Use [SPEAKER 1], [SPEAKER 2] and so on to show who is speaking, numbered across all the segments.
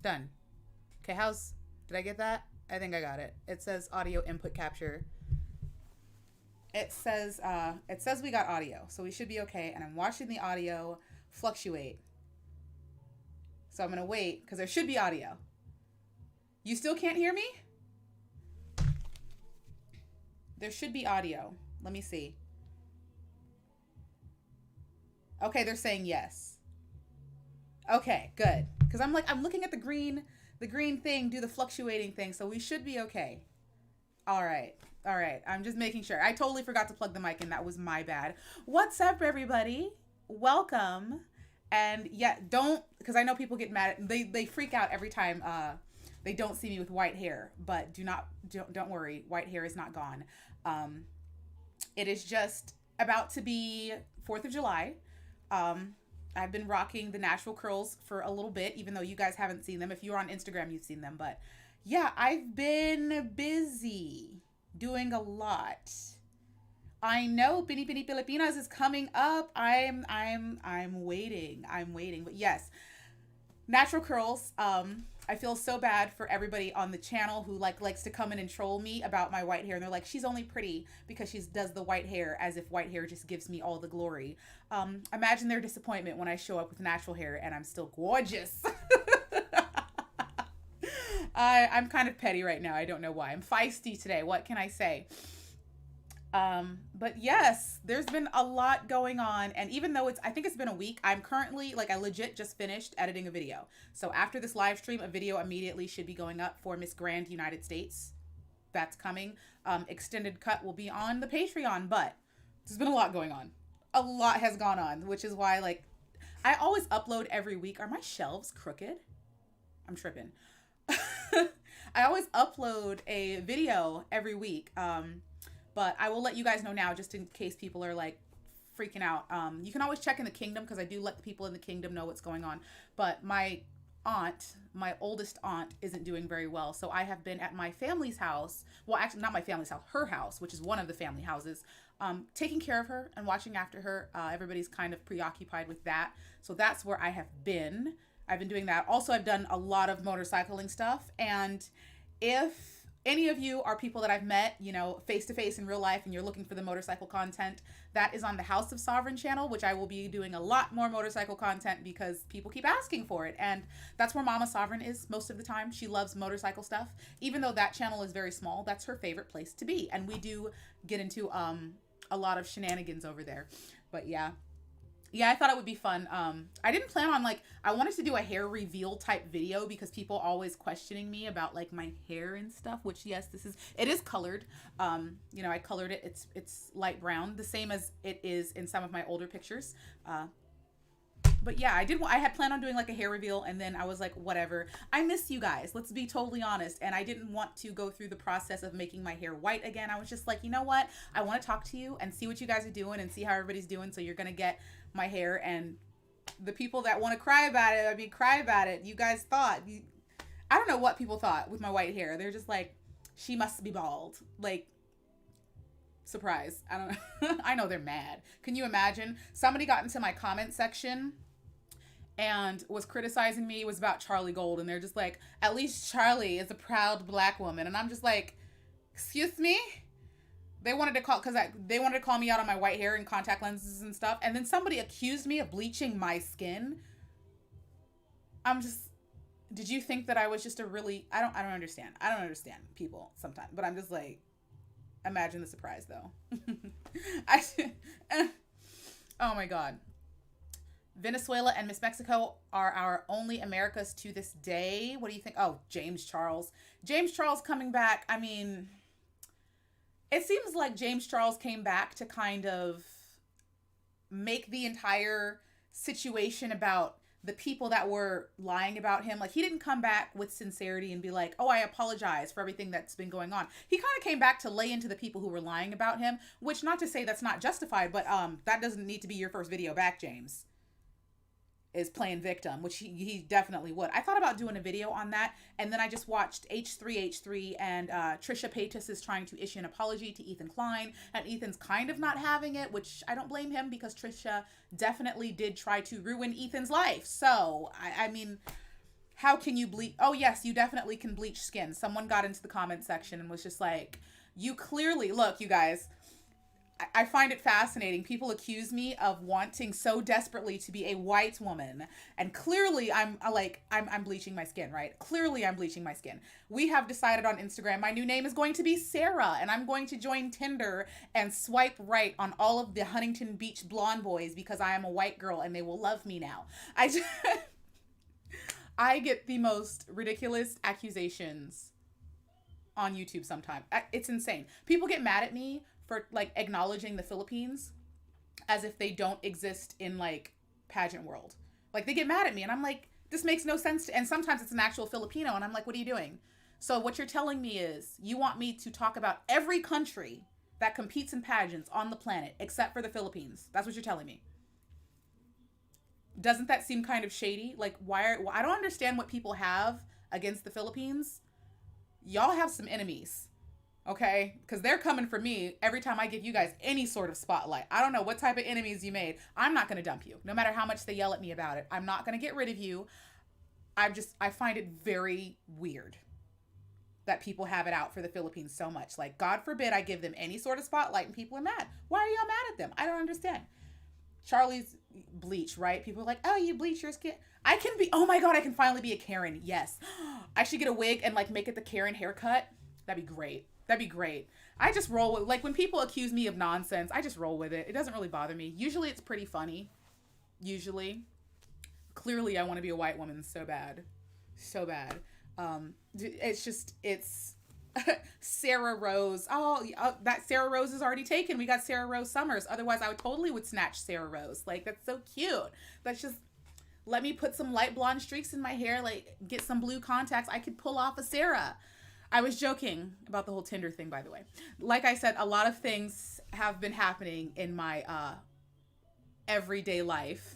[SPEAKER 1] Done. Okay, did I get that? I think I got it. It says audio input capture. It says we got audio, so we should be okay. And I'm watching the audio fluctuate. So I'm gonna wait because there should be audio. You still can't hear me? There should be audio. Let me see. Okay, they're saying yes. Okay, good. Because I'm looking at the green thing do the fluctuating thing, so we should be okay. All right. All right. I'm just making sure. I totally forgot to plug the mic in. That was my bad. What's up, everybody? Welcome. And yeah, because I know people get mad. They freak out every time they don't see me with white hair. But don't worry. White hair is not gone. It is just about to be 4th of July. I've been rocking the natural curls for a little bit, even though you guys haven't seen them. If you're on Instagram, you've seen them. But yeah, I've been busy doing a lot. I know Pini Pini Filipinas is coming up. I'm waiting. But yes, natural curls. I feel so bad for everybody on the channel who likes to come in and troll me about my white hair, and they're like, she's only pretty because she does the white hair, as if white hair just gives me all the glory. Imagine their disappointment when I show up with natural hair and I'm still gorgeous. I'm kind of petty right now. I don't know why. I'm feisty today. What can I say? But yes, there's been a lot going on. And even though I think it's been a week, I'm currently, I legit just finished editing a video. So after this live stream, a video immediately should be going up for Miss Grand United States. That's coming. Extended cut will be on the Patreon, but there's been a lot going on. A lot has gone on, which is why, I always upload every week. Are my shelves crooked? I'm tripping. I always upload a video every week. But I will let you guys know now, just in case people are freaking out. You can always check in the kingdom, because I do let the people in the kingdom know what's going on. But my oldest aunt isn't doing very well. So I have been at my family's house. Well, actually not my family's house, her house, which is one of the family houses, taking care of her and watching after her. Everybody's kind of preoccupied with that. So that's where I have been. I've been doing that. Also, I've done a lot of motorcycling stuff. And if any of you are people that I've met, face to face in real life, and you're looking for the motorcycle content, that is on the House of Sovereign channel, which I will be doing a lot more motorcycle content because people keep asking for it. And that's where Mama Sovereign is most of the time. She loves motorcycle stuff. Even though that channel is very small, that's her favorite place to be. And we do get into a lot of shenanigans over there. But yeah, I thought it would be fun. I didn't plan on I wanted to do a hair reveal type video because people always questioning me about my hair and stuff, which yes, it is colored. I colored it. It's light brown, the same as it is in some of my older pictures. But yeah, I had planned on doing a hair reveal, and then I was like, whatever. I miss you guys. Let's be totally honest. And I didn't want to go through the process of making my hair white again. I was just like, you know what? I want to talk to you and see what you guys are doing and see how everybody's doing. So you're going to get my hair, and the people that want to cry about it, cry about it. You guys thought, I don't know what people thought with my white hair. They're just like, she must be bald. Surprise. I don't know. I know they're mad. Can you imagine? Somebody got into my comment section and was criticizing me. It was about Charlie Gold, and they're just like, at least Charlie is a proud black woman. And I'm just like, excuse me? They wanted to call me out on my white hair and contact lenses and stuff. And then somebody accused me of bleaching my skin. Did you think that I was just I don't understand. I don't understand people sometimes, but I'm just like, imagine the surprise though. Oh my God. Venezuela and Miss Mexico are our only Americas to this day. What do you think? Oh, James Charles coming back. It seems like James Charles came back to kind of make the entire situation about the people that were lying about him. He didn't come back with sincerity and be like, oh, I apologize for everything that's been going on. He kind of came back to lay into the people who were lying about him, which, not to say that's not justified, but that doesn't need to be your first video back, James. Is playing victim, which he definitely would. I thought about doing a video on that, and then I just watched H3H3, and Trisha Paytas is trying to issue an apology to Ethan Klein, and Ethan's kind of not having it, which I don't blame him, because Trisha definitely did try to ruin Ethan's life. So, How can you bleach? Oh, yes, you definitely can bleach skin. Someone got into the comment section and was just like, you clearly, look, you guys, I find it fascinating. People accuse me of wanting so desperately to be a white woman, and clearly I'm bleaching my skin, right? Clearly I'm bleaching my skin. We have decided on Instagram my new name is going to be Sarah, and I'm going to join Tinder and swipe right on all of the Huntington Beach blonde boys because I am a white girl and they will love me now. I just, I get the most ridiculous accusations on YouTube sometimes. It's insane. People get mad at me for like acknowledging the Philippines as if they don't exist in like pageant world. Like they get mad at me and I'm like, this makes no sense and sometimes it's an actual Filipino and I'm like, what are you doing? So what you're telling me is you want me to talk about every country that competes in pageants on the planet except for the Philippines. That's what you're telling me. Doesn't that seem kind of shady? Like I don't understand what people have against the Philippines. Y'all have some enemies. Okay? Because they're coming for me every time I give you guys any sort of spotlight. I don't know what type of enemies you made. I'm not going to dump you. No matter how much they yell at me about it. I'm not going to get rid of you. I find it very weird that people have it out for the Philippines so much. Like, God forbid I give them any sort of spotlight and people are mad. Why are y'all mad at them? I don't understand. Charlie's bleach, right? People are like, oh, you bleach your skin. I can be, oh my God, I can finally be a Karen. Yes. I should get a wig and like make it the Karen haircut. That'd be great. That'd be great. I just roll with, like when people accuse me of nonsense, I just roll with it. It doesn't really bother me. Usually it's pretty funny. Usually. Clearly I want to be a white woman so bad. So bad. It's Sarah Rose. Oh, that Sarah Rose is already taken. We got Sarah Rose Summers. Otherwise I would snatch Sarah Rose. Like, that's so cute. That's just, let me put some light blonde streaks in my hair, like get some blue contacts. I could pull off a Sarah. I was joking about the whole Tinder thing, by the way. Like I said, a lot of things have been happening in my everyday life.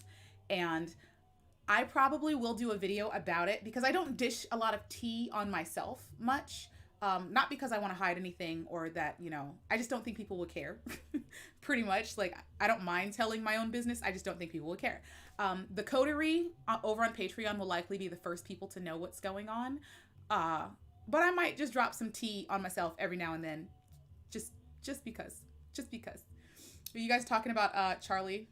[SPEAKER 1] And I probably will do a video about it because I don't dish a lot of tea on myself much. Not because I want to hide anything or that, I just don't think people will care. Pretty much. Like, I don't mind telling my own business. I just don't think people will care. The coterie over on Patreon will likely be the first people to know what's going on. But I might just drop some tea on myself every now and then. Just because. Are you guys talking about Charlie?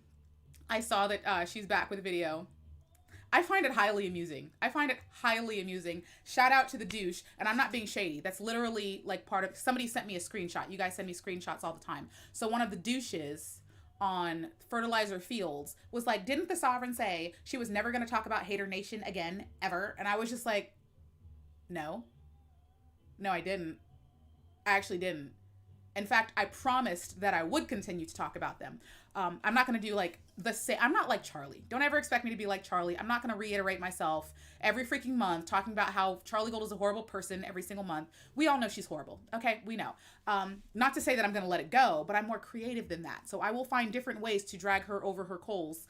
[SPEAKER 1] I saw that she's back with a video. I find it highly amusing. Shout out to the douche. And I'm not being shady. That's literally like part of, somebody sent me a screenshot. You guys send me screenshots all the time. So one of the douches on Fertilizer Fields was like, didn't the Sovereign say she was never going to talk about Hater Nation again, ever? And I was just like, no, I didn't. I actually didn't. In fact, I promised that I would continue to talk about them. I'm not going to do like I'm not like Charlie. Don't ever expect me to be like Charlie. I'm not going to reiterate myself every freaking month talking about how Charlie Gold is a horrible person every single month. We all know she's horrible. Okay, we know. Not to say that I'm going to let it go, but I'm more creative than that. So I will find different ways to drag her over her coals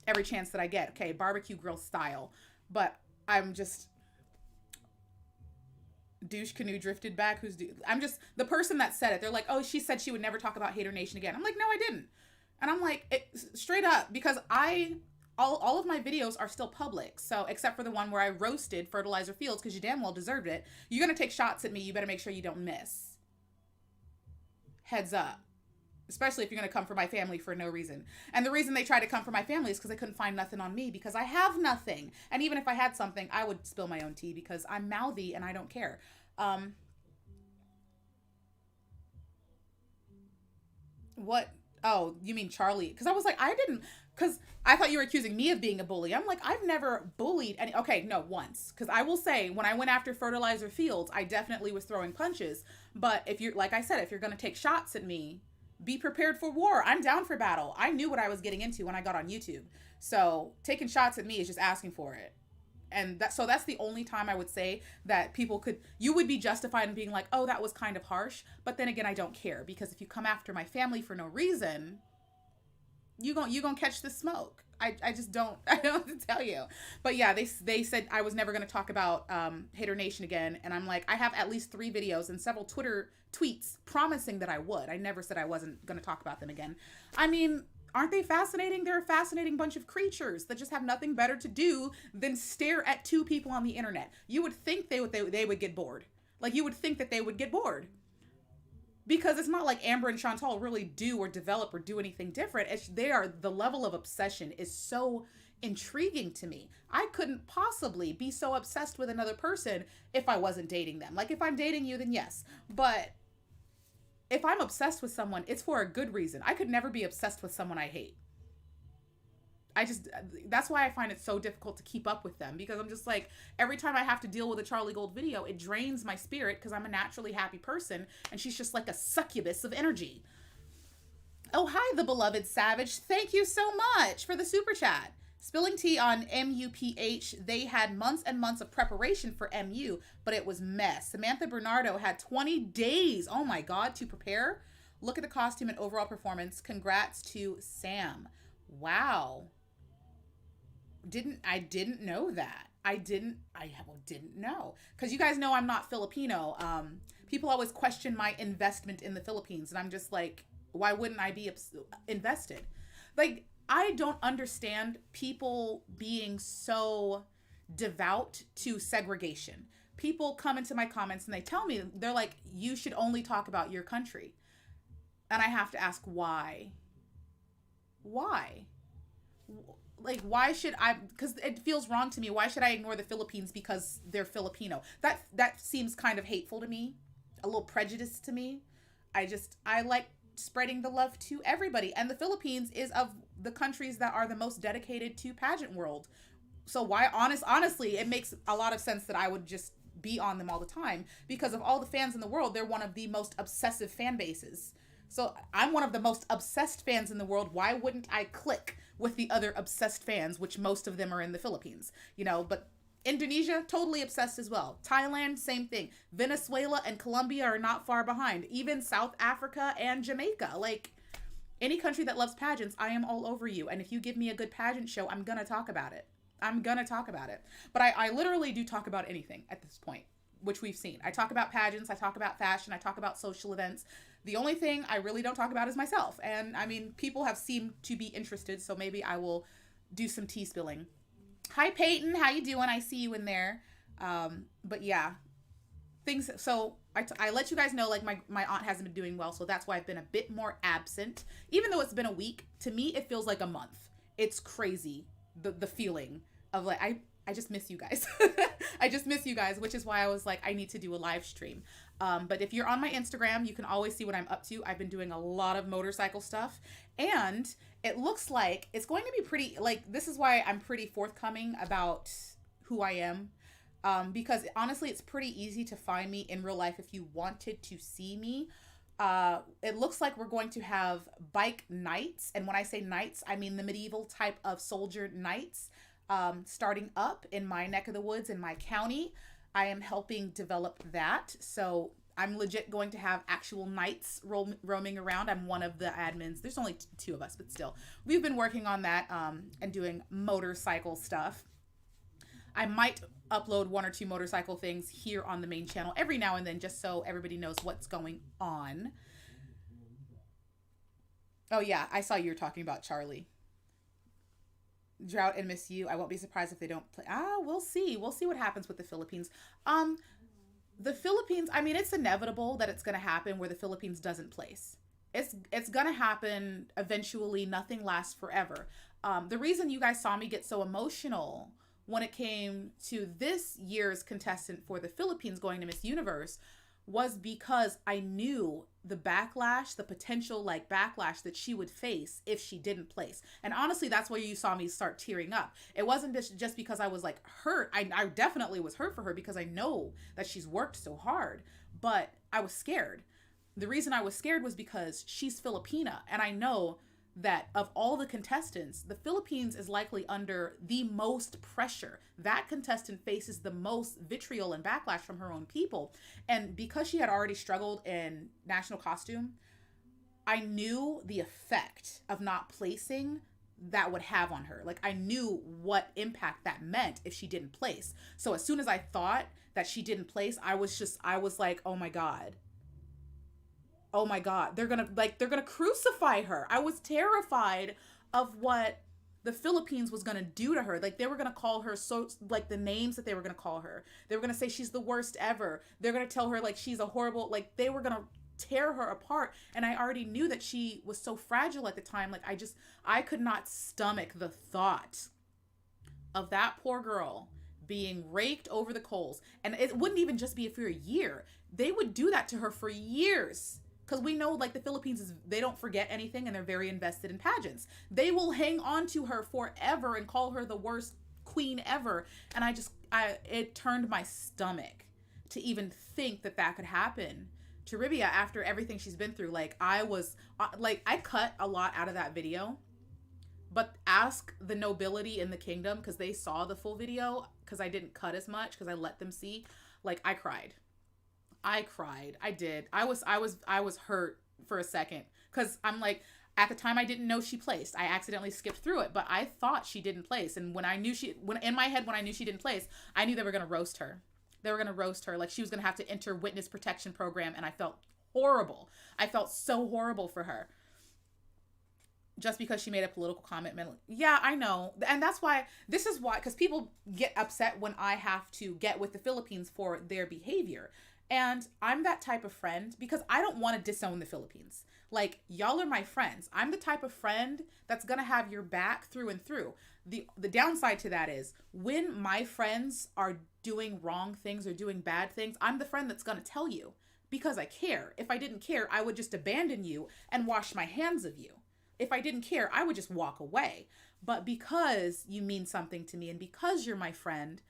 [SPEAKER 1] every chance that I get. Okay, barbecue grill style. But I'm just... douche canoe drifted back. I'm just the person that said it. They're like, oh, she said she would never talk about Hater Nation again. I'm like, no, I didn't. And I'm like, straight up, because all of my videos are still public. So except for the one where I roasted Fertilizer Fields because you damn well deserved it. You're going to take shots at me. You better make sure you don't miss. Heads up. Especially if you're going to come for my family for no reason. And the reason they tried to come for my family is because they couldn't find nothing on me because I have nothing. And even if I had something, I would spill my own tea because I'm mouthy and I don't care. What? Oh, you mean Charlie? Because I was like, because I thought you were accusing me of being a bully. I'm like, I've never bullied any. Okay, no, once. Because I will say, when I went after Fertilizer Fields, I definitely was throwing punches. But if you're, like I said, if you're going to take shots at me, be prepared for war. I'm down for battle. I knew what I was getting into when I got on YouTube. So taking shots at me is just asking for it. And that's the only time I would say that you would be justified in being like, oh, that was kind of harsh. But then again, I don't care because if you come after my family for no reason, you gonna catch the smoke. I just don't, I don't know what to tell you. But yeah, they said I was never going to talk about Hater Nation again. And I'm like, I have at least 3 videos and several Twitter tweets promising that I would. I never said I wasn't going to talk about them again. I mean, Aren't they fascinating? They're a fascinating bunch of creatures that just have nothing better to do than stare at two people on the internet. You would think they would get bored. Like, you would think that they would get bored. Because it's not like Amber and Chantal really do or develop or do anything different. The level of obsession is so intriguing to me. I couldn't possibly be so obsessed with another person if I wasn't dating them. Like, if I'm dating you, then yes. But if I'm obsessed with someone, it's for a good reason. I could never be obsessed with someone I hate. That's why I find it so difficult to keep up with them, because I'm just like, every time I have to deal with a Charlie Gold video, it drains my spirit because I'm a naturally happy person and she's just like a succubus of energy. Oh, hi, the beloved Savage. Thank you so much for the super chat. Spilling tea on MUPH. They had months and months of preparation for MU, but it was mess. Samantha Bernardo had 20 days, oh my God, to prepare. Look at the costume and overall performance. Congrats to Sam. Wow. I didn't know that. I didn't know. Because you guys know I'm not Filipino. People always question my investment in the Philippines. And I'm just like, why wouldn't I be invested? Like, I don't understand people being so devout to segregation. People come into my comments and they tell me, they're like, you should only talk about your country. And I have to ask, why? Why? Like, why should I, because it feels wrong to me. Why should I ignore the Philippines because they're Filipino? That seems kind of hateful to me, a little prejudiced to me. I like spreading the love to everybody. And the Philippines is of the countries that are the most dedicated to pageant world. So why, honestly, it makes a lot of sense that I would just be on them all the time, because of all the fans in the world, they're one of the most obsessive fan bases. So I'm one of the most obsessed fans in the world. Why wouldn't I click with the other obsessed fans, which most of them are in the Philippines, but Indonesia, totally obsessed as well. Thailand, same thing. Venezuela and Colombia are not far behind. Even South Africa and Jamaica. Like, any country that loves pageants, I am all over you. And if you give me a good pageant show, I'm going to talk about it. But I literally do talk about anything at this point, which we've seen. I talk about pageants, I talk about fashion, I talk about social events. The only thing I really don't talk about is myself. And I mean, people have seemed to be interested, so maybe I will do some tea spilling. Hi, Peyton. How you doing? I see you in there. But yeah, things. So I let you guys know, like, my aunt hasn't been doing well. So that's why I've been a bit more absent. Even though it's been a week, to me, it feels like a month. It's crazy. The feeling of like, I just miss you guys. I just miss you guys, which is why I was like, I need to do a live stream. But if you're on my Instagram, you can always see what I'm up to. I've been doing a lot of motorcycle stuff, and it looks like it's going to be pretty, like, this is why I'm pretty forthcoming about who I am. Because honestly, it's pretty easy to find me in real life if you wanted to see me. It looks like we're going to have bike nights. And when I say nights, I mean the medieval type of soldier nights, starting up in my neck of the woods in my county. I am helping develop that. So I'm legit going to have actual knights roaming around. I'm one of the admins. There's only two of us, but still. We've been working on that and doing motorcycle stuff. I might upload one or two motorcycle things here on the main channel every now and then, just so everybody knows what's going on. Oh yeah, I saw you were talking about Charlie. Drought and miss you. I won't be surprised if they don't play. We'll see. We'll see what happens with the Philippines. The Philippines, I mean, it's inevitable that it's going to happen where the Philippines doesn't place. It's going to happen eventually. Nothing lasts forever. The reason you guys saw me get so emotional when it came to this year's contestant for the Philippines going to Miss Universe was because I knew the backlash, the potential backlash that she would face if she didn't place. And honestly, that's why you saw me start tearing up. It wasn't just because I was hurt. I definitely was hurt for her because I know that she's worked so hard, but I was scared. The reason I was scared was because she's Filipina, and I know that of all the contestants, the Philippines is likely under the most pressure. That contestant faces the most vitriol and backlash from her own people. And because she had already struggled in national costume, I knew the effect of not placing that would have on her. I knew what impact that meant if she didn't place. So as soon as I thought that she didn't place, I was like, oh my God. oh my God, they're gonna crucify her. I was terrified of what the Philippines was gonna do to her. Like they were gonna call her so like the names that they were gonna call her. They were gonna say she's the worst ever. They're gonna tell her like she's a horrible, like they were gonna tear her apart. And I already knew that she was so fragile at the time. Like I could not stomach the thought of that poor girl being raked over the coals. And it wouldn't even just be for a year. They would do that to her for years. Because we know like the Philippines they don't forget anything and they're very invested in pageants. They will hang on to her forever and call her the worst queen ever. And it turned my stomach to even think that that could happen to Ribia after everything she's been through. Like I cut a lot out of that video, but ask the nobility in the kingdom, because they saw the full video, because I didn't cut as much, because I let them see. Like I cried. I did. I was hurt for a second, because I'm like, at the time I didn't know she placed. I accidentally skipped through it, but I thought she didn't place. And when I knew in my head, when I knew she didn't place, I knew they were going to roast her. They were going to roast her. Like she was going to have to enter witness protection program. And I felt horrible. I felt so horrible for her. Just because she made a political comment. Yeah, I know. And that's why, because people get upset when I have to get with the Philippines for their behavior. And I'm that type of friend because I don't want to disown the Philippines. Like, y'all are my friends. I'm the type of friend that's going to have your back through and through. The downside to that is when my friends are doing wrong things or doing bad things, I'm the friend that's going to tell you because I care. If I didn't care, I would just abandon you and wash my hands of you. If I didn't care, I would just walk away. But because you mean something to me and because you're my friend,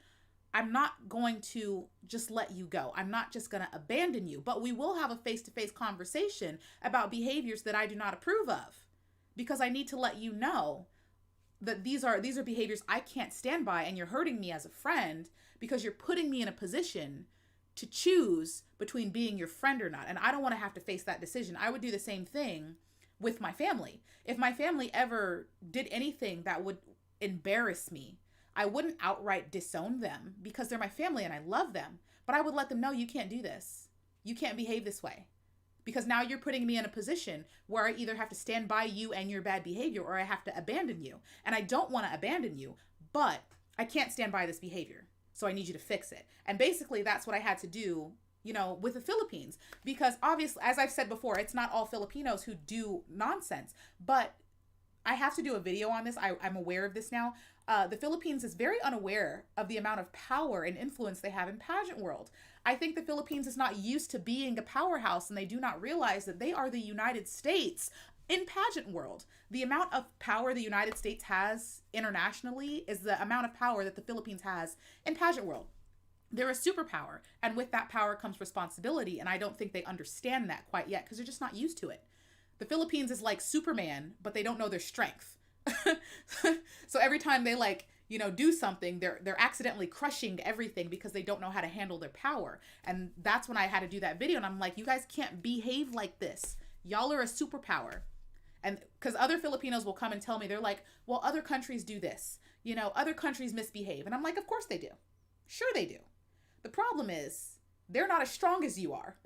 [SPEAKER 1] I'm not going to just let you go. I'm not just going to abandon you, but we will have a face-to-face conversation about behaviors that I do not approve of, because I need to let you know that these are behaviors I can't stand by, and you're hurting me as a friend because you're putting me in a position to choose between being your friend or not. And I don't want to have to face that decision. I would do the same thing with my family. If my family ever did anything that would embarrass me, I wouldn't outright disown them because they're my family and I love them. But I would let them know, you can't do this. You can't behave this way. Because now you're putting me in a position where I either have to stand by you and your bad behavior or I have to abandon you. And I don't want to abandon you, but I can't stand by this behavior. So I need you to fix it. And basically that's what I had to do, with the Philippines. Because obviously, as I've said before, it's not all Filipinos who do nonsense. But I have to do a video on this. I'm aware of this now. The Philippines is very unaware of the amount of power and influence they have in pageant world. I think the Philippines is not used to being a powerhouse, and they do not realize that they are the United States in pageant world. The amount of power the United States has internationally is the amount of power that the Philippines has in pageant world. They're a superpower, and with that power comes responsibility, and I don't think they understand that quite yet because they're just not used to it. The Philippines is like Superman, but they don't know their strength. So every time they do something, they're accidentally crushing everything because they don't know how to handle their power. And that's when I had to do that video. And I'm like, you guys can't behave like this. Y'all are a superpower. And because other Filipinos will come and tell me, they're like, well, other countries do this. Other countries misbehave. And I'm like, of course they do. Sure they do. The problem is they're not as strong as you are.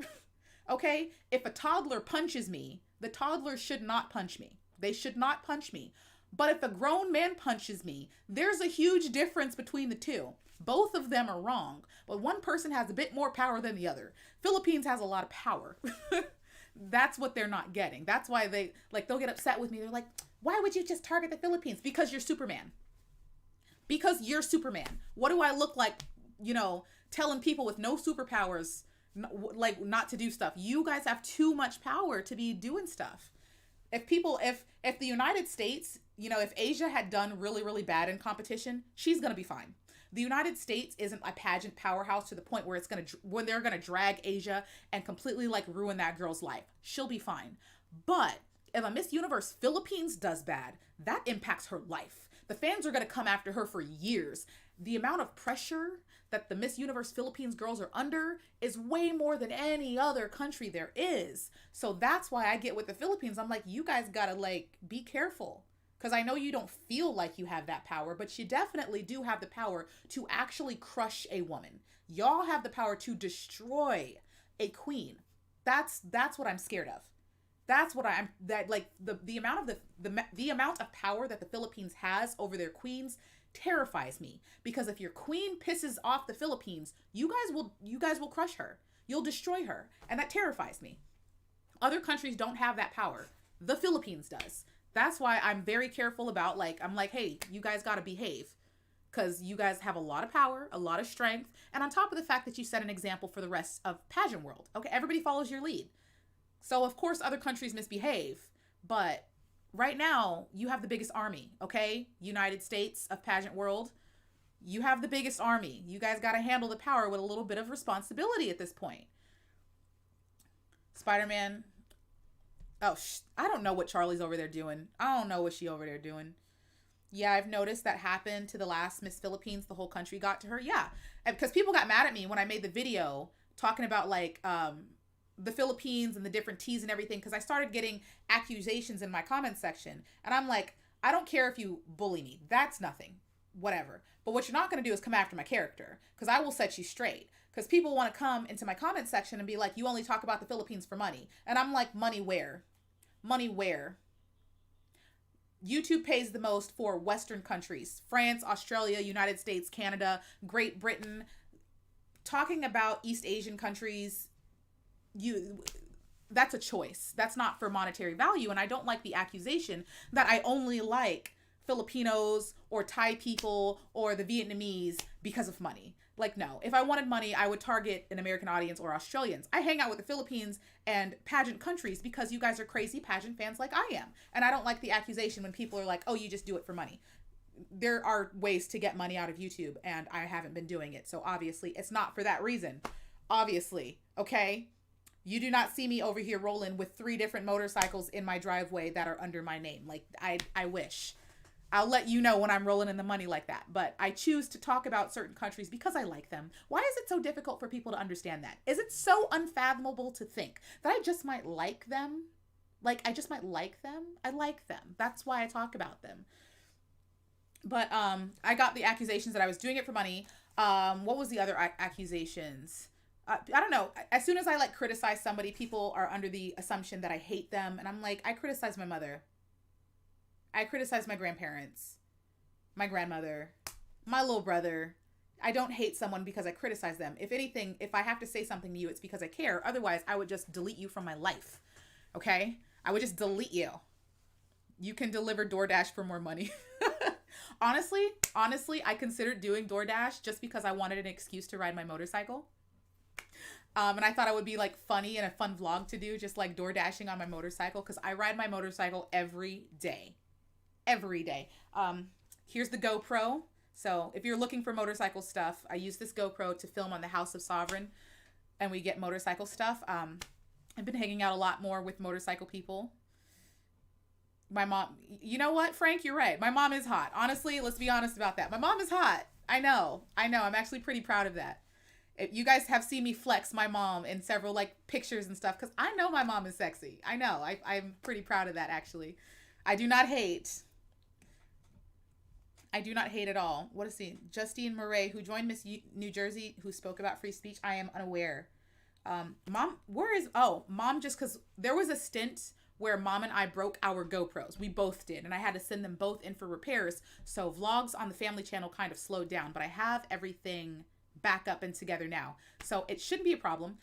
[SPEAKER 1] Okay? If a toddler punches me, the toddler should not punch me. They should not punch me. But if a grown man punches me, there's a huge difference between the two. Both of them are wrong, but one person has a bit more power than the other. Philippines has a lot of power. That's what they're not getting. That's why they'll get upset with me. They're like, why would you just target the Philippines? Because you're Superman. Because you're Superman. What do I look like, telling people with no superpowers, not to do stuff? You guys have too much power to be doing stuff. If the United States, if Asia had done really, really bad in competition, she's going to be fine. The United States isn't a pageant powerhouse to the point where when they're going to drag Asia and completely ruin that girl's life. She'll be fine. But if a Miss Universe Philippines does bad, that impacts her life. The fans are going to come after her for years. The amount of pressure that the Miss Universe Philippines girls are under is way more than any other country there is. So that's why I get with the Philippines. I'm like, you guys gotta be careful. Because I know you don't feel like you have that power, but you definitely do have the power to actually crush a woman. Y'all have the power to destroy a queen. that's what I'm scared of. That's what I'm that like the amount of the amount of power that the Philippines has over their queens terrifies me, because if your queen pisses off the Philippines, you guys will crush her. You'll destroy her, and that terrifies me. Other countries don't have that power. The Philippines does. That's why I'm very careful about, like, I'm like, hey, you guys got to behave, because you guys have a lot of power, a lot of strength, and on top of the fact that you set an example for the rest of pageant world. Okay, everybody follows your lead. So of course other countries misbehave, but right now you have the biggest army, okay? United States of pageant world, you have the biggest army. You guys got to handle the power with a little bit of responsibility at this point. Spider-Man. Oh, I don't know what Charlie's over there doing. I don't know what she over there doing. Yeah, I've noticed that happened to the last Miss Philippines. The whole country got to her. Yeah, because people got mad at me when I made the video talking about like the Philippines and the different teas and everything, because I started getting accusations in my comment section, and I'm like, I don't care if you bully me. That's nothing. Whatever. But what you're not going to do is come after my character, because I will set you straight. Because people want to come into my comment section and be like, you only talk about the Philippines for money. And I'm like, money where? Money where? YouTube pays the most for Western countries. France, Australia, United States, Canada, Great Britain. Talking about East Asian countries, that's a choice. That's not for monetary value. And I don't like the accusation that I only like Filipinos or Thai people or the Vietnamese because of money. Like, no, if I wanted money, I would target an American audience or Australians. I hang out with the Philippines and pageant countries because you guys are crazy pageant fans like I am. And I don't like the accusation when people are like, oh, you just do it for money. There are ways to get money out of YouTube, and I haven't been doing it. So obviously it's not for that reason. Obviously, okay? You do not see me over here rolling with 3 different motorcycles in my driveway that are under my name. Like, I wish. I'll let you know when I'm rolling in the money like that. But I choose to talk about certain countries because I like them. Why is it so difficult for people to understand that? Is it so unfathomable to think that I just might like them? Like, I just might like them? I like them. That's why I talk about them. But I got the accusations that I was doing it for money. What was the other accusations? I don't know. As soon as I like criticize somebody, people are under the assumption that I hate them. And I'm like, I criticize my mother. I criticize my grandparents, my grandmother, my little brother. I don't hate someone because I criticize them. If anything, if I have to say something to you, it's because I care. Otherwise, I would just delete you from my life. Okay? I would just delete you. You can deliver DoorDash for more money. Honestly, I considered doing DoorDash just because I wanted an excuse to ride my motorcycle. And I thought it would be like funny and a fun vlog to do, just like door dashing on my motorcycle, because I ride my motorcycle every day. Every day. Here's the GoPro. So if you're looking for motorcycle stuff, I use this GoPro to film on the House of Sovereign, and we get motorcycle stuff. I've been hanging out a lot more with motorcycle people. My mom, you know what, Frank, you're right. My mom is hot. Honestly, let's be honest about that. My mom is hot. I know. I'm actually pretty proud of that. You guys have seen me flex my mom in several like pictures and stuff, because I know my mom is sexy. I know. I'm pretty proud of that, actually. I do not hate. I do not hate at all. What is he? Justine Murray, who joined Miss New Jersey, who spoke about free speech. I am unaware. Mom, Mom, just because there was a stint where Mom and I broke our GoPros. We both did. And I had to send them both in for repairs. So vlogs on the family channel kind of slowed down. But I have everything back up and together now. So it shouldn't be a problem.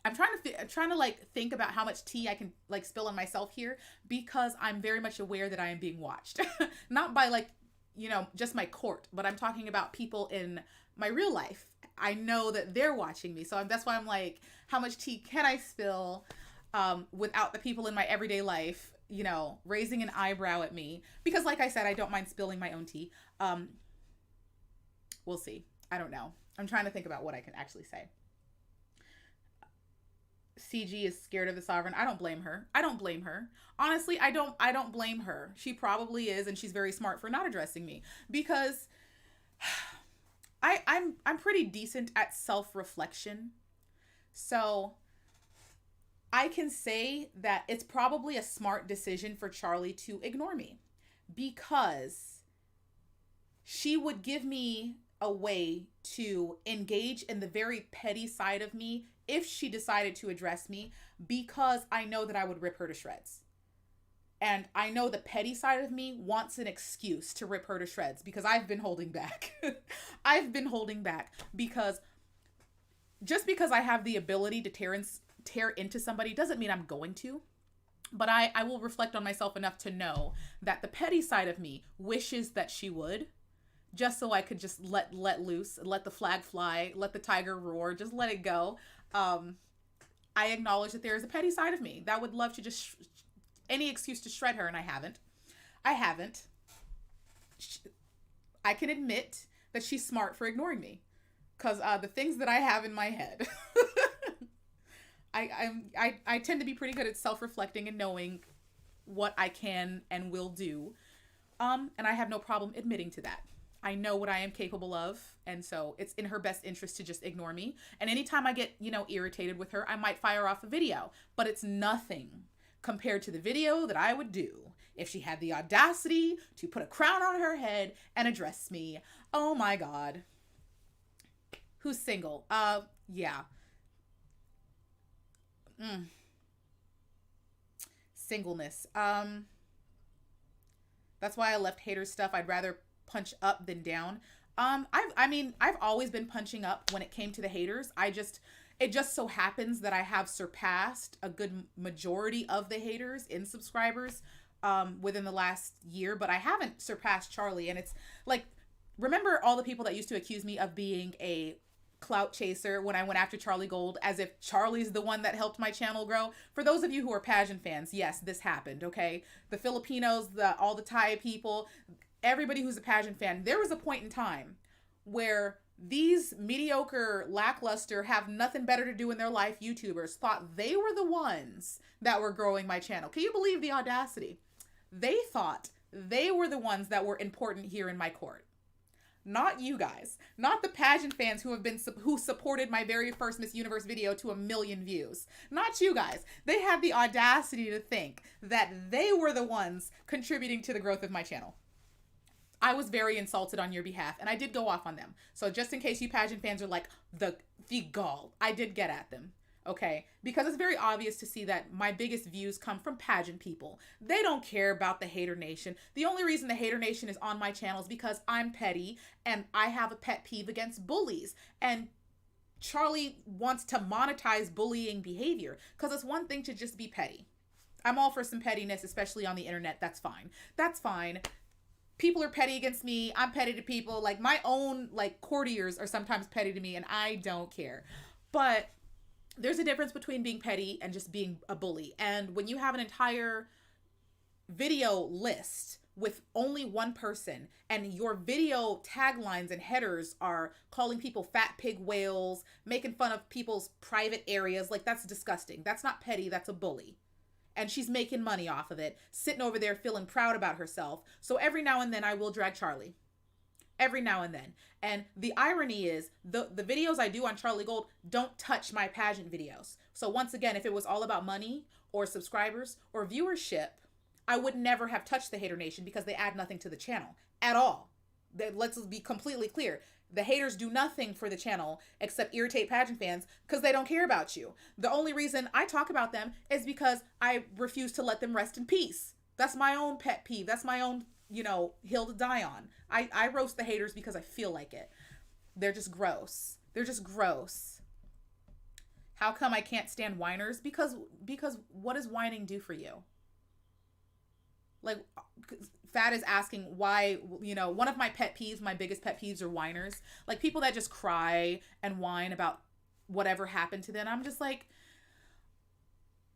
[SPEAKER 1] I'm trying to like think about how much tea I can like spill on myself here, because I'm very much aware that I am being watched. Not by like, just my court, but I'm talking about people in my real life. I know that they're watching me. So that's why I'm like, how much tea can I spill without the people in my everyday life, raising an eyebrow at me? Because like I said, I don't mind spilling my own tea. We'll see. I don't know. I'm trying to think about what I can actually say. CG is scared of the sovereign. I don't blame her. Honestly, I don't blame her. She probably is, and she's very smart for not addressing me, because I'm pretty decent at self-reflection. So I can say that it's probably a smart decision for Charlie to ignore me, because she would give me a way to engage in the very petty side of me if she decided to address me, because I know that I would rip her to shreds. And I know the petty side of me wants an excuse to rip her to shreds because I've been holding back. I've been holding back because just because I have the ability to tear into somebody doesn't mean I'm going to. But I will reflect on myself enough to know that the petty side of me wishes that she would, just so I could just let loose, let the flag fly, let the tiger roar, just let it go. I acknowledge that there is a petty side of me that would love to just any excuse to shred her, and I haven't. I can admit that she's smart for ignoring me, because the things that I have in my head, I tend to be pretty good at self-reflecting and knowing what I can and will do, and I have no problem admitting to that. I know what I am capable of, and so it's in her best interest to just ignore me. And anytime I get, irritated with her, I might fire off a video, but it's nothing compared to the video that I would do if she had the audacity to put a crown on her head and address me. Oh my God. Who's single? Yeah. Singleness. That's why I left hater stuff. I'd rather punch up than down. I've always been punching up when it came to the haters. It just so happens that I have surpassed a good majority of the haters in subscribers within the last year, but I haven't surpassed Charlie. And it's like, remember all the people that used to accuse me of being a clout chaser when I went after Charlie Gold, as if Charlie's the one that helped my channel grow? For those of you who are pageant fans, yes, this happened, okay? The Filipinos, all the Thai people, everybody who's a pageant fan, there was a point in time where these mediocre, lackluster, have nothing better to do in their life YouTubers thought they were the ones that were growing my channel. Can you believe the audacity? They thought they were the ones that were important here in my court. Not you guys. Not the pageant fans who supported my very first Miss Universe video to 1 million views. Not you guys. They had the audacity to think that they were the ones contributing to the growth of my channel. I was very insulted on your behalf, and I did go off on them. So just in case you pageant fans are like, the gall, I did get at them, okay? Because it's very obvious to see that my biggest views come from pageant people. They don't care about the hater nation. The only reason the hater nation is on my channel is because I'm petty, and I have a pet peeve against bullies. And Charlie wants to monetize bullying behavior, because it's one thing to just be petty. I'm all for some pettiness, especially on the internet. That's fine. That's fine. People are petty against me. I'm petty to people. Like, my own, courtiers are sometimes petty to me, and I don't care. But there's a difference between being petty and just being a bully. And when you have an entire video list with only one person, and your video taglines and headers are calling people fat pig whales, making fun of people's private areas, that's disgusting. That's not petty. That's a bully. And she's making money off of it, sitting over there feeling proud about herself. So every now and then I will drag Charlie. Every now and then. And the irony is, the videos I do on Charlie Gold don't touch my pageant videos. So once again, if it was all about money or subscribers or viewership, I would never have touched the hater nation, because they add nothing to the channel at all. Let's be completely clear. The haters do nothing for the channel except irritate pageant fans, because they don't care about you. The only reason I talk about them is because I refuse to let them rest in peace. That's my own pet peeve. That's my own, hill to die on. I roast the haters because I feel like it. They're just gross. They're just gross. How come I can't stand whiners? Because what does whining do for you? Fat is asking why, one of my pet peeves, my biggest pet peeves, are whiners. People that just cry and whine about whatever happened to them. I'm just like,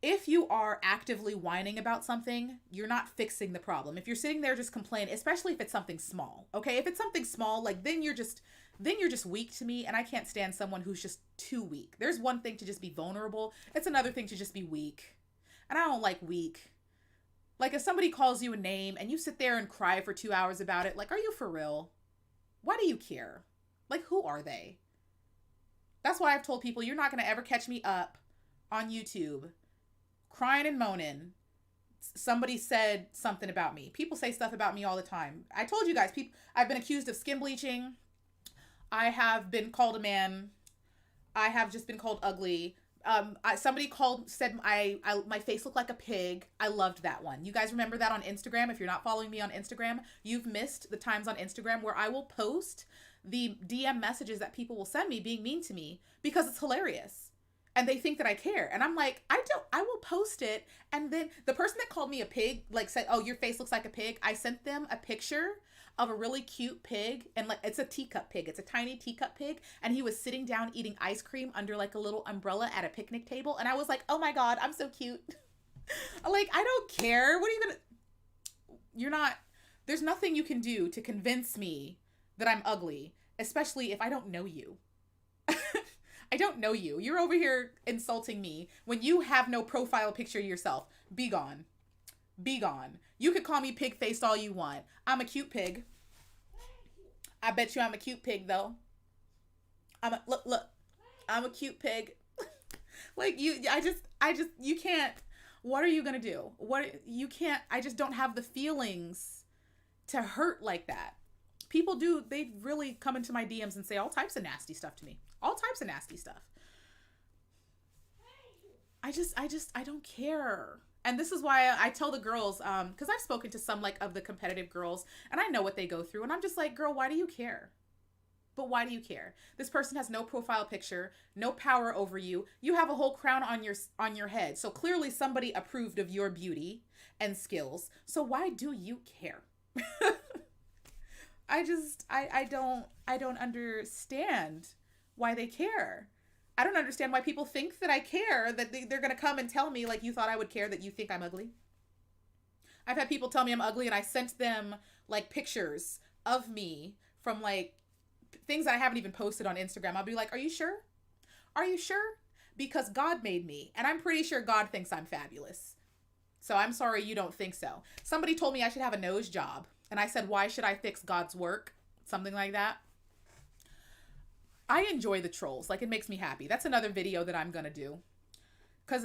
[SPEAKER 1] if you are actively whining about something, you're not fixing the problem. If you're sitting there just complaining, especially if it's something small, okay? If it's something small, then you're just weak to me, and I can't stand someone who's just too weak. There's one thing to just be vulnerable. It's another thing to just be weak. And I don't like weak. If somebody calls you a name and you sit there and cry for 2 hours about it, are you for real? Why do you care? Who are they? That's why I've told people, you're not going to ever catch me up on YouTube crying and moaning. Somebody said something about me. People say stuff about me all the time. I told you guys, I've been accused of skin bleaching. I have been called a man. I have just been called ugly. Somebody said my face looked like a pig. I loved that one. You guys remember that on Instagram? If you're not following me on Instagram, you've missed the times on Instagram where I will post the DM messages that people will send me being mean to me because it's hilarious. And they think that I care. And I'm like, I will post it. And then the person that called me a pig, like said, oh, your face looks like a pig. I sent them a picture of a really cute pig. And like, it's a teacup pig. It's a tiny teacup pig. And he was sitting down eating ice cream under like a little umbrella at a picnic table. And I was like, oh my God, I'm so cute. Like, I don't care. What are you going to, you're not, there's nothing you can do to convince me that I'm ugly, especially if I don't know you. I don't know you. You're over here insulting me when you have no profile picture yourself. Be gone. Be gone. You could call me pig-faced all you want. I'm a cute pig. I bet you I'm a cute pig, though. Look. I'm a cute pig. Like, you can't. What are you going to do? You can't. I just don't have the feelings to hurt like that. People do, they really come into my DMs and say all types of nasty stuff to me. All types of nasty stuff. I don't care. And this is why I tell the girls, because I've spoken to some like of the competitive girls and I know what they go through. And I'm just like, girl, why do you care? But why do you care? This person has no profile picture, no power over you. You have a whole crown on your head. So clearly somebody approved of your beauty and skills. So why do you care? I don't understand why they care. I don't understand why people think that I care, that they're going to come and tell me like, you thought I would care that you think I'm ugly. I've had people tell me I'm ugly and I sent them like pictures of me from like things that I haven't even posted on Instagram. I'll be like, are you sure? Are you sure? Because God made me and I'm pretty sure God thinks I'm fabulous. So I'm sorry you don't think so. Somebody told me I should have a nose job. And I said, why should I fix God's work? Something like that. I enjoy the trolls. Like, it makes me happy. That's another video that I'm going to do.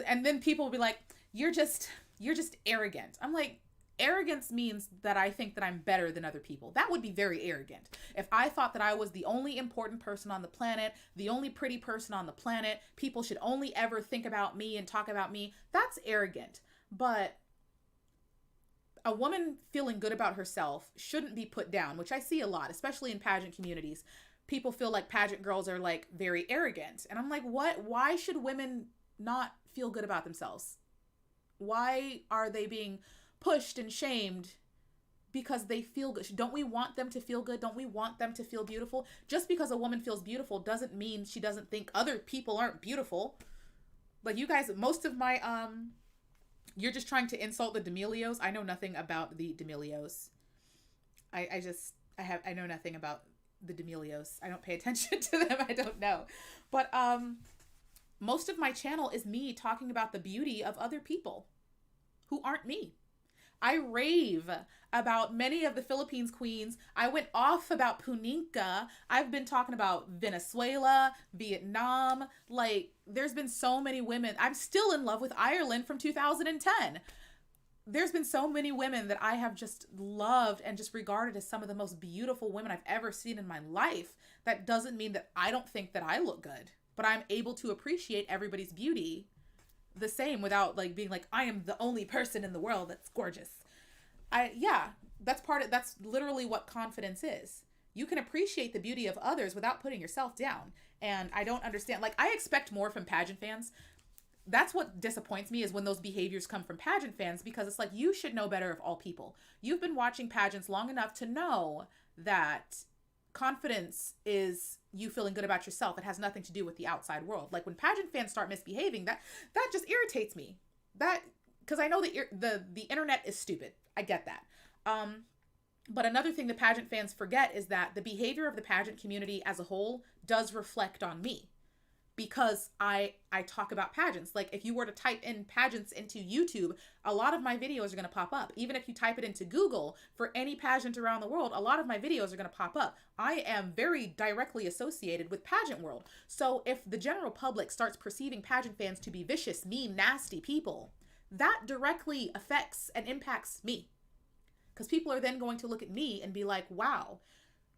[SPEAKER 1] And then people will be like, you're just arrogant. I'm like, arrogance means that I think that I'm better than other people. That would be very arrogant. If I thought that I was the only important person on the planet, the only pretty person on the planet, people should only ever think about me and talk about me, that's arrogant. But a woman feeling good about herself shouldn't be put down, which I see a lot, especially in pageant communities. People feel like pageant girls are like very arrogant. And I'm like, what? Why should women not feel good about themselves? Why are they being pushed and shamed because they feel good? Don't we want them to feel good? Don't we want them to feel beautiful? Just because a woman feels beautiful doesn't mean she doesn't think other people aren't beautiful. Like, you guys, most of my, you're just trying to insult the D'Amelios. I know nothing about the D'Amelios. I know nothing about the D'Amelios. I don't pay attention to them. I don't know. But most of my channel is me talking about the beauty of other people who aren't me. I rave about many of the Philippines queens. I went off about Puninka. I've been talking about Venezuela, Vietnam. Like, there's been so many women. I'm still in love with Ireland from 2010. There's been so many women that I have just loved and just regarded as some of the most beautiful women I've ever seen in my life. That doesn't mean that I don't think that I look good, but I'm able to appreciate everybody's beauty the same without like being like, I am the only person in the world that's gorgeous. That's literally what confidence is. You can appreciate the beauty of others without putting yourself down. And I don't understand, like, I expect more from pageant fans. That's what disappoints me, is when those behaviors come from pageant fans, because it's like, you should know better of all people. You've been watching pageants long enough to know that confidence is you feeling good about yourself. It has nothing to do with the outside world. Like, when pageant fans start misbehaving, that just irritates me. Because I know the internet is stupid. I get that. But another thing the pageant fans forget is that the behavior of the pageant community as a whole does reflect on me, because I talk about pageants. Like, if you were to type in pageants into YouTube, a lot of my videos are going to pop up. Even if you type it into Google for any pageant around the world, a lot of my videos are going to pop up. I am very directly associated with pageant world. So if the general public starts perceiving pageant fans to be vicious, mean, nasty people, that directly affects and impacts me. Because people are then going to look at me and be like, wow,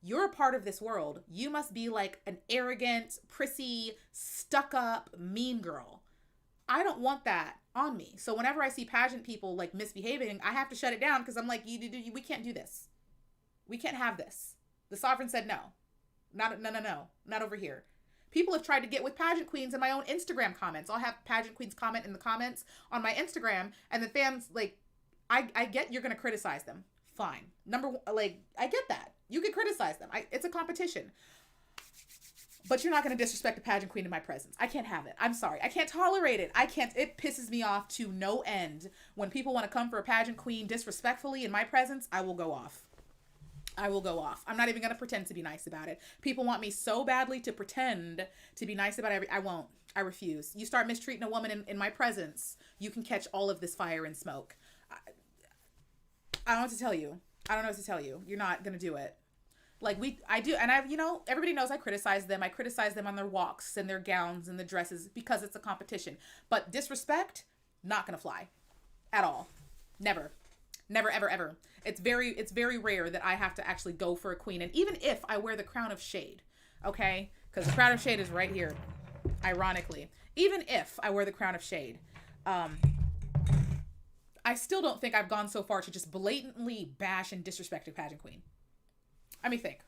[SPEAKER 1] you're a part of this world. You must be like an arrogant, prissy, stuck-up, mean girl. I don't want that on me. So whenever I see pageant people like misbehaving, I have to shut it down because I'm like, we can't do this. We can't have this. The sovereign said no. No, not over here. People have tried to get with pageant queens in my own Instagram comments. I'll have pageant queens comment in the comments on my Instagram, and the fans, like, I get you're going to criticize them. Fine. I get that. You can criticize them. It's a competition. But you're not going to disrespect a pageant queen in my presence. I can't have it. I'm sorry. I can't tolerate it. It pisses me off to no end. When people want to come for a pageant queen disrespectfully in my presence, I will go off. I'm not even going to pretend to be nice about it. People want me so badly to pretend to be nice about I won't. I refuse. You start mistreating a woman in my presence, you can catch all of this fire and smoke. I don't know what to tell you. You're not going to do it. I do. And everybody knows I criticize them. I criticize them on their walks and their gowns and the dresses because it's a competition. But disrespect, not going to fly at all. Never, ever, ever. It's very rare that I have to actually go for a queen. And even if I wear the crown of shade, okay, because the crown of shade is right here, ironically, even if I wear the crown of shade, I still don't think I've gone so far to just blatantly bash and disrespect a pageant queen. Let me think.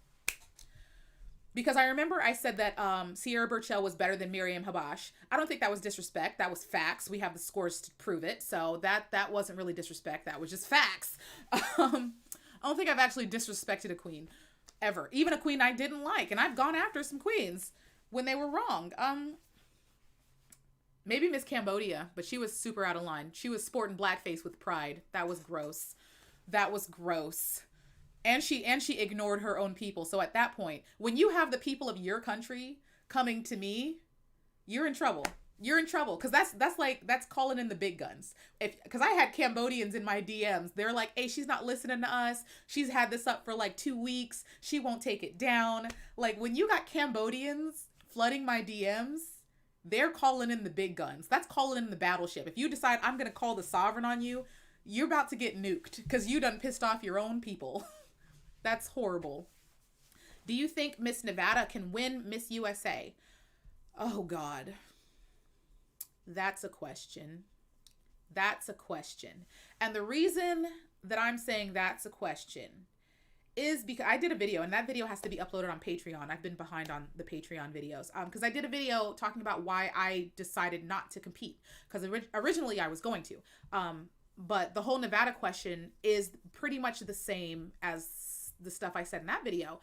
[SPEAKER 1] Because I remember I said that Sierra Burchell was better than Miriam Habash. I don't think that was disrespect. That was facts. We have the scores to prove it. So that wasn't really disrespect. That was just facts. I don't think I've actually disrespected a queen ever. Even a queen I didn't like. And I've gone after some queens when they were wrong. Maybe Miss Cambodia, but she was super out of line. She was sporting blackface with pride. That was gross. And she ignored her own people. So at that point, when you have the people of your country coming to me, you're in trouble. Because that's calling in the big guns. Because I had Cambodians in my DMs. They're like, hey, she's not listening to us. She's had this up for like 2 weeks. She won't take it down. Like, when you got Cambodians flooding my DMs, they're calling in the big guns. That's calling in the battleship. If you decide I'm going to call the sovereign on you, you're about to get nuked because you done pissed off your own people. That's horrible. Do you think Miss Nevada can win Miss USA? Oh, God. That's a question. And the reason that I'm saying that's a question is because I did a video, and that video has to be uploaded on Patreon. I've been behind on the Patreon videos because I did a video talking about why I decided not to compete, because originally I was going to. But the whole Nevada question is pretty much the same as the stuff I said in that video.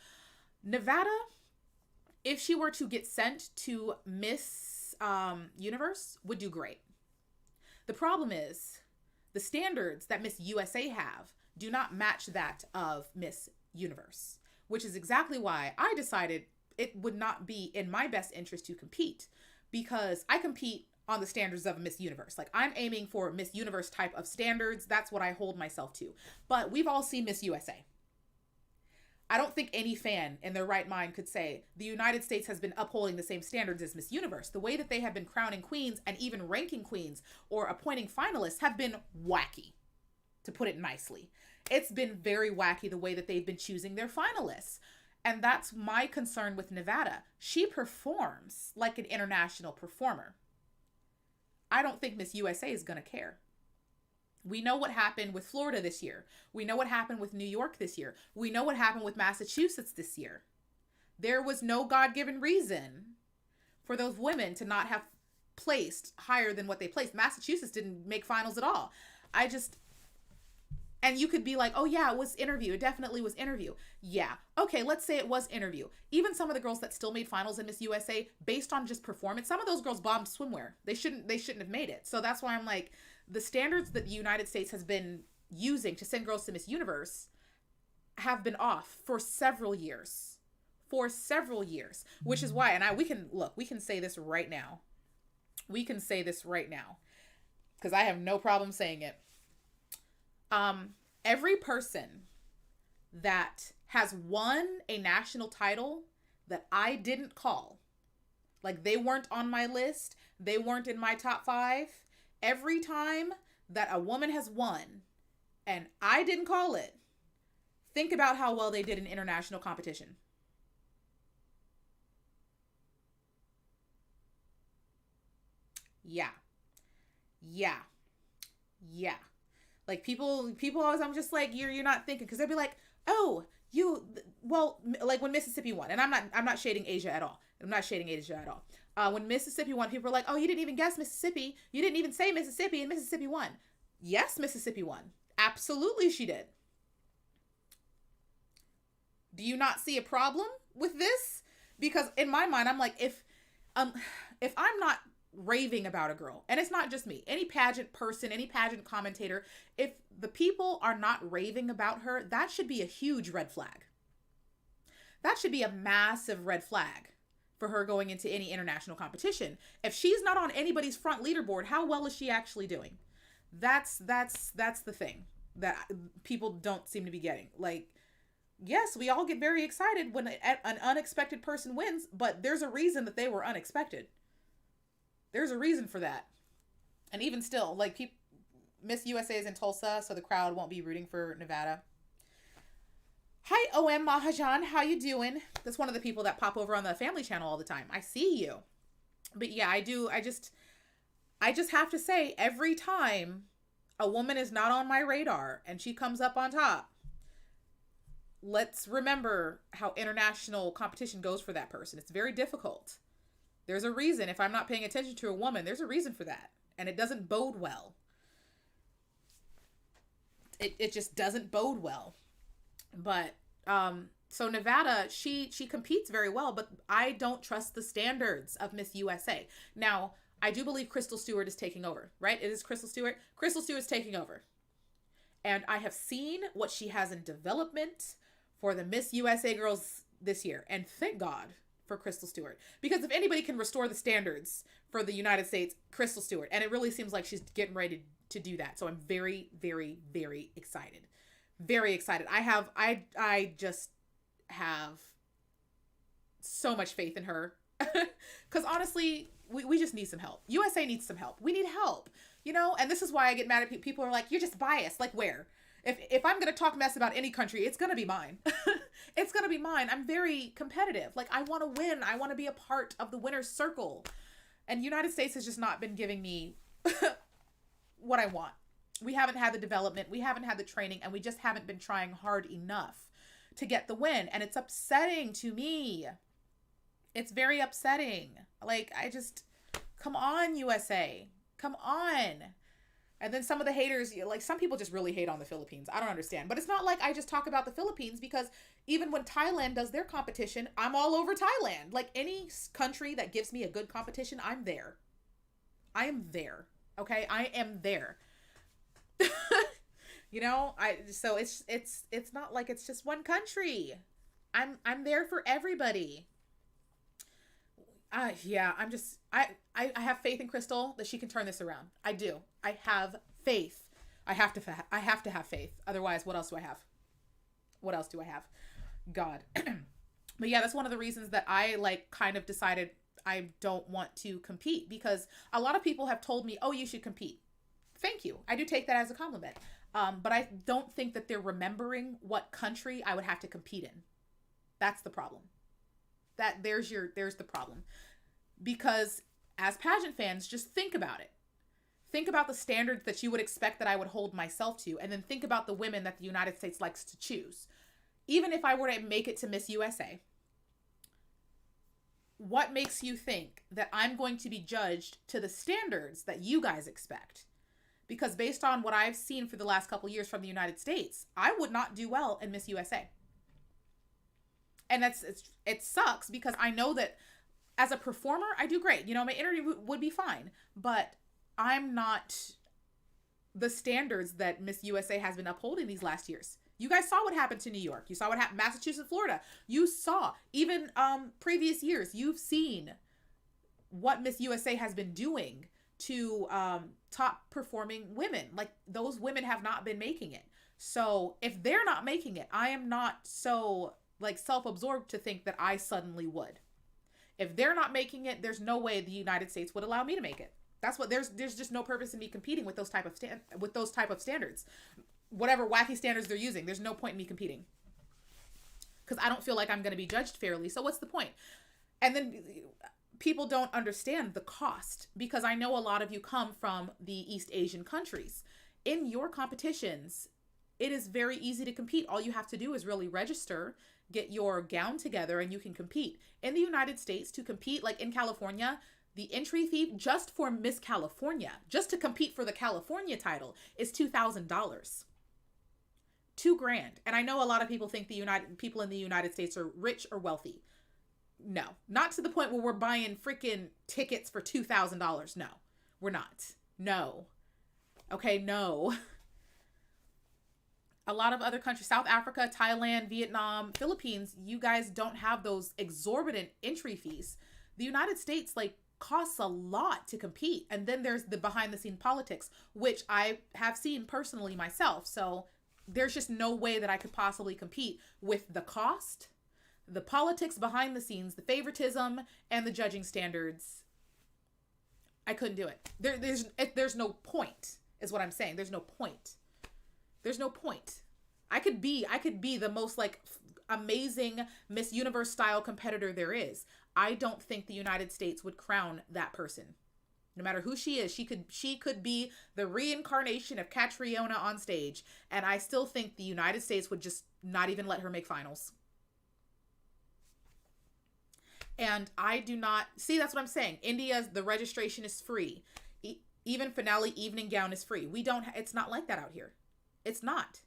[SPEAKER 1] Nevada, if she were to get sent to Miss Universe, would do great. The problem is the standards that Miss USA have do not match that of Miss Universe, which is exactly why I decided it would not be in my best interest to compete, because I compete on the standards of Miss Universe. Like, I'm aiming for Miss Universe type of standards. That's what I hold myself to. But we've all seen Miss USA. I don't think any fan in their right mind could say the United States has been upholding the same standards as Miss Universe. The way that they have been crowning queens and even ranking queens or appointing finalists have been wacky, to put it nicely. It's been very wacky the way that they've been choosing their finalists. And that's my concern with Nevada. She performs like an international performer. I don't think Miss USA is going to care. We know what happened with Florida this year. We know what happened with New York this year. We know what happened with Massachusetts this year. There was no God-given reason for those women to not have placed higher than what they placed. Massachusetts didn't make finals at all. And you could be like, oh yeah, it was interview. It definitely was interview. Yeah. Okay, let's say it was interview. Even some of the girls that still made finals in Miss USA, based on just performance, some of those girls bombed swimwear. They shouldn't have made it. So that's why I'm like, the standards that the United States has been using to send girls to Miss Universe have been off for several years. Which is why, and we can say this right now. Because I have no problem saying it. Every person that has won a national title that I didn't call, like they weren't on my list, they weren't in my top 5, every time that a woman has won and I didn't call it, think about how well they did in international competition. Yeah. Yeah. Yeah. Like people always, I'm just like, you're not thinking, because they'll be like, oh, like when Mississippi won, and I'm not shading Asia at all. I'm not shading Asia at all. When Mississippi won, people were like, oh, you didn't even guess Mississippi. You didn't even say Mississippi, and Mississippi won. Yes, Mississippi won. Absolutely, she did. Do you not see a problem with this? Because in my mind, I'm like, if I'm not raving about a girl, and it's not just me, any pageant person, any pageant commentator, if the people are not raving about her, that should be a huge red flag. That should be a massive red flag for her going into any international competition. If she's not on anybody's front leaderboard, how well is she actually doing? That's the thing that people don't seem to be getting. Like, yes, we all get very excited when an unexpected person wins, but there's a reason that they were unexpected. There's a reason for that. And even still, like, Miss USA is in Tulsa, so the crowd won't be rooting for Nevada. Hi, OM Mahajan, how you doing? That's one of the people that pop over on the family channel all the time. I see you. But yeah, I just have to say, every time a woman is not on my radar and she comes up on top, let's remember how international competition goes for that person. It's very difficult. There's a reason. If I'm not paying attention to a woman, there's a reason for that. And it doesn't bode well. It just doesn't bode well. But, so Nevada, she competes very well, but I don't trust the standards of Miss USA. Now, I do believe Crystal Stewart is taking over, right? It is Crystal Stewart. Crystal Stewart's taking over. And I have seen what she has in development for the Miss USA girls this year. And thank God for Crystal Stewart. Because if anybody can restore the standards for the United States, Crystal Stewart. And it really seems like she's getting ready to do that. So I'm very, very, very excited. Very excited. I just have so much faith in her. Because honestly, we just need some help. USA needs some help. We need help, you know? And this is why I get mad at people. People are like, you're just biased. Like, where? If I'm going to talk mess about any country, it's going to be mine. It's going to be mine. I'm very competitive. Like, I want to win. I want to be a part of the winner's circle. And United States has just not been giving me what I want. We haven't had the development. We haven't had the training. And we just haven't been trying hard enough to get the win. And it's upsetting to me. It's very upsetting. Like, come on, USA. Come on. And then some of the haters, like, some people just really hate on the Philippines. I don't understand. But it's not like I just talk about the Philippines, because even when Thailand does their competition, I'm all over Thailand. Like, any country that gives me a good competition, I'm there. I am there. Okay? I am there. You know, so it's not like it's just one country. I'm there for everybody. Yeah, I have faith in Crystal that she can turn this around. I do. I have faith. I have to have faith. Otherwise, what else do I have? What else do I have? God. But yeah, that's one of the reasons that I kind of decided I don't want to compete, because a lot of people have told me, oh, you should compete. Thank you. I do take that as a compliment. But I don't think that they're remembering what country I would have to compete in. That's the problem. There's the problem. Because as pageant fans, just think about it. Think about the standards that you would expect that I would hold myself to, and then think about the women that the United States likes to choose. Even if I were to make it to Miss USA, what makes you think that I'm going to be judged to the standards that you guys expect? Because based on what I've seen for the last couple years from the United States, I would not do well in Miss USA. And it sucks, because I know that as a performer, I do great. You know, my interview would be fine, but I'm not the standards that Miss USA has been upholding these last years. You guys saw what happened to New York. You saw what happened Massachusetts, Florida. You saw even previous years. You've seen what Miss USA has been doing to top performing women. Like, those women have not been making it. So if they're not making it, I am not so self-absorbed to think that I suddenly would. If they're not making it, there's no way the United States would allow me to make it. That's what there's just no purpose in me competing with those type of standards. Whatever wacky standards they're using, there's no point in me competing. Because I don't feel like I'm going to be judged fairly. So what's the point? And then people don't understand the cost, because I know a lot of you come from the East Asian countries. In your competitions, it is very easy to compete. All you have to do is really register, get your gown together, and you can compete. In the United States, to compete, like in California, the entry fee just for Miss California, just to compete for the California title, is $2,000. $2,000. And I know a lot of people think people in the United States are rich or wealthy. No, not to the point where we're buying freaking tickets for $2,000. No, we're not. No. Okay, no. A lot of other countries, South Africa, Thailand, Vietnam, Philippines, you guys don't have those exorbitant entry fees. The United States, like, costs a lot to compete. And then there's the behind the scene politics, which I have seen personally myself. So there's just no way that I could possibly compete with the cost, the politics behind the scenes, the favoritism, and the judging standards. I couldn't do it. There's no point, is what I'm saying. There's no point. There's no point. I could be the most like amazing Miss Universe style competitor there is. I don't think the United States would crown that person. No matter who she is, she could be the reincarnation of Catriona on stage, and I still think the United States would just not even let her make finals. And I do not see, that's what I'm saying. India's, the registration is free. Even finale evening gown is free. It's not like that out here. It's not.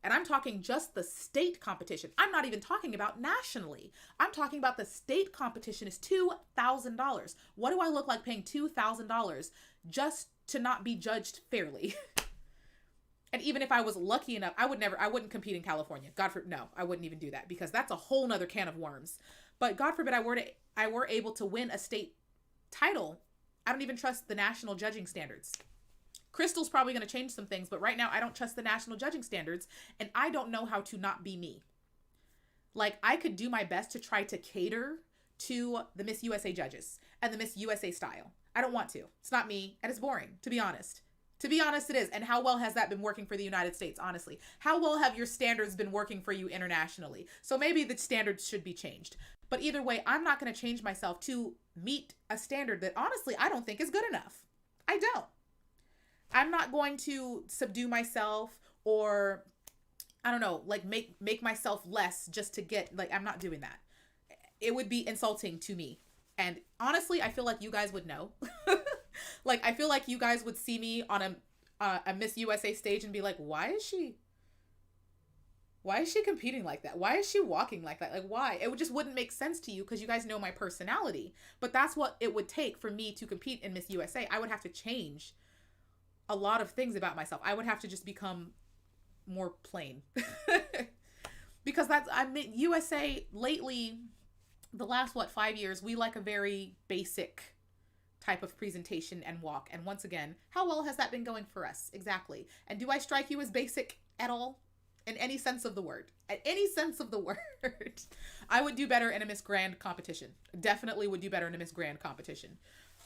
[SPEAKER 1] And I'm talking just the state competition. I'm not even talking about nationally. I'm talking about the state competition is $2,000. What do I look like paying $2,000 just to not be judged fairly? And even if I was lucky enough, I wouldn't compete in California. No, I wouldn't even do that, because that's a whole nother can of worms. But God forbid I were able to win a state title. I don't even trust the national judging standards. Crystal's probably going to change some things, but right now I don't trust the national judging standards, and I don't know how to not be me. Like, I could do my best to try to cater to the Miss USA judges and the Miss USA style. I don't want to. It's not me, and it's boring, to be honest. To be honest, it is. And how well has that been working for the United States, honestly? How well have your standards been working for you internationally? So maybe the standards should be changed. But either way, I'm not going to change myself to meet a standard that, honestly, I don't think is good enough. I don't. I'm not going to subdue myself or, I don't know, like make myself less just to get, like, I'm not doing that. It would be insulting to me. And honestly, I feel like you guys would know. Like, I feel like you guys would see me on a Miss USA stage and be like, why is she competing like that? Why is she walking like that? Like, why? It just wouldn't make sense to you, because you guys know my personality. But that's what it would take for me to compete in Miss USA. I would have to change a lot of things about myself. I would have to just become more plain. Because USA lately, the last 5 years, we like a very basic type of presentation and walk. And once again, how well has that been going for us? Exactly. And do I strike you as basic at all? In any sense of the word? At any sense of the word? I would do better in a Miss Grand competition. Definitely would do better in a Miss Grand competition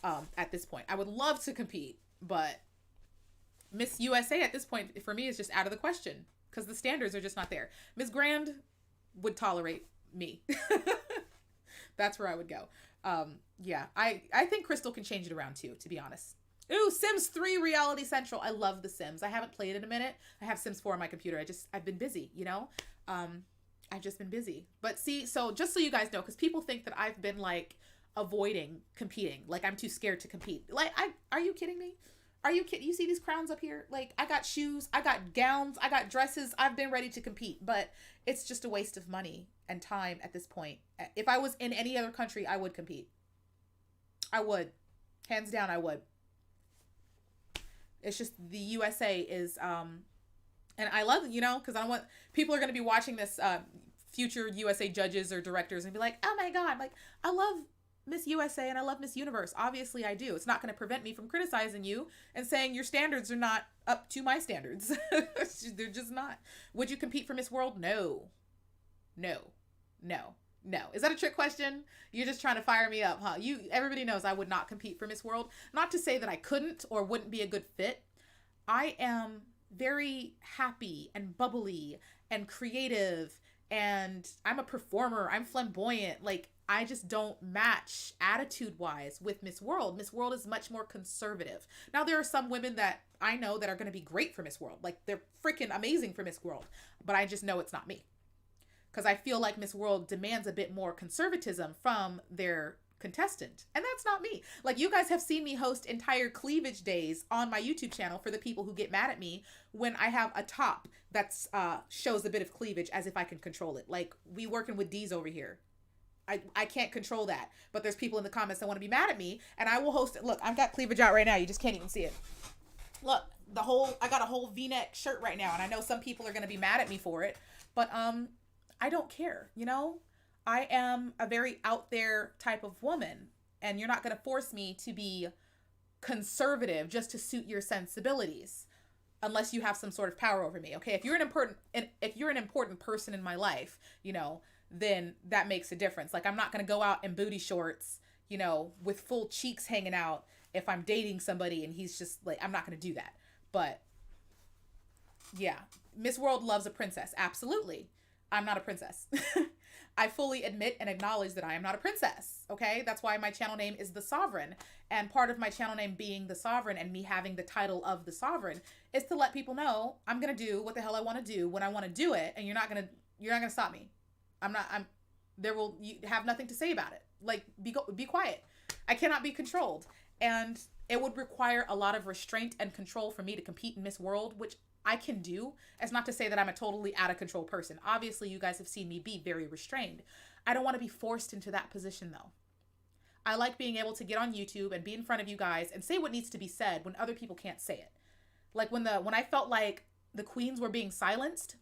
[SPEAKER 1] at this point. I would love to compete, but Miss USA at this point, for me, is just out of the question, because the standards are just not there. Miss Grand would tolerate me. That's where I would go. Yeah, I think Crystal can change it around too, to be honest. Ooh, Sims 3 Reality Central. I love The Sims. I haven't played it in a minute. I have Sims 4 on my computer. I've been busy, you know? I've just been busy. But see, so just so you guys know, because people think that I've been like avoiding competing. Like, I'm too scared to compete. Like, are you kidding me? Are you kidding? You see these crowns up here? Like, I got shoes, I got gowns, I got dresses. I've been ready to compete, but it's just a waste of money and time at this point. If I was in any other country, I would compete. I would. Hands down, I would. It's just the USA is, and I love, you know, because I don't want, people are going to be watching this, future USA judges or directors and be like, oh my God, like, I love Miss USA and I love Miss Universe. Obviously I do. It's not going to prevent me from criticizing you and saying your standards are not up to my standards. They're just not. Would you compete for Miss World? No. No. No. No. Is that a trick question? You're just trying to fire me up, huh? Everybody knows I would not compete for Miss World. Not to say that I couldn't or wouldn't be a good fit. I am very happy and bubbly and creative, and I'm a performer. I'm flamboyant. Like, I just don't match attitude wise with Miss World. Miss World is much more conservative. Now, there are some women that I know that are going to be great for Miss World. Like, they're freaking amazing for Miss World. But I just know it's not me. Because I feel like Miss World demands a bit more conservatism from their contestant. And that's not me. Like, you guys have seen me host entire cleavage days on my YouTube channel for the people who get mad at me when I have a top that's shows a bit of cleavage as if I can control it. Like, we working with D's over here. I can't control that. But there's people in the comments that want to be mad at me, and I will host it. Look, I've got cleavage out right now. You just can't even see it. Look, I got a whole V-neck shirt right now, and I know some people are going to be mad at me for it, but I don't care, you know? I am a very out there type of woman, and you're not going to force me to be conservative just to suit your sensibilities unless you have some sort of power over me. Okay, if you're an important person in my life, you know, then that makes a difference. Like, I'm not going to go out in booty shorts, you know, with full cheeks hanging out if I'm dating somebody and he's just like, I'm not going to do that. But yeah, Miss World loves a princess. Absolutely. I'm not a princess. I fully admit and acknowledge that I am not a princess. Okay. That's why my channel name is The Sovereign. And part of my channel name being The Sovereign and me having the title of The Sovereign is to let people know I'm going to do what the hell I want to do when I want to do it. And you're not going to stop me. You have nothing to say about it. Like, be quiet. I cannot be controlled. And it would require a lot of restraint and control for me to compete in Miss World, which I can do. As not to say that I'm a totally out of control person. Obviously, you guys have seen me be very restrained. I don't want to be forced into that position, though. I like being able to get on YouTube and be in front of you guys and say what needs to be said when other people can't say it. Like, when I felt like the queens were being silenced,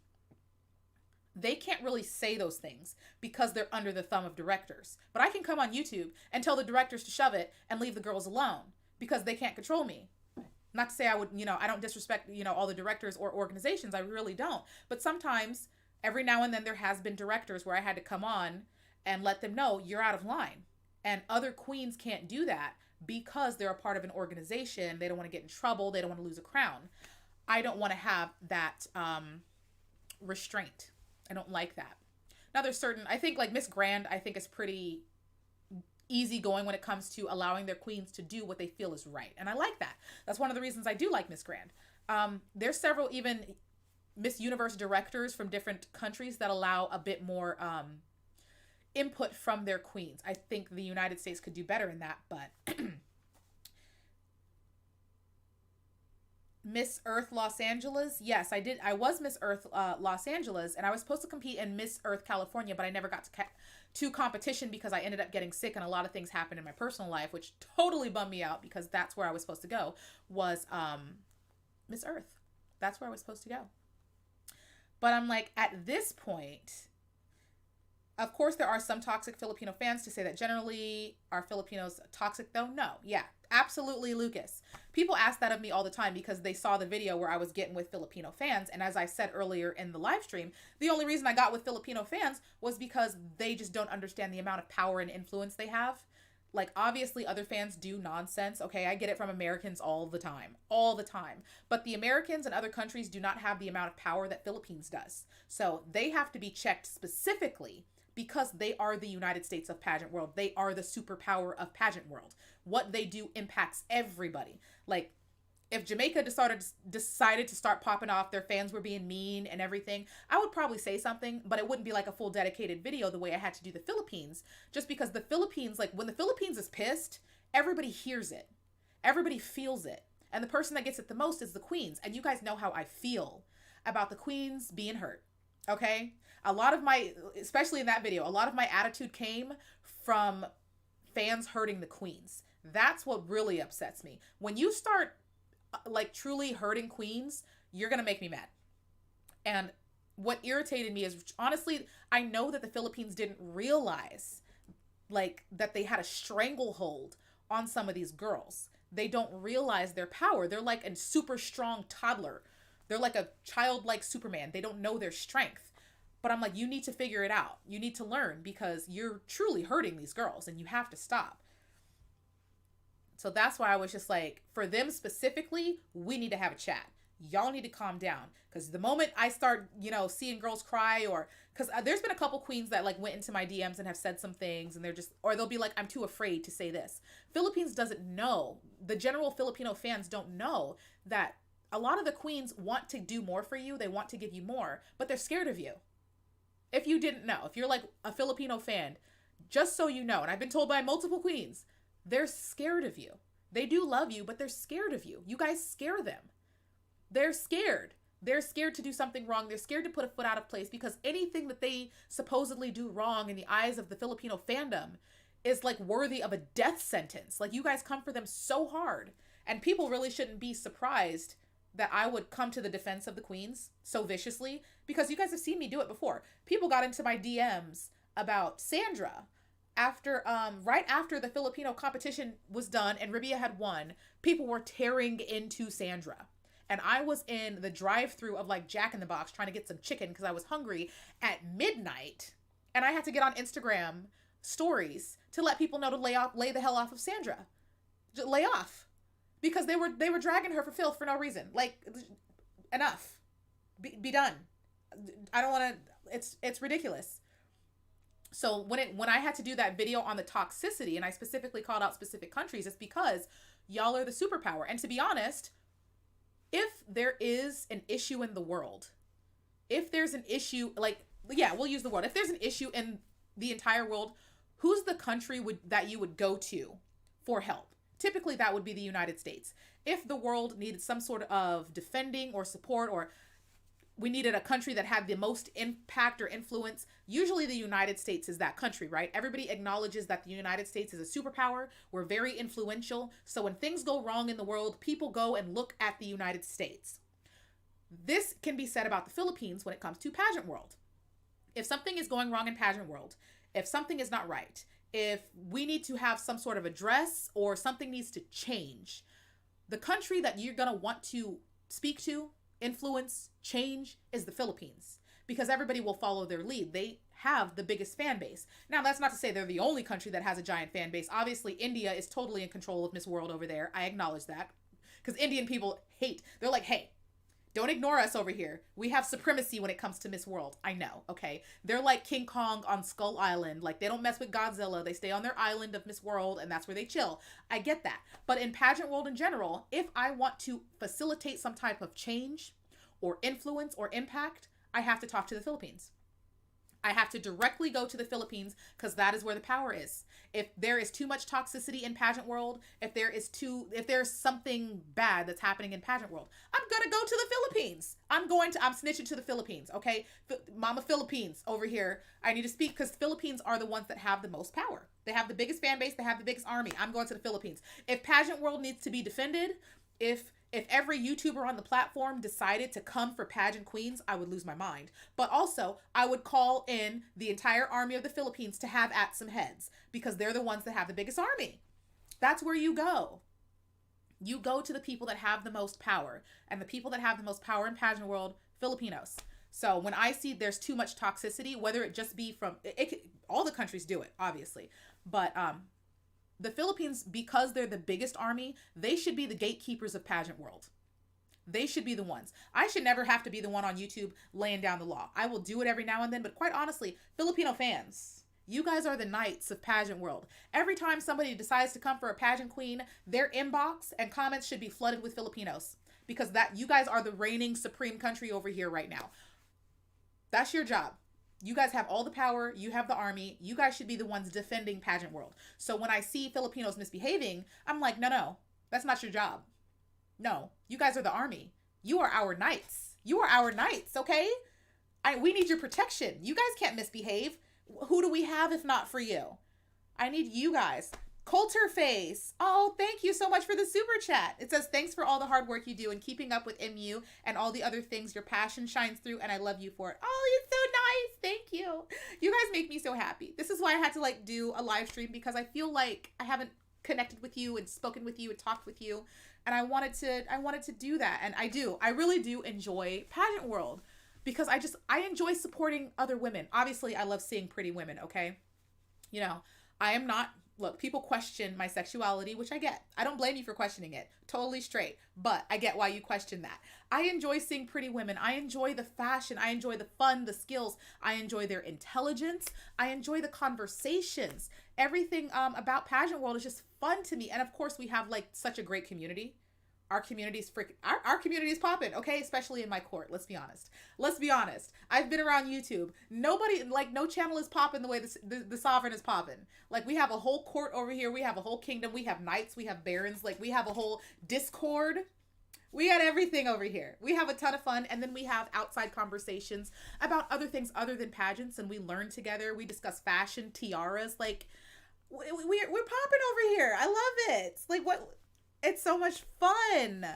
[SPEAKER 1] they can't really say those things because they're under the thumb of directors. But I can come on YouTube and tell the directors to shove it and leave the girls alone because they can't control me. Not to say I would, you know, I don't disrespect, you know, all the directors or organizations. I really don't. But sometimes, every now and then, there has been directors where I had to come on and let them know you're out of line. And other queens can't do that because they're a part of an organization. They don't want to get in trouble. They don't want to lose a crown. I don't want to have that restraint. I don't like that. Now, there's certain, I think, like Miss Grand, I think is pretty easygoing when it comes to allowing their queens to do what they feel is right. And I like that. That's one of the reasons I do like Miss Grand. There's several even Miss Universe directors from different countries that allow a bit more input from their queens. I think the United States could do better in that, but Miss Earth Los Angeles. Yes, I did. I was Miss Earth Los Angeles, and I was supposed to compete in Miss Earth California, but I never got to competition because I ended up getting sick and a lot of things happened in my personal life, which totally bummed me out because that's where I was supposed to go, was Miss Earth. That's where I was supposed to go. But I'm like, at this point, of course, there are some toxic Filipino fans to say that generally are Filipinos toxic, though? No. Yeah, absolutely, Lucas. People ask that of me all the time because they saw the video where I was getting with Filipino fans. And as I said earlier in the live stream, the only reason I got with Filipino fans was because they just don't understand the amount of power and influence they have. Like, obviously, other fans do nonsense. Okay, I get it from Americans all the time. All the time. But the Americans and other countries do not have the amount of power that Philippines does. So they have to be checked specifically because they are the United States of pageant world. They are the superpower of pageant world. What they do impacts everybody. Like, if Jamaica decided to start popping off, their fans were being mean and everything, I would probably say something, but it wouldn't be like a full dedicated video the way I had to do the Philippines. Just because the Philippines, like, when the Philippines is pissed, everybody hears it. Everybody feels it. And the person that gets it the most is the queens. And you guys know how I feel about the queens being hurt. Okay? A lot of my, especially in that video, a lot of my attitude came from fans hurting the queens. That's what really upsets me. When you start like truly hurting queens, you're going to make me mad. And what irritated me is, honestly, I know that the Philippines didn't realize like that they had a stranglehold on some of these girls. They don't realize their power. They're like a super strong toddler. They're like a childlike Superman. They don't know their strength. But I'm like, you need to figure it out. You need to learn because you're truly hurting these girls and you have to stop. So that's why I was just like, for them specifically, we need to have a chat. y'all need to calm down. Because the moment I start, seeing girls cry, or because there's been a couple queens that like went into my DMs and have said some things, and they're just, or they'll be like, I'm too afraid to say this. Philippines doesn't know. The general Filipino fans don't know that a lot of the queens want to do more for you. They want to give you more, but they're scared of you. If you didn't know, if you're like a Filipino fan, just so you know, and I've been told by multiple queens, they're scared of you. They do love you, but they're scared of you. You guys scare them. They're scared. They're scared to do something wrong. They're scared to put a foot out of place, because anything that they supposedly do wrong in the eyes of the Filipino fandom is like worthy of a death sentence. Like, you guys come for them so hard. And people really shouldn't be surprised that I would come to the defense of the queens so viciously, because you guys have seen me do it before. People got into my DMs about Sandra after right after the Filipino competition was done and Ribia had won. People were tearing into Sandra. And I was in the drive-thru of like Jack in the Box trying to get some chicken because I was hungry at midnight. And I had to get on Instagram stories to let people know to lay the hell off of Sandra. Just lay off. Because they were dragging her for filth for no reason. Like, enough. Be done. I don't want to, it's ridiculous. So when I had to do that video on the toxicity, and I specifically called out specific countries, it's because y'all are the superpower. And to be honest, if there is an issue in the world, if there's an issue, like, yeah, we'll use the word. If there's an issue in the entire world, who's the country that you would go to for help? Typically, that would be the United States. If the world needed some sort of defending or support, or we needed a country that had the most impact or influence, usually the United States is that country, right? Everybody acknowledges that the United States is a superpower. We're very influential. So when things go wrong in the world, people go and look at the United States. This can be said about the Philippines when it comes to pageant world. If something is going wrong in pageant world, if something is not right, if we need to have some sort of address or something needs to change, the country that you're going to want to speak to, influence, change is the Philippines, because everybody will follow their lead. They have the biggest fan base. Now, that's not to say they're the only country that has a giant fan base. Obviously, India is totally in control of Miss World over there. I acknowledge that, because Indian people hate. They're like, hey, don't ignore us over here. We have supremacy when it comes to Miss World. I know, okay? They're like King Kong on Skull Island. Like, they don't mess with Godzilla. They stay on their island of Miss World, and that's where they chill. I get that. But in pageant world in general, if I want to facilitate some type of change or influence or impact, I have to talk to the Philippines. I have to directly go to the Philippines, because that is where the power is. If there is too much toxicity in pageant world, if there's something bad that's happening in pageant world, I'm gonna go to the Philippines. I'm snitching to the Philippines, okay? Mama Philippines over here, I need to speak, because Philippines are the ones that have the most power. They have the biggest fan base, they have the biggest army. I'm going to the Philippines. If pageant world needs to be defended, if every YouTuber on the platform decided to come for pageant queens, I would lose my mind. But also, I would call in the entire army of the Philippines to have at some heads, because they're the ones that have the biggest army. That's where you go. You go to the people that have the most power. And the people that have the most power in pageant world, Filipinos. So when I see there's too much toxicity, whether it just be from, all the countries do it, obviously. But the Philippines, because they're the biggest army, they should be the gatekeepers of pageant world. They should be the ones. I should never have to be the one on YouTube laying down the law. I will do it every now and then, but quite honestly, Filipino fans, you guys are the knights of pageant world. Every time somebody decides to come for a pageant queen, their inbox and comments should be flooded with Filipinos, because that you guys are the reigning supreme country over here right now. That's your job. You guys have all the power. You have the army. You guys should be the ones defending pageant world. So when I see Filipinos misbehaving, I'm like, no, that's not your job. No, you guys are the army. You are our knights. You are our knights, okay? We need your protection. You guys can't misbehave. Who do we have if not for you? I need you guys. Coulterface. Oh, thank you so much for the super chat. It says, thanks for all the hard work you do and keeping up with MU and all the other things. Your passion shines through and I love you for it. Oh, it's so nice. Thank you. You guys make me so happy. This is why I had to like do a live stream, because I feel like I haven't connected with you and spoken with you and talked with you. And I wanted to do that. And I really do enjoy pageant world, because I enjoy supporting other women. Obviously, I love seeing pretty women, okay? You know, I am not Look, people question my sexuality, which I get. I don't blame you for questioning it. Totally straight. But I get why you question that. I enjoy seeing pretty women. I enjoy the fashion. I enjoy the fun, the skills. I enjoy their intelligence. I enjoy the conversations. Everything about pageant world is just fun to me. And of course, we have like such a great community. Our community's our community is popping, okay? Especially in my court. Let's be honest. Let's be honest. I've been around YouTube. Nobody, like, no channel is popping the way the sovereign is popping. Like, we have a whole court over here. We have a whole kingdom. We have knights. We have barons. Like, we have a whole Discord. We got everything over here. We have a ton of fun. And then we have outside conversations about other things other than pageants. And we learn together. We discuss fashion, tiaras. Like, we're popping over here. I love it. Like, what? It's so much fun.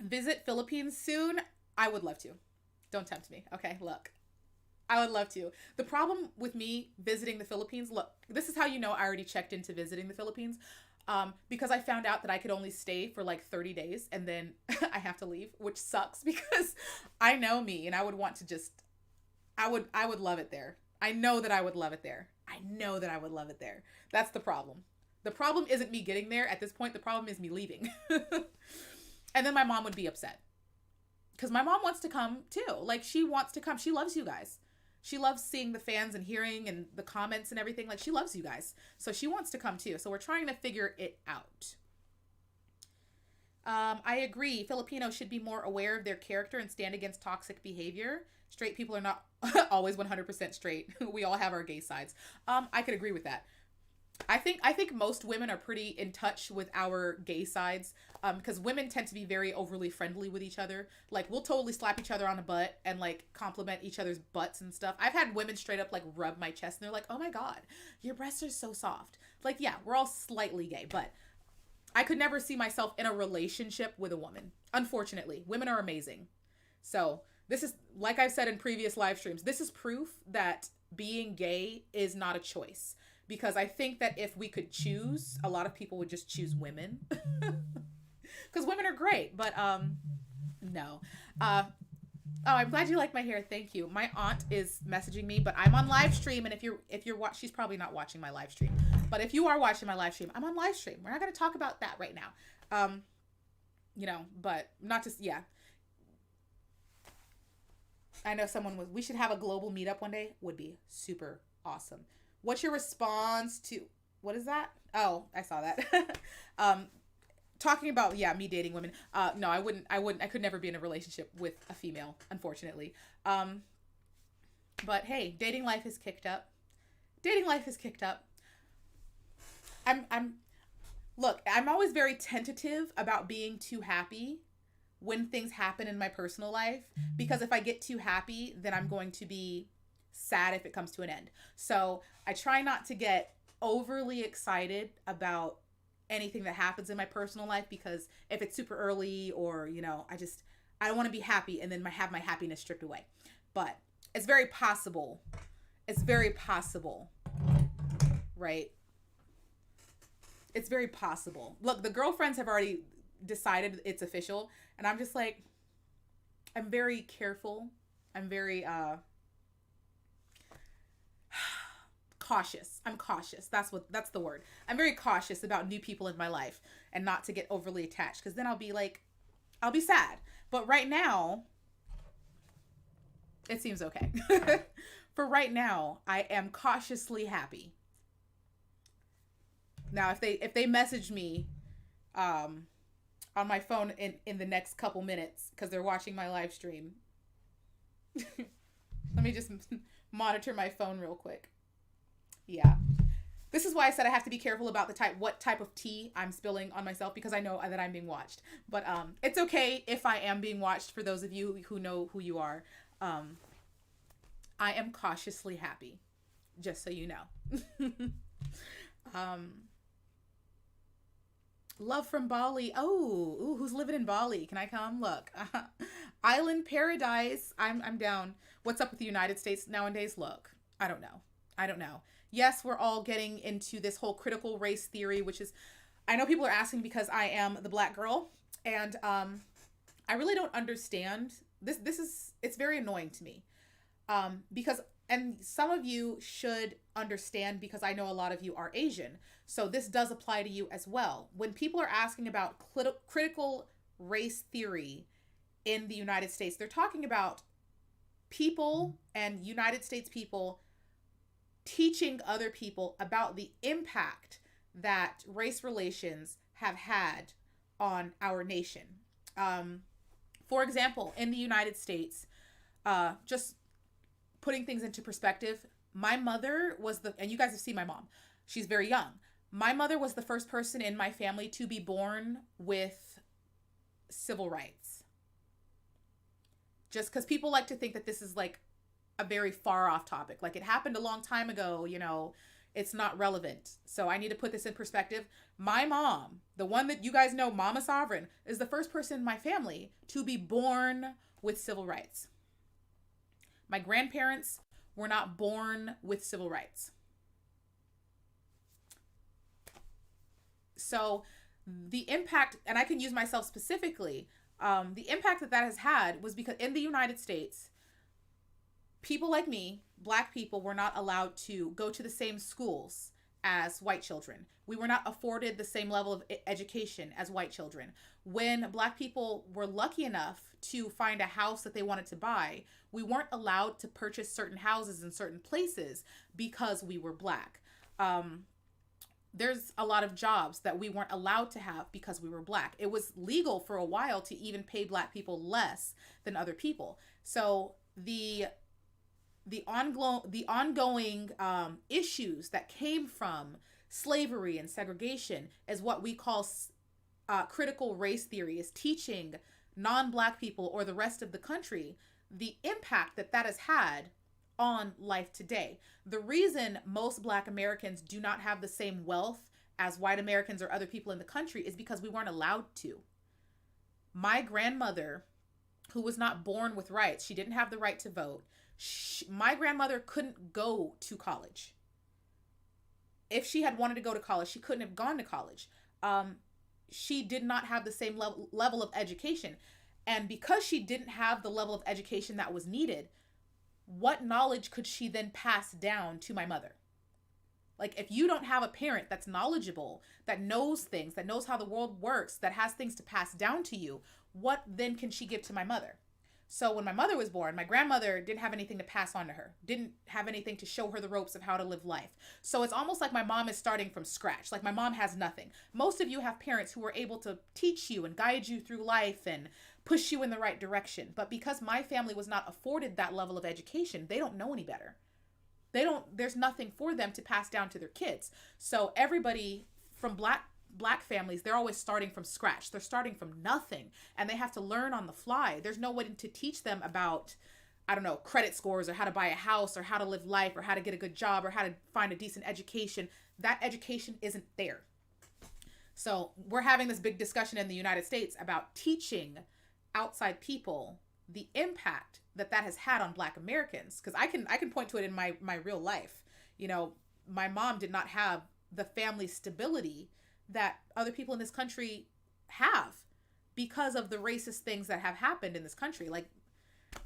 [SPEAKER 1] Visit Philippines soon. I would love to. Don't tempt me. Okay, look. I would love to. The problem with me visiting the Philippines, look, this is how you know I already checked into visiting the Philippines. Because I found out that I could only stay for like 30 days and then I have to leave, which sucks because I know me and I would want to just, I would love it there. I know that I would love it there. I know that I would love it there. That's the problem. The problem isn't me getting there at this point. The problem is me leaving. And then my mom would be upset. Because my mom wants to come too. Like, she wants to come. She loves you guys. She loves seeing the fans and hearing and the comments and everything. Like, she loves you guys. So she wants to come too. So we're trying to figure it out. I agree. Filipinos should be more aware of their character and stand against toxic behavior. Straight people are not always 100% straight. We all have our gay sides. I could agree with that. I think most women are pretty in touch with our gay sides, because women tend to be very overly friendly with each other. Like, we'll totally slap each other on the butt and like compliment each other's butts and stuff. I've had women straight up like rub my chest and they're like, "Oh my God, your breasts are so soft." Like, yeah, we're all slightly gay, but I could never see myself in a relationship with a woman. Unfortunately, women are amazing. So this is, like I've said in previous live streams, this is proof that being gay is not a choice. Because I think that if we could choose, a lot of people would just choose women. Because women are great, but no. Oh, I'm glad you like my hair. Thank you. My aunt is messaging me, but I'm on live stream, and if you're she's probably not watching my live stream. But if you are watching my live stream, I'm on live stream. We're not going to talk about that right now. You know, but not just, yeah. I know we should have a global meetup one day. Would be super awesome. What's your response to, what is that? Oh, I saw that. Talking about, yeah, me dating women. No, I could never be in a relationship with a female, unfortunately. But hey, dating life is kicked up. Look, I'm always very tentative about being too happy when things happen in my personal life, because if I get too happy, then I'm going to be sad if it comes to an end. So I try not to get overly excited about anything that happens in my personal life, because if it's super early or, you know, I don't want to be happy and then have my happiness stripped away. But it's very possible. Right? It's very possible. Look, the girlfriends have already decided it's official, and I'm just like, I'm very careful. I'm very cautious. I'm cautious. That's the word. I'm very cautious about new people in my life and not to get overly attached, because then I'll be sad. But right now, it seems okay. For right now, I am cautiously happy. Now, if they message me on my phone in the next couple minutes because they're watching my live stream, let me just monitor my phone real quick. Yeah. This is why I said I have to be careful about what type of tea I'm spilling on myself, because I know that I'm being watched. But it's okay if I am being watched. For those of you who know who you are, I am cautiously happy, just so you know. Love from Bali. Oh, who's living in Bali? Can I come? Look, island paradise. I'm down. What's up with the United States nowadays? Look, I don't know. Yes, we're all getting into this whole critical race theory, which is, I know people are asking because I am the black girl, and I really don't understand this. It's very annoying to me, because and some of you should understand because I know a lot of you are Asian. So this does apply to you as well. When people are asking about critical race theory in the United States, they're talking about people and United States people teaching other people about the impact that race relations have had on our nation. For example, in the United States, just putting things into perspective, my mother was and you guys have seen my mom, she's very young. My mother was the first person in my family to be born with civil rights. Just because people like to think that this is like a very far off topic. Like it happened a long time ago, it's not relevant. So I need to put this in perspective. My mom, the one that you guys know, Mama Sovereign, is the first person in my family to be born with civil rights. My grandparents were not born with civil rights. So the impact, and I can use myself specifically, the impact that has had was because in the United States, people like me, Black people, were not allowed to go to the same schools as white children. We were not afforded the same level of education as white children. When Black people were lucky enough to find a house that they wanted to buy, we weren't allowed to purchase certain houses in certain places because we were Black. There's a lot of jobs that we weren't allowed to have because we were Black. It was legal for a while to even pay Black people less than other people. So the ongoing issues that came from slavery and segregation is what we call critical race theory, is teaching non-Black people or the rest of the country the impact that has had on life today. The reason most Black Americans do not have the same wealth as white Americans or other people in the country is because we weren't allowed to. My grandmother, who was not born with rights, she didn't have the right to vote. My grandmother couldn't go to college. If she had wanted to go to college, she couldn't have gone to college. She did not have the same level of education. And because she didn't have the level of education that was needed, what knowledge could she then pass down to my mother? Like, if you don't have a parent that's knowledgeable, that knows things, that knows how the world works, that has things to pass down to you, what then can she give to my mother? So when my mother was born, my grandmother didn't have anything to pass on to her, didn't have anything to show her the ropes of how to live life. So it's almost like my mom is starting from scratch. Like, my mom has nothing. Most of you have parents who are able to teach you and guide you through life and push you in the right direction. But because my family was not afforded that level of education, they don't know any better. There's nothing for them to pass down to their kids. So everybody from Black families, they're always starting from scratch. They're starting from nothing, and they have to learn on the fly. There's no one to teach them about, I don't know, credit scores or how to buy a house or how to live life or how to get a good job or how to find a decent education. That education isn't there. So we're having this big discussion in the United States about teaching outside people the impact that has had on Black Americans. Because I can point to it in my real life. My mom did not have the family stability that other people in this country have because of the racist things that have happened in this country. Like,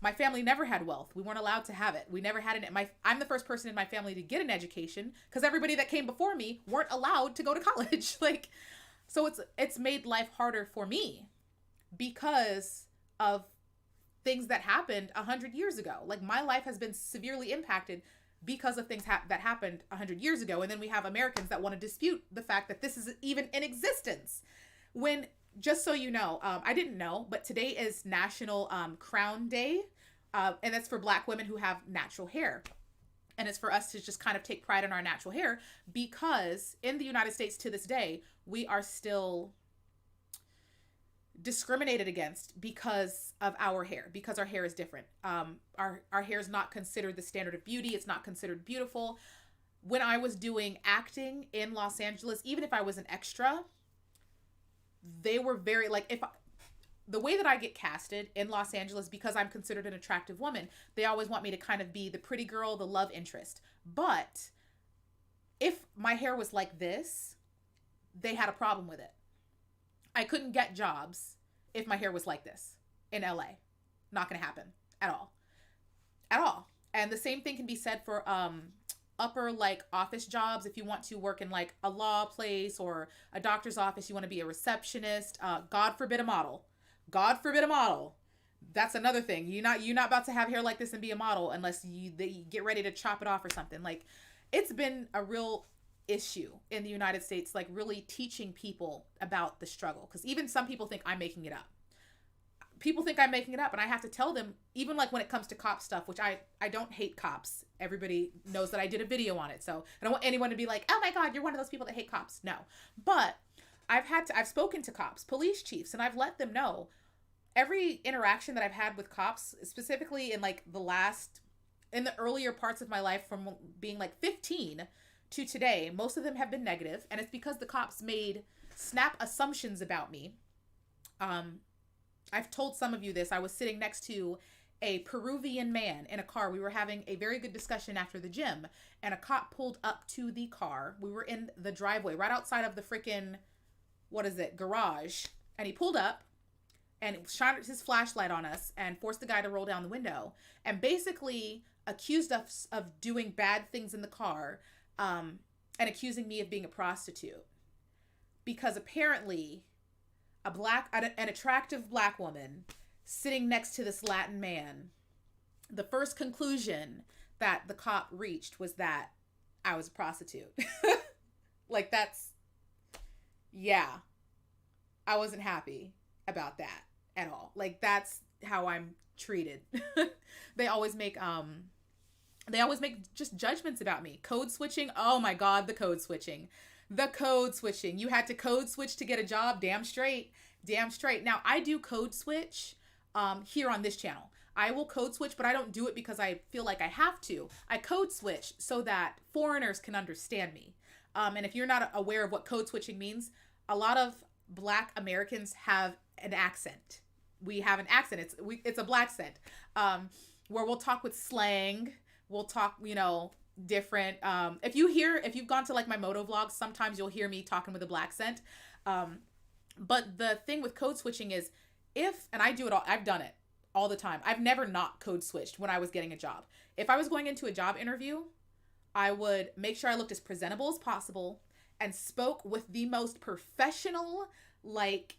[SPEAKER 1] my family never had wealth. We weren't allowed to have it. We never had I'm the first person in my family to get an education because everybody that came before me weren't allowed to go to college. So it's made life harder for me because of things that happened 100 years ago. Like, my life has been severely impacted because of things that happened 100 years ago. And then we have Americans that want to dispute the fact that this is even in existence. When, just so you know, I didn't know, but today is National Crown Day. And that's for Black women who have natural hair. And it's for us to just kind of take pride in our natural hair, because in the United States to this day, we are still discriminated against because of our hair, because our hair is different. Our hair is not considered the standard of beauty. It's not considered beautiful. When I was doing acting in Los Angeles, even if I was an extra, they were very the way that I get casted in Los Angeles, because I'm considered an attractive woman, they always want me to kind of be the pretty girl, the love interest. But if my hair was like this, they had a problem with it. I couldn't get jobs if my hair was like this in LA. Not going to happen at all. At all. And the same thing can be said for upper like office jobs. If you want to work in like a law place or a doctor's office, you want to be a receptionist. God forbid a model. God forbid a model. That's another thing. You're not about to have hair like this and be a model unless you get ready to chop it off or something. Like, it's been a real issue in the United States, like really teaching people about the struggle. Because even some people think I'm making it up. People think I'm making it up, and I have to tell them, even like when it comes to cop stuff, which I don't hate cops. Everybody knows that I did a video on it, so I don't want anyone to be like, oh my God, you're one of those people that hate cops. No. But I've spoken to cops, police chiefs, and I've let them know every interaction that I've had with cops, specifically in like in the earlier parts of my life from being like 15 to today, most of them have been negative, and it's because the cops made snap assumptions about me. I've told some of you this. I was sitting next to a Peruvian man in a car. We were having a very good discussion after the gym, and a cop pulled up to the car. We were in the driveway right outside of the freaking, garage, and he pulled up and shined his flashlight on us and forced the guy to roll down the window and basically accused us of doing bad things in the car, and accusing me of being a prostitute because apparently an attractive black woman sitting next to this Latin man, the first conclusion that the cop reached was that I was a prostitute. Like, I wasn't happy about that at all. Like, that's how I'm treated. They always make just judgments about me. Code switching. Oh my God, the code switching. The code switching. You had to code switch to get a job. Damn straight. Damn straight. Now, I do code switch here on this channel. I will code switch, but I don't do it because I feel like I have to. I code switch so that foreigners can understand me. And if you're not aware of what code switching means, a lot of Black Americans have an accent. We have an accent. It's a black accent, where we'll talk with slang. We'll talk, different. If you've gone to like my moto vlogs, sometimes you'll hear me talking with a black accent. But the thing with code switching is and I do it all, I've done it all the time. I've never not code switched when I was getting a job. If I was going into a job interview, I would make sure I looked as presentable as possible and spoke with the most professional, like,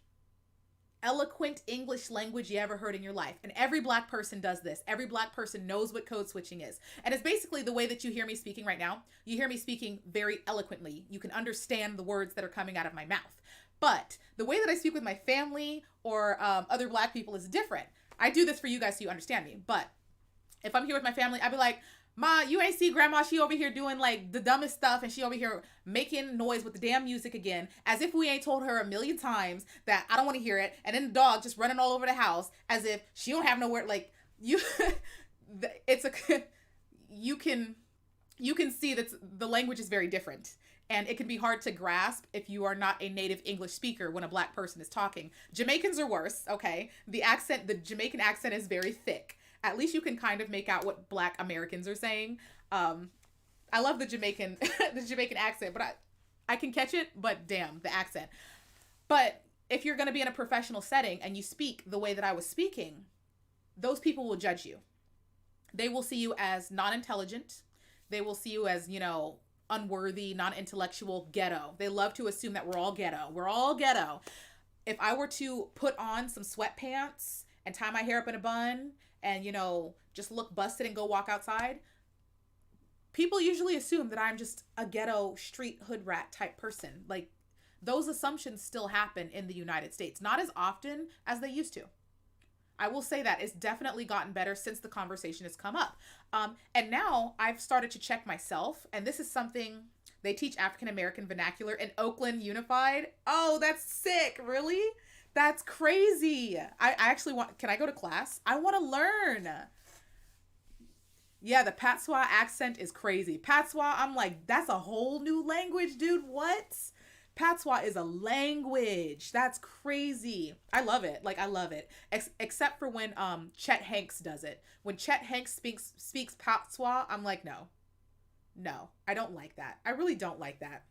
[SPEAKER 1] eloquent English language you ever heard in your life. And every black person does this. Every black person knows what code switching is. And it's basically the way that you hear me speaking right now. You hear me speaking very eloquently. You can understand the words that are coming out of my mouth. But the way that I speak with my family or other black people is different. I do this for you guys so you understand me. But if I'm here with my family, I'd be like, Ma, you ain't see grandma, she over here doing like the dumbest stuff, and she over here making noise with the damn music again, as if we ain't told her a million times that I don't want to hear it. And then the dog just running all over the house as if she don't have nowhere. Like, you can see that the language is very different, and it can be hard to grasp if you are not a native English speaker when a black person is talking. Jamaicans are worse. Okay, the Jamaican accent is very thick. At least you can kind of make out what Black Americans are saying. I love the Jamaican accent, but I can catch it, but damn, the accent. But if you're going to be in a professional setting and you speak the way that I was speaking, those people will judge you. They will see you as non-intelligent. They will see you as, unworthy, non-intellectual, ghetto. They love to assume that we're all ghetto. We're all ghetto. If I were to put on some sweatpants and tie my hair up in a bun and, just look busted and go walk outside, people usually assume that I'm just a ghetto street hood rat type person. Like, those assumptions still happen in the United States. Not as often as they used to. I will say that it's definitely gotten better since the conversation has come up. And now I've started to check myself, and this is something they teach African American vernacular in Oakland Unified. Oh, that's sick. Really? That's crazy. I actually can I go to class? I want to learn. Yeah, the Patois accent is crazy. Patois, I'm like, that's a whole new language, dude. What? Patois is a language. That's crazy. I love it. Like, I love it. Except for when Chet Hanks does it. When Chet Hanks speaks Patois, I'm like, no, I don't like that. I really don't like that.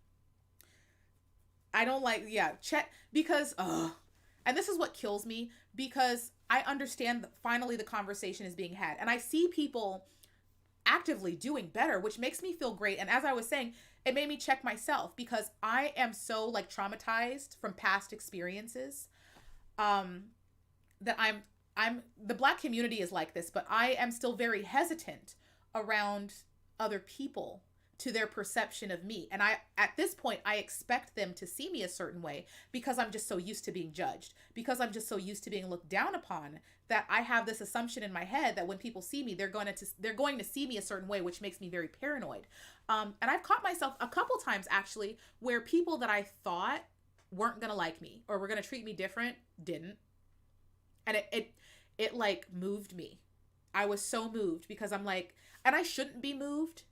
[SPEAKER 1] I don't like, Chet, because, and this is what kills me, because I understand that finally the conversation is being had. And I see people actively doing better, which makes me feel great. And as I was saying, it made me check myself because I am so like traumatized from past experiences, um that I'm the black community is like this, but I am still very hesitant around other people to their perception of me. And I at this point I expect them to see me a certain way because I'm just so used to being judged, because I'm just so used to being looked down upon, that I have this assumption in my head that when people see me, they're going to see me a certain way, which makes me very paranoid. And I've caught myself a couple times actually where people that I thought weren't gonna like me or were gonna treat me different didn't, and it like moved me. I was so moved because I'm like, and I shouldn't be moved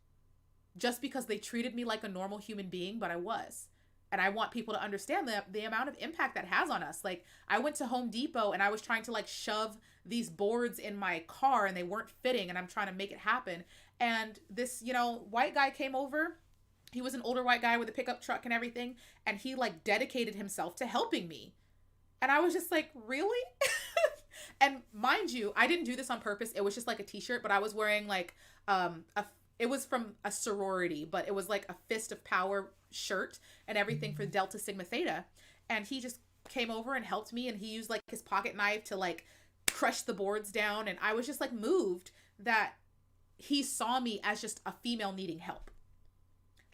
[SPEAKER 1] just because they treated me like a normal human being, but I was. And I want people to understand the amount of impact that has on us. Like, I went to Home Depot and I was trying to like shove these boards in my car and they weren't fitting, and I'm trying to make it happen. And this, white guy came over. He was an older white guy with a pickup truck and everything, and he like dedicated himself to helping me. And I was just like, really? And mind you, I didn't do this on purpose. It was just like a t-shirt, but I was wearing like it was from a sorority, but it was like a fist of power shirt and everything for Delta Sigma Theta. And he just came over and helped me, and he used like his pocket knife to like crush the boards down. And I was just like moved that he saw me as just a female needing help.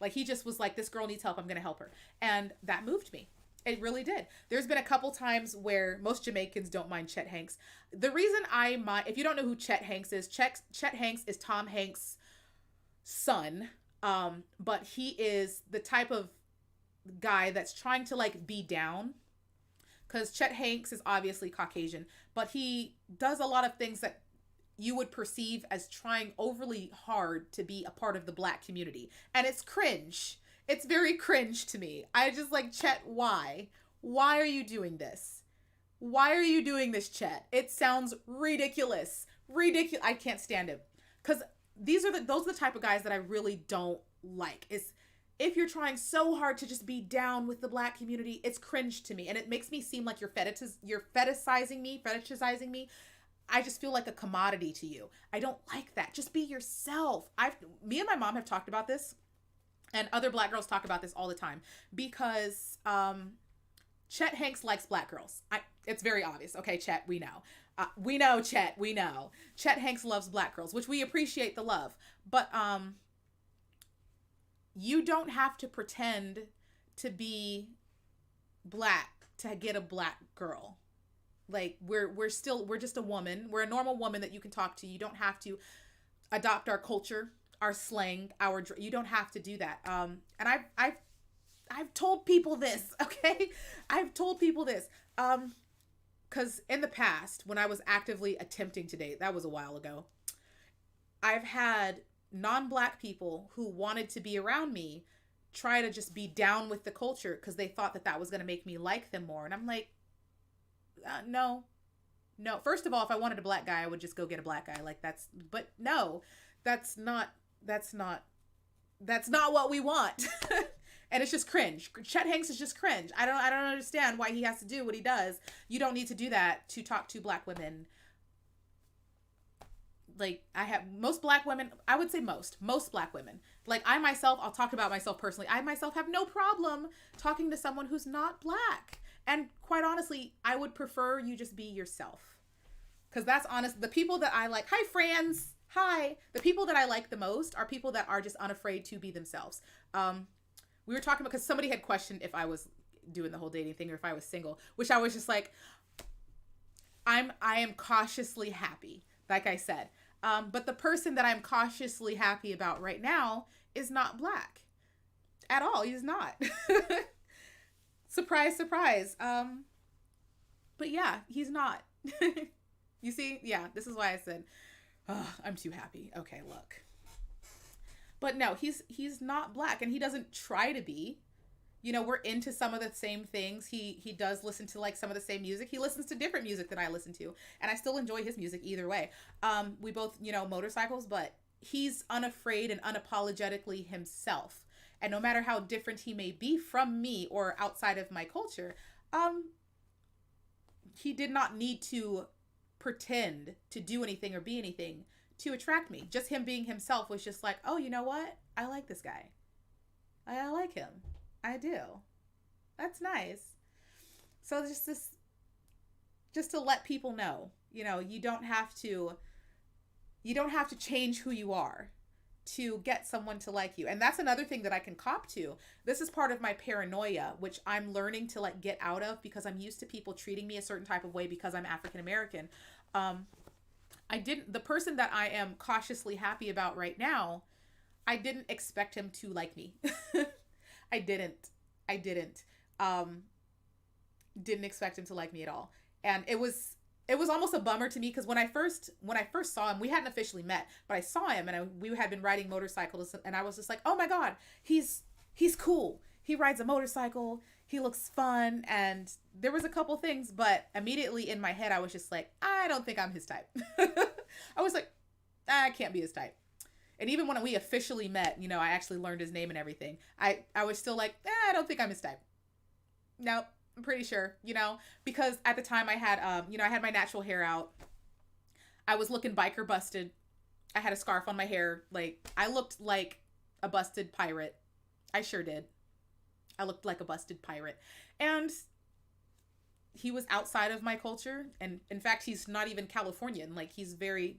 [SPEAKER 1] Like, he just was like, this girl needs help, I'm gonna help her. And that moved me. It really did. There's been a couple times where most Jamaicans don't mind Chet Hanks. The reason I mind, if you don't know who Chet Hanks is, Chet Hanks is Tom Hanks' son. But he is the type of guy that's trying to like be down, because Chet Hanks is obviously Caucasian, but he does a lot of things that you would perceive as trying overly hard to be a part of the black community. And it's cringe. It's very cringe to me. I just like, Chet, why? Why are you doing this? Why are you doing this, Chet? It sounds ridiculous. Ridiculous. I can't stand him. Because those are the type of guys that I really don't like. Is if you're trying so hard to just be down with the black community, it's cringe to me. And it makes me seem like you're fetishizing me. I just feel like a commodity to you. I don't like that. Just be yourself. Me and my mom have talked about this, and other black girls talk about this all the time, because Chet Hanks likes black girls. It's very obvious. Okay, Chet, we know. We know, Chet, we know. Chet Hanks loves black girls, which we appreciate the love. But you don't have to pretend to be black to get a black girl. Like, we're just a woman. We're a normal woman that you can talk to. You don't have to adopt our culture, our slang, you don't have to do that. And I've told people this, okay? I've told people this. Because in the past, when I was actively attempting to date, that was a while ago, I've had non-black people who wanted to be around me try to just be down with the culture because they thought that was going to make me like them more. And I'm like, no. First of all, if I wanted a black guy, I would just go get a black guy. Like, but no, that's not what we want. And it's just cringe. Chet Hanks is just cringe. I don't understand why he has to do what he does. You don't need to do that to talk to black women. Like, most black women, I would say most black women. Like, I myself, I'll talk about myself personally. I myself have no problem talking to someone who's not black. And quite honestly, I would prefer you just be yourself. Because that's honest. The people that I like, hi friends, hi. The people that I like the most are people that are just unafraid to be themselves. We were talking about, because somebody had questioned if I was doing the whole dating thing or if I was single, which I was just like, I am cautiously happy, like I said. But the person that I'm cautiously happy about right now is not black at all. He's not. Surprise, surprise. But yeah, he's not. You see? Yeah, this is why I said, oh, I'm too happy. Okay, look. But no, he's not black, and he doesn't try to be. We're into some of the same things. He does listen to like some of the same music. He listens to different music than I listen to, and I still enjoy his music either way. We both, motorcycles, but he's unafraid and unapologetically himself. And no matter how different he may be from me or outside of my culture, he did not need to pretend to do anything or be anything to attract me. Just him being himself was just like, oh, you know what? I like this guy. I like him. I do. That's nice. So just to let people know, you know, you don't have to change who you are to get someone to like you. And that's another thing that I can cop to. This is part of my paranoia, which I'm learning to like get out of because I'm used to people treating me a certain type of way because I'm African American. The person that I am cautiously happy about right now, I didn't expect him to like me. I didn't. Didn't expect him to like me at all. And it was almost a bummer to me because when I first saw him, we hadn't officially met, but I saw him and we had been riding motorcycles, and I was just like, oh my God, he's cool. He rides a motorcycle. He looks fun. And there was a couple things, but immediately in my head, I was just like, I don't think I'm his type. I was like, I can't be his type. And even when we officially met, you know, I actually learned his name and everything. I was still like, I don't think I'm his type. No, I'm pretty sure, you know, because at the time I had, I had my natural hair out. I was looking biker busted. I had a scarf on my hair. Like, I looked like a busted pirate. I sure did. I looked like a busted pirate. And he was outside of my culture. And in fact, he's not even Californian. Like, he's very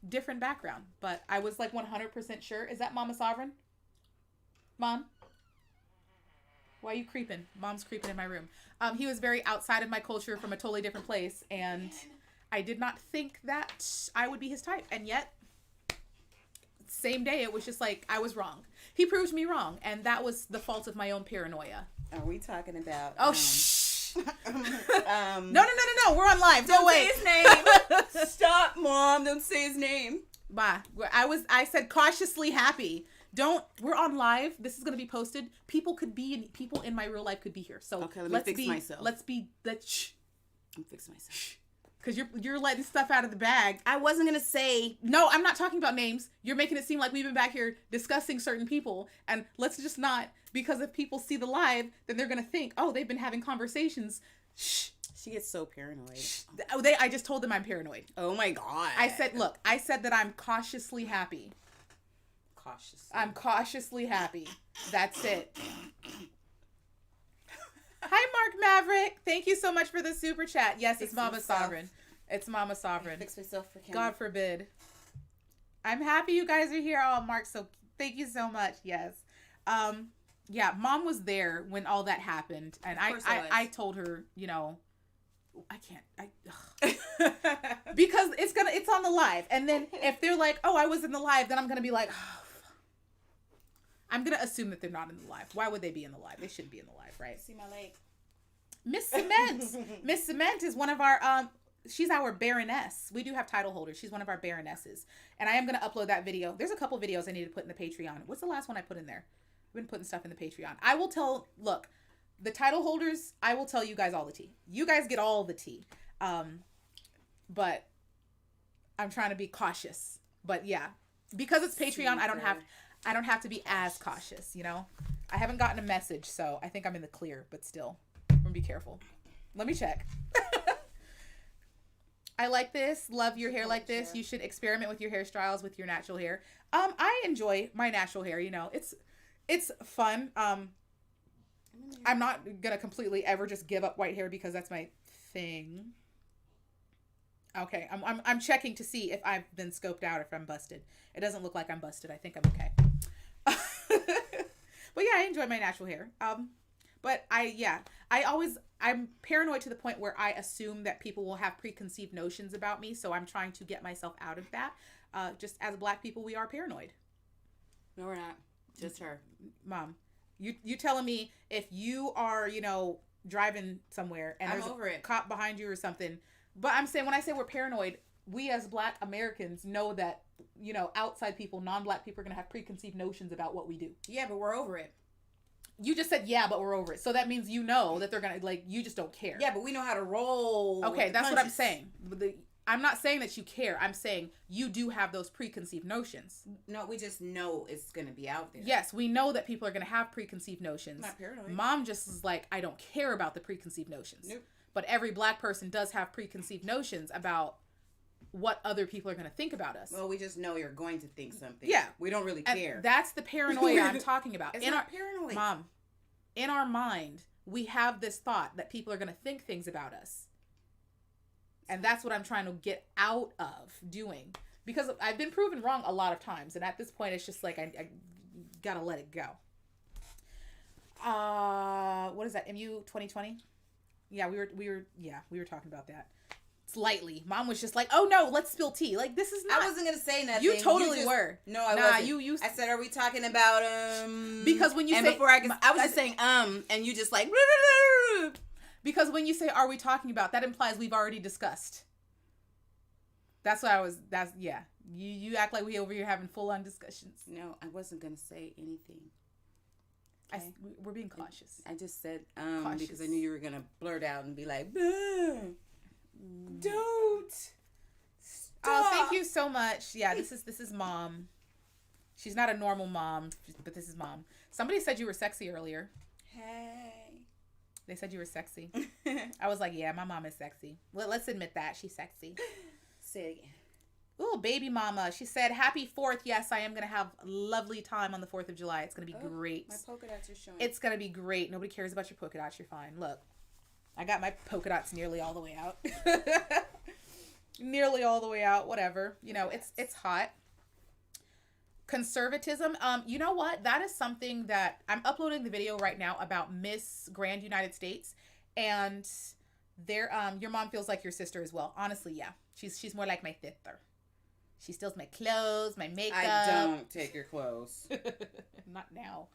[SPEAKER 1] different background. But I was like 100% sure. Is that Mama Sovereign? Mom? Why are you creeping? Mom's creeping in my room. He was very outside of my culture from a totally different place. And I did not think that I would be his type. And yet, same day, it was just like, I was wrong. He proved me wrong. And that was the fault of my own paranoia.
[SPEAKER 2] Are we talking about...
[SPEAKER 1] Oh, shh. No. We're on live.
[SPEAKER 2] Don't
[SPEAKER 1] wait.
[SPEAKER 2] Say his name. Stop, Mom. Don't say his name.
[SPEAKER 1] Bye. I said cautiously happy. We're on live. This is going to be posted. People in my real life could be here. So
[SPEAKER 2] okay, let me fix myself.
[SPEAKER 1] Shh.
[SPEAKER 2] I'm fixing myself.
[SPEAKER 1] Shh. Because you're letting stuff out of the bag.
[SPEAKER 2] I wasn't going to say...
[SPEAKER 1] No, I'm not talking about names. You're making it seem like we've been back here discussing certain people. And let's just not, because if people see the live, then they're going to think, oh, they've been having conversations. Shh.
[SPEAKER 2] She gets so paranoid. Shh.
[SPEAKER 1] I just told them I'm paranoid.
[SPEAKER 2] Oh my God.
[SPEAKER 1] I said that I'm cautiously happy. I'm cautiously happy. That's it. Hi, Mark Maverick. Thank you so much for the super chat. Yes, it's Mama Sovereign. It's Mama Sovereign.
[SPEAKER 2] Fix myself for camera.
[SPEAKER 1] God forbid. I'm happy you guys are here. Oh, Mark, so thank you so much. Yes. Yeah, Mom was there when all that happened. And I told her, you know, I can't. Because it's on the live. And then if they're like, oh, I was in the live, then I'm going to be like, oh, I'm going to assume that they're not in the live. Why would they be in the live? They shouldn't be in the live, right?
[SPEAKER 2] See my leg.
[SPEAKER 1] Miss Cement. Miss Cement is one of our, she's our baroness. We do have title holders. She's one of our baronesses. And I am going to upload that video. There's a couple videos I need to put in the Patreon. What's the last one I put in there? I've been putting stuff in the Patreon. I will look, the title holders, I will tell you guys all the tea. You guys get all the tea. But I'm trying to be cautious. But yeah, because it's Patreon, I don't have to be as cautious, you know? I haven't gotten a message, so I think I'm in the clear, but still, I'm gonna be careful. Let me check. I like this. Love your hair like this. You should experiment with your hairstyles with your natural hair. I enjoy my natural hair, you know. It's fun. I'm not gonna completely ever just give up white hair because that's my thing. Okay, I'm checking to see if I've been scoped out or if I'm busted. It doesn't look like I'm busted. I think I'm okay. But yeah, I enjoy my natural hair. But I'm paranoid to the point where I assume that people will have preconceived notions about me. So I'm trying to get myself out of that. Just as Black people, we are paranoid.
[SPEAKER 2] No, we're not. Just her.
[SPEAKER 1] Mom, you telling me if you are, you know, driving somewhere and there's a cop behind you or something. But I'm saying, when I say we're paranoid, we as Black Americans know that, you know, outside people, non-Black people are going to have preconceived notions about what we do.
[SPEAKER 2] Yeah, but we're over it.
[SPEAKER 1] You just said, yeah, but we're over it. So that means you know that they're going to, like, you just don't care.
[SPEAKER 2] Yeah, but we know how to roll.
[SPEAKER 1] Okay, that's what I'm saying. I'm not saying that you care. I'm saying you do have those preconceived notions.
[SPEAKER 2] No, we just know it's going to be out there.
[SPEAKER 1] Yes, we know that people are going to have preconceived notions.
[SPEAKER 2] I'm not paranoid.
[SPEAKER 1] Mom just is like, I don't care about the preconceived notions.
[SPEAKER 2] Nope.
[SPEAKER 1] But every black person does have preconceived notions about what other people are going to think about us.
[SPEAKER 2] Well, we just know you're going to think something.
[SPEAKER 1] Yeah.
[SPEAKER 2] We don't really care.
[SPEAKER 1] And that's the paranoia I'm talking about.
[SPEAKER 2] It's not paranoia.
[SPEAKER 1] Mom, in our mind, we have this thought that people are going to think things about us. And that's what I'm trying to get out of doing. Because I've been proven wrong a lot of times. And at this point, it's just like, I gotta let it go. What is that? MU 2020? Yeah, we were talking about that. Slightly. Mom was just like, oh no, let's spill tea. Like, this is not.
[SPEAKER 2] I wasn't going to say nothing.
[SPEAKER 1] You totally were.
[SPEAKER 2] No, I wasn't. I said, are we talking about,
[SPEAKER 1] Because when you
[SPEAKER 2] and
[SPEAKER 1] say.
[SPEAKER 2] Before I was just saying, and you just like.
[SPEAKER 1] Because when you say, are we talking about, that implies we've already discussed. That's what yeah. You act like we over here having full on discussions.
[SPEAKER 2] No, I wasn't going to say anything.
[SPEAKER 1] Okay. We're being cautious.
[SPEAKER 2] I just said, because I knew you were going to blurt out and be like, don't. Stop.
[SPEAKER 1] Oh, thank you so much. Yeah, this is Mom. She's not a normal mom, but this is Mom. Somebody said you were sexy earlier.
[SPEAKER 2] Hey.
[SPEAKER 1] They said you were sexy. I was like, yeah, my mom is sexy. Well, let's admit that. She's sexy.
[SPEAKER 2] Say it again.
[SPEAKER 1] Ooh, baby mama. She said, happy 4th. Yes, I am going to have a lovely time on the 4th of July. It's going to be great.
[SPEAKER 2] My polka dots are showing.
[SPEAKER 1] It's going to be great. Nobody cares about your polka dots. You're fine. Look, I got my polka dots nearly all the way out. Nearly all the way out. Whatever. You know, it's hot. Conservatism. You know what? That is something that I'm uploading the video right now about Miss Grand United States. And your mom feels like your sister as well. Honestly, yeah. She's more like my sister. She steals my clothes, my makeup.
[SPEAKER 2] I don't take your clothes.
[SPEAKER 1] Not now.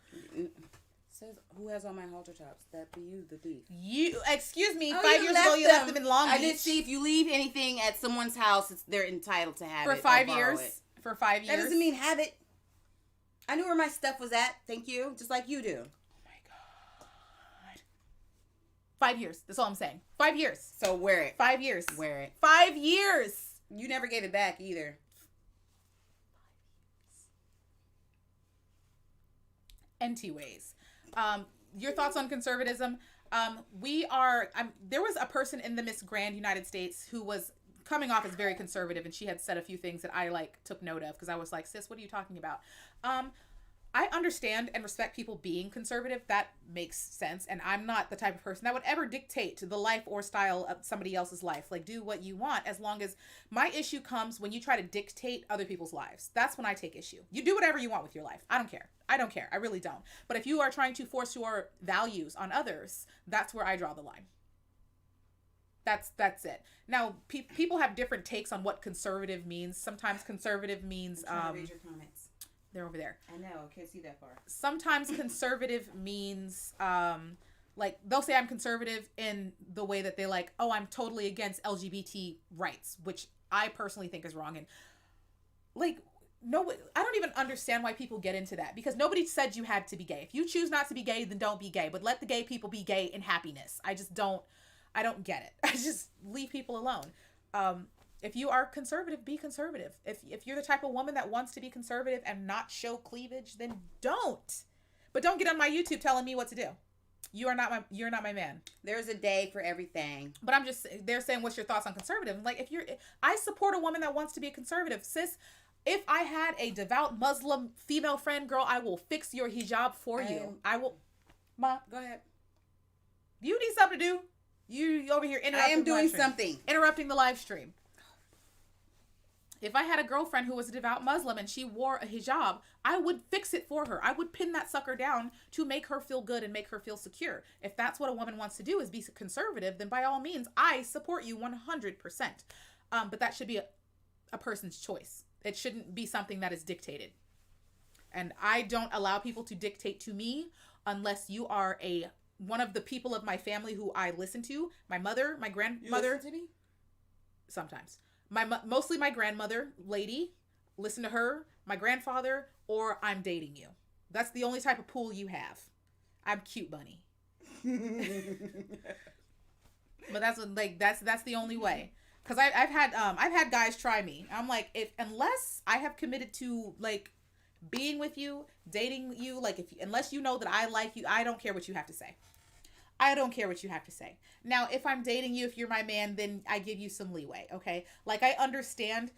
[SPEAKER 2] Says, who has all my halter tops? That be you, the thief.
[SPEAKER 1] You, excuse me,
[SPEAKER 2] Oh,
[SPEAKER 1] 5 years ago you left them in Long Beach.
[SPEAKER 2] I did see if you leave anything at someone's house, they're entitled to have
[SPEAKER 1] for
[SPEAKER 2] it. For
[SPEAKER 1] 5 years. For 5 years.
[SPEAKER 2] That doesn't mean have it. I knew where my stuff was at. Thank you. Just like you do.
[SPEAKER 1] Oh my God. 5 years. That's all I'm saying. 5 years.
[SPEAKER 2] So wear it.
[SPEAKER 1] 5 years.
[SPEAKER 2] Wear it.
[SPEAKER 1] 5 years.
[SPEAKER 2] You never gave it back either.
[SPEAKER 1] Anyways, your thoughts on conservatism? There was a person in the Miss Grand United States who was coming off as very conservative, and she had said a few things that I took note of because I was like, sis, what are you talking about? I understand and respect people being conservative. That makes sense. And I'm not the type of person that would ever dictate to the life or style of somebody else's life. Like, do what you want, as long as my issue comes when you try to dictate other people's lives. That's when I take issue. You do whatever you want with your life. I don't care. I don't care. I really don't. But if you are trying to force your values on others, that's where I draw the line. That's it. Now, people have different takes on what conservative means. Sometimes conservative means...
[SPEAKER 2] read your comments.
[SPEAKER 1] They're over there.
[SPEAKER 2] I know. I can't see that far.
[SPEAKER 1] Sometimes conservative means, they'll say I'm conservative in the way that they I'm totally against LGBT rights, which I personally think is wrong. And, no, I don't even understand why people get into that, because nobody said you had to be gay. If you choose not to be gay, then don't be gay. But let the gay people be gay in happiness. I don't get it. I just leave people alone. If you are conservative, be conservative. If you're the type of woman that wants to be conservative and not show cleavage, then don't. But don't get on my YouTube telling me what to do. You're not my man.
[SPEAKER 2] There's a day for everything.
[SPEAKER 1] But they're saying, what's your thoughts on conservative? I support a woman that wants to be a conservative. Sis, if I had a devout Muslim female friend, girl, I will fix your hijab for you. I will. Ma,
[SPEAKER 2] go ahead.
[SPEAKER 1] You need something to do. You over here interrupting.
[SPEAKER 2] I am doing something.
[SPEAKER 1] Interrupting the live stream. If I had a girlfriend who was a devout Muslim and she wore a hijab, I would fix it for her. I would pin that sucker down to make her feel good and make her feel secure. If that's what a woman wants to do, is be conservative, then by all means, I support you 100%. But that should be a person's choice. It shouldn't be something that is dictated. And I don't allow people to dictate to me unless you are one of the people of my family who I listen to. My mother, my grandmother.
[SPEAKER 2] You listen to me?
[SPEAKER 1] Sometimes. Mostly my grandmother, lady, listen to her, my grandfather, or I'm dating you. That's the only type of pool you have. I'm cute bunny. But that's the only way. Cause I've had guys try me. I'm like, unless I have committed to being with you, dating you, unless you know that I like you, I don't care what you have to say. I don't care what you have to say. Now, if I'm dating you, if you're my man, then I give you some leeway, okay? Like, I understand.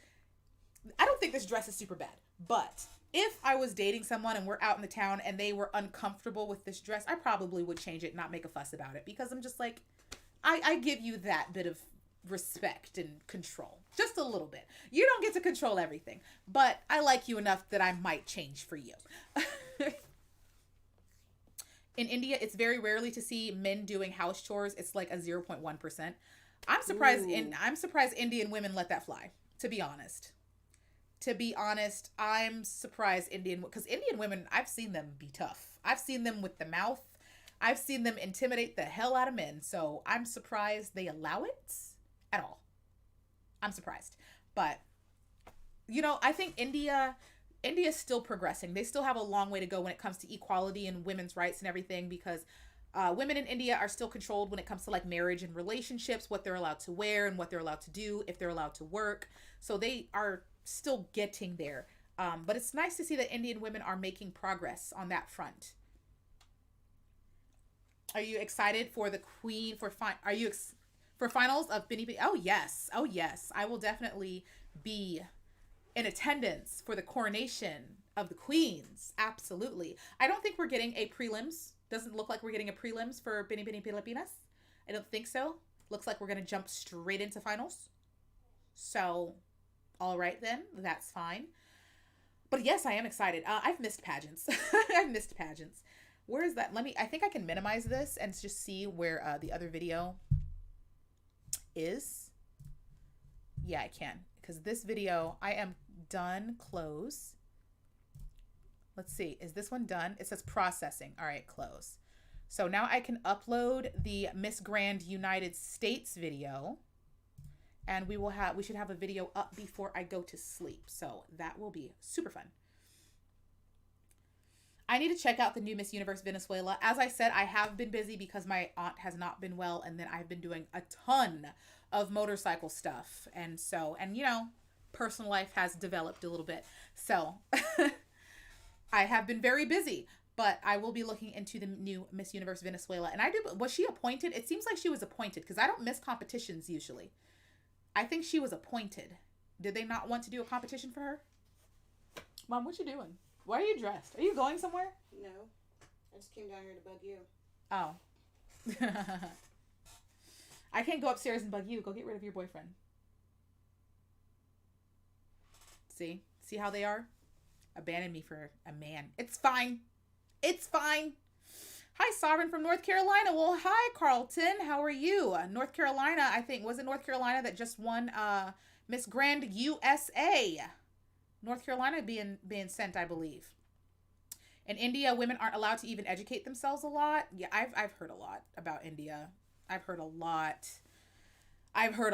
[SPEAKER 1] I don't think this dress is super bad, but if I was dating someone and we're out in the town and they were uncomfortable with this dress, I probably would change it and not make a fuss about it, because I'm just like, I give you that bit of respect and control. Just a little bit. You don't get to control everything, but I like you enough that I might change for you. In India, it's very rarely to see men doing house chores. It's like a 0.1%. I'm surprised Indian women let that fly, to be honest. I'm surprised because Indian women, I've seen them be tough. I've seen them with the mouth. I've seen them intimidate the hell out of men. So I'm surprised they allow it at all. I'm surprised. But, I think India's still progressing. They still have a long way to go when it comes to equality and women's rights and everything, because women in India are still controlled when it comes to like marriage and relationships, what they're allowed to wear and what they're allowed to do, if they're allowed to work. So they are still getting there. But it's nice to see that Indian women are making progress on that front. Are you excited for the Queen for finals of Bini Bini? Oh yes. I will definitely be in attendance for the coronation of the queens. Absolutely. I don't think we're getting a prelims. Doesn't look like we're getting a prelims for Bini Bini Pilipinas. I don't think so. Looks like we're going to jump straight into finals. So, all right then. That's fine. But yes, I am excited. I've missed pageants. Where is that? I think I can minimize this and just see where the other video is. Yeah, I can. Because this video, I am done. Close. Let's see. Is this one done? It says processing. All right, close. So now I can upload the Miss Grand United States video. And we should have a video up before I go to sleep. So that will be super fun. I need to check out the new Miss Universe Venezuela. As I said, I have been busy because my aunt has not been well. And then I've been doing a ton of motorcycle stuff. And personal life has developed a little bit. So I have been very busy. But I will be looking into the new Miss Universe Venezuela. And was she appointed? It seems like she was appointed because I don't miss competitions usually. I think she was appointed. Did they not want to do a competition for her? Mom, what you doing? Why are you dressed? Are you going somewhere?
[SPEAKER 2] No. I just came down here to bug you.
[SPEAKER 1] Oh. I can't go upstairs and bug you. Go get rid of your boyfriend. See? See how they are? Abandon me for a man. It's fine. It's fine. Hi, Sovereign from North Carolina. Well, hi, Carlton. How are you? North Carolina, I think. Was it North Carolina that just won Miss Grand USA? North Carolina being sent, I believe. In India, women aren't allowed to even educate themselves a lot. Yeah, I've heard a lot about India. I've heard a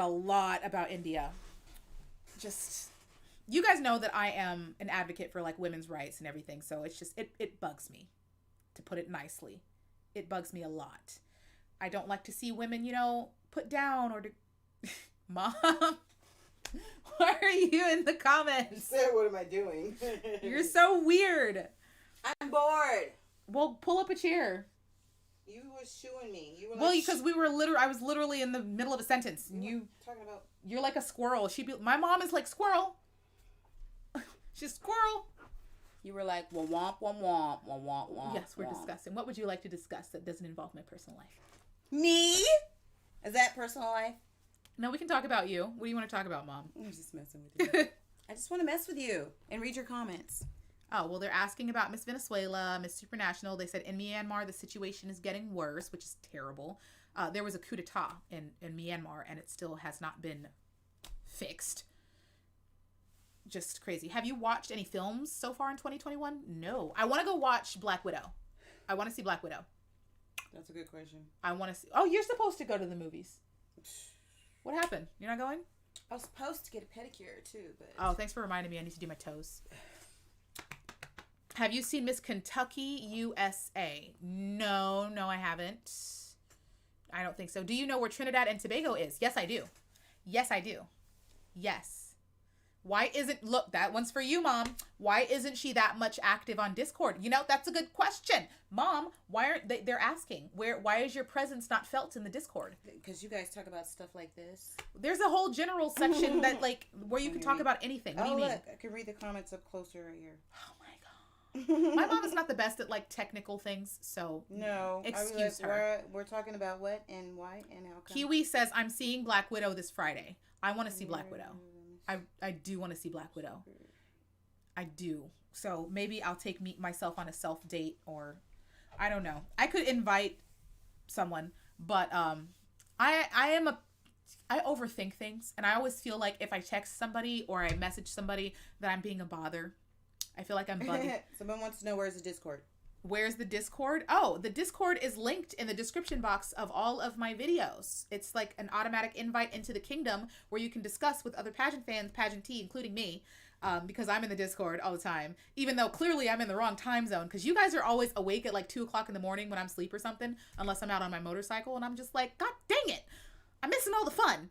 [SPEAKER 1] lot about India. Just, you guys know that I am an advocate for like women's rights and everything. So it's just, it bugs me, to put it nicely. It bugs me a lot. I don't like to see women, put down or Mom, why are you in the comments?
[SPEAKER 2] You said, what am I doing?
[SPEAKER 1] You're so weird.
[SPEAKER 2] I'm bored.
[SPEAKER 1] Well, pull up a chair.
[SPEAKER 2] You were shooing me. You were like,
[SPEAKER 1] well, because I was literally in the middle of a sentence. And you're like a squirrel. My mom is like squirrel. She's squirrel.
[SPEAKER 2] You were like, womp, womp, womp, womp, womp.
[SPEAKER 1] Yes, we're discussing. What would you like to discuss that doesn't involve my personal life?
[SPEAKER 2] Me? Is that personal life?
[SPEAKER 1] No, we can talk about you. What do you want to talk about, Mom?
[SPEAKER 2] I'm just messing with you. I just want to mess with you and read your comments.
[SPEAKER 1] Oh, well, they're asking about Miss Venezuela, Miss Supranational. They said in Myanmar, the situation is getting worse, which is terrible. There was a coup d'etat in Myanmar, and it still has not been fixed. Just crazy. Have you watched any films so far in 2021? No. I want to go watch Black Widow. I want to see Black Widow.
[SPEAKER 2] That's a good question.
[SPEAKER 1] I want to see. Oh, you're supposed to go to the movies. What happened? You're not going?
[SPEAKER 2] I was supposed to get a pedicure too, but...
[SPEAKER 1] Oh, thanks for reminding me. I need to do my toes. Have you seen Miss Kentucky USA? No, I haven't. I don't think so. Do you know where Trinidad and Tobago is? Yes, I do. Yes. Why isn't, look, that one's for you, Mom. Why isn't she that much active on Discord? You know, that's a good question. Mom, why aren't they, they're asking, why is your presence not felt in the Discord?
[SPEAKER 2] Because you guys talk about stuff like this.
[SPEAKER 1] There's a whole general section that, like, where you can talk about anything. What do you mean?
[SPEAKER 2] Look, I can read the comments up closer right here.
[SPEAKER 1] Oh my God. My mom is not the best at, like, technical things, so
[SPEAKER 2] no.
[SPEAKER 1] Excuse her.
[SPEAKER 2] We're talking about what and why and how come.
[SPEAKER 1] Kiwi says, I'm seeing Black Widow this Friday. I want to see Black Widow. I do want to see Black Widow. I do. So maybe I'll take myself on a self date, or I don't know. I could invite someone, but I overthink things, and I always feel like if I text somebody or I message somebody that I'm being a bother. I feel like I'm bugging.
[SPEAKER 2] Someone wants to know where's the Discord.
[SPEAKER 1] Where's the Discord? Oh, the Discord is linked in the description box of all of my videos. It's like an automatic invite into the kingdom where you can discuss with other pageant fans, pageantee, including me, because I'm in the Discord all the time, even though clearly I'm in the wrong time zone, because you guys are always awake at like 2 o'clock in the morning when I'm asleep or something, unless I'm out on my motorcycle, and I'm just like, God dang it, I'm missing all the fun.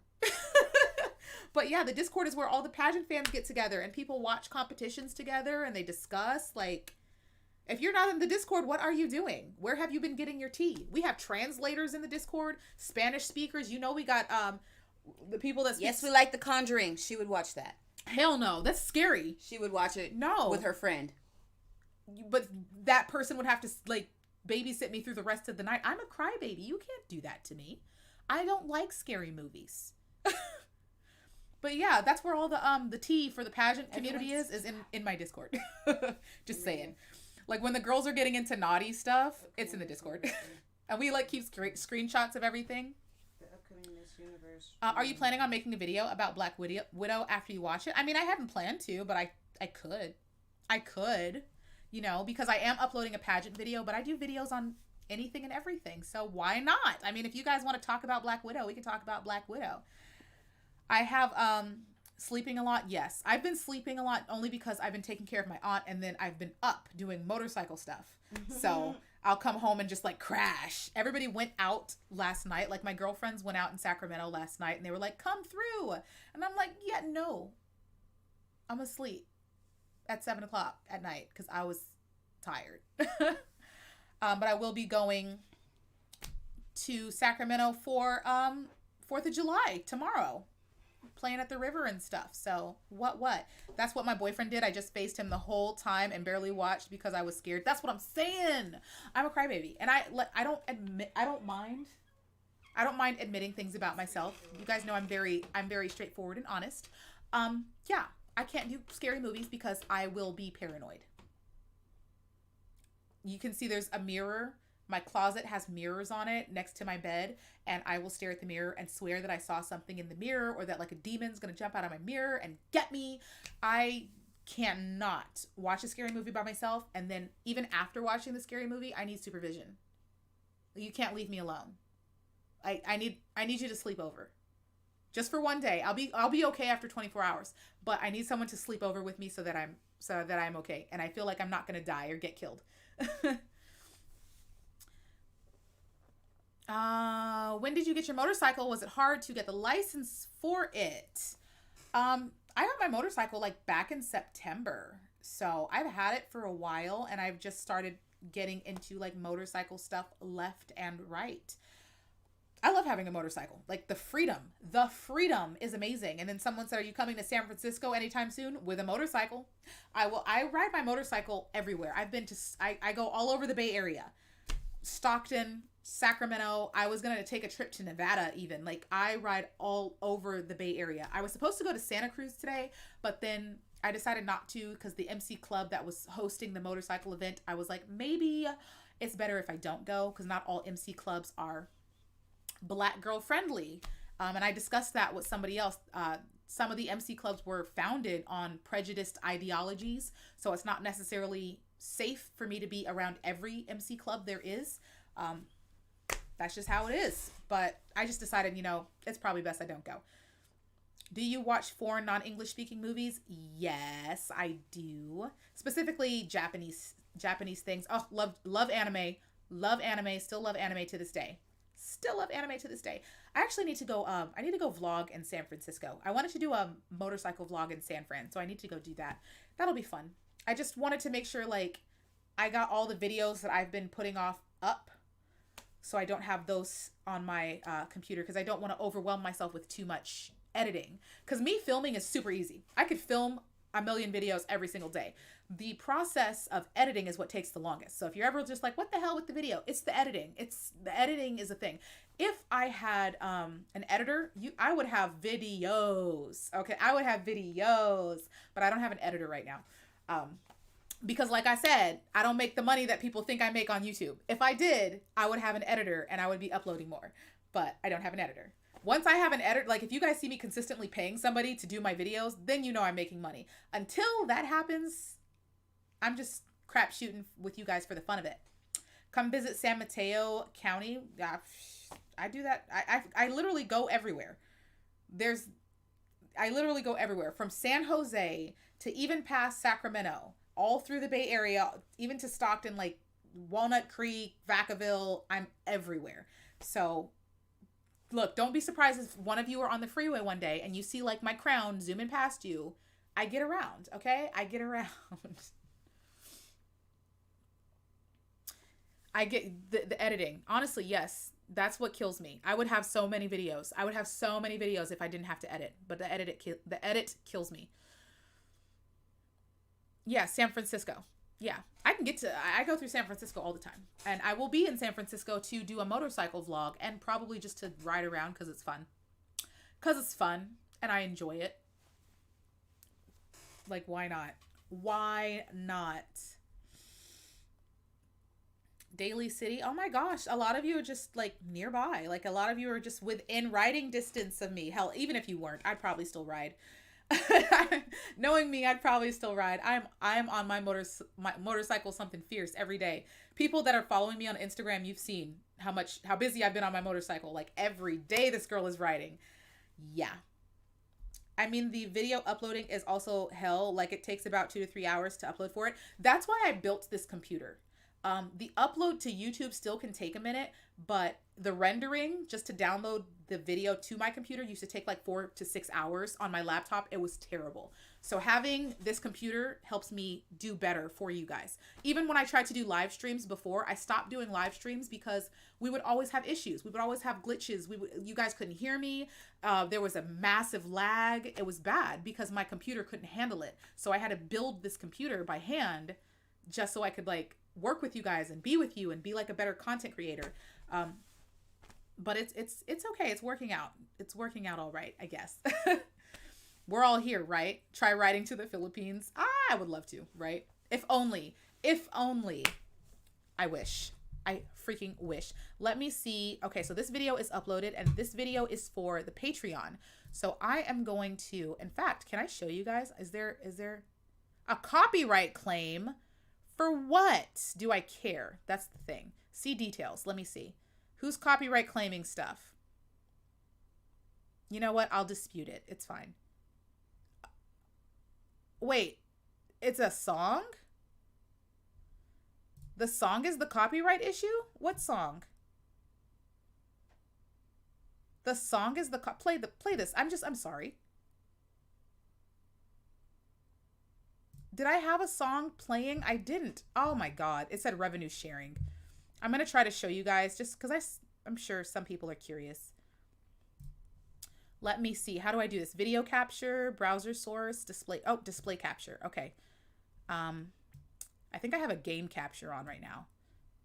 [SPEAKER 1] But yeah, the Discord is where all the pageant fans get together and people watch competitions together and they discuss, like, if you're not in the Discord, what are you doing? Where have you been getting your tea? We have translators in the Discord, Spanish speakers. You know, we got the people that speak.
[SPEAKER 2] Yes, we like The Conjuring. She would watch that.
[SPEAKER 1] Hell no, that's scary.
[SPEAKER 2] She would watch it.
[SPEAKER 1] No,
[SPEAKER 2] with her friend.
[SPEAKER 1] But that person would have to like babysit me through the rest of the night. I'm a crybaby. You can't do that to me. I don't like scary movies. But yeah, that's where all the tea for the pageant community is in my Discord. Just saying. Like, when the girls are getting into naughty stuff, it's in the Discord. And we, like, keep screenshots of everything.
[SPEAKER 2] The upcoming Miss Universe.
[SPEAKER 1] Are you planning on making a video about Black Widow after you watch it? I mean, I hadn't planned to, but I could. I could, you know, because I am uploading a pageant video, but I do videos on anything and everything. So why not? I mean, if you guys want to talk about Black Widow, we can talk about Black Widow. I have, sleeping a lot. Yes, I've been sleeping a lot only because I've been taking care of my aunt, and then I've been up doing motorcycle stuff. So I'll come home and just like crash. Everybody went out last night. Like, my girlfriends went out in Sacramento last night and they were like, come through. And I'm like, yeah, no, I'm asleep at 7 o'clock at night because I was tired. But I will be going to Sacramento for 4th of July tomorrow, playing at the river and stuff. So what that's what my boyfriend did. I just faced him the whole time and barely watched because I was scared. That's what I'm saying. I'm a crybaby, and I don't mind admitting things about myself. You guys know I'm very straightforward and honest. Yeah, I can't do scary movies because I will be paranoid. You can see there's a mirror. My closet has mirrors on it next to my bed, and I will stare at the mirror and swear that I saw something in the mirror, or that like a demon's gonna jump out of my mirror and get me. I cannot watch a scary movie by myself, and then even after watching the scary movie, I need supervision. You can't leave me alone. I need you to sleep over. Just for one day. I'll be okay after 24 hours, but I need someone to sleep over with me so that I'm okay, and I feel like I'm not gonna die or get killed. When did you get your motorcycle? Was it hard to get the license for it? I got my motorcycle like back in September. So I've had it for a while, and I've just started getting into like motorcycle stuff left and right. I love having a motorcycle. Like, the freedom is amazing. And then someone said, are you coming to San Francisco anytime soon with a motorcycle? I ride my motorcycle everywhere. I've been to, I go all over the Bay Area, Stockton, Sacramento. I was going to take a trip to Nevada even. Like, I ride all over the Bay Area. I was supposed to go to Santa Cruz today, but then I decided not to because the MC club that was hosting the motorcycle event, I was like, maybe it's better if I don't go, because not all MC clubs are Black girl friendly. And I discussed that with somebody else. Some of the MC clubs were founded on prejudiced ideologies, so it's not necessarily safe for me to be around every MC club there is. That's just how it is. But I just decided, you know, it's probably best I don't go. Do you watch foreign non-English speaking movies? Yes, I do. Specifically Japanese things. Oh, love anime. Love anime. Still love anime to this day. Still love anime to this day. I actually need to go. I need to go vlog in San Francisco. I wanted to do a motorcycle vlog in San Fran, so I need to go do that. That'll be fun. I just wanted to make sure like I got all the videos that I've been putting off up, so I don't have those on my computer because I don't want to overwhelm myself with too much editing. Because me filming is super easy. I could film a million videos every single day. The process of editing is what takes the longest. So if you're ever just like, what the hell with the video? It's the editing. The editing is a thing. If I had an editor, I would have videos. Okay, I would have videos, but I don't have an editor right now. Because like I said, I don't make the money that people think I make on YouTube. If I did, I would have an editor and I would be uploading more, but I don't have an editor. Once I have an editor, like if you guys see me consistently paying somebody to do my videos, then you know I'm making money. Until that happens, I'm just crap shooting with you guys for the fun of it. Come visit San Mateo County. I do that. I literally go everywhere. I literally go everywhere from San Jose to even past Sacramento, all through the Bay Area, even to Stockton, like Walnut Creek, Vacaville. I'm everywhere. So look, don't be surprised if one of you are on the freeway one day and you see like my crown zooming past you. I get around, okay? I get around. I get the editing. Honestly, yes, that's what kills me. I would have so many videos. I would have so many videos if I didn't have to edit, but the edit kills me. Yeah, San Francisco. Yeah, I go through San Francisco all the time. And I will be in San Francisco to do a motorcycle vlog and probably just to ride around because it's fun. Because it's fun and I enjoy it. Like, why not? Why not? Daly City. Oh my gosh. A lot of you are just like nearby. Like a lot of you are just within riding distance of me. Hell, even if you weren't, I'd probably still ride. Knowing me, I'd probably still ride. I'm on my motorcycle something fierce every day. People that are following me on Instagram, you've seen how busy I've been on my motorcycle. Like every day this girl is riding. Yeah. I mean, the video uploading is also hell. Like it takes about 2 to 3 hours to upload for it. That's why I built this computer. The upload to YouTube still can take a minute, but the rendering just to download the video to my computer used to take like 4 to 6 hours on my laptop. It was terrible. So having this computer helps me do better for you guys. Even when I tried to do live streams before, I stopped doing live streams because we would always have issues. We would always have glitches. You guys couldn't hear me. There was a massive lag. It was bad because my computer couldn't handle it. So I had to build this computer by hand just so I could like work with you guys and be with you and be like a better content creator. But it's okay. It's working out. It's working out all right, I guess. We're all here, right? Try riding to the Philippines. I would love to, right? If only. I wish. I freaking wish. Let me see. Okay, so this video is uploaded and this video is for the Patreon. So I am going to, in fact, can I show you guys? Is there a copyright claim? For what do I care? That's the thing. See details. Let me see. Who's copyright claiming stuff? You know what? I'll dispute it. It's fine. Wait, it's a song? The song is the copyright issue? What song? The song is the play this. I'm sorry. Did I have a song playing? I didn't. Oh my God. It said revenue sharing. I'm going to try to show you guys just because I'm sure some people are curious. Let me see. How do I do this? Video capture, browser source, display. Oh, display capture. Okay. I think I have a game capture on right now,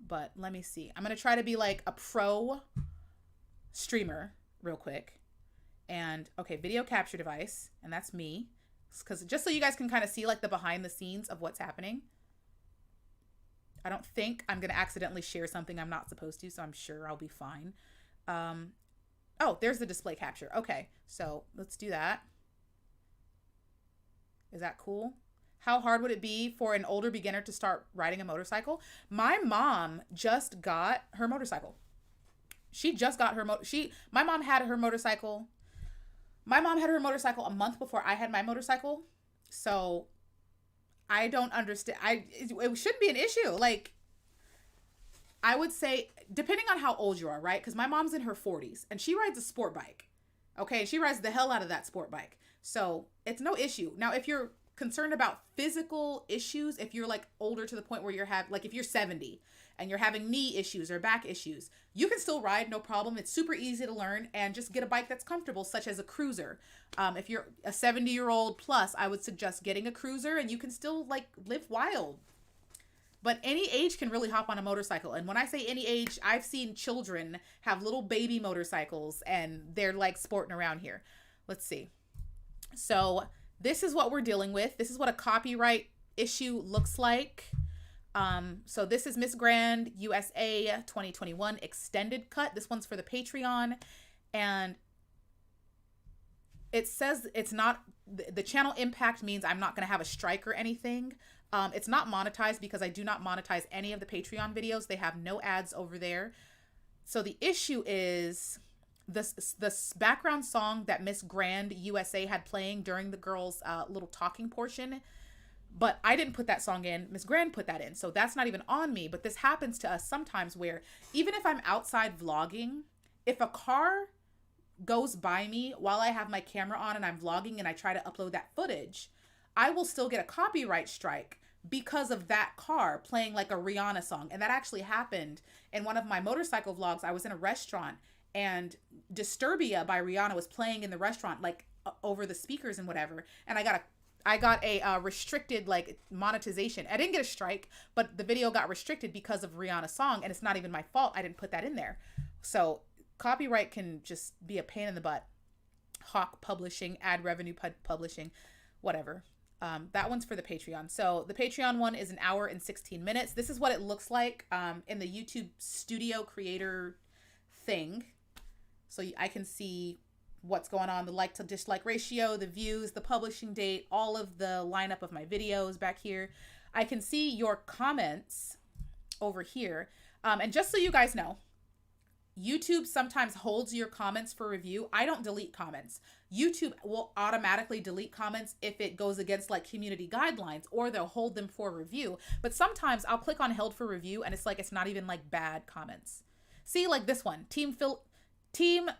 [SPEAKER 1] but let me see. I'm going to try to be like a pro streamer real quick. And okay, video capture device. And that's me. Because just so you guys can kind of see like the behind the scenes of what's happening. I don't think I'm going to accidentally share something I'm not supposed to, so I'm sure I'll be fine. Oh, there's the display capture. Okay, so let's do that. Is that cool? How hard would it be for an older beginner to start riding a motorcycle? My mom just got her motorcycle. She just got her my mom had her motorcycle. My mom had her motorcycle a month before I had my motorcycle. So I don't understand. It shouldn't be an issue. Like, I would say, depending on how old you are, right? Because my mom's in her 40s and she rides a sport bike. Okay. And she rides the hell out of that sport bike. So it's no issue. Now, if you're concerned about physical issues, if you're like older to the point where like if you're 70 and you're having knee issues or back issues, you can still ride, no problem. It's super easy to learn, and just get a bike that's comfortable, such as a cruiser. If you're a 70-year-old plus, I would suggest getting a cruiser, and you can still like live wild. But any age can really hop on a motorcycle. And when I say any age, I've seen children have little baby motorcycles and they're like sporting around here. Let's see. So this is what we're dealing with. This is what a copyright issue looks like. So this is Miss Grand USA 2021 extended cut. This one's for the Patreon. And it says it's not, the channel impact means I'm not going to have a strike or anything. It's not monetized because I do not monetize any of the Patreon videos. They have no ads over there. So the issue is this background song that Miss Grand USA had playing during the girls' little talking portion. But I didn't put that song in. Miss Grand put that in. So that's not even on me. But this happens to us sometimes where even if I'm outside vlogging, if a car goes by me while I have my camera on and I'm vlogging and I try to upload that footage, I will still get a copyright strike because of that car playing like a Rihanna song. And that actually happened in one of my motorcycle vlogs. I was in a restaurant and Disturbia by Rihanna was playing in the restaurant, like over the speakers and whatever. And I got a restricted like monetization. I didn't get a strike, but the video got restricted because of Rihanna's song. And it's not even my fault. I didn't put that in there. So copyright can just be a pain in the butt. Hawk Publishing, ad revenue publishing, whatever. That one's for the Patreon. So the Patreon one is 1 hour and 16 minutes. This is what it looks like in the YouTube Studio Creator thing. So I can see what's going on, the like to dislike ratio, the views, the publishing date, all of the lineup of my videos back here. I can see your comments over here. And just so you guys know, YouTube sometimes holds your comments for review. I don't delete comments. YouTube will automatically delete comments if it goes against like community guidelines, or they'll hold them for review. But sometimes I'll click on held for review and it's like, it's not even like bad comments. See, like this one, Team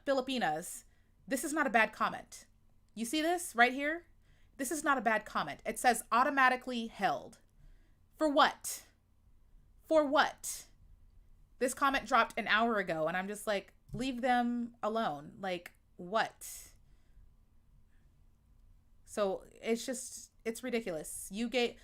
[SPEAKER 1] Filipinas. This is not a bad comment. You see this right here? This is not a bad comment. It says automatically held. For what? For what? This comment dropped an hour ago and I'm just like, leave them alone. Like, what? So it's ridiculous. You gave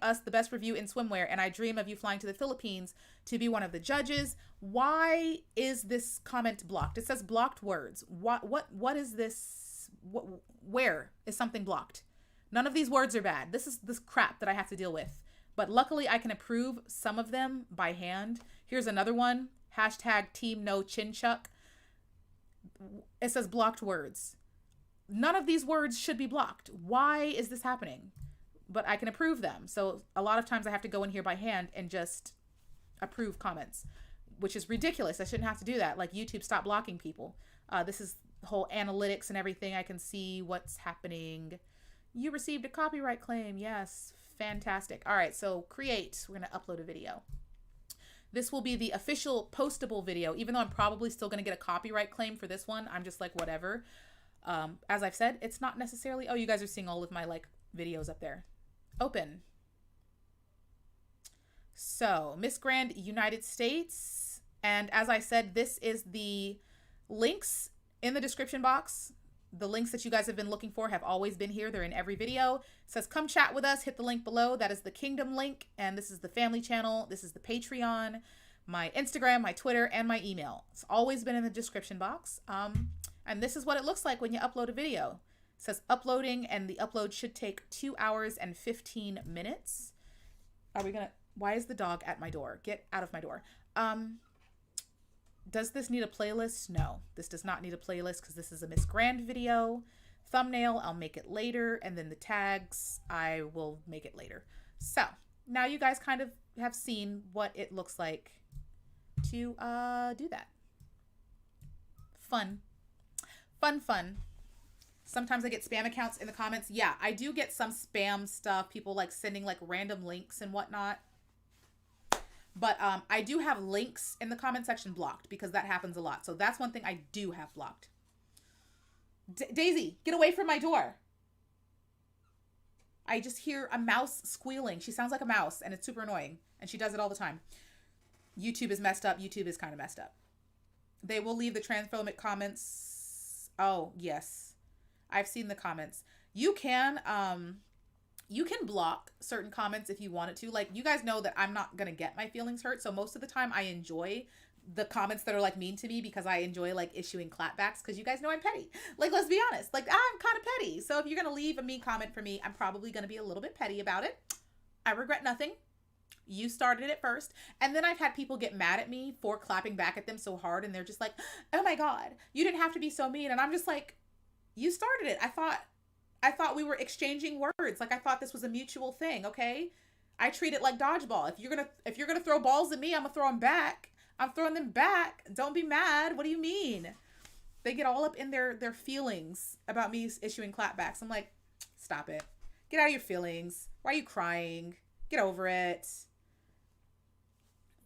[SPEAKER 1] us the best review in swimwear and I dream of you flying to the Philippines to be one of the judges. Why is this comment blocked? It says blocked words. What is this? Where is something blocked? None of these words are bad. This is this crap that I have to deal with. But luckily I can approve some of them by hand. Here's another one. Hashtag team no chin chuck. It says blocked words. None of these words should be blocked. Why is this happening? But I can approve them. So a lot of times I have to go in here by hand and just approve comments, which is ridiculous. I shouldn't have to do that. Like YouTube, stop blocking people. This is the whole analytics and everything. I can see what's happening. You received a copyright claim. Yes. Fantastic. All right. So create, we're going to upload a video. This will be the official postable video, even though I'm probably still going to get a copyright claim for this one. I'm just like, whatever. As I've said, it's not necessarily, oh, you guys are seeing all of my like videos up there. Open. So Miss Grand United States. And as I said, this is the links in the description box. The links that you guys have been looking for have always been here. They're in every video. It says, come chat with us. Hit the link below. That is the Kingdom link. And this is the family channel. This is the Patreon, my Instagram, my Twitter, and my email. It's always been in the description box. And this is what it looks like when you upload a video. It says uploading, and the upload should take 2 hours and 15 minutes. Why is the dog at my door? Get out of my door. Does this need a playlist? No, this does not need a playlist because this is a Miss Grand video. Thumbnail, I'll make it later. And then the tags, I will make it later. So now you guys kind of have seen what it looks like to do that. Fun. Sometimes I get spam accounts in the comments. Yeah, I do get some spam stuff. People like sending like random links and whatnot. But I do have links in the comment section blocked because that happens a lot. So that's one thing I do have blocked. Daisy, get away from my door. I just hear a mouse squealing. She sounds like a mouse and it's super annoying. And she does it all the time. YouTube is messed up. YouTube is kind of messed up. They will leave the transphobic comments. Oh, yes. I've seen the comments. You can block certain comments if you wanted to. Like, you guys know that I'm not going to get my feelings hurt. So most of the time I enjoy the comments that are like mean to me because I enjoy like issuing clapbacks because you guys know I'm petty. Like, let's be honest. Like, I'm kind of petty. So if you're going to leave a mean comment for me, I'm probably going to be a little bit petty about it. I regret nothing. You started it first. And then I've had people get mad at me for clapping back at them so hard. And they're just like, oh my God, you didn't have to be so mean. And I'm just like, you started it. I thought we were exchanging words. Like, I thought this was a mutual thing. Okay. I treat it like dodgeball. If you're going to throw balls at me, I'm gonna throw them back. I'm throwing them back. Don't be mad. What do you mean? They get all up in their feelings about me issuing clapbacks. I'm like, stop it. Get out of your feelings. Why are you crying? Get over it.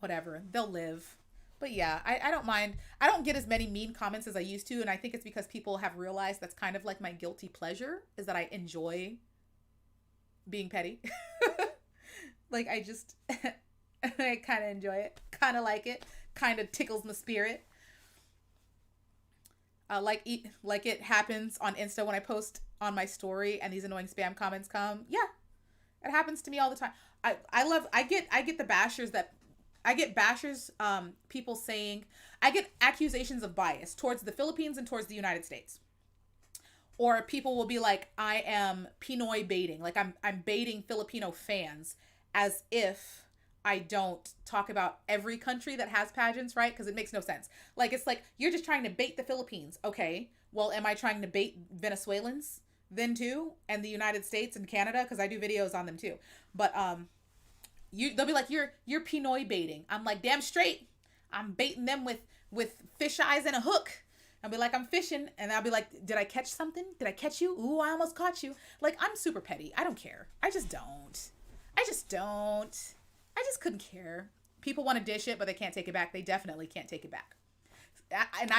[SPEAKER 1] Whatever. They'll live. But yeah, I don't mind. I don't get as many mean comments as I used to. And I think it's because people have realized that's kind of like my guilty pleasure, is that I enjoy being petty. Like, I just, I kind of enjoy it. Kind of like it. Kind of tickles my spirit. Like it happens on Insta when I post on my story and these annoying spam comments come. Yeah, it happens to me all the time. I get the bashers that, I get bashers, people saying, I get accusations of bias towards the Philippines and towards the United States. Or people will be like, I am Pinoy baiting. Like, I'm baiting Filipino fans, as if I don't talk about every country that has pageants, right? Because it makes no sense. Like, it's like, you're just trying to bait the Philippines. Okay, well, am I trying to bait Venezuelans then too? And the United States and Canada? Because I do videos on them too. But they'll be like, you're Pinoy baiting. I'm like, damn straight. I'm baiting them with fish eyes and a hook. I'll be like, I'm fishing. And I'll be like, did I catch something? Did I catch you? Ooh, I almost caught you. Like, I'm super petty. I don't care. I just don't. I just couldn't care. People want to dish it, but they can't take it back. They definitely can't take it back. And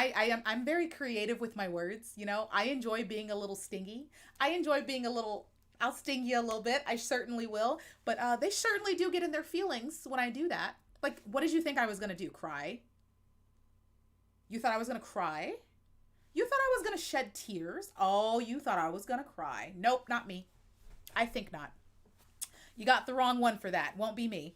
[SPEAKER 1] I'm very creative with my words. You know, I enjoy being a little stingy. I enjoy being I'll sting you a little bit. I certainly will. But they certainly do get in their feelings when I do that. Like, what did you think I was going to do? Cry? You thought I was going to cry? You thought I was going to shed tears? Oh, you thought I was going to cry. Nope, not me. I think not. You got the wrong one for that. Won't be me.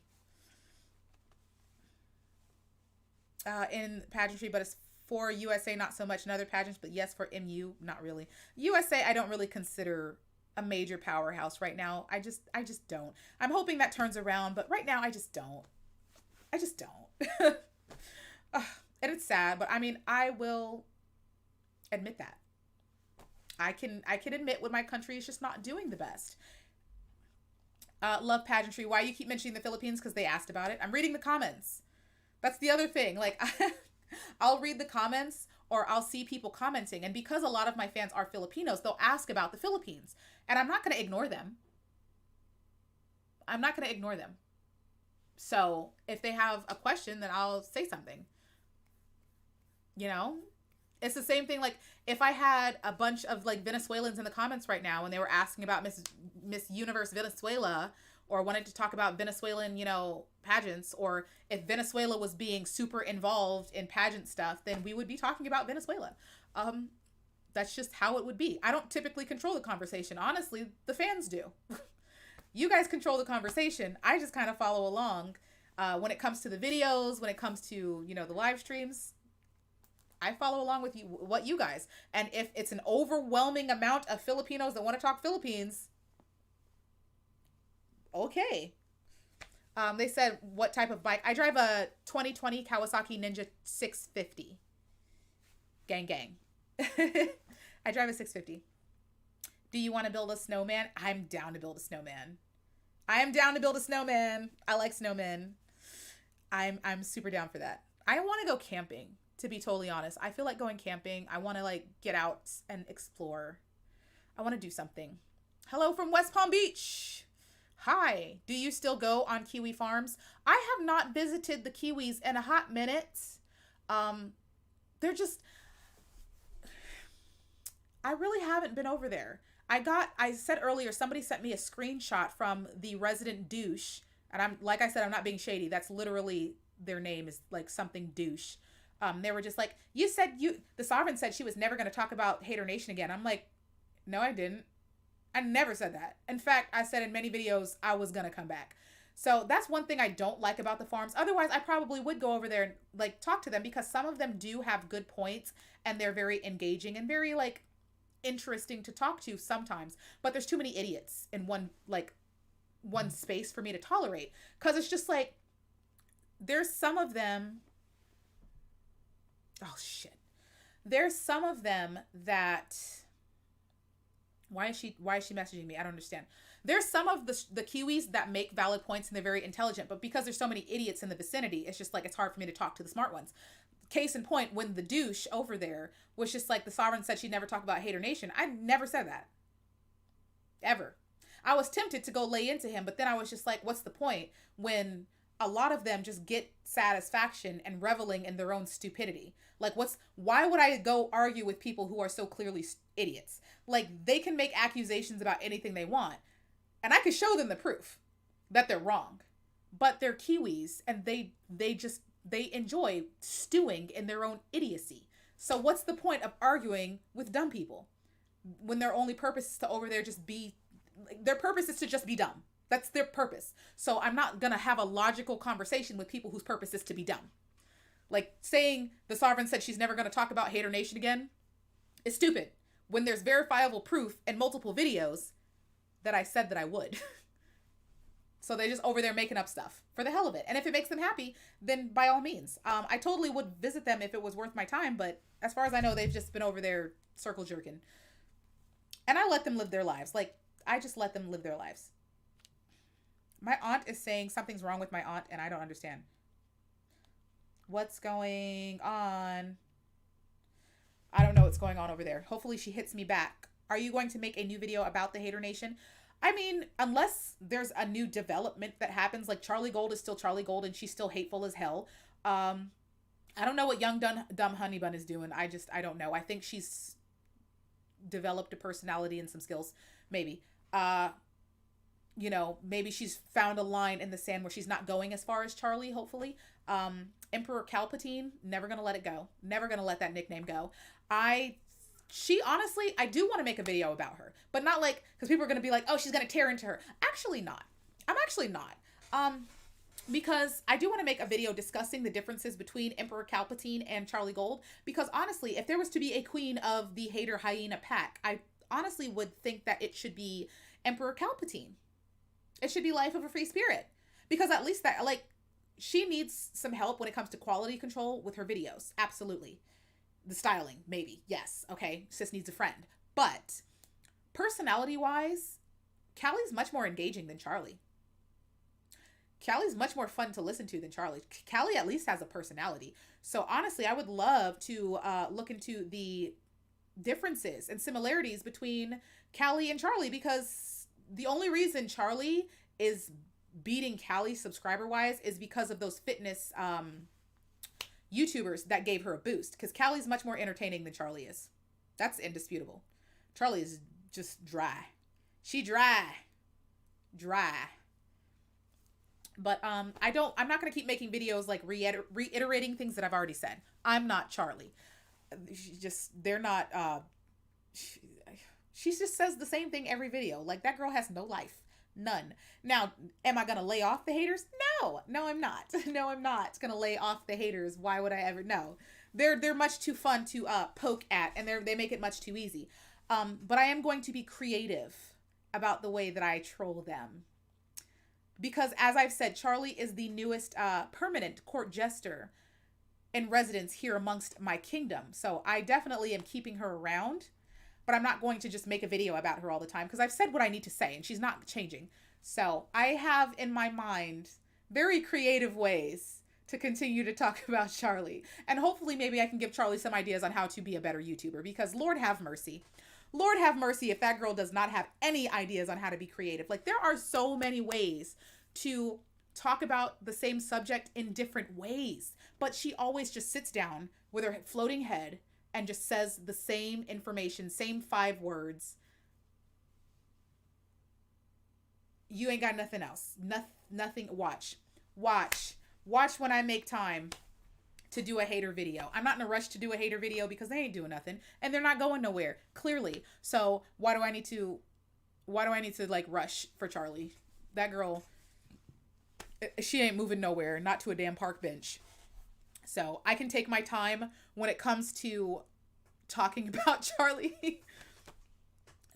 [SPEAKER 1] In pageantry, but it's for USA, not so much in other pageants, but yes, for MU, not really. USA, I don't really consider a major powerhouse right now. I just don't. I'm hoping that turns around, but right now I just don't. And it's sad, but I mean, I will admit that. I can admit when my country is just not doing the best. Love pageantry. Why you keep mentioning the Philippines? Because they asked about it. I'm reading the comments. That's the other thing. Like, I'll read the comments or I'll see people commenting. And because a lot of my fans are Filipinos, they'll ask about the Philippines. And I'm not going to ignore them. So if they have a question, then I'll say something. You know? It's the same thing. Like, if I had a bunch of like Venezuelans in the comments right now and they were asking about Miss Universe Venezuela, or wanted to talk about Venezuelan, pageants, or if Venezuela was being super involved in pageant stuff, then we would be talking about Venezuela. That's just how it would be. I don't typically control the conversation. Honestly, the fans do. You guys control the conversation. I just kind of follow along. When it comes to the videos, when it comes to, the live streams, I follow along with what you guys. And if it's an overwhelming amount of Filipinos that want to talk Philippines, okay. They said, what type of bike? I drive a 2020 Kawasaki Ninja 650. Gang, gang. I drive a 650. Do you want to build a snowman? I'm down to build a snowman. I like snowmen. I'm super down for that. I want to go camping, to be totally honest. I feel like going camping. I want to get out and explore. I want to do something. Hello from West Palm Beach. Hi, do you still go on Kiwi farms? I have not visited the Kiwis in a hot minute. They're just, I really haven't been over there. I said earlier, somebody sent me a screenshot from the resident douche. And like I said, I'm not being shady. That's literally their name, is like something douche. They were just like, the Sovereign said she was never going to talk about Hater Nation again. I'm like, no, I didn't. I never said that. In fact, I said in many videos I was going to come back. So that's one thing I don't like about the farms. Otherwise, I probably would go over there and like talk to them, because some of them do have good points and they're very engaging and very like interesting to talk to sometimes. But there's too many idiots in one space for me to tolerate, because it's just like, there's some of them, oh shit, there's some of them that, why is she messaging me? I don't understand. There's some of the Kiwis that make valid points and they're very intelligent, but because there's so many idiots in the vicinity, it's just like, it's hard for me to talk to the smart ones. Case in point, when the douche over there was just like, the Sovereign said she'd never talk about Hater Nation. I never said that. Ever. I was tempted to go lay into him, but then I was just like, what's the point when a lot of them just get satisfaction and reveling in their own stupidity? Like, why would I go argue with people who are so clearly idiots? Like, they can make accusations about anything they want, and I could show them the proof that they're wrong. But they're Kiwis, and they enjoy stewing in their own idiocy. So what's the point of arguing with dumb people when their only purpose is to over there just be, their purpose is to just be dumb. That's their purpose. So I'm not going to have a logical conversation with people whose purpose is to be dumb. Like, saying the Sovereign said she's never going to talk about Hater Nation again is stupid, when there's verifiable proof in multiple videos that I said that I would. So they just over there making up stuff for the hell of it. And if it makes them happy, then by all means. I totally would visit them if it was worth my time, but as far as I know, they've just been over there circle jerking. And I let them live their lives. Like, I just let them live their lives. My aunt is saying something's wrong with my aunt, and I don't understand. What's going on? I don't know what's going on over there. Hopefully she hits me back. Are you going to make a new video about the Hater Nation? I mean, unless there's a new development that happens, like Charlie Gold is still Charlie Gold and she's still hateful as hell. I don't know what young dumb honey bun is doing. I don't know. I think she's developed a personality and some skills, maybe. You know, maybe she's found a line in the sand where she's not going as far as Charlie, hopefully. Emperor Palpatine, never gonna let it go. Never gonna let that nickname go. She honestly, I do want to make a video about her, but not like, because people are going to be like, oh, she's going to tear into her. Actually not. I'm actually not. Because I do want to make a video discussing the differences between Emperor Palpatine and Charlie Gold, because honestly, if there was to be a queen of the hater hyena pack, I honestly would think that it should be Emperor Palpatine. It should be Life of a Free Spirit, because at least that, like, she needs some help when it comes to quality control with her videos. Absolutely. The styling, maybe. Yes. Okay. Sis needs a friend. But personality-wise, Callie's much more engaging than Charlie. Callie's much more fun to listen to than Charlie. Callie at least has a personality. So honestly, I would love to look into the differences and similarities between Callie and Charlie, because the only reason Charlie is beating Callie subscriber-wise is because of those fitness YouTubers that gave her a boost, because Callie's much more entertaining than Charlie is. That's indisputable. Charlie is just dry. She dry. But I'm not going to keep making videos like reiterating things that I've already said. I'm not Charlie. They're not, she just says the same thing every video. Like, that girl has no life. None. Now, am I going to lay off the haters? No, I'm not. No, I'm not going to lay off the haters. Why would I ever? No, they're much too fun to poke at, and they make it much too easy. But I am going to be creative about the way that I troll them, because as I've said, Charlie is the newest permanent court jester in residence here amongst my kingdom. So I definitely am keeping her around. But I'm not going to just make a video about her all the time, because I've said what I need to say and she's not changing. So I have in my mind very creative ways to continue to talk about Charlie. And hopefully maybe I can give Charlie some ideas on how to be a better YouTuber, because Lord have mercy. Lord have mercy if that girl does not have any ideas on how to be creative. Like, there are so many ways to talk about the same subject in different ways, but she always just sits down with her floating head and just says the same information, same 5 words. You ain't got nothing else. Nothing. Watch when I make time to do a hater video. I'm not in a rush to do a hater video because they ain't doing nothing and they're not going nowhere, clearly. So why do I need to like rush for Charlie? That girl, she ain't moving nowhere, not to a damn park bench. So I can take my time when it comes to talking about Charlie.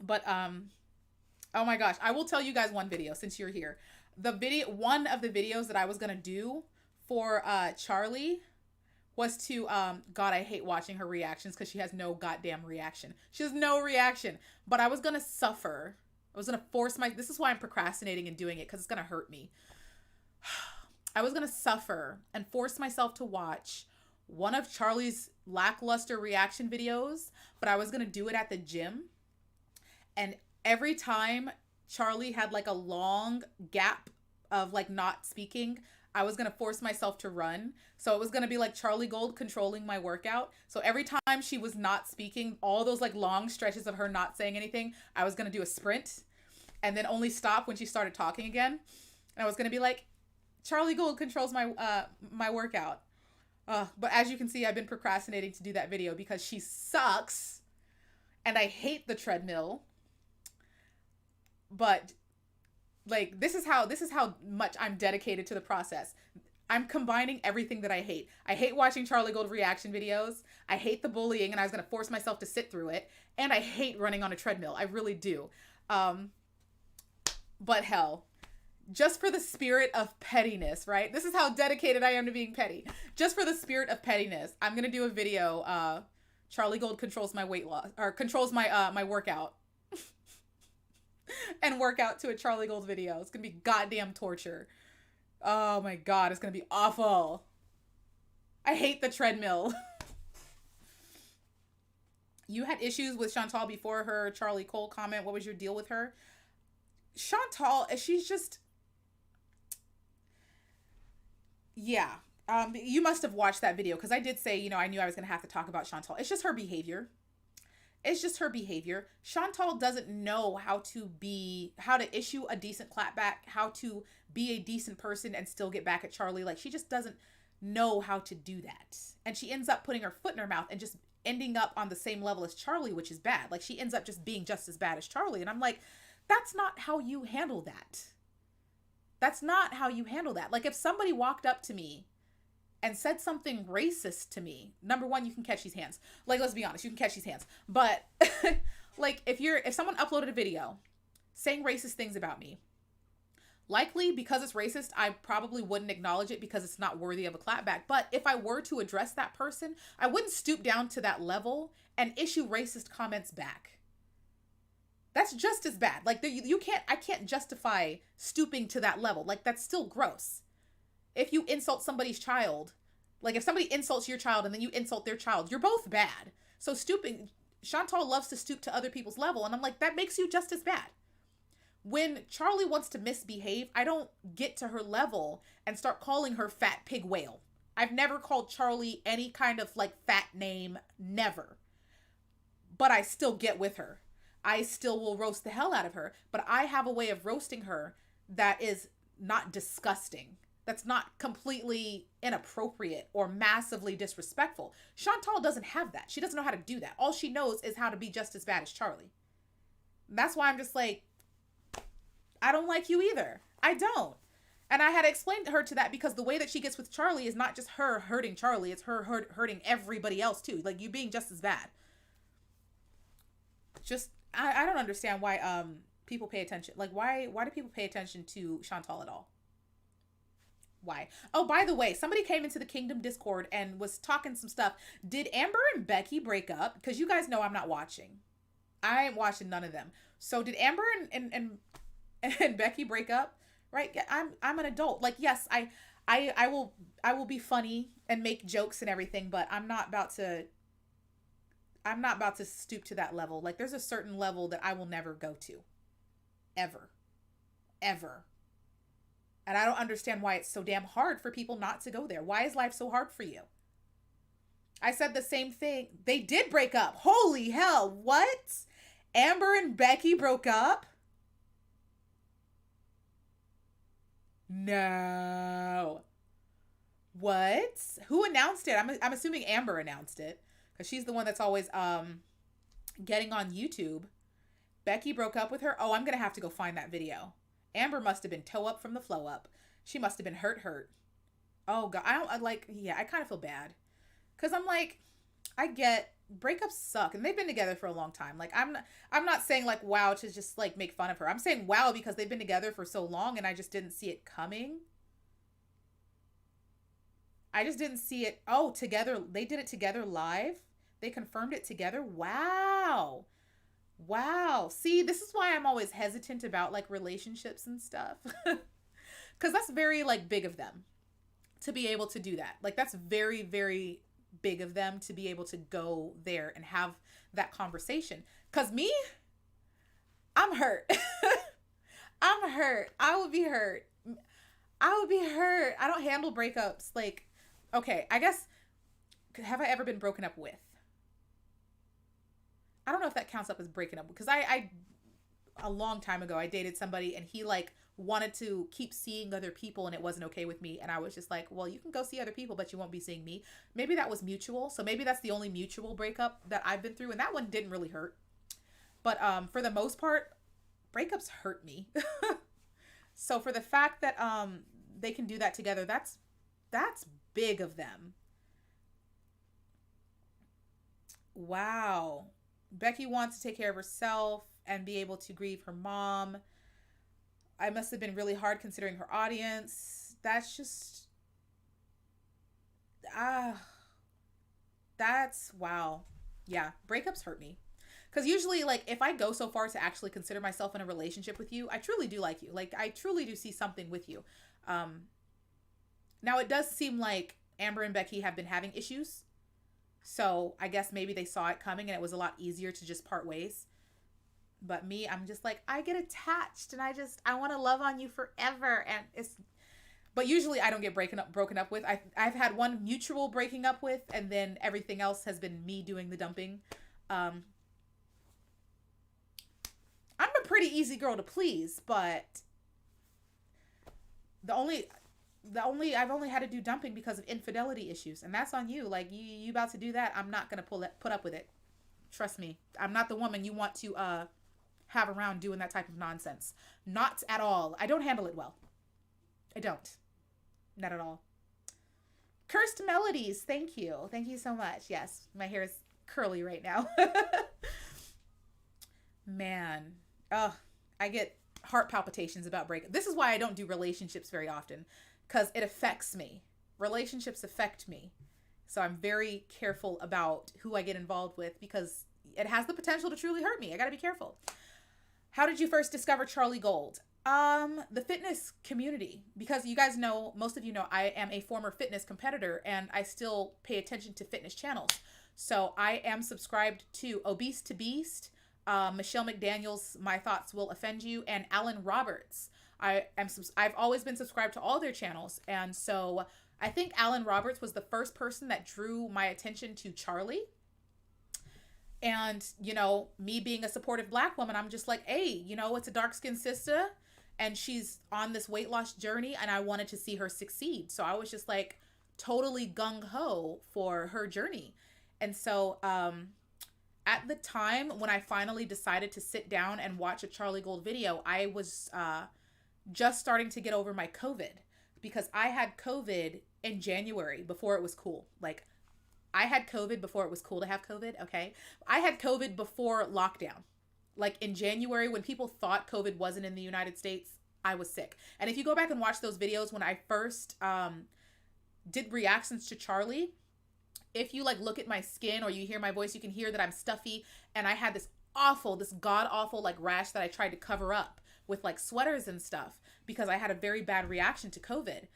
[SPEAKER 1] But oh my gosh, I will tell you guys one video since you're here. One of the videos that I was gonna do for Charlie was to God, I hate watching her reactions because she has no goddamn reaction. She has no reaction. But I was gonna suffer. I was gonna force this is why I'm procrastinating and doing it, because it's gonna hurt me. I was gonna suffer and force myself to watch one of Charlie's lackluster reaction videos, but I was gonna do it at the gym. And every time Charlie had like a long gap of like not speaking, I was going to force myself to run. So it was going to be like Charlie Gold controlling my workout. So every time she was not speaking, all those like long stretches of her not saying anything, I was going to do a sprint and then only stop when she started talking again. And I was going to be like, Charlie Gold controls my my workout. But as you can see, I've been procrastinating to do that video because she sucks and I hate the treadmill. But like, this is how much I'm dedicated to the process. I'm combining everything that I hate. I hate watching Charlie Gold reaction videos. I hate the bullying, and I was going to force myself to sit through it. And I hate running on a treadmill. I really do. But hell, just for the spirit of pettiness, right? This is how dedicated I am to being petty. Just for the spirit of pettiness, I'm going to do a video. Charlie Gold controls my weight loss, or controls my my workout. And work out to a Charlie Gold video. It's gonna be goddamn torture. Oh my god, it's gonna be awful. I hate the treadmill. You had issues with Chantal before her Charlie Cole comment. What was your deal with her? Chantal, she's just... Yeah. You must have watched that video, because I did say, I knew I was gonna have to talk about Chantal. It's just her behavior. It's just her behavior. Chantal doesn't know how to issue a decent clapback, how to be a decent person and still get back at Charlie. Like, she just doesn't know how to do that. And she ends up putting her foot in her mouth and just ending up on the same level as Charlie, which is bad. Like, she ends up just being just as bad as Charlie. And I'm like, that's not how you handle that. That's not how you handle that. Like, if somebody walked up to me and said something racist to me, number one, you can catch these hands. Like, let's be honest, you can catch these hands. But like, if someone uploaded a video saying racist things about me, likely because it's racist, I probably wouldn't acknowledge it because it's not worthy of a clapback. But if I were to address that person, I wouldn't stoop down to that level and issue racist comments back. That's just as bad. Like, I can't justify stooping to that level. Like, that's still gross. If you insult somebody's child, like if somebody insults your child and then you insult their child, you're both bad. So Chantal loves to stoop to other people's level. And I'm like, that makes you just as bad. When Charlie wants to misbehave, I don't get to her level and start calling her fat pig whale. I've never called Charlie any kind of like fat name, never. But I still get with her. I still will roast the hell out of her. But I have a way of roasting her that is not disgusting. That's not completely inappropriate or massively disrespectful. Chantal doesn't have that. She doesn't know how to do that. All she knows is how to be just as bad as Charlie. That's why I'm just like, I don't like you either. I don't. And I had explained to her that because the way that she gets with Charlie is not just her hurting Charlie. It's her hurting everybody else too. Like, you being just as bad. Just, I don't understand why people pay attention. Like, why do people pay attention to Chantal at all? Why? Oh, by the way, somebody came into the Kingdom Discord and was talking some stuff. Did Amber and Becky break up? Because you guys know I'm not watching. I ain't watching none of them. So did Amber and Becky break up? Right? I'm an adult. Like, yes, I will be funny and make jokes and everything, but I'm not about to I'm not about to stoop to that level. Like, there's a certain level that I will never go to. Ever. Ever. And I don't understand why it's so damn hard for people not to go there. Why is life so hard for you? I said the same thing. They did break up. Holy hell. What? Amber and Becky broke up? No. What? Who announced it? I'm assuming Amber announced it, because she's the one that's always getting on YouTube. Becky broke up with her. Oh, I'm gonna have to go find that video. Amber must have been toe up from the flow up. She must have been hurt. Oh god, I kind of feel bad, because I'm like, I get breakups suck, and they've been together for a long time. Like, I'm not saying like wow to just like make fun of her. I'm saying wow because they've been together for so long, and I just didn't see it coming. I just didn't see it. Oh, together. They did it together live. They confirmed it together. Wow. Wow. See, this is why I'm always hesitant about like relationships and stuff. Because that's very like big of them to be able to do that. Like, that's very, very big of them to be able to go there and have that conversation. Because me, I'm hurt. I'm hurt. I would be hurt. I would be hurt. I don't handle breakups. Like, okay, I guess, have I ever been broken up with? I don't know if that counts up as breaking up, because I a long time ago, I dated somebody and he like wanted to keep seeing other people and it wasn't okay with me. And I was just like, well, you can go see other people, but you won't be seeing me. Maybe that was mutual. So maybe that's the only mutual breakup that I've been through. And that one didn't really hurt. But for the most part, breakups hurt me. So for the fact that they can do that together, that's big of them. Wow. Becky wants to take care of herself and be able to grieve her mom. I must have been really hard considering her audience. That's just that's wow. Yeah, breakups hurt me. Because usually, like, if I go so far to actually consider myself in a relationship with you, I truly do like you. Like, I truly do see something with you. Now, it does seem like Amber and Becky have been having issues. So I guess maybe they saw it coming and it was a lot easier to just part ways. But me, I'm just like, I get attached and I want to love on you forever. And but usually I don't get broken up with. I've had one mutual breaking up with, and then everything else has been me doing the dumping. I'm a pretty easy girl to please, but I've only had to do dumping because of infidelity issues, and that's on you. Like, you about to do that, I'm not gonna put up with it. Trust me, I'm not the woman you want to have around doing that type of nonsense. Not at all. I don't handle it well. I don't. Not at all. Cursed Melodies, thank you so much. Yes, my hair is curly right now. Man, I get heart palpitations about breakup. This is why I don't do relationships very often, because it affects me. Relationships affect me. So I'm very careful about who I get involved with, because it has the potential to truly hurt me. I gotta be careful. How did you first discover Charlie Gold? The fitness community, because you guys know, most of you know, I am a former fitness competitor and I still pay attention to fitness channels. So I am subscribed to Obese to Beast, Michelle McDaniel's My Thoughts Will Offend You, and Alan Roberts. I've always been subscribed to all their channels, and so I think Alan Roberts was the first person that drew my attention to Charlie. And, you know, me being a supportive Black woman, I'm just like, hey, you know, it's a dark-skinned sister and she's on this weight loss journey and I wanted to see her succeed. So I was just like totally gung-ho for her journey. And so at the time when I finally decided to sit down and watch a Charlie Gold video, I was just starting to get over my COVID, because I had COVID in January before it was cool. Like, I had COVID before it was cool to have COVID, okay? I had COVID before lockdown. Like, in January, when people thought COVID wasn't in the United States, I was sick. And if you go back and watch those videos when I first did reactions to Charlie, if you, like, look at my skin or you hear my voice, you can hear that I'm stuffy. And I had this god-awful, like, rash that I tried to cover up with, like, sweaters and stuff, because I had a very bad reaction to COVID.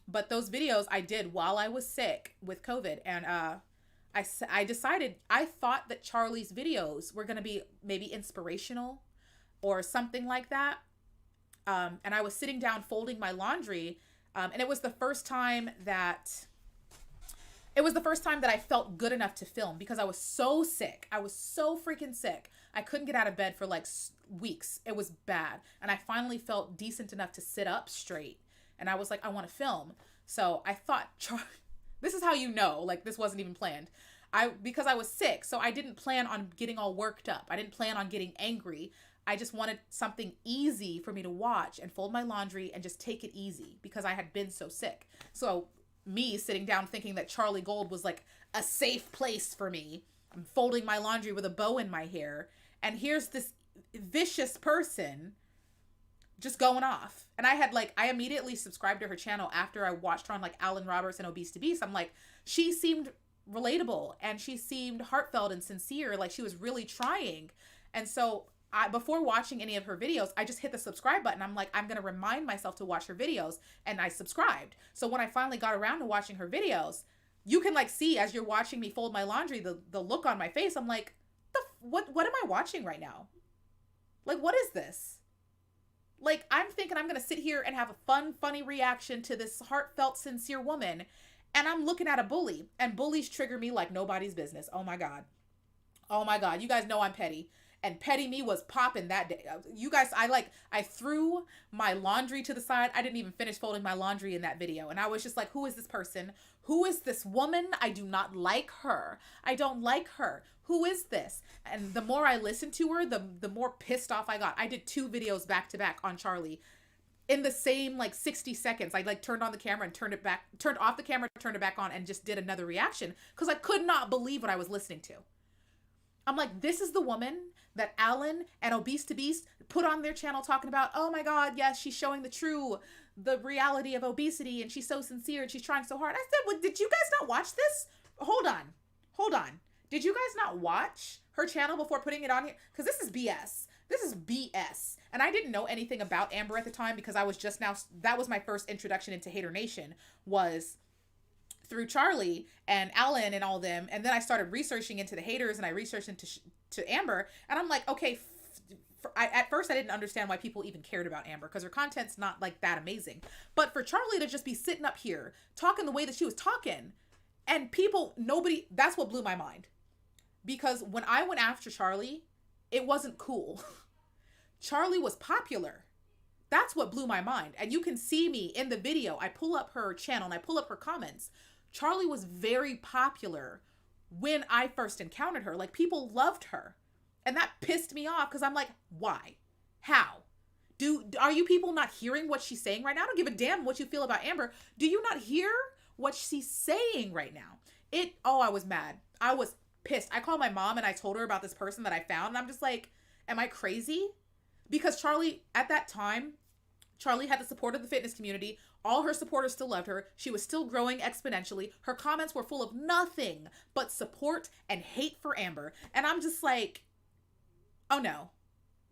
[SPEAKER 1] But those videos I did while I was sick with COVID, and I decided, I thought that Charlie's videos were going to be maybe inspirational or something like that. And I was sitting down folding my laundry. And it was the first time that I felt good enough to film because I was so sick. I was so freaking sick. I couldn't get out of bed for like weeks. It was bad. And I finally felt decent enough to sit up straight. And I was like, I want to film. So I thought, this is how you know, like this wasn't even planned. Because I was sick, so I didn't plan on getting all worked up. I didn't plan on getting angry. I just wanted something easy for me to watch and fold my laundry and just take it easy because I had been so sick. So me sitting down thinking that Charlie Gold was like a safe place for me. I'm folding my laundry with a bow in my hair. And here's this vicious person just going off. And I immediately subscribed to her channel after I watched her on like Alan Roberts and Obese to Beast. I'm like, she seemed relatable and she seemed heartfelt and sincere. Like she was really trying. And so before watching any of her videos, I just hit the subscribe button. I'm like, I'm going to remind myself to watch her videos. And I subscribed. So when I finally got around to watching her videos, you can like see as you're watching me fold my laundry, the look on my face. I'm like, what am I watching right now? Like, what is this? Like, I'm thinking I'm going to sit here and have a fun, funny reaction to this heartfelt, sincere woman. And I'm looking at a bully. And bullies trigger me like nobody's business. Oh my God. Oh my God. You guys know I'm petty. And petty me was popping that day. You guys, I threw my laundry to the side. I didn't even finish folding my laundry in that video. And I was just like, who is this person? Who is this woman? I do not like her. I don't like her. Who is this? And the more I listened to her, the more pissed off I got. I did 2 videos back to back on Charlie in the same like 60 seconds. I like turned on the camera and turned off the camera, turned it back on, and just did another reaction because I could not believe what I was listening to. I'm like, this is the woman that Alan and Obese to Beast put on their channel talking about, oh my God, yes, she's showing the reality of obesity and she's so sincere and she's trying so hard. I said, well, did you guys not watch this? Hold on. Did you guys not watch her channel before putting it on here? Because this is BS. This is BS. And I didn't know anything about Amber at the time because I was just now, that was my first introduction into Hater Nation, was through Charlie and Alan and all them. And then I started researching into the haters and I researched into to Amber. And I'm like, okay, at first I didn't understand why people even cared about Amber because her content's not like that amazing. But for Charlie to just be sitting up here talking the way that she was talking and that's what blew my mind. Because when I went after Charlie, it wasn't cool. Charlie was popular. That's what blew my mind. And you can see me in the video. I pull up her channel and I pull up her comments. Charlie was very popular when I first encountered her. Like, people loved her. And that pissed me off because I'm like, why? How? Are you people not hearing what she's saying right now? I don't give a damn what you feel about Amber. Do you not hear what she's saying right now? I was mad. I was pissed. I called my mom and I told her about this person that I found. And I'm just like, am I crazy? Because Charlie, at that time, Charlie had the support of the fitness community. All her supporters still loved her. She was still growing exponentially. Her comments were full of nothing but support and hate for Amber. And I'm just like, oh no.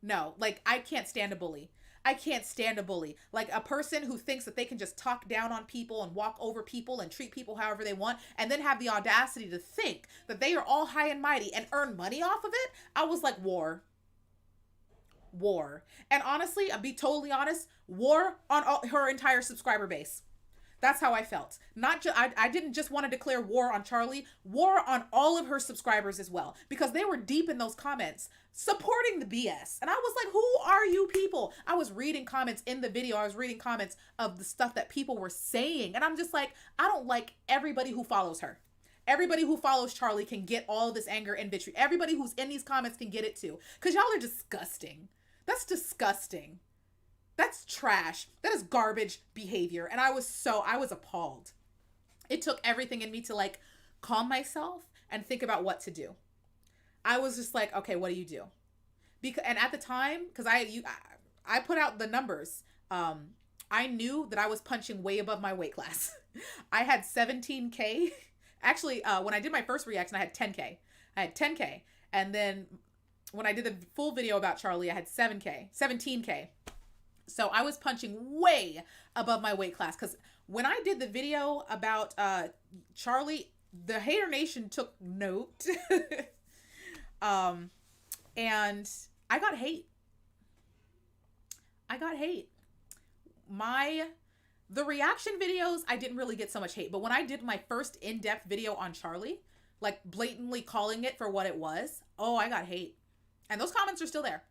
[SPEAKER 1] No, like, I can't stand a bully. I can't stand a bully. Like, a person who thinks that they can just talk down on people and walk over people and treat people however they want and then have the audacity to think that they are all high and mighty and earn money off of it. I was like, war. And honestly, I'll be totally honest, war on her entire subscriber base. That's how I felt. I didn't just want to declare war on Charlie, war on all of her subscribers as well, because they were deep in those comments supporting the BS. And I was like, who are you people? I was reading comments in the video. I was reading comments of the stuff that people were saying. And I'm just like, I don't like everybody who follows her. Everybody who follows Charlie can get all this anger and vitriol. Everybody who's in these comments can get it too. Because y'all are disgusting. That's disgusting. That's trash. That is garbage behavior. And I was appalled. It took everything in me to like calm myself and think about what to do. I was just like, okay, what do you do? And at the time, because I put out the numbers, I knew that I was punching way above my weight class. I had 17K. Actually, when I did my first reaction, I had 10K. And then when I did the full video about Charlie, I had 17K. So I was punching way above my weight class. Because when I did the video about Charlie, the Hater Nation took note. And I got hate. I got hate. The reaction videos, I didn't really get so much hate, but when I did my first in-depth video on Charlie, like blatantly calling it for what it was, oh, I got hate. And those comments are still there.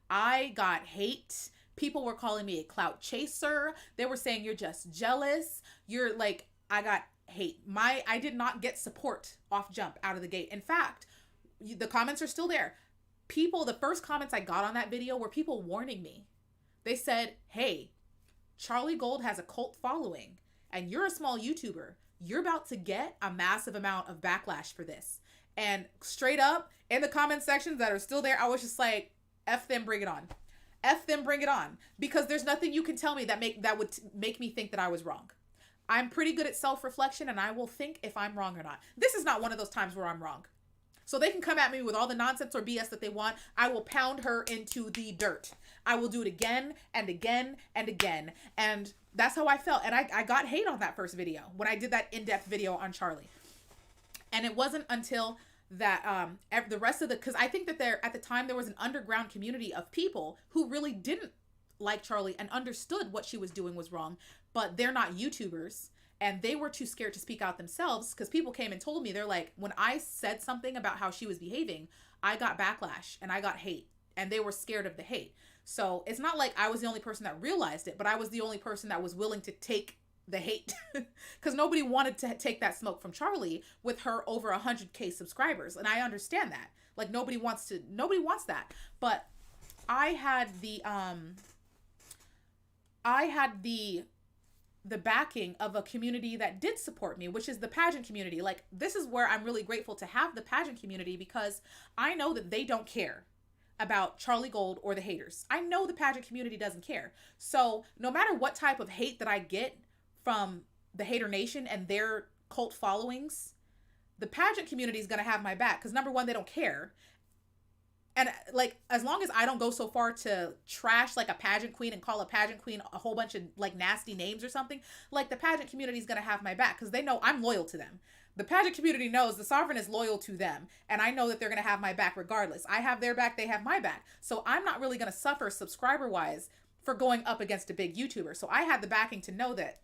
[SPEAKER 1] I got hate. People were calling me a clout chaser. They were saying you're just jealous. You're like, I got hate. I did not get support off jump out of the gate. In fact, the comments are still there. The first comments I got on that video were people warning me. They said, hey, Charlie Gold has a cult following and you're a small YouTuber. You're about to get a massive amount of backlash for this. And straight up in the comment sections that are still there, I was just like, F them, bring it on. F them, bring it on. Because there's nothing you can tell me that would make me think that I was wrong. I'm pretty good at self-reflection and I will think if I'm wrong or not. This is not one of those times where I'm wrong. So they can come at me with all the nonsense or BS that they want. I will pound her into the dirt. I will do it again and again and again. And that's how I felt. And I got hate on that first video when I did that in-depth video on Charlie. And it wasn't until that the rest of because I think that at the time there was an underground community of people who really didn't like Charlie and understood what she was doing was wrong, but they're not YouTubers. And they were too scared to speak out themselves because people came and told me, they're like, when I said something about how she was behaving, I got backlash and I got hate and they were scared of the hate. So it's not like I was the only person that realized it, but I was the only person that was willing to take the hate because nobody wanted to take that smoke from Charlie with her over 100K subscribers. And I understand that. Like nobody wants that. But I had the backing of a community that did support me, which is the pageant community. Like this is where I'm really grateful to have the pageant community because I know that they don't care about Charlie Gold or the haters. I know the pageant community doesn't care. So no matter what type of hate that I get from the Hater Nation and their cult followings, the pageant community is going to have my back because number one, they don't care. And like, as long as I don't go so far to trash like a pageant queen and call a pageant queen a whole bunch of like nasty names or something, like the pageant community is going to have my back because they know I'm loyal to them. The pageant community knows the sovereign is loyal to them. And I know that they're going to have my back regardless. I have their back. They have my back. So I'm not really going to suffer subscriber wise for going up against a big YouTuber. So I had the backing to know that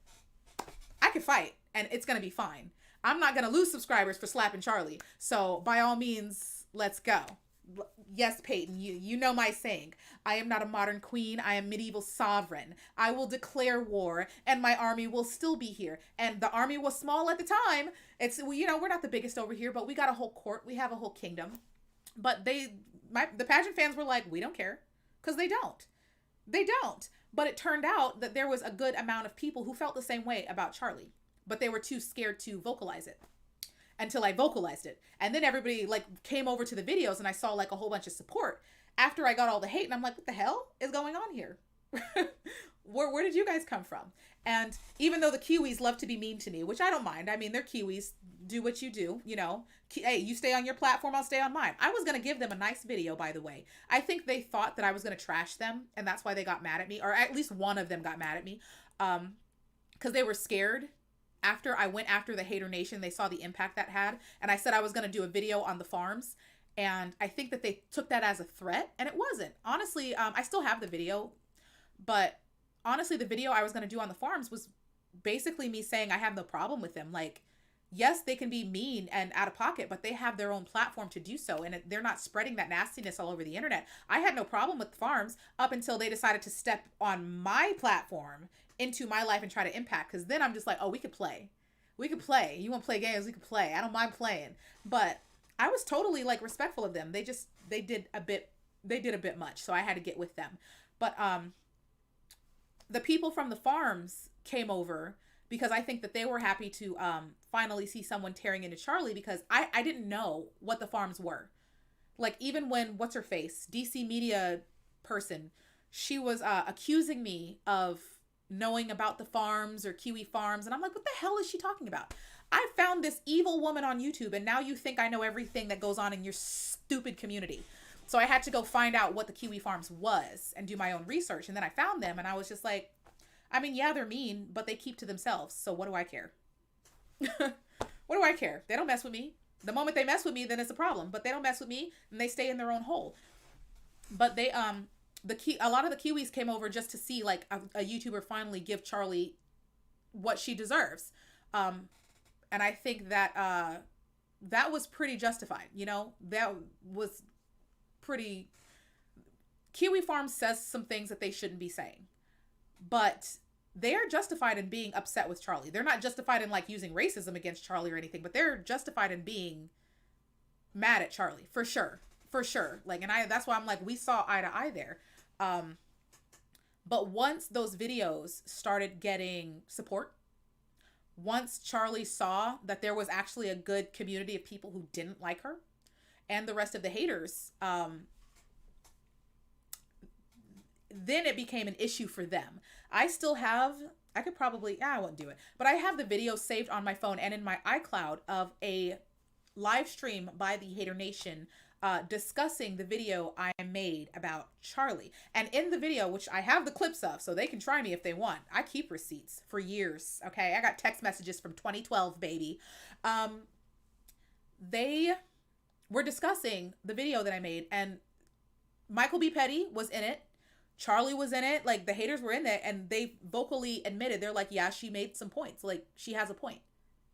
[SPEAKER 1] I could fight and it's going to be fine. I'm not going to lose subscribers for slapping Charlie. So by all means, let's go. Yes, Peyton, you know my saying. I am not a modern queen. I am medieval sovereign. I will declare war and my army will still be here. And the army was small at the time. We're not the biggest over here, but we got a whole court. We have a whole kingdom. But the pageant fans were like, we don't care. Because they don't. They don't. But it turned out that there was a good amount of people who felt the same way about Charlie. But they were too scared to vocalize it. Until I vocalized it. And then everybody like came over to the videos and I saw like a whole bunch of support after I got all the hate. And I'm like, what the hell is going on here? Where did you guys come from? And even though the Kiwis love to be mean to me, which I don't mind. I mean, they're Kiwis. Do what you do, you know. Hey, you stay on your platform, I'll stay on mine. I was going to give them a nice video, by the way. I think they thought that I was going to trash them. And that's why they got mad at me. Or at least one of them got mad at me. Because they were scared. After I went after the Hater Nation, they saw the impact that had. And I said I was going to do a video on the farms. And I think that they took that as a threat. And it wasn't. Honestly, I still have the video. But honestly, the video I was going to do on the farms was basically me saying I have no problem with them. Like, yes, they can be mean and out of pocket, but they have their own platform to do so. And they're not spreading that nastiness all over the internet. I had no problem with the farms up until they decided to step on my platform into my life and try to impact, because then I'm just like, oh, we could play. You want to play games, we could play. I don't mind playing. But I was totally like respectful of them. They did a bit much, so I had to get with them. But the people from the farms came over because I think that they were happy to finally see someone tearing into Charlie, because I didn't know what the farms were. Like, even when what's her face, DC media person, she was accusing me of knowing about the farms or Kiwi farms. And I'm like, what the hell is she talking about? I found this evil woman on YouTube and now you think I know everything that goes on in your stupid community. So I had to go find out what the Kiwi farms was and do my own research. And then I found them and I was just like, I mean, yeah, they're mean, but they keep to themselves. So what do I care? What What do I care? They don't mess with me. The moment they mess with me, then it's a problem. But they don't mess with me, and they stay in their own hole. But they a lot of the Kiwis came over just to see like a YouTuber finally give Charlie what she deserves. And I think that that was pretty justified. You know, that was pretty. Kiwi Farm says some things that they shouldn't be saying, but they are justified in being upset with Charlie. They're not justified in like using racism against Charlie or anything, but they're justified in being mad at Charlie for sure. For sure. Like, and that's why I'm like, we saw eye to eye there. But once those videos started getting support, once Charlie saw that there was actually a good community of people who didn't like her and the rest of the haters, then it became an issue for them. I wouldn't do it, but I have the video saved on my phone and in my iCloud of a live stream by the Hater Nation discussing the video I made about Charlie. And in the video, which I have the clips of, so they can try me if they want. I keep receipts for years, okay? I got text messages from 2012, baby. They were discussing the video that I made, and Michael B. Petty was in it. Charlie was in it. Like, the haters were in there, and they vocally admitted, they're like, yeah, she made some points. Like, she has a point.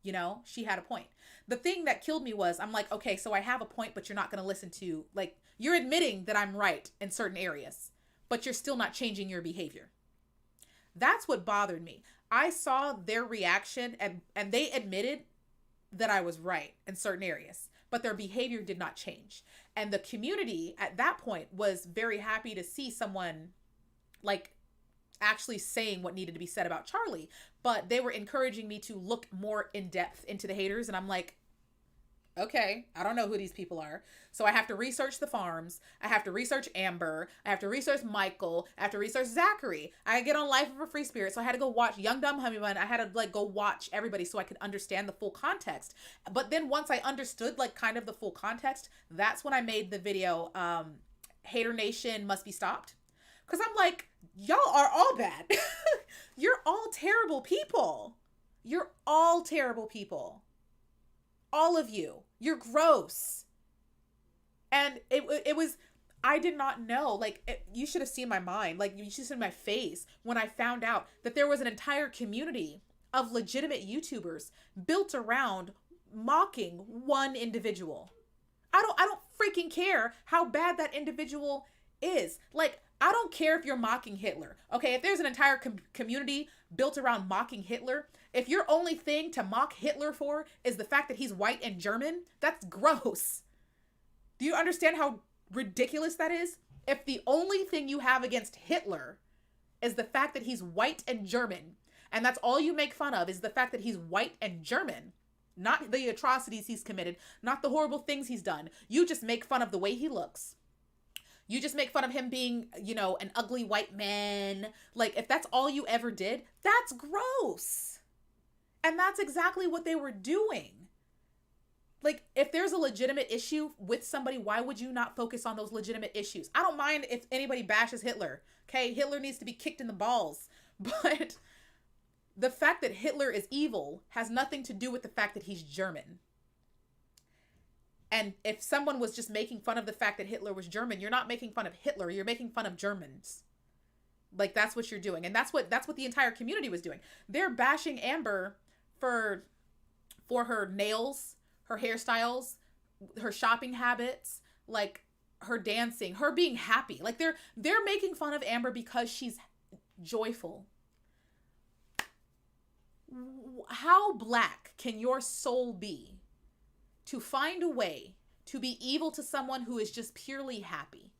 [SPEAKER 1] You know, she had a point. The thing that killed me was, I'm like, okay, so I have a point, but you're not going to listen to, like, you're admitting that I'm right in certain areas, but you're still not changing your behavior. That's what bothered me. I saw their reaction, and they admitted that I was right in certain areas, but their behavior did not change. And the community at that point was very happy to see someone like actually saying what needed to be said about Charlie, but they were encouraging me to look more in depth into the haters. And I'm like, okay, I don't know who these people are. So I have to research the farms. I have to research Amber. I have to research Michael. I have to research Zachary. I get on Life of a Free Spirit. So I had to go watch Young Dumb Honey Bun. I had to like go watch everybody so I could understand the full context. But then once I understood like kind of the full context, that's when I made the video, Hater Nation must be stopped. Cause I'm like, y'all are all bad. You're all terrible people. You're all terrible people. All of you. You're gross. And it was, I did not know, like, you should have seen my mind. Like, you should have seen my face when I found out that there was an entire community of legitimate YouTubers built around mocking one individual. I don't freaking care how bad that individual is. Like, I don't care if you're mocking Hitler. Okay, if there's an entire community built around mocking Hitler, if your only thing to mock Hitler for is the fact that he's white and German, that's gross. Do you understand how ridiculous that is? If the only thing you have against Hitler is the fact that he's white and German, and that's all you make fun of is the fact that he's white and German, not the atrocities he's committed, not the horrible things he's done. You just make fun of the way he looks. You just make fun of him being, you know, an ugly white man. Like, if that's all you ever did, that's gross. And that's exactly what they were doing. Like, if there's a legitimate issue with somebody, why would you not focus on those legitimate issues? I don't mind if anybody bashes Hitler. Okay, Hitler needs to be kicked in the balls. But the fact that Hitler is evil has nothing to do with the fact that he's German. And if someone was just making fun of the fact that Hitler was German, you're not making fun of Hitler, you're making fun of Germans. Like, that's what you're doing. And that's what the entire community was doing. They're bashing Amber for her nails, her hairstyles, her shopping habits, like her dancing, her being happy. Like, they're making fun of Amber because she's joyful. How black can your soul be to find a way to be evil to someone who is just purely happy?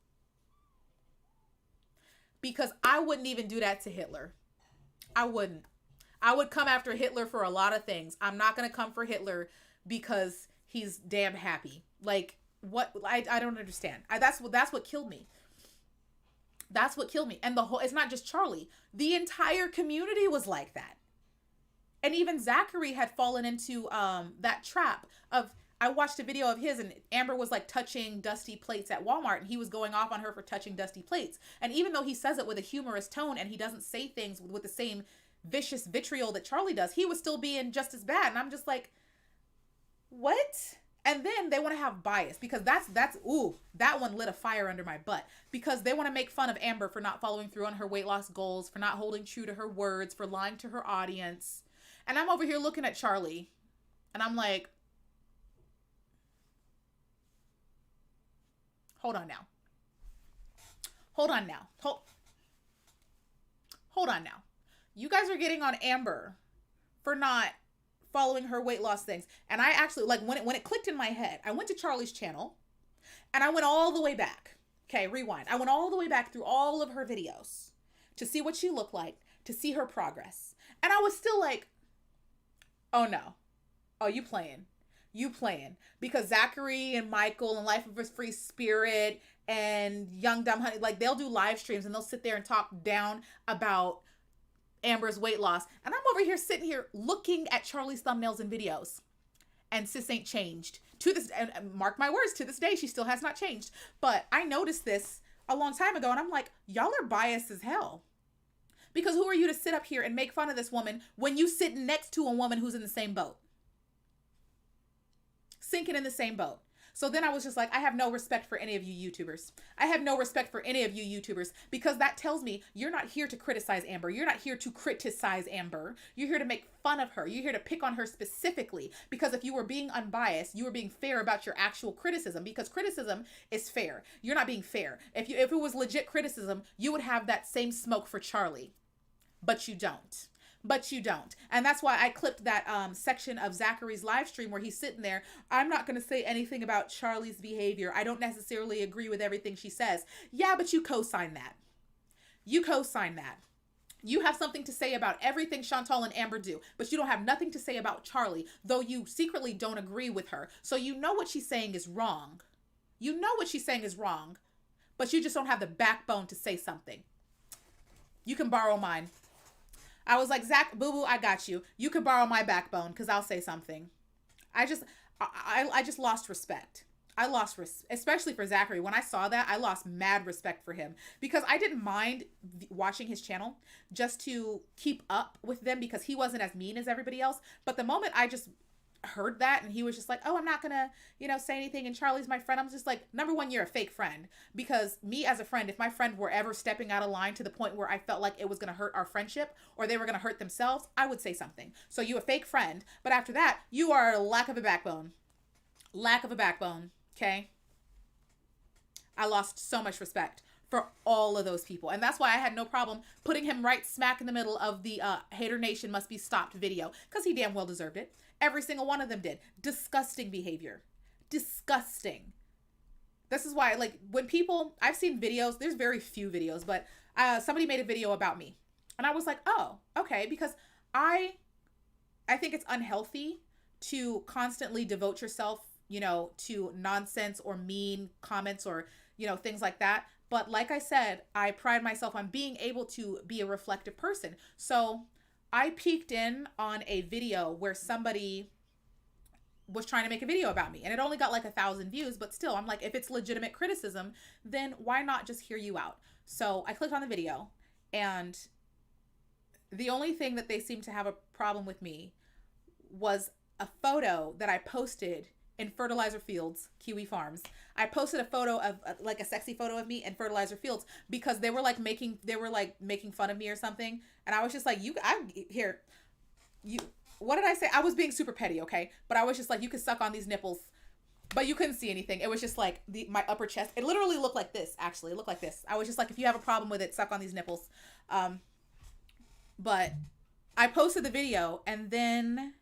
[SPEAKER 1] Because I wouldn't even do that to Hitler. I wouldn't. I would come after Hitler for a lot of things. I'm not going to come for Hitler because he's damn happy. Like, what? I don't understand. That's what killed me. That's what killed me. And it's not just Charlie. The entire community was like that. And even Zachary had fallen into that trap of, I watched a video of his and Amber was like touching dusty plates at Walmart and he was going off on her for touching dusty plates. And even though he says it with a humorous tone and he doesn't say things with the same vicious vitriol that Charlie does, he was still being just as bad. And I'm just like, What? And then they want to have bias because that's ooh, that one lit a fire under my butt because they want to make fun of Amber for not following through on her weight loss goals, for not holding true to her words, for lying to her audience. And I'm over here looking at Charlie and I'm like, hold on now. Hold on now. Hold on now. You guys are getting on Amber for not following her weight loss things. And I actually, like, when it clicked in my head, I went to Charlie's channel and I went all the way back. Okay, rewind. I went all the way back through all of her videos to see what she looked like, to see her progress. And I was still like, oh no. Oh, you playing. You playing. Because Zachary and Michael and Life of a Free Spirit and Young Dumb Honey, like, they'll do live streams and they'll sit there and talk down about Amber's weight loss. And I'm over here sitting here looking at Charlie's thumbnails and videos. And sis ain't changed. To this, and mark my words, to this day, she still has not changed. But I noticed this a long time ago and I'm like, y'all are biased as hell. Because who are you to sit up here and make fun of this woman when you sit next to a woman who's in the same boat? Sinking in the same boat. So then I was just like, I have no respect for any of you YouTubers. I have no respect for any of you YouTubers because that tells me you're not here to criticize Amber. You're not here to criticize Amber. You're here to make fun of her. You're here to pick on her specifically because if you were being unbiased, you were being fair about your actual criticism because criticism is fair. You're not being fair. If it was legit criticism, you would have that same smoke for Charlie, but you don't. But you don't. And that's why I clipped that section of Zachary's live stream where he's sitting there. I'm not going to say anything about Charlie's behavior. I don't necessarily agree with everything she says. Yeah, but you co-sign that. You co-sign that. You have something to say about everything Chantal and Amber do, but you don't have nothing to say about Charlie, though you secretly don't agree with her. So you know what she's saying is wrong. You know what she's saying is wrong, but you just don't have the backbone to say something. You can borrow mine. I was like, Zach, boo-boo, I got you. You could borrow my backbone because I'll say something. I just lost respect. I lost, especially for Zachary. When I saw that, I lost mad respect for him because I didn't mind watching his channel just to keep up with them because he wasn't as mean as everybody else. But the moment I just heard that and he was just like, oh, I'm not gonna, say anything and Charlie's my friend, I'm just like, number one, you're a fake friend. Because me as a friend, if my friend were ever stepping out of line to the point where I felt like it was gonna hurt our friendship or they were gonna hurt themselves, I would say something. So you a fake friend, but after that, you are a lack of a backbone. Lack of a backbone, okay? I lost so much respect for all of those people. And that's why I had no problem putting him right smack in the middle of the Hater Nation Must Be Stopped video because he damn well deserved it. Every single one of them did. Disgusting behavior. Disgusting. This is why, like, when people, I've seen videos, there's very few videos, but somebody made a video about me. And I was like, oh, okay, because I think it's unhealthy to constantly devote yourself, to nonsense or mean comments or, things like that. But like I said, I pride myself on being able to be a reflective person. So I peeked in on a video where somebody was trying to make a video about me and it only got like 1,000 views, but still I'm like, if it's legitimate criticism, then why not just hear you out? So I clicked on the video and the only thing that they seemed to have a problem with me was a photo that I posted in fertilizer fields, Kiwi Farms. I posted a photo of like a sexy photo of me in fertilizer fields because they were making fun of me or something. And I was just like, what did I say? I was being super petty, okay? But I was just like, you could suck on these nipples, but you couldn't see anything. It was just like my upper chest. It literally looked like this, actually. It looked like this. I was just like, if you have a problem with it, suck on these nipples. But I posted the video and then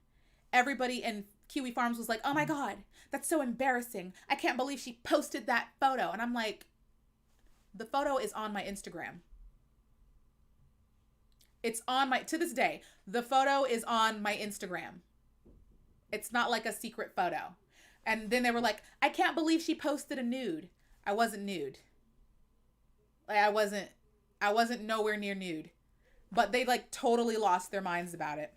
[SPEAKER 1] everybody in Kiwi Farms was like, oh my God, that's so embarrassing. I can't believe she posted that photo. And I'm like, the photo is on my Instagram. It's on to this day, the photo is on my Instagram. It's not like a secret photo. And then they were like, I can't believe she posted a nude. I wasn't nude. Like I wasn't nowhere near nude. But they totally lost their minds about it.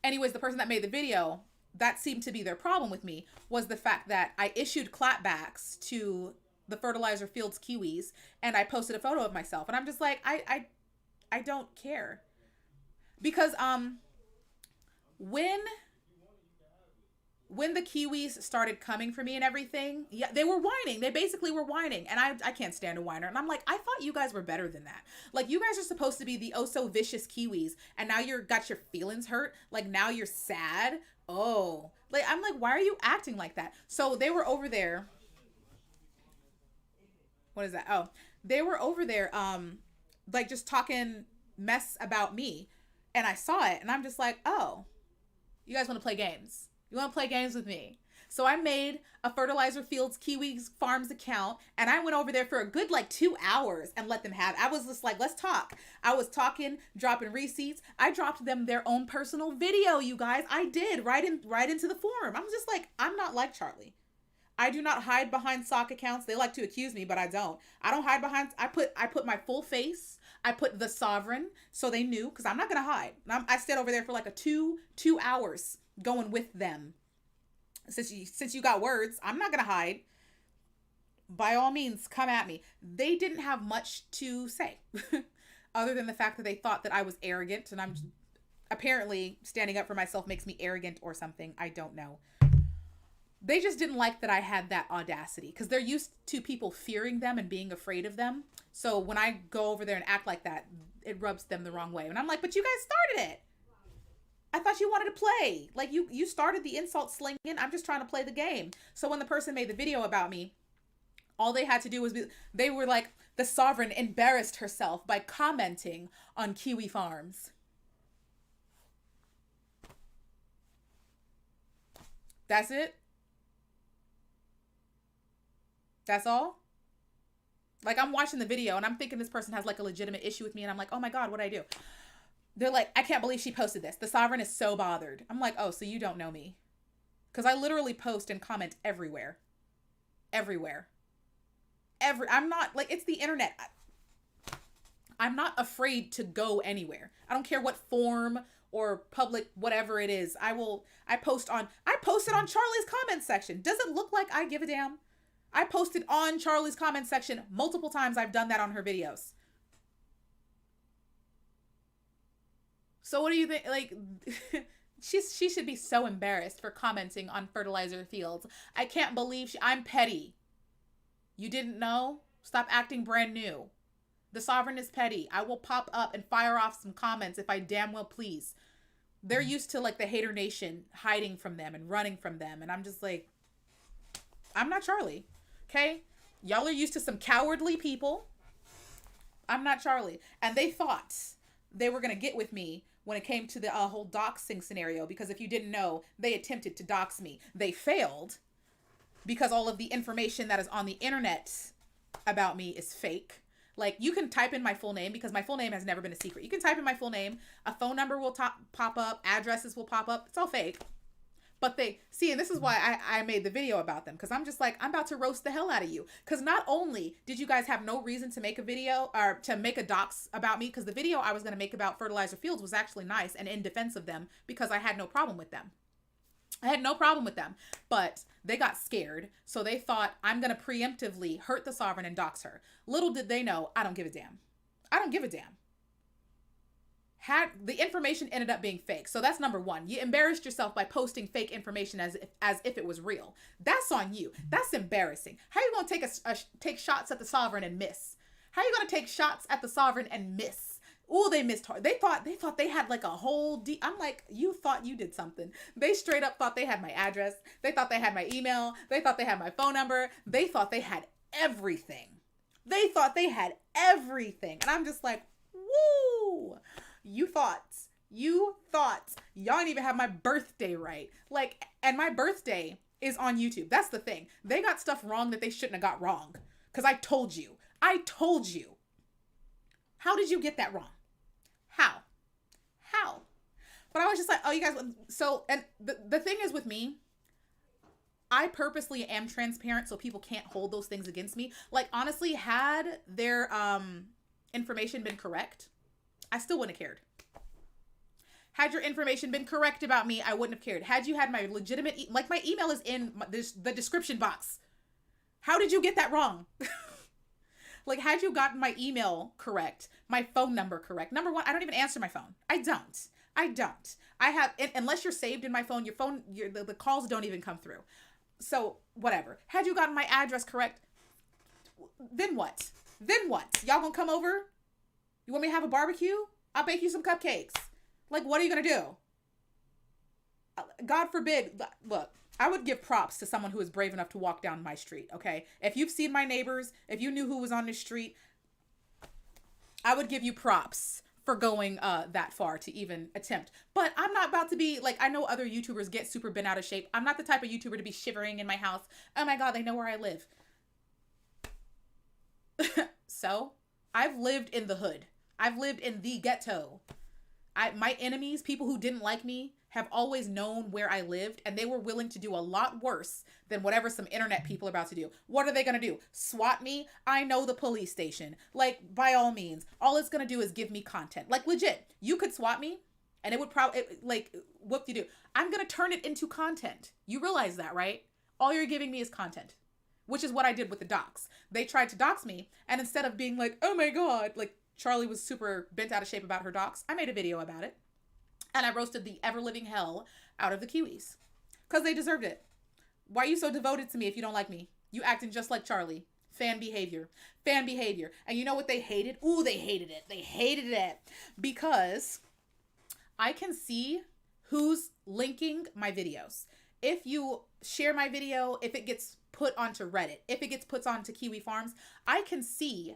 [SPEAKER 1] Anyways, the person that made the video, that seemed to be their problem with me, was the fact that I issued clapbacks to the fertilizer fields Kiwis and I posted a photo of myself. And I'm just like, I don't care. Because when when the Kiwis started coming for me and everything, yeah, they were whining. They basically were whining. And I can't stand a whiner. And I'm like, I thought you guys were better than that. Like, you guys are supposed to be the oh so vicious Kiwis. And now you're got your feelings hurt. Like, now you're sad. Oh. Like, I'm like, why are you acting like that? So they were over there. What is that? Oh, they were over there, like, just talking mess about me. And I saw it. And I'm just like, oh, you guys want to play games? You want to play games with me? So I made a Fertilizer Fields Kiwi Farms account, and I went over there for a good like 2 hours and let them have it. I was just like, let's talk. I was talking, dropping receipts. I dropped them their own personal video, you guys. I did right into the forum. I'm just like, I'm not like Charlie. I do not hide behind sock accounts. They like to accuse me, but I don't. I don't hide behind. I put my full face. I put the sovereign, so they knew, because I'm not gonna hide. I stayed over there for like a two hours going with them. Since you got words, I'm not gonna hide. By all means, come at me. They didn't have much to say, other than the fact that they thought that I was arrogant, and I'm apparently standing up for myself makes me arrogant or something. I don't know. They just didn't like that I had that audacity, because they're used to people fearing them and being afraid of them. So when I go over there and act like that, it rubs them the wrong way. And I'm like, but you guys started it. I thought you wanted to play. Like, you started the insult slinging. I'm just trying to play the game. So when the person made the video about me, all they had to do was they were like, the sovereign embarrassed herself by commenting on Kiwi Farms. That's it. That's all. Like, I'm watching the video and I'm thinking this person has like a legitimate issue with me, and I'm like, oh my God, what'd I do? They're like, I can't believe she posted this. The sovereign is so bothered. I'm like, oh, so you don't know me. Because I literally post and comment everywhere. Everywhere. I'm not, like, it's the internet. I'm not afraid to go anywhere. I don't care what form or public, whatever it is. I posted on Charlie's comment section. Does it look like I give a damn? I posted on Charlie's comment section multiple times. I've done that on her videos. So what do you think? Like, she should be so embarrassed for commenting on Fertilizer Fields. I can't believe I'm petty. You didn't know? Stop acting brand new. The sovereign is petty. I will pop up and fire off some comments if I damn well please. They're used to like the hater nation hiding from them and running from them. And I'm just like, I'm not Charlie. Okay? Y'all are used to some cowardly people. I'm not Charlie. And they thought they were going to get with me when it came to the whole doxing scenario, because if you didn't know, they attempted to dox me. They failed because all of the information that is on the internet about me is fake. Like, you can type in my full name, because my full name has never been a secret. You can type in my full name, a phone number will pop up, addresses will pop up. It's all fake. But they see, and this is why I made the video about them, because I'm just like, I'm about to roast the hell out of you. Because not only did you guys have no reason to make a video or to make a dox about me, because the video I was going to make about Fertilizer Fields was actually nice and in defense of them, because I had no problem with them. I had no problem with them, but they got scared. So they thought, I'm going to preemptively hurt the sovereign and dox her. Little did they know, I don't give a damn. I don't give a damn. The information ended up being fake. So that's number one. You embarrassed yourself by posting fake information as if it was real. That's on you. That's embarrassing. How are you going to take shots at the sovereign and miss? How are you going to take shots at the sovereign and miss? Oh, they missed hard. They thought they had like a whole I'm like, you thought you did something. They straight up thought they had my address. They thought they had my email. They thought they had my phone number. They thought they had everything. They thought they had everything. And I'm just like, woo. You thought y'all didn't even have my birthday right. Like, and my birthday is on YouTube. That's the thing. They got stuff wrong that they shouldn't have got wrong. Because I told you. How did you get that wrong? How? But I was just like, oh, you guys. So, and the thing is with me, I purposely am transparent so people can't hold those things against me. Like, honestly, had their information been correct, I still wouldn't have cared. Had your information been correct about me, I wouldn't have cared. Had you had my legitimate, like my email is in the description box. How did you get that wrong? Like, had you gotten my email correct, my phone number correct? Number one, I don't even answer my phone. I don't. I don't. I have, unless you're saved in my phone, the calls don't even come through. So whatever. Had you gotten my address correct, then what? Then what? Y'all gonna come over? You want me to have a barbecue? I'll bake you some cupcakes. Like, what are you gonna do? God forbid. Look, I would give props to someone who is brave enough to walk down my street, okay? If you've seen my neighbors, if you knew who was on this street, I would give you props for going that far to even attempt. But I'm not about to be, like, I know other YouTubers get super bent out of shape. I'm not the type of YouTuber to be shivering in my house. Oh my God, they know where I live. So, I've lived in the hood. I've lived in the ghetto. My enemies, people who didn't like me, have always known where I lived, and they were willing to do a lot worse than whatever some internet people are about to do. What are they going to do? SWAT me? I know the police station. Like, by all means, all it's going to do is give me content. Like, legit, you could SWAT me, and it would probably, like, what do you do? I'm going to turn it into content. You realize that, right? All you're giving me is content, which is what I did with the docs. They tried to dox me, and instead of being like, oh my God, like, Charlie was super bent out of shape about her docs, I made a video about it. And I roasted the ever-living hell out of the Kiwis. Because they deserved it. Why are you so devoted to me if you don't like me? You acting just like Charlie. Fan behavior. Fan behavior. And you know what they hated? Ooh, they hated it. They hated it. Because I can see who's linking my videos. If you share my video, if it gets put onto Reddit, if it gets put onto Kiwi Farms, I can see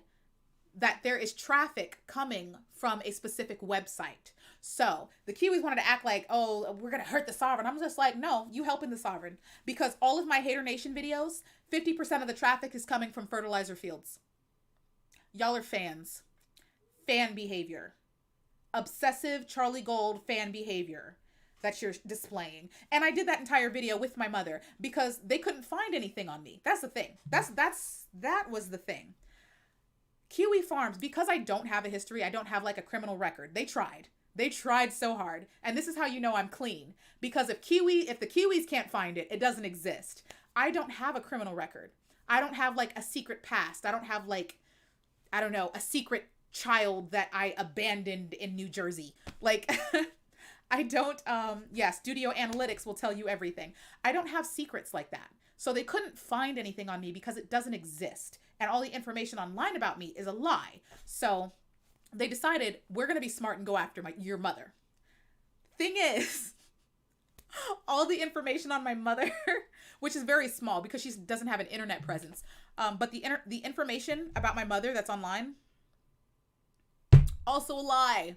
[SPEAKER 1] that there is traffic coming from a specific website. So the Kiwis wanted to act like, oh, we're going to hurt the sovereign. I'm just like, no, you helping the sovereign. Because all of my Hater Nation videos, 50% of the traffic is coming from fertilizer fields. Y'all are fans. Fan behavior. Obsessive Charlie Gold fan behavior that you're displaying. And I did that entire video with my mother because they couldn't find anything on me. That's the thing. That was the thing. Kiwi Farms, because I don't have a history, I don't have like a criminal record. They tried so hard. And this is how you know I'm clean. Because if the Kiwis can't find it, it doesn't exist. I don't have a criminal record. I don't have like a secret past. I don't have like, I don't know, a secret child that I abandoned in New Jersey. Like, I don't, Studio Analytics will tell you everything. I don't have secrets like that. So they couldn't find anything on me because it doesn't exist. And all the information online about me is a lie. So they decided, we're going to be smart and go after your mother. Thing is, all the information on my mother, which is very small because she doesn't have an internet presence, but the information about my mother that's online, also a lie.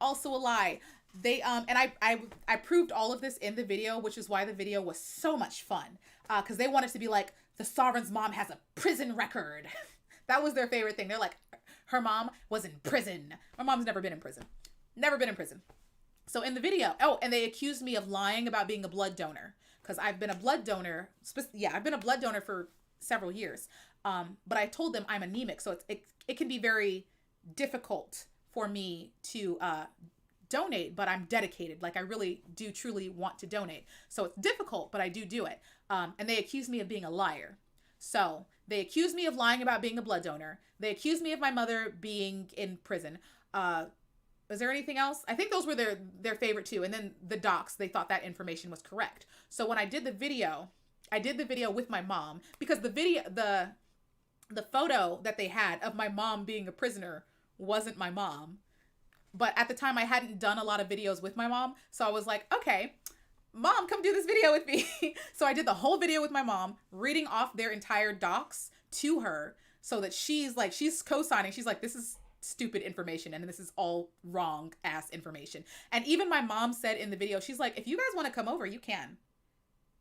[SPEAKER 1] Also a lie. They and I proved all of this in the video, which is why the video was so much fun. Because they wanted to be like, the sovereign's mom has a prison record. That was their favorite thing. They're like, her mom was in prison. My mom's never been in prison. Never been in prison. So in the video, and they accused me of lying about being a blood donor. Because I've been a blood donor. I've been a blood donor for several years. But I told them I'm anemic. So it can be very difficult for me to donate, but I'm dedicated. Like, I really do truly want to donate. So it's difficult, but I do it. And they accused me of being a liar. So they accused me of lying about being a blood donor. They accused me of my mother being in prison. Was there anything else? I think those were their favorite two. And then the docs, they thought that information was correct. So when I did the video with my mom, because the photo that they had of my mom being a prisoner wasn't my mom. But at the time, I hadn't done a lot of videos with my mom. So I was like, okay, Mom, come do this video with me. So I did the whole video with my mom, reading off their entire docs to her so that she's co-signing. She's like, this is stupid information and this is all wrong ass information. And even my mom said in the video, she's like, if you guys want to come over, you can.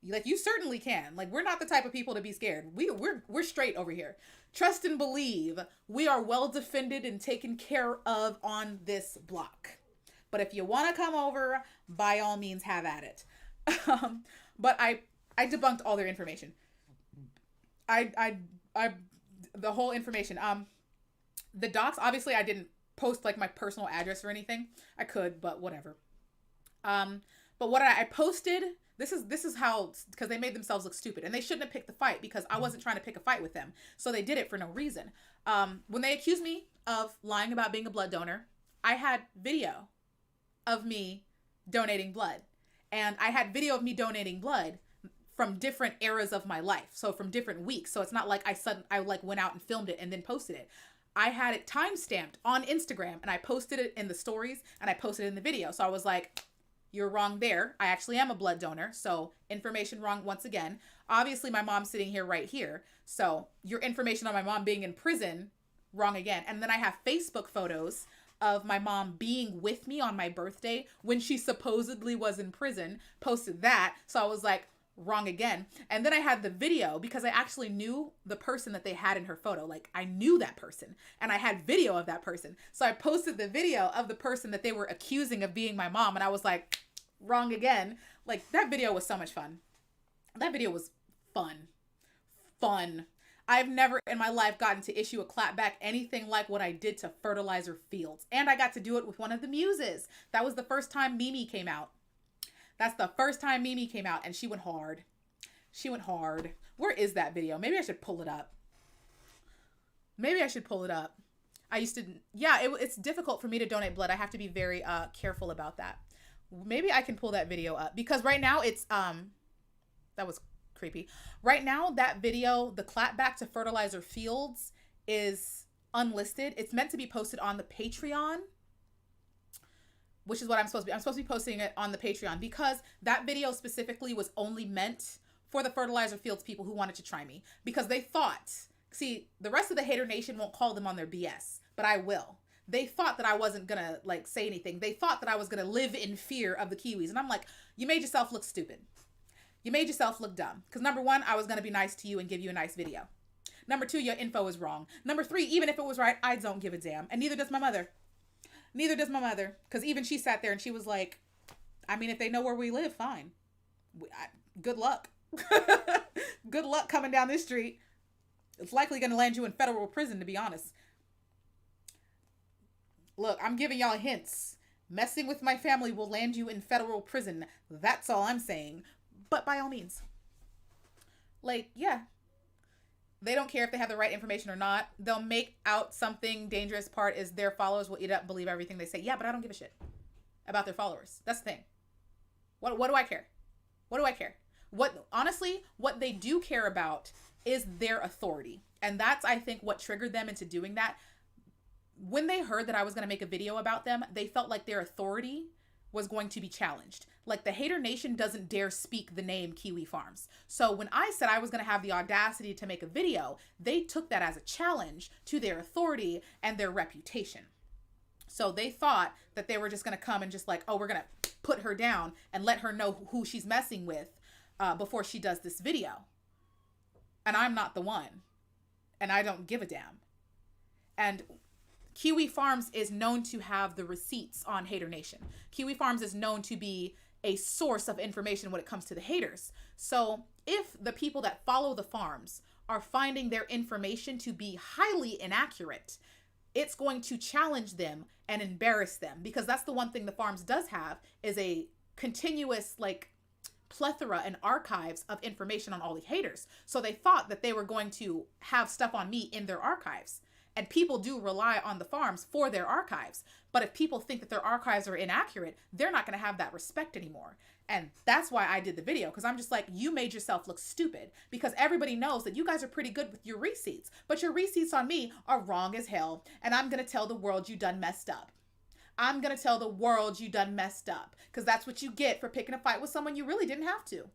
[SPEAKER 1] Like, you certainly can. Like, we're not the type of people to be scared. We're straight over here. Trust and believe we are well defended and taken care of on this block. But if you want to come over, by all means, have at it. But I debunked all their information. The whole information. The docs, obviously I didn't post like my personal address or anything. I could, but whatever. But what I posted, this is how, because they made themselves look stupid and they shouldn't have picked the fight because I wasn't trying to pick a fight with them. So they did it for no reason. When they accused me of lying about being a blood donor, I had video of me donating blood. And I had video of me donating blood from different eras of my life. So from different weeks. So it's not like I like went out and filmed it and then posted it. I had it timestamped on Instagram and I posted it in the stories and I posted it in the video. So I was like, you're wrong there. I actually am a blood donor. So information wrong once again. Obviously my mom's sitting here right here. So your information on my mom being in prison, wrong again. And then I have Facebook photos of my mom being with me on my birthday when she supposedly was in prison, posted that. So I was like, wrong again. And then I had the video because I actually knew the person that they had in her photo. Like I knew that person and I had video of that person. So I posted the video of the person that they were accusing of being my mom. And I was like, wrong again. Like that video was so much fun. That video was fun. I've never in my life gotten to issue a clapback anything like what I did to Fertilizer Fields. And I got to do it with one of the muses. That was the first time Mimi came out. That's the first time Mimi came out and she went hard. She went hard. Where is that video? Maybe I should pull it up. I used to, yeah, it's difficult for me to donate blood. I have to be very careful about that. Maybe I can pull that video up because right now it's, that was creepy. Right now, that video, the clapback to Fertilizer Fields is unlisted. It's meant to be posted on the Patreon, which is what I'm supposed to be. I'm supposed to be posting it on the Patreon because that video specifically was only meant for the Fertilizer Fields people who wanted to try me because they thought, see, the rest of the hater nation won't call them on their BS, but I will. They thought that I wasn't gonna like say anything. They thought that I was gonna live in fear of the Kiwis. And I'm like, you made yourself look stupid. You made yourself look dumb. Because number one, I was gonna be nice to you and give you a nice video. Number two, your info is wrong. Number three, even if it was right, I don't give a damn. And neither does my mother. Neither does my mother. Because even she sat there and she was like, I mean, if they know where we live, fine. Good luck. Good luck coming down this street. It's likely going to land you in federal prison, to be honest. Look, I'm giving y'all hints. Messing with my family will land you in federal prison. That's all I'm saying. But by all means. Like, yeah. They don't care if they have the right information or not. They'll make out something dangerous. Part is their followers will eat up, believe everything they say. Yeah, but I don't give a shit about their followers. That's the thing. What do I care? What do I care? Honestly, what they do care about is their authority. And that's, I think, what triggered them into doing that. When they heard that I was going to make a video about them, they felt like their authority was going to be challenged. Like the hater nation doesn't dare speak the name Kiwi Farms. So when I said I was going to have the audacity to make a video, they took that as a challenge to their authority and their reputation. So they thought that they were just going to come and just like, oh, we're going to put her down and let her know who she's messing with before she does this video. And I'm not the one. And I don't give a damn. And Kiwi Farms is known to have the receipts on Hater Nation. Kiwi Farms is known to be a source of information when it comes to the haters. So if the people that follow the farms are finding their information to be highly inaccurate, it's going to challenge them and embarrass them, because that's the one thing the farms does have is a continuous like plethora and archives of information on all the haters. So they thought that they were going to have stuff on me in their archives. And people do rely on the farms for their archives. But if people think that their archives are inaccurate, they're not going to have that respect anymore. And that's why I did the video, because I'm just like, you made yourself look stupid, because everybody knows that you guys are pretty good with your receipts, but your receipts on me are wrong as hell. And I'm going to tell the world you done messed up. I'm going to tell the world you done messed up, because that's what you get for picking a fight with someone you really didn't have to.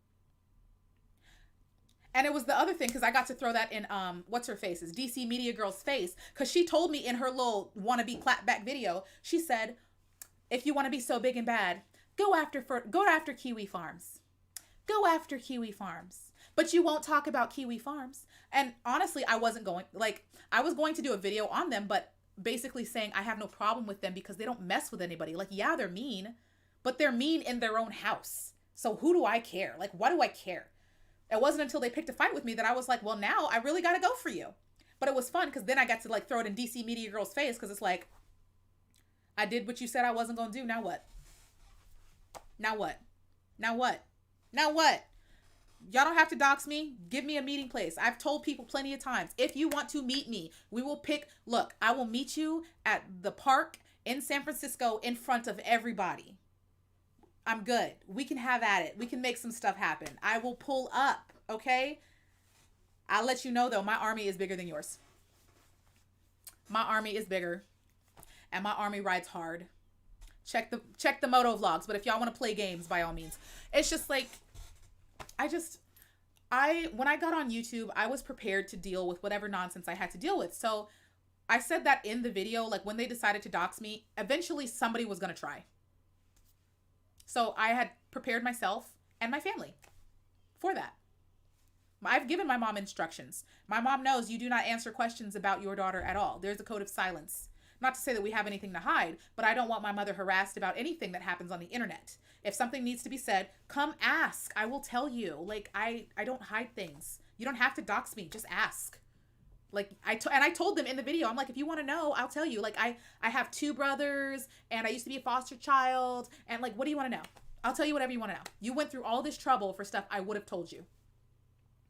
[SPEAKER 1] And it was the other thing, because I got to throw that in, what's her face's, DC Media Girl's face, because she told me in her little wannabe clapback video, she said, if you want to be so big and bad, go after Kiwi Farms. Go after Kiwi Farms. But you won't talk about Kiwi Farms. And honestly, I was going to do a video on them, but basically saying I have no problem with them because they don't mess with anybody. Like, yeah, they're mean, but they're mean in their own house. So who do I care? Like, what do I care? It wasn't until they picked a fight with me that I was like, well, now I really got to go for you. But it was fun because then I got to like throw it in DC Media Girl's face, because it's like, I did what you said I wasn't going to do. Now what? Now what? Now what? Now what? Y'all don't have to dox me. Give me a meeting place. I've told people plenty of times, if you want to meet me, we will look, I will meet you at the park in San Francisco in front of everybody. I'm good. We can have at it. We can make some stuff happen. I will pull up, okay? I'll let you know though, my army is bigger than yours. My army is bigger. And my army rides hard. Check the moto vlogs, but if y'all want to play games, by all means. It's just like when I got on YouTube, I was prepared to deal with whatever nonsense I had to deal with. So I said that in the video, like when they decided to dox me, eventually somebody was going to try. So I had prepared myself and my family for that. I've given my mom instructions. My mom knows you do not answer questions about your daughter at all. There's a code of silence. Not to say that we have anything to hide, but I don't want my mother harassed about anything that happens on the internet. If something needs to be said, come ask. I will tell you. Like, I don't hide things. You don't have to dox me. Just ask. Like, I told them in the video, I'm like, if you want to know, I'll tell you. Like, I have 2 brothers, and I used to be a foster child, and like, what do you want to know? I'll tell you whatever you want to know. You went through all this trouble for stuff I would have told you.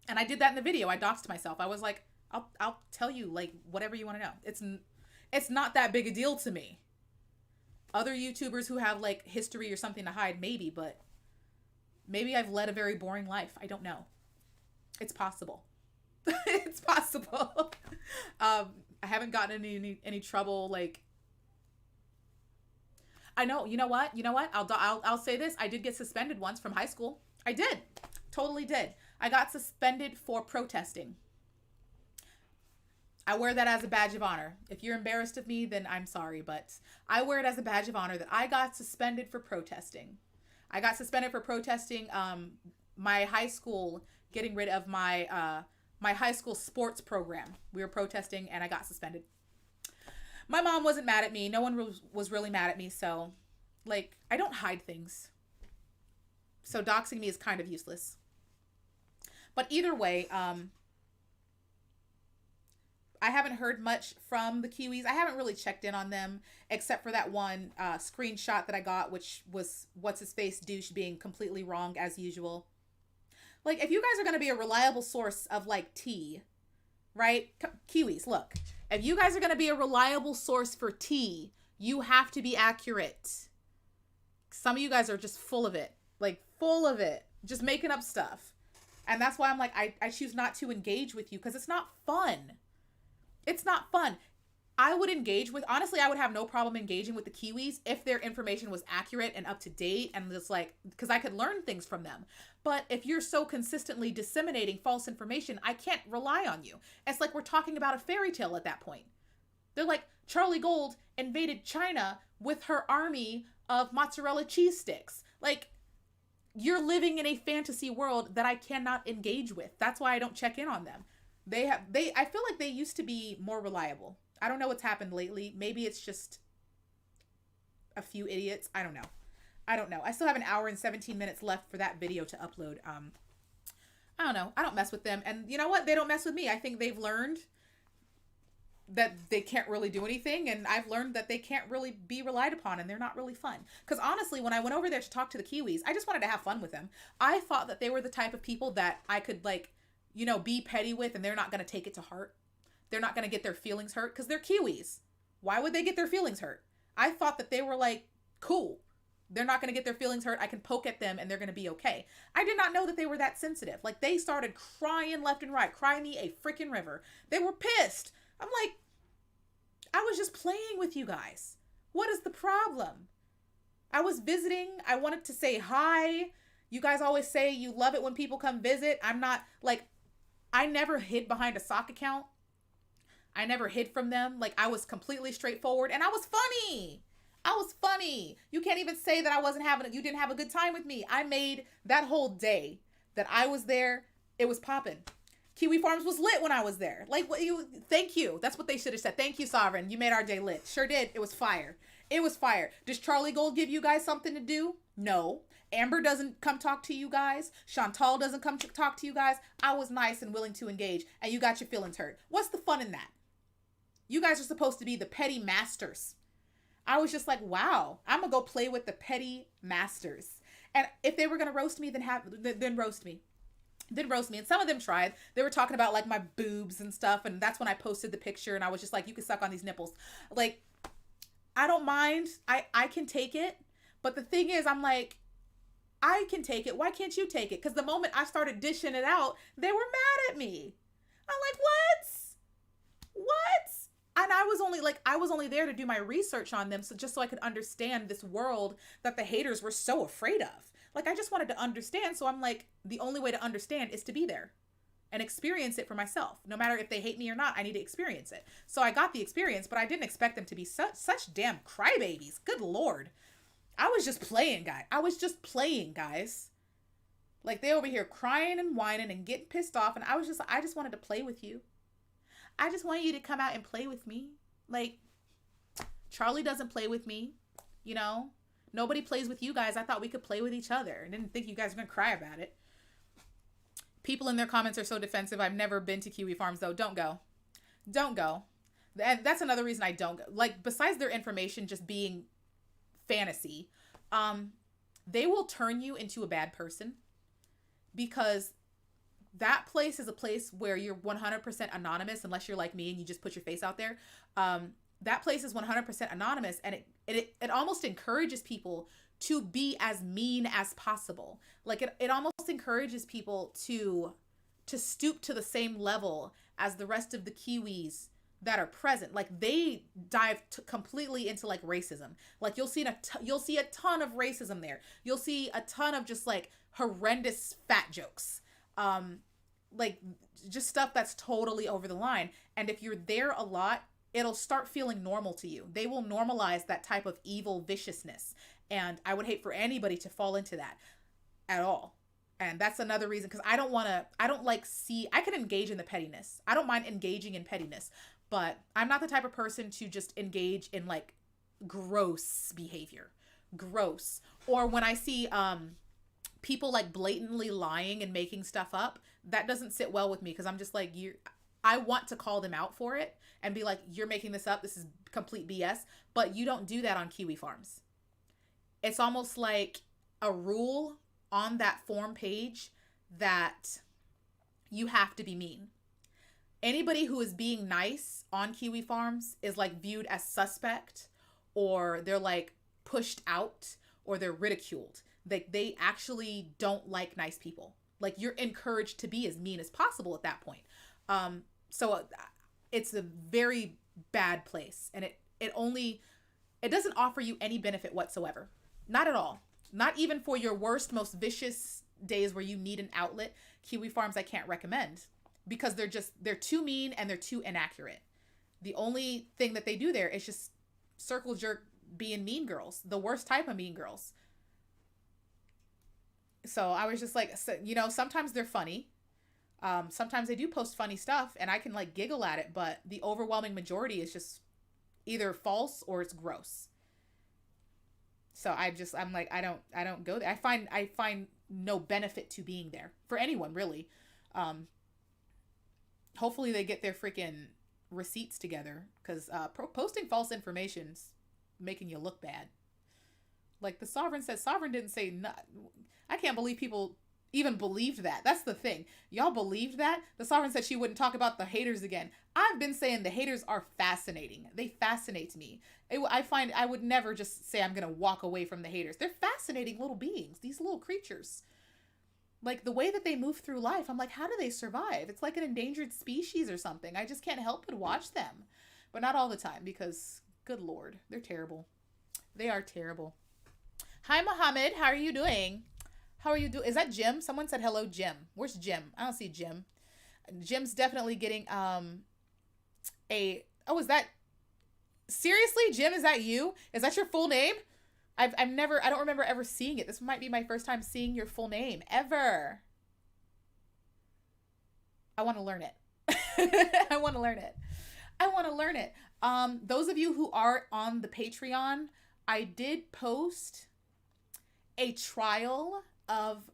[SPEAKER 1] And I did that in the video. I doxed myself. I was like, I'll tell you, like, whatever you want to know. It's not that big a deal to me. Other YouTubers who have like history or something to hide, maybe, but maybe I've led a very boring life. I don't know. It's possible. It's possible. I haven't gotten any trouble. Like, I know. You know what? I'll say this. I did get suspended once from high school. I did. Totally did. I got suspended for protesting. I wear that as a badge of honor. If you're embarrassed of me, then I'm sorry, but I wear it as a badge of honor that I got suspended for protesting. I got suspended for protesting my high school getting rid of my my high school sports program. We were protesting and I got suspended. My mom wasn't mad at me. No one was really mad at me, so like I don't hide things. So doxing me is kind of useless. But either way, I haven't heard much from the Kiwis. I haven't really checked in on them except for that one screenshot that I got, which was what's-his-face douche being completely wrong as usual. Like, if you guys are going to be a reliable source of, like, tea, right? Kiwis, look. If you guys are going to be a reliable source for tea, you have to be accurate. Some of you guys are just full of it. Like, full of it. Just making up stuff. And that's why I'm like, I choose not to engage with you because it's not fun. It's not fun. I would engage with, honestly, I would have no problem engaging with the Kiwis if their information was accurate and up to date and just like, because I could learn things from them. But if you're so consistently disseminating false information, I can't rely on you. It's like we're talking about a fairy tale at that point. They're like, Charlie Gold invaded China with her army of mozzarella cheese sticks. Like, you're living in a fantasy world that I cannot engage with. That's why I don't check in on them. I feel like they used to be more reliable. I don't know what's happened lately. Maybe it's just a few idiots. I don't know. I still have an hour and 17 minutes left for that video to upload. I don't know. I don't mess with them. And you know what? They don't mess with me. I think they've learned that they can't really do anything. And I've learned that they can't really be relied upon and they're not really fun. Because honestly, when I went over there to talk to the Kiwis, I just wanted to have fun with them. I thought that they were the type of people that I could like, you know, be petty with and they're not going to take it to heart. They're not going to get their feelings hurt because they're Kiwis. Why would they get their feelings hurt? I thought that they were like, cool. They're not going to get their feelings hurt. I can poke at them and they're going to be okay. I did not know that they were that sensitive. Like they started crying left and right, crying me a freaking river. They were pissed. I'm like, I was just playing with you guys. What is the problem? I was visiting. I wanted to say hi. You guys always say you love it when people come visit. I'm not like, I never hid behind a sock account. I never hid from them. Like I was completely straightforward and I was funny. I was funny. You can't even say that you didn't have a good time with me. I made that whole day that I was there. It was popping. Kiwi Farms was lit when I was there. Like thank you. That's what they should have said. Thank you, Sovereign. You made our day lit. Sure did. It was fire. It was fire. Does Charlie Gold give you guys something to do? No. Amber doesn't come talk to you guys. Chantal doesn't come talk to you guys. I was nice and willing to engage and you got your feelings hurt. What's the fun in that? You guys are supposed to be the petty masters. I was just like, wow, I'm going to go play with the petty masters. And if they were going to roast me, then roast me. Then roast me. And some of them tried. They were talking about like my boobs and stuff. And that's when I posted the picture and I was just like, you can suck on these nipples. Like, I don't mind. I can take it. But the thing is, I'm like, I can take it. Why can't you take it? Because the moment I started dishing it out, they were mad at me. I'm like, what? And I was only there to do my research on them, so just so I could understand this world that the haters were so afraid of. Like, I just wanted to understand. So I'm like, the only way to understand is to be there and experience it for myself. No matter if they hate me or not, I need to experience it. So I got the experience, but I didn't expect them to be such damn crybabies. Good Lord. I was just playing, guys. Like, they over here crying and whining and getting pissed off. And I just wanted to play with you. I just want you to come out and play with me. Like, Charlie doesn't play with me. You know, nobody plays with you guys. I thought we could play with each other. I didn't think you guys were going to cry about it. People in their comments are so defensive. I've never been to Kiwi Farms, though. Don't go. And that's another reason I don't go. Like, besides their information just being fantasy, they will turn you into a bad person, because that place is a place where you're 100% anonymous, unless you're like me and you just put your face out there. That place is 100% anonymous, and it almost encourages people to be as mean as possible. Like, it almost encourages people to stoop to the same level as the rest of the Kiwis that are present. Like, they dive completely into like racism. Like, you'll see a ton of racism there. You'll see a ton of just like horrendous fat jokes. Like, just stuff that's totally over the line. And if you're there a lot, it'll start feeling normal to you. They will normalize that type of evil viciousness. And I would hate for anybody to fall into that at all. And that's another reason, because I can engage in the pettiness. I don't mind engaging in pettiness, but I'm not the type of person to just engage in like gross behavior. Gross. Or when I see people like blatantly lying and making stuff up, that doesn't sit well with me, because I'm just like, I want to call them out for it and be like, you're making this up. This is complete BS. But you don't do that on Kiwi Farms. It's almost like a rule on that form page that you have to be mean. Anybody who is being nice on Kiwi Farms is like viewed as suspect, or they're like pushed out, or they're ridiculed. They actually don't like nice people. Like, you're encouraged to be as mean as possible at that point. So it's a very bad place, and it doesn't offer you any benefit whatsoever. Not at all. Not even for your worst, most vicious days where you need an outlet. Kiwi Farms I can't recommend, because they're too mean and they're too inaccurate. The only thing that they do there is just circle jerk being mean girls, the worst type of mean girls. So I was just like, sometimes they're funny. Sometimes they do post funny stuff and I can like giggle at it, but the overwhelming majority is just either false or it's gross. So I'm like, I don't go there. I find no benefit to being there for anyone, really. Hopefully they get their freaking receipts together, because posting false information's making you look bad. Like the Sovereign said, Sovereign didn't say not. I can't believe people even believed that. That's the thing. Y'all believed that? The Sovereign said she wouldn't talk about the haters again. I've been saying the haters are fascinating. They fascinate me. I would never just say I'm going to walk away from the haters. They're fascinating little beings, these little creatures. Like the way that they move through life, I'm like, how do they survive? It's like an endangered species or something. I just can't help but watch them. But not all the time, because good Lord, they're terrible. They are terrible. Hi, Mohammed. How are you doing? How are you doing? Is that Jim? Someone said hello, Jim. Where's Jim? I don't see Jim. Jim's definitely getting is that seriously, Jim? Is that you? Is that your full name? I don't remember ever seeing it. This might be my first time seeing your full name ever. I want to learn it. I want to learn it. Those of you who are on the Patreon, I did post a trial of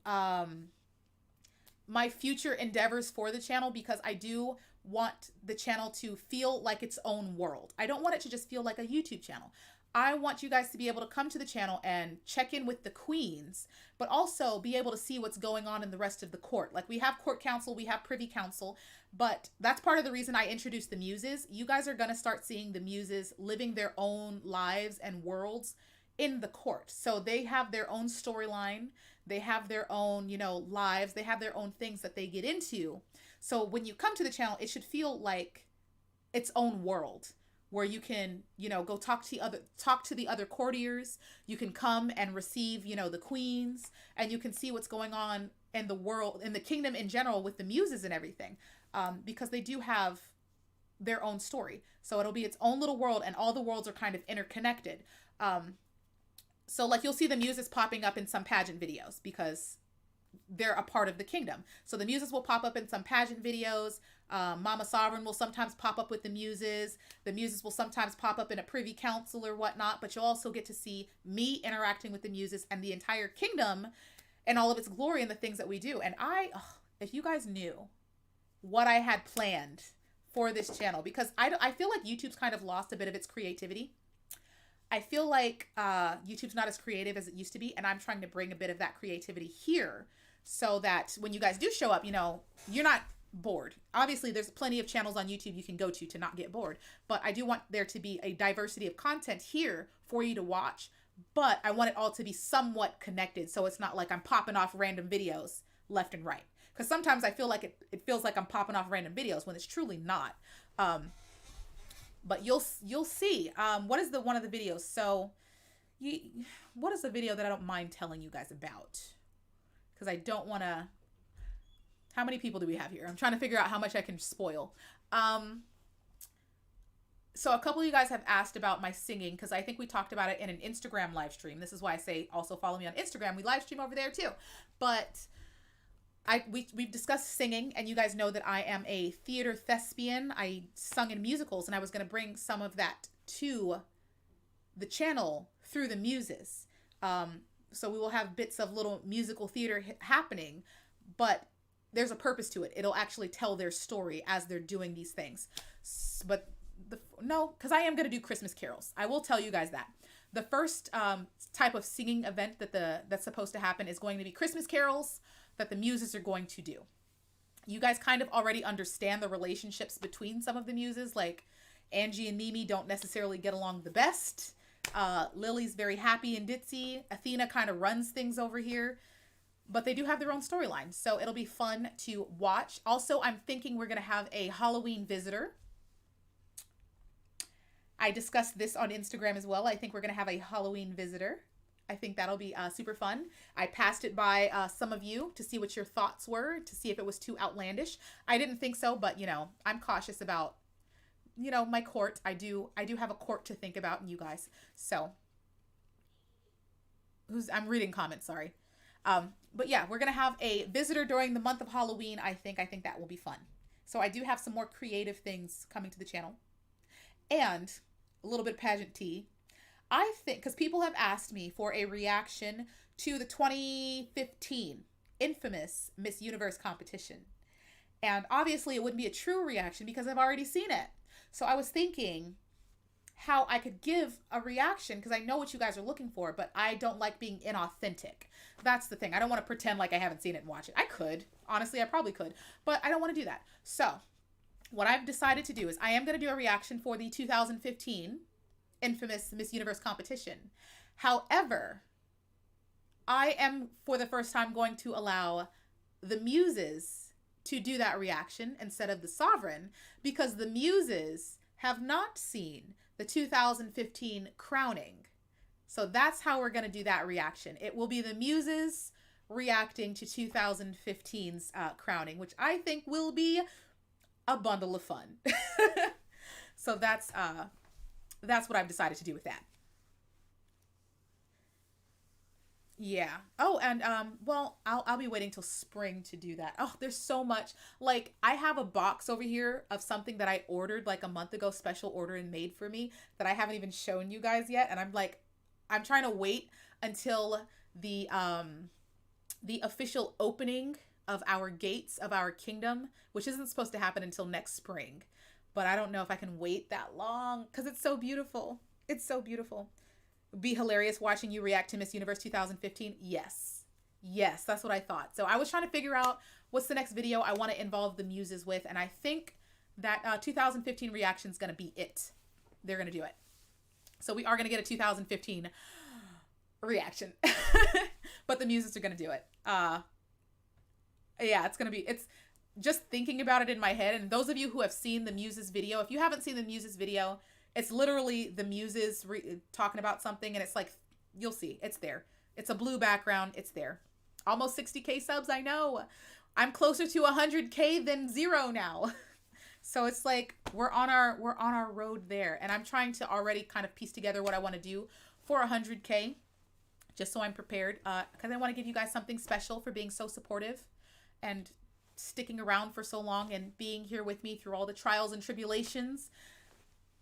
[SPEAKER 1] my future endeavors for the channel, because I do want the channel to feel like its own world. I don't want it to just feel like a YouTube channel. I want you guys to be able to come to the channel and check in with the queens, but also be able to see what's going on in the rest of the court. Like, we have court counsel, we have privy council, but that's part of the reason I introduced the muses. You guys are going to start seeing the muses living their own lives and worlds in the court. So they have their own storyline. They have their own, you know, lives. They have their own things that they get into. So when you come to the channel, it should feel like its own world, where you can, you know, go talk to the other courtiers. You can come and receive, you know, the queens, and you can see what's going on in the world, in the kingdom in general, with the muses and everything, because they do have their own story. So it'll be its own little world, and all the worlds are kind of interconnected. So like, you'll see the muses popping up in some pageant videos because they're a part of the kingdom. So the muses will pop up in some pageant videos. Mama Sovereign will sometimes pop up with the muses. The muses will sometimes pop up in a privy council or whatnot, but you'll also get to see me interacting with the muses and the entire kingdom and all of its glory and the things that we do. And if you guys knew what I had planned for this channel, because I feel like YouTube's kind of lost a bit of its creativity. I feel like YouTube's not as creative as it used to be, and I'm trying to bring a bit of that creativity here so that when you guys do show up, you know, you're not bored. Obviously, there's plenty of channels on YouTube you can go to not get bored, but I do want there to be a diversity of content here for you to watch, but I want it all to be somewhat connected, so it's not like I'm popping off random videos left and right. Because sometimes I feel like it feels like I'm popping off random videos when it's truly not. But you'll see. What is one of the videos? So, what is the video that I don't mind telling you guys about? Because I don't want to. How many people do we have here? I'm trying to figure out how much I can spoil. So a couple of you guys have asked about my singing, because I think we talked about it in an Instagram live stream. This is why I say also follow me on Instagram. We live stream over there too. But we've discussed singing, and you guys know that I am a theater thespian. I sung in musicals, and I was going to bring some of that to the channel through the muses. So we will have bits of little musical theater happening, but there's a purpose to it. It'll actually tell their story as they're doing these things. But no, because I am going to do Christmas carols. I will tell you guys that. The first type of singing event that's supposed to happen is going to be Christmas carols that the muses are going to do. You guys kind of already understand the relationships between some of the muses. Like, Angie and Mimi don't necessarily get along the best. Lily's very happy and ditzy. Athena kind of runs things over here. But they do have their own storyline, so it'll be fun to watch. Also, I'm thinking we're going to have a Halloween visitor. I discussed this on Instagram as well. I think we're going to have a Halloween visitor. I think that'll be super fun. I passed it by some of you to see what your thoughts were, to see if it was too outlandish. I didn't think so, but, you know, I'm cautious about, you know, my court. I do have a court to think about, and you guys. So, I'm reading comments, sorry. But yeah, we're going to have a visitor during the month of Halloween. I think that will be fun. So I do have some more creative things coming to the channel, and a little bit of pageant tea. I think, because people have asked me for a reaction to the 2015 infamous Miss Universe competition. And obviously it wouldn't be a true reaction because I've already seen it. So I was thinking how I could give a reaction, because I know what you guys are looking for, but I don't like being inauthentic. That's the thing. I don't want to pretend like I haven't seen it and watch it. I could. Honestly, I probably could, but I don't want to do that. So what I've decided to do is I am going to do a reaction for the 2015 infamous Miss Universe competition. However, I am for the first time going to allow the muses to do that reaction instead of the sovereign, because the muses have not seen the 2015 crowning. So that's how we're going to do that reaction. It will be the muses reacting to 2015's crowning, which I think will be a bundle of fun. So that's what I've decided to do with that. Yeah. Oh, and well, I'll be waiting till spring to do that. Oh, there's so much. Like, I have a box over here of something that I ordered like a month ago, special order and made for me, that I haven't even shown you guys yet. And I'm trying to wait until the official opening of our gates of our kingdom, which isn't supposed to happen until next spring. But I don't know if I can wait that long because it's so beautiful. It's so beautiful. Be hilarious watching you react to Miss Universe 2015. Yes. Yes, that's what I thought. So I was trying to figure out what's the next video I want to involve the muses with. And I think that 2015 reaction is going to be it. They're going to do it. So we are going to get a 2015 reaction. But the muses are going to do it. Yeah, it's just thinking about it in my head. And those of you who have seen the muses video, if you haven't seen the muses video, it's literally the muses talking about something, and it's like, you'll see, it's there. It's a blue background. It's there. Almost 60K subs. I know. I'm closer to 100K than 0 now. So it's like we're on our road there, and I'm trying to already kind of piece together what I want to do for 100K, just so I'm prepared. Because I want to give you guys something special for being so supportive and sticking around for so long and being here with me through all the trials and tribulations,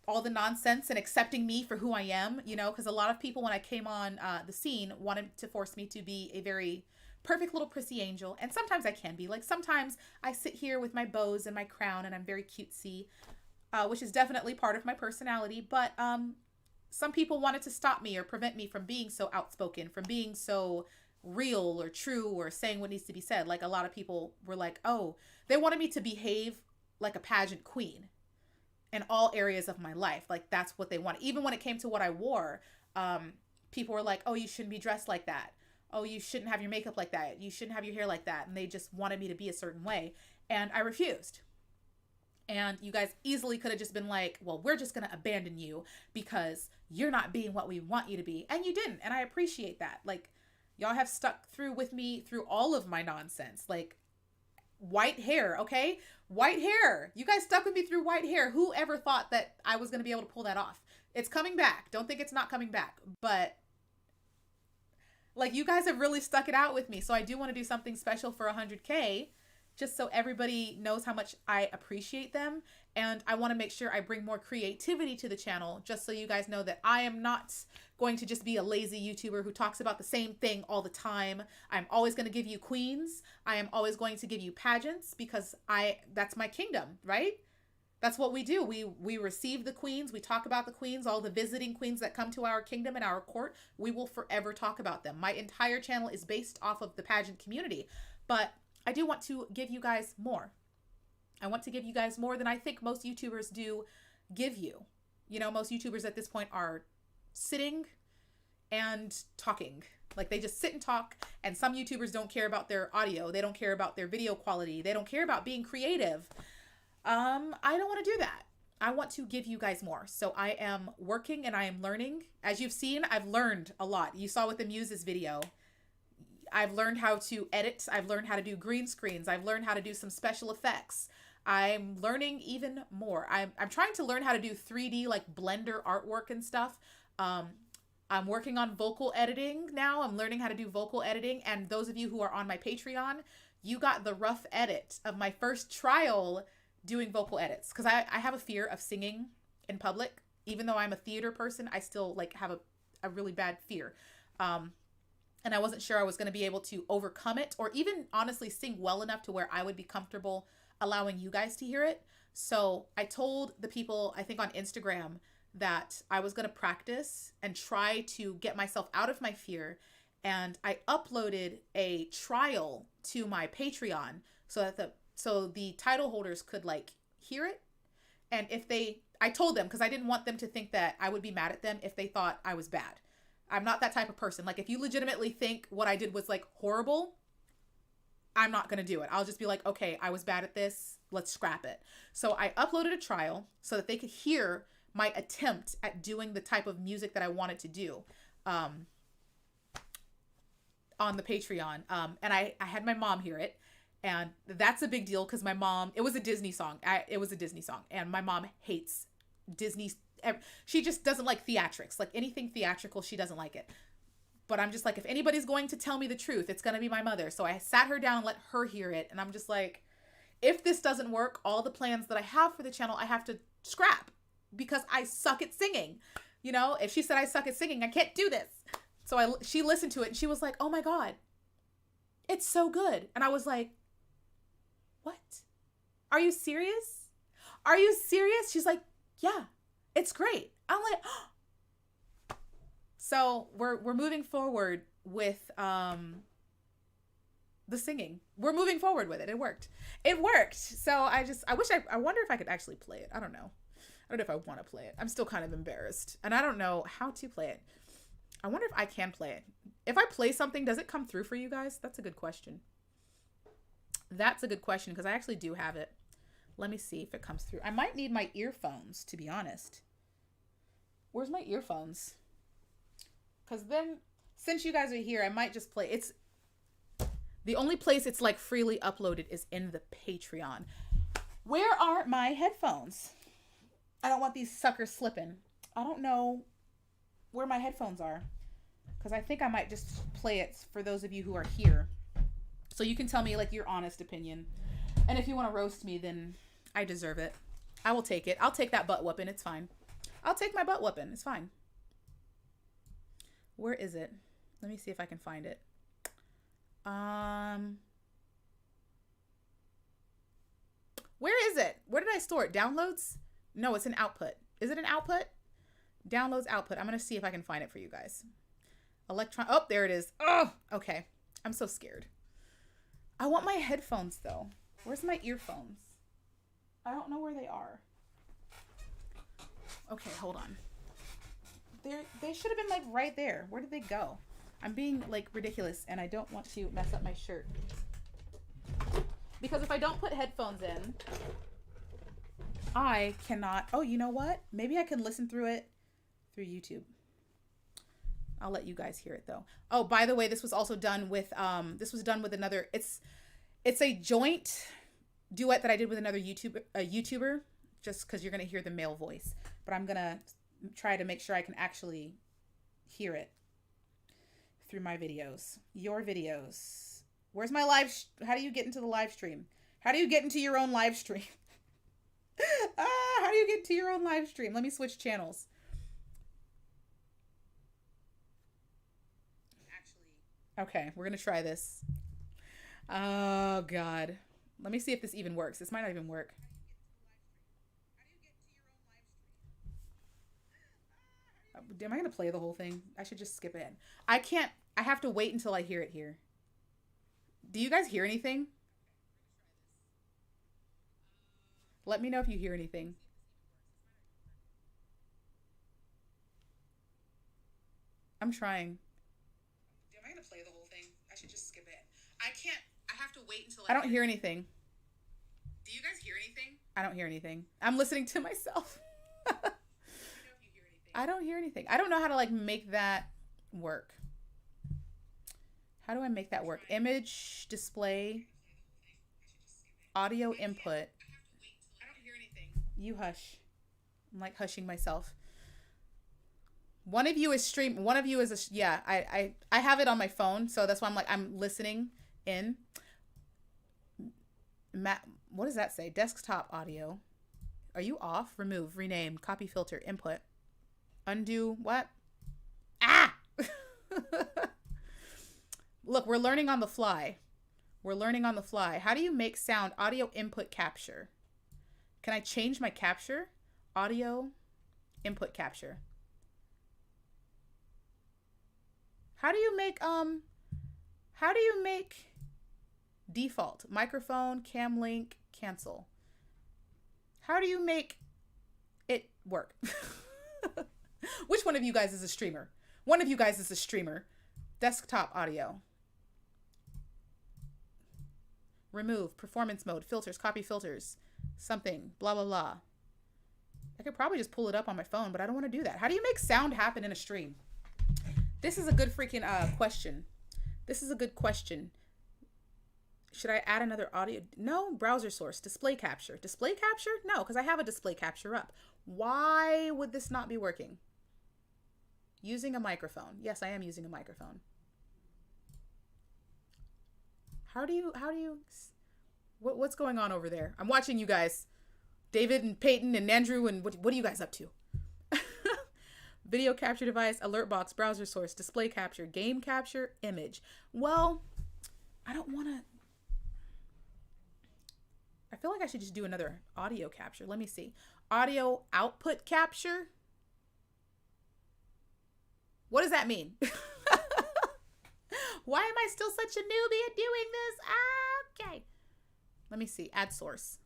[SPEAKER 1] all the nonsense, and accepting me for who I am, you know, because a lot of people, when I came on the scene, wanted to force me to be a very perfect little prissy angel. And sometimes I can be. Like, sometimes I sit here with my bows and my crown and I'm very cutesy, which is definitely part of my personality. But some people wanted to stop me or prevent me from being so outspoken, from being so real or true or saying what needs to be said. Like, a lot of people were like, oh, they wanted me to behave like a pageant queen in all areas of my life. Like, that's what they wanted. Even when it came to what I wore, people were like, oh, you shouldn't be dressed like that. Oh, you shouldn't have your makeup like that. You shouldn't have your hair like that. And they just wanted me to be a certain way. And I refused. And you guys easily could have just been like, well, we're just going to abandon you because you're not being what we want you to be. And you didn't. And I appreciate that. Like, y'all have stuck through with me through all of my nonsense. Like, white hair, okay? White hair. You guys stuck with me through white hair. Who ever thought that I was going to be able to pull that off? It's coming back. Don't think it's not coming back. But like, you guys have really stuck it out with me. So I do want to do something special for 100K, just so everybody knows how much I appreciate them. And I want to make sure I bring more creativity to the channel, just so you guys know that I am not going to just be a lazy YouTuber who talks about the same thing all the time. I'm always going to give you queens. I am always going to give you pageants, because that's my kingdom, right? That's what we do. We receive the queens. We talk about the queens, all the visiting queens that come to our kingdom and our court. We will forever talk about them. My entire channel is based off of the pageant community, but I do want to give you guys more. I want to give you guys more than I think most YouTubers do give you. You know, most YouTubers at this point are sitting and talking. Like, they just sit and talk, and some YouTubers don't care about their audio. They don't care about their video quality. They don't care about being creative. I don't want to do that. I want to give you guys more. So I am working and I am learning. As you've seen, I've learned a lot. You saw with the Muses video. I've learned how to edit. I've learned how to do green screens. I've learned how to do some special effects. I'm learning even more. I'm trying to learn how to do 3D, like Blender artwork and stuff. I'm working on vocal editing now. I'm learning how to do vocal editing. And those of you who are on my Patreon, you got the rough edit of my first trial doing vocal edits, because I have a fear of singing in public. Even though I'm a theater person, I still like have a really bad fear. And I wasn't sure I was going to be able to overcome it, or even honestly sing well enough to where I would be comfortable allowing you guys to hear it. So I told the people, I think on Instagram, that I was going to practice and try to get myself out of my fear. And I uploaded a trial to my Patreon so that the title holders could like hear it. And I told them, because I didn't want them to think that I would be mad at them if they thought I was bad. I'm not that type of person. Like, if you legitimately think what I did was like horrible, I'm not going to do it. I'll just be like, okay, I was bad at this. Let's scrap it. So I uploaded a trial so that they could hear my attempt at doing the type of music that I wanted to do on the Patreon. And I had my mom hear it. And that's a big deal, because my mom, it was a Disney song. It was a Disney song. And my mom hates Disney. She just doesn't like theatrics. Like, anything theatrical, she doesn't like it. But I'm just like, if anybody's going to tell me the truth, it's going to be my mother. So I sat her down and let her hear it. And I'm just like, if this doesn't work, all the plans that I have for the channel, I have to scrap, because I suck at singing. You know, if she said I suck at singing, I can't do this. So she listened to it and she was like, oh my God, it's so good. And I was like, what? Are you serious? Are you serious? She's like, yeah, it's great. I'm like, oh, So we're moving forward with the singing. We're moving forward with it. It worked. It worked. So I wonder if I could actually play it. I don't know. I don't know if I want to play it. I'm still kind of embarrassed. And I don't know how to play it. I wonder if I can play it. If I play something, does it come through for you guys? That's a good question. That's a good question because I actually do have it. Let me see if it comes through. I might need my earphones, to be honest. Where's my earphones? Because then, since you guys are here, I might just play. It's the only place it's like freely uploaded is in the Patreon. Where are my headphones? I don't want these suckers slipping. I don't know where my headphones are because I think I might just play it for those of you who are here. So you can tell me like your honest opinion. And if you want to roast me, then I deserve it. I will take it. I'll take that butt whooping. It's fine. I'll take my butt whooping. It's fine. Where is it? Let me see if I can find it. Where is it? Where did I store it? Downloads? No, it's an output. Is it an output? Downloads output. I'm going to see if I can find it for you guys. Oh, there it is. Oh, okay. I'm so scared. I want my headphones though. Where's my earphones? I don't know where they are. Okay, hold on. They should have been like right there. Where did they go? I'm being like ridiculous and I don't want to mess up my shirt. Because if I don't put headphones in, I cannot. Oh, you know what? Maybe I can listen through it through YouTube. I'll let you guys hear it though. Oh, by the way, this was also done with another. It's a joint duet that I did with another YouTuber, just because you're gonna hear the male voice. But I'm gonna try to make sure I can actually hear it through my videos. Your videos. Where's my live? How do you get into the live stream? How do you get into your own live stream? How do you get to your own live stream? Let me switch channels. Okay, we're gonna try this. Oh God. Let me see if this even works. This might not even work. Am I gonna play the whole thing? I should just skip it. I can't. I have to wait until I hear it here. Do you guys hear anything? Let me know if you hear anything. I'm trying. Am I gonna play the whole thing? I should just skip it. I can't. I have to wait until I don't hear anything. Do you guys hear anything? I don't hear anything. I'm listening to myself. I don't hear anything. I don't know how to like make that work. How do I make that work? Image, display, audio input. I don't hear anything. You hush. I'm like hushing myself. One of you is stream. One of you is yeah. I have it on my phone, so that's why I'm listening in. What does that say? Desktop audio. Are you off? Remove, rename, copy filter, input, undo. What? Ah! Look, we're learning on the fly. We're learning on the fly. How do you make sound audio input capture? Can I change my capture? Audio input capture. How do you make default microphone, cam link, cancel? How do you make it work? Which one of you guys is a streamer? One of you guys is a streamer. Desktop audio. Remove, performance mode, filters, copy filters, something, blah, blah, blah. I could probably just pull it up on my phone, but I don't want to do that. How do you make sound happen in a stream? This is a good freaking question. This is a good question. Should I add another audio? No, browser source, display capture. Display capture? No, because I have a display capture up. Why would this not be working? Using a microphone. Yes, I am using a microphone. How do you, what's going on over there? I'm watching you guys. David and Peyton and Andrew, and what are you guys up to? Video capture device, alert box, browser source, display capture, game capture, image. Well, I don't want to. I feel like I should just do another audio capture. Let me see. Audio output capture. What does that mean? Why am I still such a newbie at doing this? Okay. Let me see. Add source.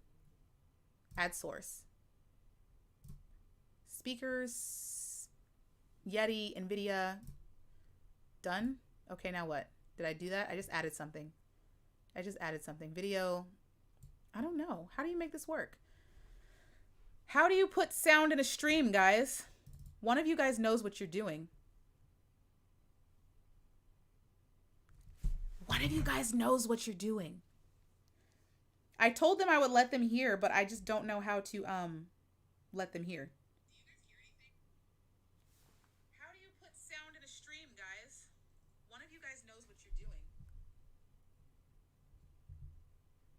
[SPEAKER 1] Add source. Speakers. Yeti. NVIDIA. Done. Okay, now what? Did I do that? I just added something. Video. I don't know. How do you make this work? How do you put sound in a stream, guys? One of you guys knows what you're doing. One of you guys knows what you're doing. I told them I would let them hear, but I just don't know how to let them hear. How do you put sound in a stream, guys? One of you guys knows what you're doing.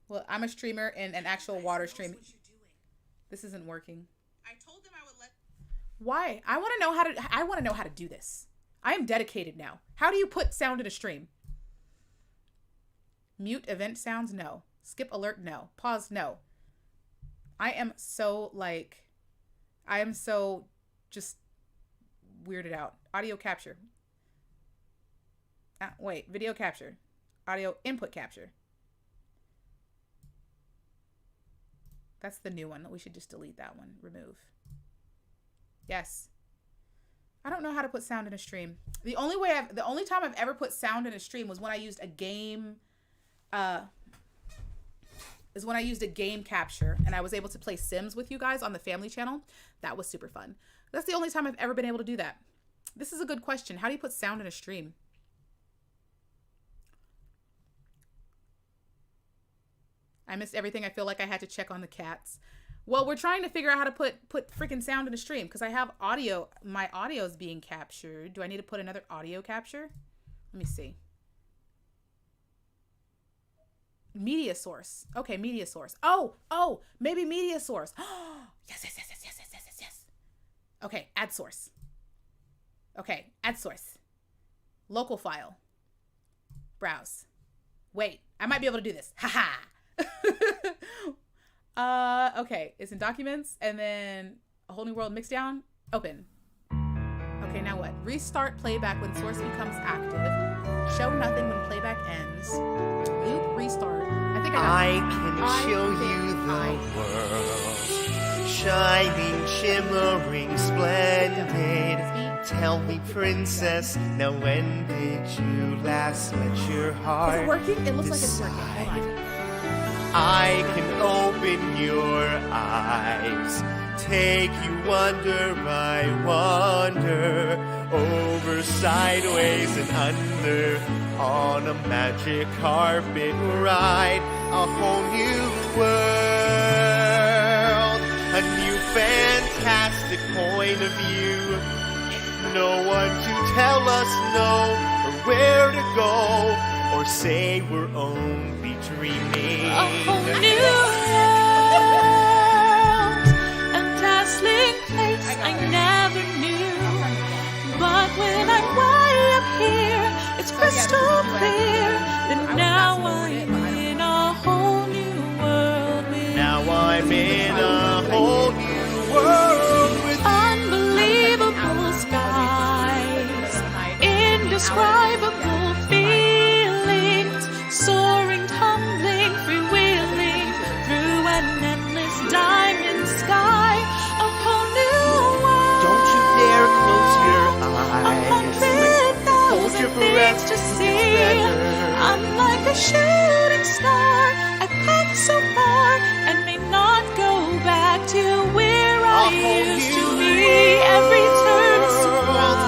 [SPEAKER 1] Well, I'm a streamer in an actual water stream. This isn't working. I told them I would let. Why? I want to know how to do this. I am dedicated now. How do you put sound in a stream? Mute event sounds? No. Skip alert? No. Pause? No. I am so just weirded out. Audio capture. Wait, video capture. Audio input capture. That's the new one. We should just delete that one. Remove. Yes. I don't know how to put sound in a stream. The only time I've ever put sound in a stream was when I used a game capture and I was able to play Sims with you guys on the family channel. That was super fun. That's the only time I've ever been able to do that. This is a good question. How do you put sound in a stream? I missed everything. I feel like I had to check on the cats. Well, we're trying to figure out how to put freaking sound in a stream because I have audio. My audio is being captured. Do I need to put another audio capture? Let me see. Media source. Okay, media source. Oh, maybe media source. Yes. Okay, add source. Okay, add source. Local file. Browse. Wait, I might be able to do this. Haha. Okay, it's in documents and then a whole new world mixdown. Open. Okay, now what? Restart playback when source becomes active. Show nothing when playback ends. Loop restart. I
[SPEAKER 3] can show you the world, shining, shimmering, splendid. Tell me, princess, now when did you last let your heart?
[SPEAKER 1] Is it working? It looks like it's working. Hold on.
[SPEAKER 3] I can open your eyes, take you wonder by wonder, over, sideways, and under, on a magic carpet ride, a whole new world, a new fantastic point of view. No one to tell us no, or where to go, or say we're only dreaming.
[SPEAKER 4] A whole new world, a dazzling place I never knew. But when I'm way up here, it's crystal clear that now I'm in a whole new world with you.
[SPEAKER 3] Now I'm in a whole new world with
[SPEAKER 4] unbelievable skies, indescribable feelings, soaring, tumbling, freewheeling through an endless diamond sky. A whole new world.
[SPEAKER 3] Don't you dare close your eyes.
[SPEAKER 4] 100,000 things to see. I'm like a shooting star. I've come so far and may not go back to where I used to be. Every turn is surprise.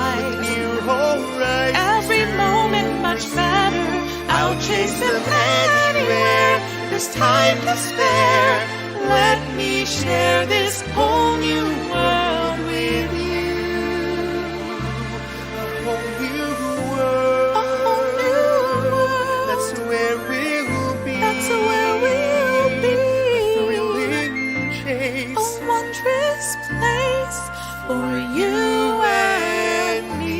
[SPEAKER 4] Every moment much better. I'll chase them anywhere. There's time to spare. Let me share this whole new world with you.
[SPEAKER 3] A whole new world.
[SPEAKER 4] A whole new world.
[SPEAKER 3] That's where we'll be.
[SPEAKER 4] That's where we'll be.
[SPEAKER 3] A thrilling chase.
[SPEAKER 4] A wondrous place for you and me.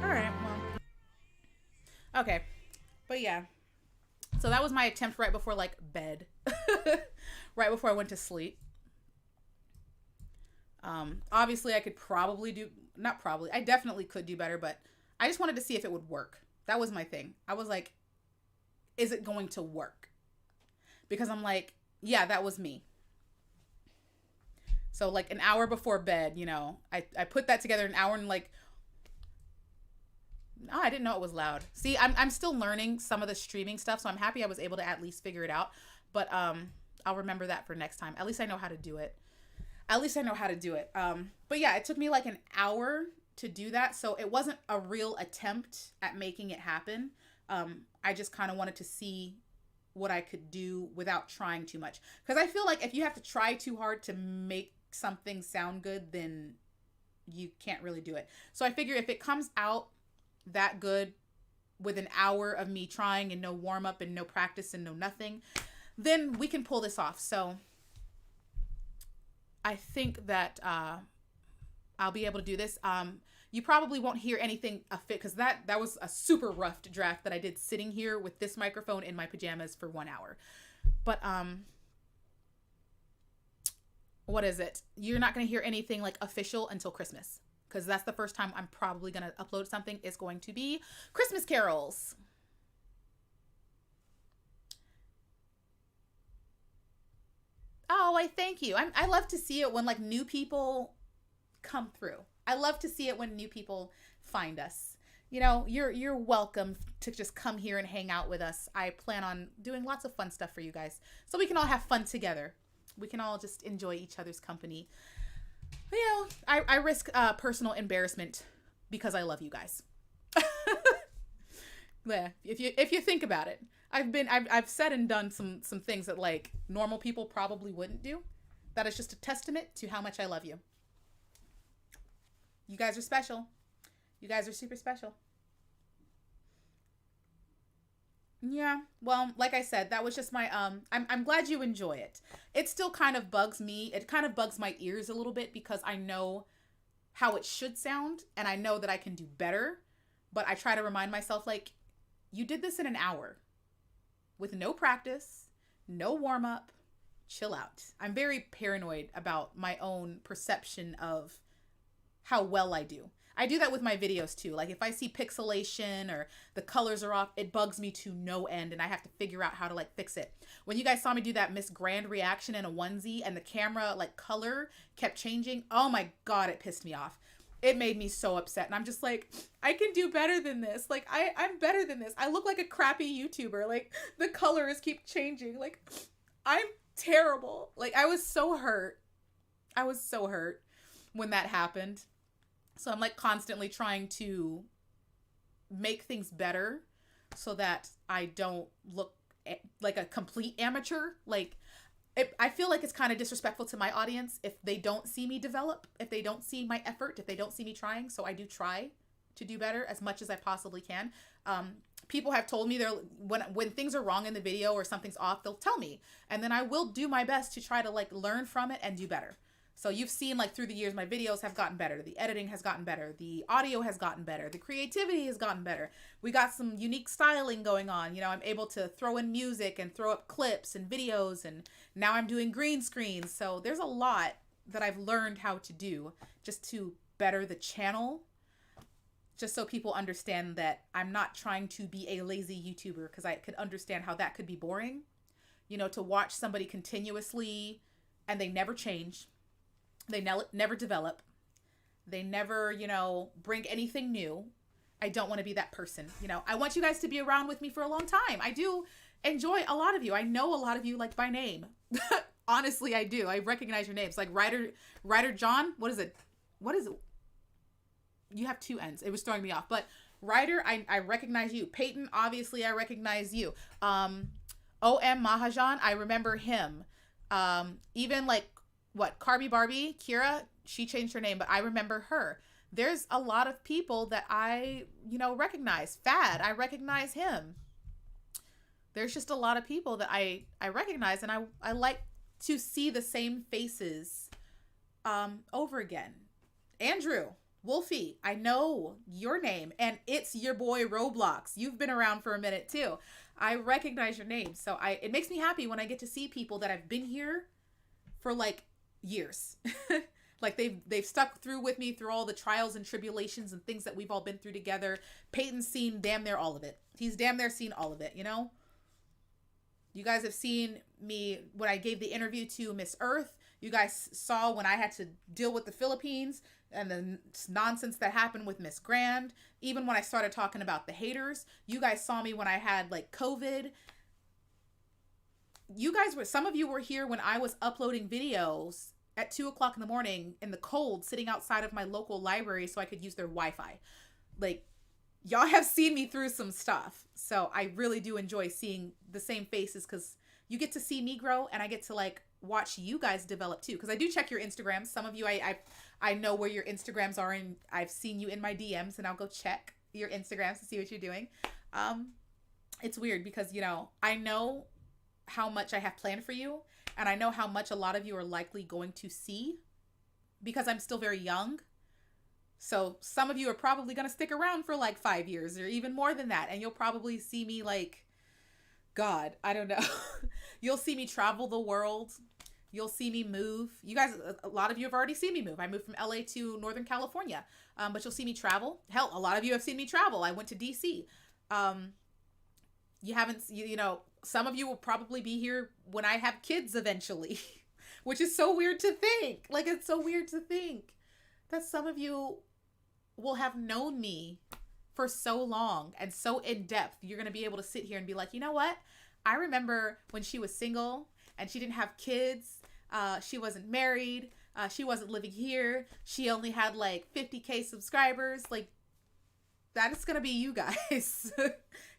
[SPEAKER 1] All right, well. Okay. But yeah. So that was my attempt right before like bed. Right before I went to sleep. Obviously I could probably I definitely could do better, but I just wanted to see if it would work. That was my thing. I was like, is it going to work? Because I'm like, yeah, that was me. So like an hour before bed, you know, I put that together an hour and like, oh, I didn't know it was loud. See, I'm still learning some of the streaming stuff, so I'm happy I was able to at least figure it out. But I'll remember that for next time. At least I know how to do it. But yeah, it took me like an hour to do that, so it wasn't a real attempt at making it happen. I just kind of wanted to see what I could do without trying too much. Because I feel like if you have to try too hard to make something sound good, then you can't really do it. So I figure if it comes out that good with an hour of me trying and no warm up and no practice and no nothing, then we can pull this off. So I think that I'll be able to do this. You probably won't hear anything because that was a super rough draft that I did sitting here with this microphone in my pajamas for 1 hour. But what is it? You're not going to hear anything like official until Christmas, because that's the first time I'm probably going to upload something. Is going to be Christmas carols. Oh, I thank you. I love to see it when like new people come through. I love to see it when new people find us. You know, you're welcome to just come here and hang out with us. I plan on doing lots of fun stuff for you guys, so we can all have fun together. We can all just enjoy each other's company. But, you know, I risk personal embarrassment because I love you guys. Yeah, if you think about it, I've said and done some things that like normal people probably wouldn't do. That is just a testament to how much I love you. You guys are special. You guys are super special. Yeah, well, like I said, that was just my I'm glad you enjoy it. It still kind of bugs me. It kind of bugs my ears a little bit because I know how it should sound and I know that I can do better, but I try to remind myself like, you did this in an hour with no practice, no warm up. Chill out. I'm very paranoid about my own perception of how well I do. I do that with my videos too. Like if I see pixelation or the colors are off, it bugs me to no end and I have to figure out how to like fix it. When you guys saw me do that Miss Grand reaction in a onesie and the camera like color kept changing, oh my God, it pissed me off. It made me so upset. And I'm just like, I can do better than this. Like I'm better than this. I look like a crappy YouTuber. Like the colors keep changing. Like I'm terrible. Like I was so hurt. I was so hurt when that happened. So I'm like constantly trying to make things better so that I don't look like a complete amateur. Like I feel like it's kind of disrespectful to my audience if they don't see me develop, if they don't see my effort, if they don't see me trying. So I do try to do better as much as I possibly can. People have told me when things are wrong in the video or something's off, they'll tell me. And then I will do my best to try to like learn from it and do better. So you've seen like through the years, my videos have gotten better. The editing has gotten better. The audio has gotten better. The creativity has gotten better. We got some unique styling going on. You know, I'm able to throw in music and throw up clips and videos. And now I'm doing green screens. So there's a lot that I've learned how to do just to better the channel. Just so people understand that I'm not trying to be a lazy YouTuber, because I could understand how that could be boring. You know, to watch somebody continuously and they never change. They never develop. They never, you know, bring anything new. I don't want to be that person. You know, I want you guys to be around with me for a long time. I do enjoy a lot of you. I know a lot of you like by name. Honestly, I do. I recognize your names. Like Ryder John. What is it? You have two N's. It was throwing me off. But Ryder, I recognize you. Peyton, obviously, I recognize you. O.M. Mahajan, I remember him. Even like, Carby Barbie, Kira, she changed her name, but I remember her. There's a lot of people that I, you know, recognize. Fad, I recognize him. There's just a lot of people that I recognize, and I like to see the same faces over again. Andrew, Wolfie, I know your name, and it's your boy Roblox. You've been around for a minute too. I recognize your name, so it makes me happy when I get to see people that have been here for like years. Like they've stuck through with me through all the trials and tribulations and things that we've all been through together. Peyton's seen damn near all of it. He's damn near seen all of it, you know? You guys have seen me when I gave the interview to Miss Earth. You guys saw when I had to deal with the Philippines and the nonsense that happened with Miss Grand. Even when I started talking about the haters, you guys saw me when I had like COVID. Some of you were here when I was uploading videos at 2:00 in the morning in the cold, sitting outside of my local library so I could use their Wi-Fi. Like, y'all have seen me through some stuff. So I really do enjoy seeing the same faces because you get to see me grow and I get to like watch you guys develop too. Because I do check your Instagrams. Some of you, I know where your Instagrams are and I've seen you in my DMs and I'll go check your Instagrams to see what you're doing. It's weird because, you know, I know how much I have planned for you. And I know how much a lot of you are likely going to see because I'm still very young. So some of you are probably going to stick around for like 5 years or even more than that. And you'll probably see me like, God, I don't know. You'll see me travel the world. You'll see me move. You guys, a lot of you have already seen me move. I moved from LA to Northern California. But you'll see me travel. Hell, a lot of you have seen me travel. I went to DC. You haven't, you know, some of you will probably be here when I have kids eventually, which is so weird to think. Like, it's so weird to think that some of you will have known me for so long and so in depth. You're going to be able to sit here and be like, you know what? I remember when she was single and she didn't have kids. She wasn't married. She wasn't living here. She only had like 50K subscribers. Like, that is going to be you guys.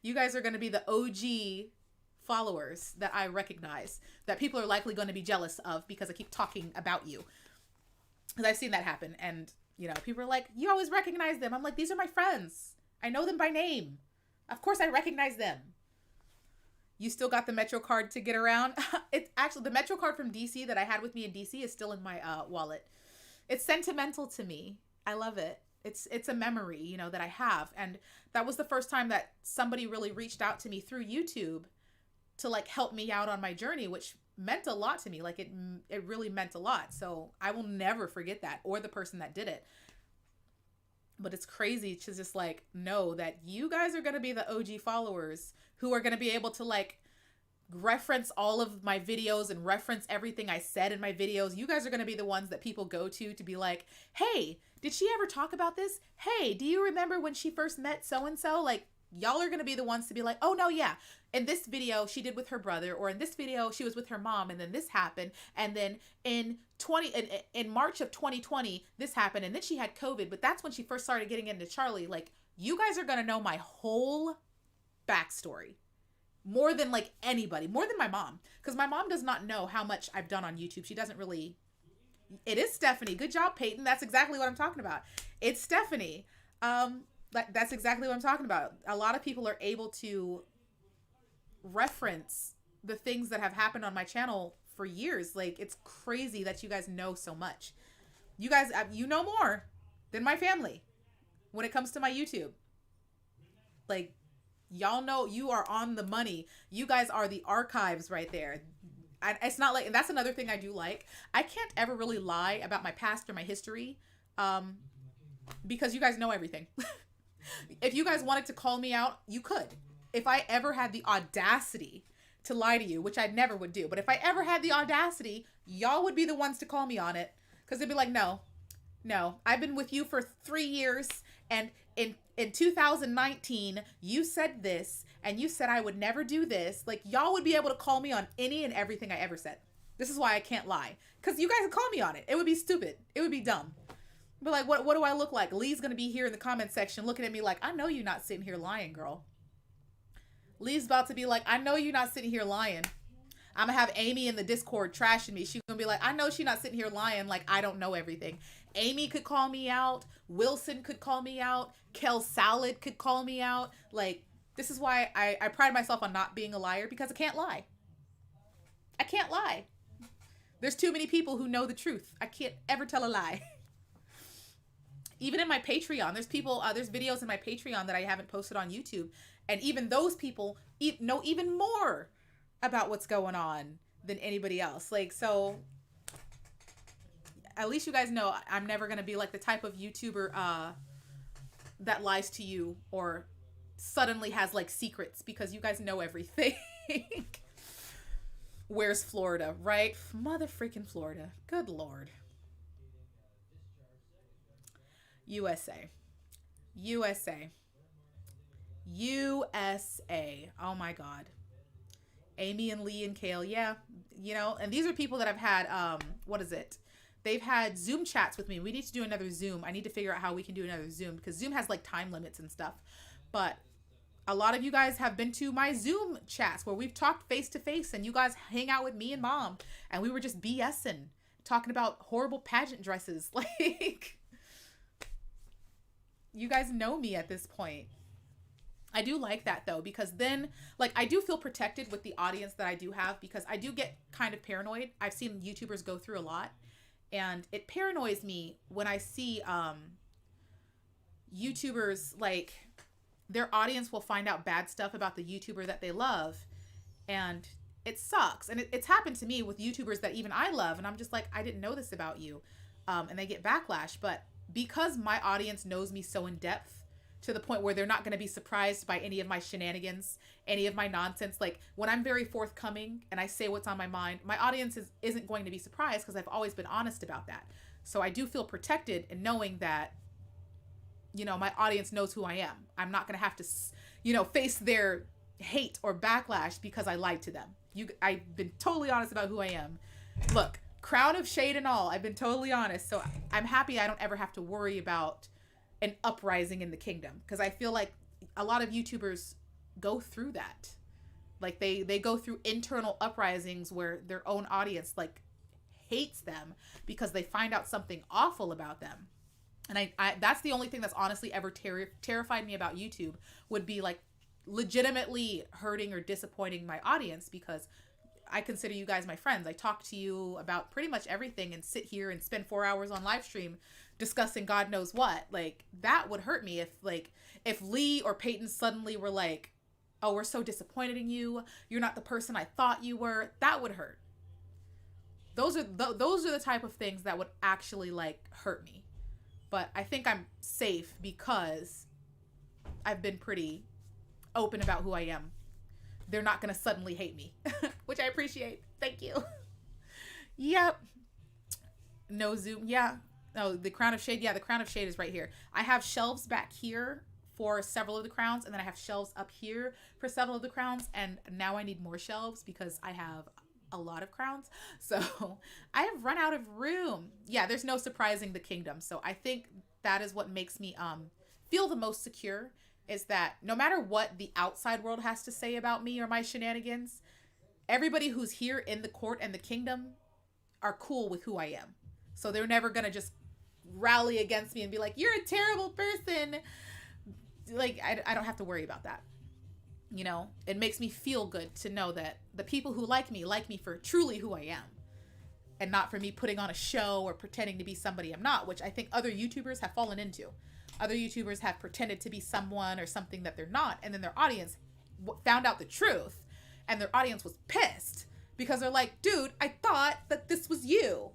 [SPEAKER 1] You guys are going to be the OG followers that I recognize, that people are likely going to be jealous of because I keep talking about you. Because I've seen that happen. And, you know, people are like, you always recognize them. I'm like, these are my friends. I know them by name. Of course I recognize them. You still got the Metro card to get around? It's actually, the Metro card from DC that I had with me in DC is still in my wallet. It's sentimental to me. I love it. It's a memory, you know, that I have. And that was the first time that somebody really reached out to me through YouTube to like help me out on my journey, which meant a lot to me. Like it really meant a lot. So I will never forget that, or the person that did it. But it's crazy to just like know that you guys are going to be the OG followers who are going to be able to like reference all of my videos and reference everything I said in my videos. You guys are going to be the ones that people go to be like, hey, did she ever talk about this? Hey, do you remember when she first met so-and-so? Like, y'all are going to be the ones to be like, oh no, yeah, in this video she did with her brother, or in this video she was with her mom, and then this happened, and then in March of 2020 this happened, and then she had COVID, but that's when she first started getting into Charlie. Like, you guys are going to know my whole backstory more than like anybody, more than my mom, because my mom does not know how much I've done on YouTube. She doesn't really. It is Stephanie. Good job, Peyton. That's exactly what I'm talking about. It's Stephanie. That's exactly what I'm talking about. A lot of people are able to reference the things that have happened on my channel for years. Like, it's crazy that you guys know so much. You guys, you know more than my family when it comes to my YouTube. Like, y'all know, you are on the money. You guys are the archives right there. It's not like, and that's another thing I do like. I can't ever really lie about my past or my history, because you guys know everything. If you guys wanted to call me out, you could. If I ever had the audacity to lie to you, which I never would do, but if I ever had the audacity, y'all would be the ones to call me on it, because they'd be like, no, I've been with you for 3 years, and in 2019, you said this, and you said I would never do this. Like, y'all would be able to call me on any and everything I ever said. This is why I can't lie, because you guys would call me on it. It would be stupid. It would be dumb. But like, what do I look like? Lee's going to be here in the comment section looking at me like, I know you're not sitting here lying, girl. Lee's about to be like, I know you're not sitting here lying. I'm going to have Amy in the Discord trashing me. She's going to be like, I know she's not sitting here lying. Like, I don't know everything. Amy could call me out. Wilson could call me out. Kel Salad could call me out. Like, this is why I pride myself on not being a liar, because I can't lie. I can't lie. There's too many people who know the truth. I can't ever tell a lie. Even in my Patreon, there's people, there's videos in my Patreon that I haven't posted on YouTube. And even those people know even more about what's going on than anybody else. Like, so at least you guys know I'm never going to be like the type of YouTuber that lies to you or suddenly has like secrets, because you guys know everything. Where's Florida, right? Mother freaking Florida. Good Lord. USA. USA. USA. Oh my God. Amy and Lee and Kale. Yeah. You know, and these are people that I've had, what is it? They've had Zoom chats with me. We need to do another Zoom. I need to figure out how we can do another Zoom, because Zoom has like time limits and stuff. But a lot of you guys have been to my Zoom chats where we've talked face to face, and you guys hang out with me and Mom, and we were just BSing, talking about horrible pageant dresses. Like, you guys know me at this point. I do like that though, because then like I do feel protected with the audience that I do have, because I do get kind of paranoid. I've seen YouTubers go through a lot, and it paranoids me when I see YouTubers, like, their audience will find out bad stuff about the YouTuber that they love, and it sucks. And it's happened to me with YouTubers that even I love, and I'm just like, I didn't know this about you, and they get backlash. But because my audience knows me so in depth, to the point where they're not going to be surprised by any of my shenanigans, any of my nonsense. Like, when I'm very forthcoming and I say what's on my mind, my audience isn't going to be surprised, because I've always been honest about that. So I do feel protected in knowing that, you know, my audience knows who I am. I'm not going to have to, you know, face their hate or backlash because I lied to them. I've been totally honest about who I am. Look, crown of shade and all, I've been totally honest. So I'm happy I don't ever have to worry about an uprising in the kingdom, because I feel like a lot of YouTubers go through that. Like, they go through internal uprisings where their own audience like hates them because they find out something awful about them. And I that's the only thing that's honestly ever terrified me about YouTube, would be like legitimately hurting or disappointing my audience, because I consider you guys my friends. I talk to you about pretty much everything and sit here and spend 4 hours on live stream discussing God knows what. Like, that would hurt me if Lee or Peyton suddenly were like, oh, we're so disappointed in you, you're not the person I thought you were. That would hurt. Those are the type of things that would actually like hurt me. But I think I'm safe because I've been pretty open about who I am. They're not going to suddenly hate me, which I appreciate. Thank you. Yep. No Zoom. Yeah. Oh, the crown of shade. Yeah, the crown of shade is right here. I have shelves back here for several of the crowns, and then I have shelves up here for several of the crowns, and now I need more shelves because I have a lot of crowns. So I have run out of room. Yeah, there's no surprising the kingdom. So I think that is what makes me feel the most secure, is that no matter what the outside world has to say about me or my shenanigans, everybody who's here in the court and the kingdom are cool with who I am. So they're never going to just rally against me and be like, you're a terrible person. Like, I don't have to worry about that. You know, it makes me feel good to know that the people who like me for truly who I am, and not for me putting on a show or pretending to be somebody I'm not, which I think other YouTubers have fallen into. Other YouTubers have pretended to be someone or something that they're not, and then their audience found out the truth, and their audience was pissed because they're like, dude, I thought that this was you.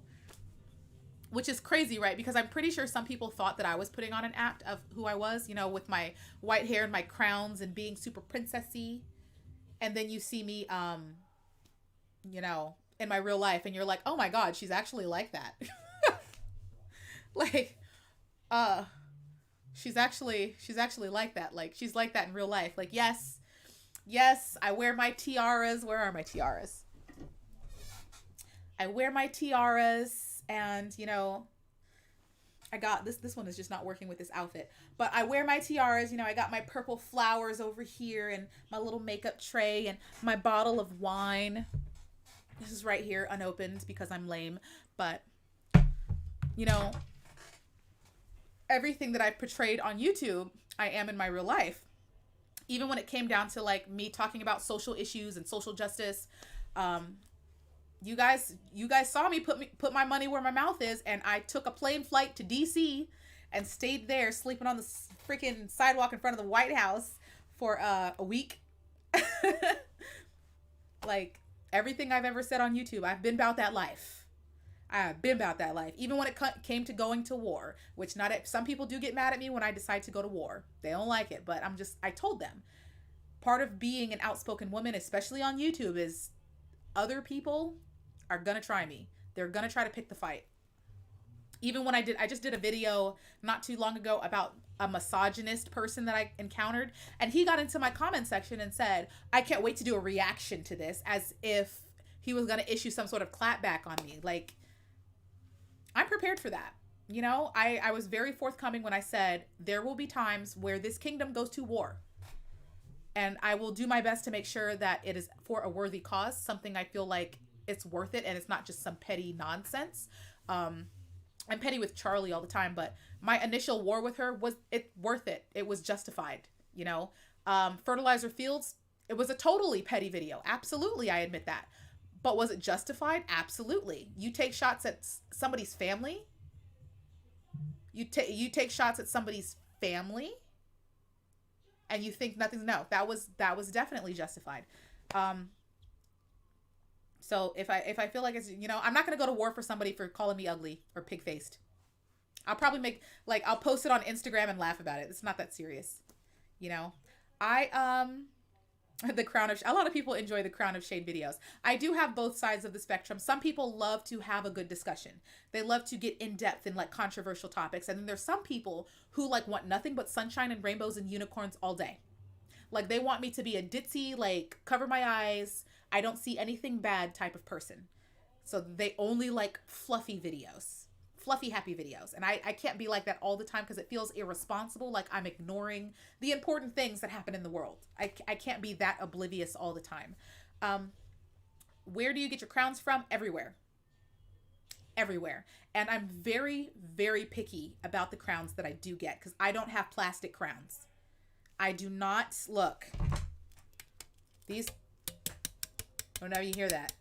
[SPEAKER 1] Which is crazy, right? Because I'm pretty sure some people thought that I was putting on an act of who I was, you know, with my white hair and my crowns and being super princessy. And then you see me, you know, in my real life, and you're like, oh my God, she's actually like that. Like, she's actually like that. Like, she's like that in real life. Like, yes, I wear my tiaras. Where are my tiaras? I wear my tiaras. And, you know, I got this one is just not working with this outfit, but I wear my tiaras. You know, I got my purple flowers over here and my little makeup tray and my bottle of wine. This is right here, unopened because I'm lame. But, you know, everything that I portrayed on YouTube, I am in my real life. Even when it came down to like me talking about social issues and social justice, you guys saw me put my money where my mouth is, and I took a plane flight to DC and stayed there sleeping on the freaking sidewalk in front of the White House for a week. Like, everything I've ever said on YouTube, I've been about that life. I've been about that life. Even when it came to going to war, which some people do get mad at me when I decide to go to war. They don't like it, but I told them, part of being an outspoken woman, especially on YouTube, is other people are gonna try me. They're gonna try to pick the fight. Even when I just did a video not too long ago about a misogynist person that I encountered, and he got into my comment section and said, I can't wait to do a reaction to this, as if he was gonna issue some sort of clapback on me. Like, I'm prepared for that. You know, I was very forthcoming when I said there will be times where this kingdom goes to war. And I will do my best to make sure that it is for a worthy cause, something I feel like it's worth it and it's not just some petty nonsense. I'm petty with Charlie all the time, but my initial war with her was worth it. It was justified, you know. Fertilizer Fields, it was a totally petty video. Absolutely, I admit that. But was it justified? Absolutely. You take shots at somebody's family? You take shots at somebody's family? And you think nothing's... No, that was definitely justified. So if I feel like it's, you know, I'm not going to go to war for somebody for calling me ugly or pig-faced. I'll probably I'll post it on Instagram and laugh about it. It's not that serious. You know, the Crown of... A lot of people enjoy the Crown of Shade videos. I do have both sides of the spectrum. Some people love to have a good discussion. They love to get in depth in like controversial topics. And then there's some people who like want nothing but sunshine and rainbows and unicorns all day. Like, they want me to be a ditzy, like, cover my eyes, I don't see anything bad type of person. So they only like fluffy videos. Fluffy, happy videos. And I can't be like that all the time because it feels irresponsible, like I'm ignoring the important things that happen in the world. I can't be that oblivious all the time. Where do you get your crowns from? Everywhere. Everywhere. And I'm very, very picky about the crowns that I do get because I don't have plastic crowns. I do not... Look. These... Whenever you hear that.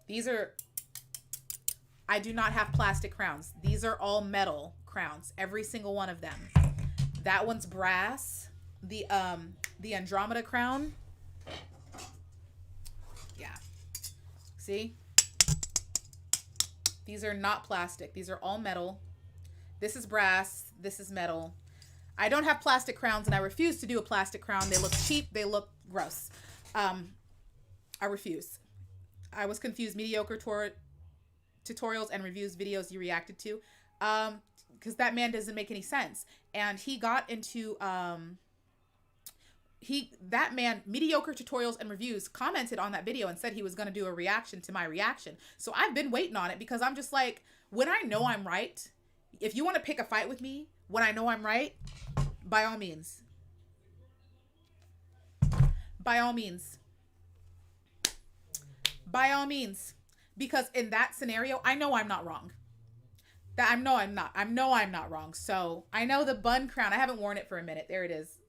[SPEAKER 1] These are... I do not have plastic crowns. These are all metal crowns. Every single one of them. That one's brass. The Andromeda crown. Yeah. See? These are not plastic. These are all metal. This is brass. This is metal. I don't have plastic crowns, and I refuse to do a plastic crown. They look cheap. They look gross. I refuse. I was confused. Mediocre tutorials and reviews videos you reacted to, because that man doesn't make any sense. And he got into that man, mediocre tutorials and reviews, commented on that video and said he was going to do a reaction to my reaction. So I've been waiting on it because I'm just like, when I know I'm right, if you want to pick a fight with me when I know I'm right, by all means. By all means. By all means. Because in that scenario, I know I'm not wrong. I know I'm not wrong. So I know the bun crown. I haven't worn it for a minute. There it is.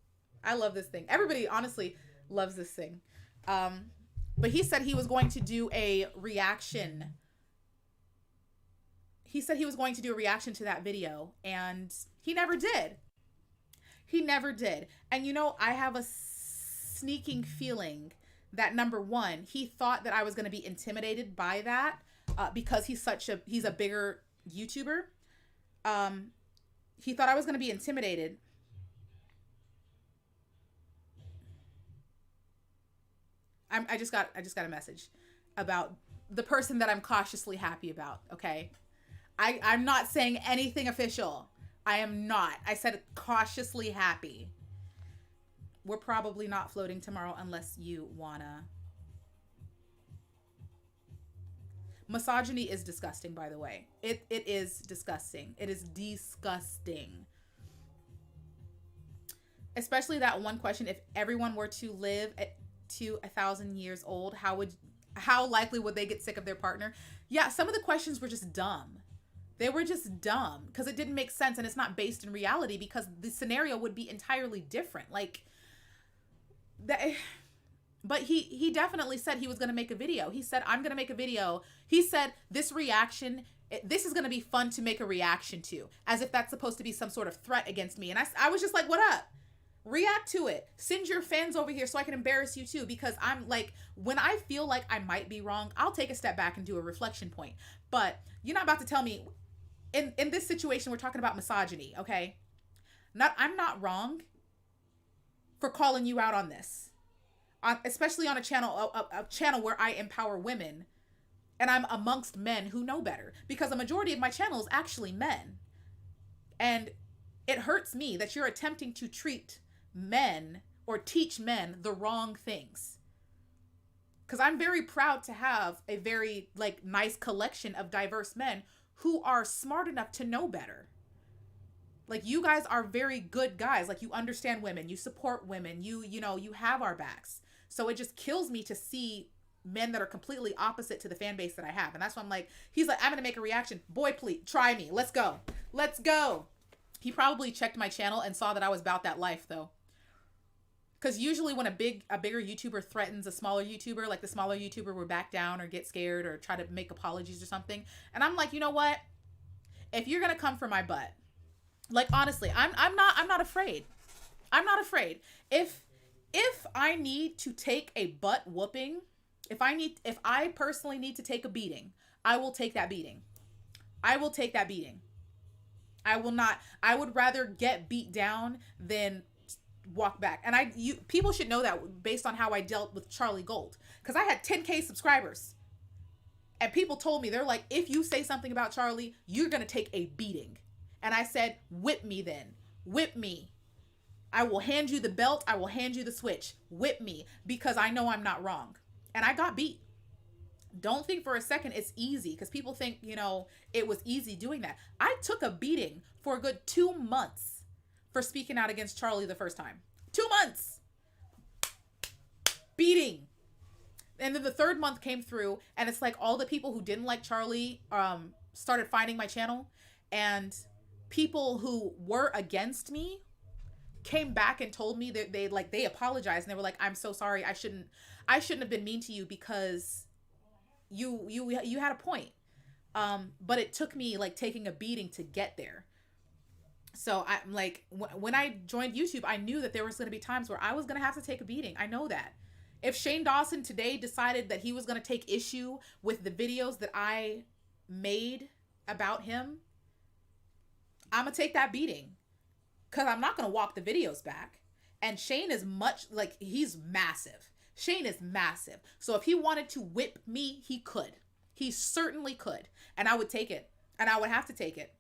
[SPEAKER 1] I love this thing. Everybody honestly loves this thing. But he said he was going to do a reaction. He said he was going to do a reaction to that video, and he never did. He never did. And you know, I have a sneaking feeling that, number one, he thought that I was going to be intimidated by that because he's a bigger YouTuber. He thought I was going to be intimidated. I just got a message about the person that I'm cautiously happy about. Okay. I'm not saying anything official. I am not. I said cautiously happy. We're probably not floating tomorrow unless you wanna. Misogyny is disgusting, by the way. It is disgusting. It is disgusting. Especially that one question, if everyone were to live to 1,000 years old, how likely would they get sick of their partner? Yeah, some of the questions were just dumb. They were just dumb because it didn't make sense, and it's not based in reality because the scenario would be entirely different. Like that. But he definitely said he was going to make a video. He said, I'm going to make a video. He said, this reaction this is going to be fun to make a reaction to, as if that's supposed to be some sort of threat against me. And I was just like, what up? React to it. Send your fans over here so I can embarrass you too, because I'm like, when I feel like I might be wrong, I'll take a step back and do a reflection point. But you're not about to tell me, in this situation, we're talking about misogyny, okay? I'm not wrong for calling you out on this, especially on a channel where I empower women, and I'm amongst men who know better, because the majority of my channel is actually men. And it hurts me that you're attempting to treat men or teach men the wrong things. Because I'm very proud to have a very like nice collection of diverse men who are smart enough to know better. Like, you guys are very good guys. Like, you understand women, you support women, you know, you have our backs. So it just kills me to see men that are completely opposite to the fan base that I have. And that's why I'm like, he's like, I'm gonna make a reaction. Boy, please try me. Let's go. Let's go. He probably checked my channel and saw that I was about that life, though. Because usually when a bigger YouTuber threatens a smaller YouTuber, like the smaller YouTuber will back down or get scared or try to make apologies or something. And I'm like, you know what? If you're gonna come for my butt, like, honestly, I'm not afraid. I'm not afraid. If I need to take a butt whooping, if I personally need to take a beating, I will take that beating. I will take that beating. I would rather get beat down than walk back. And people should know that based on how I dealt with Charlie Gold, because I had 10K subscribers, and people told me, they're like, if you say something about Charlie, you're gonna take a beating. And I said, whip me then. Whip me. I will hand you the belt. I will hand you the switch. Whip me, because I know I'm not wrong. And I got beat. Don't think for a second it's easy, because people think, you know, it was easy doing that. I took a beating for a good 2 months for speaking out against Charlie the first time. 2 months. Beating. And then the third month came through, and it's like all the people who didn't like Charlie started finding my channel, and people who were against me came back and told me that they apologized, and they were like, I'm so sorry. I shouldn't have been mean to you, because you had a point. But it took me like taking a beating to get there. So I'm like, when I joined YouTube, I knew that there was going to be times where I was going to have to take a beating. I know that. If Shane Dawson today decided that he was going to take issue with the videos that I made about him, I'm going to take that beating, because I'm not going to walk the videos back. And Shane is he's massive. Shane is massive. So if he wanted to whip me, he could. He certainly could. And I would take it. And I would have to take it.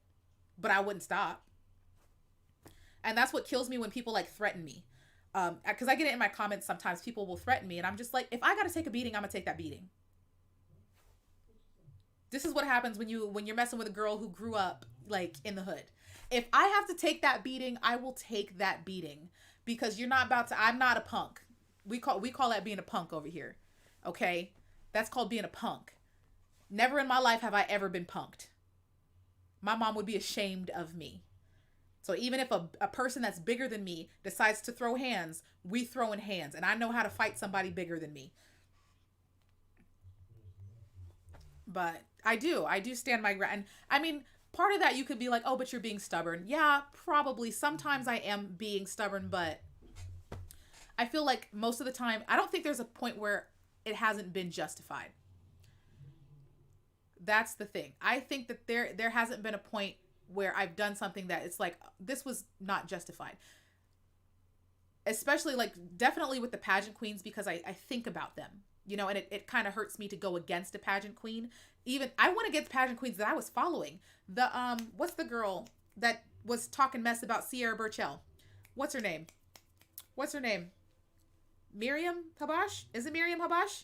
[SPEAKER 1] But I wouldn't stop. And that's what kills me when people like threaten me. Because I get it in my comments sometimes. People will threaten me. And I'm just like, if I got to take a beating, I'm going to take that beating. This is what happens when you're messing with a girl who grew up like in the hood. If I have to take that beating, I will take that beating, because I'm not a punk. We call that being a punk over here. Okay? That's called being a punk. Never in my life have I ever been punked. My mom would be ashamed of me. So even if a person that's bigger than me decides to throw hands, we throw in hands. And I know how to fight somebody bigger than me. But I do stand my ground. And I mean, part of that you could be like, oh, but you're being stubborn. Yeah, probably. Sometimes I am being stubborn, but I feel like most of the time, I don't think there's a point where it hasn't been justified. That's the thing. I think that there hasn't been a point where I've done something that it's like, this was not justified. Especially like definitely with the pageant queens, because I think about them, you know, and it kind of hurts me to go against a pageant queen. Even I went against pageant queens that I was following. The what's the girl that was talking mess about Sierra Burchell? What's her name? Miriam Habash? Is it Miriam Habash?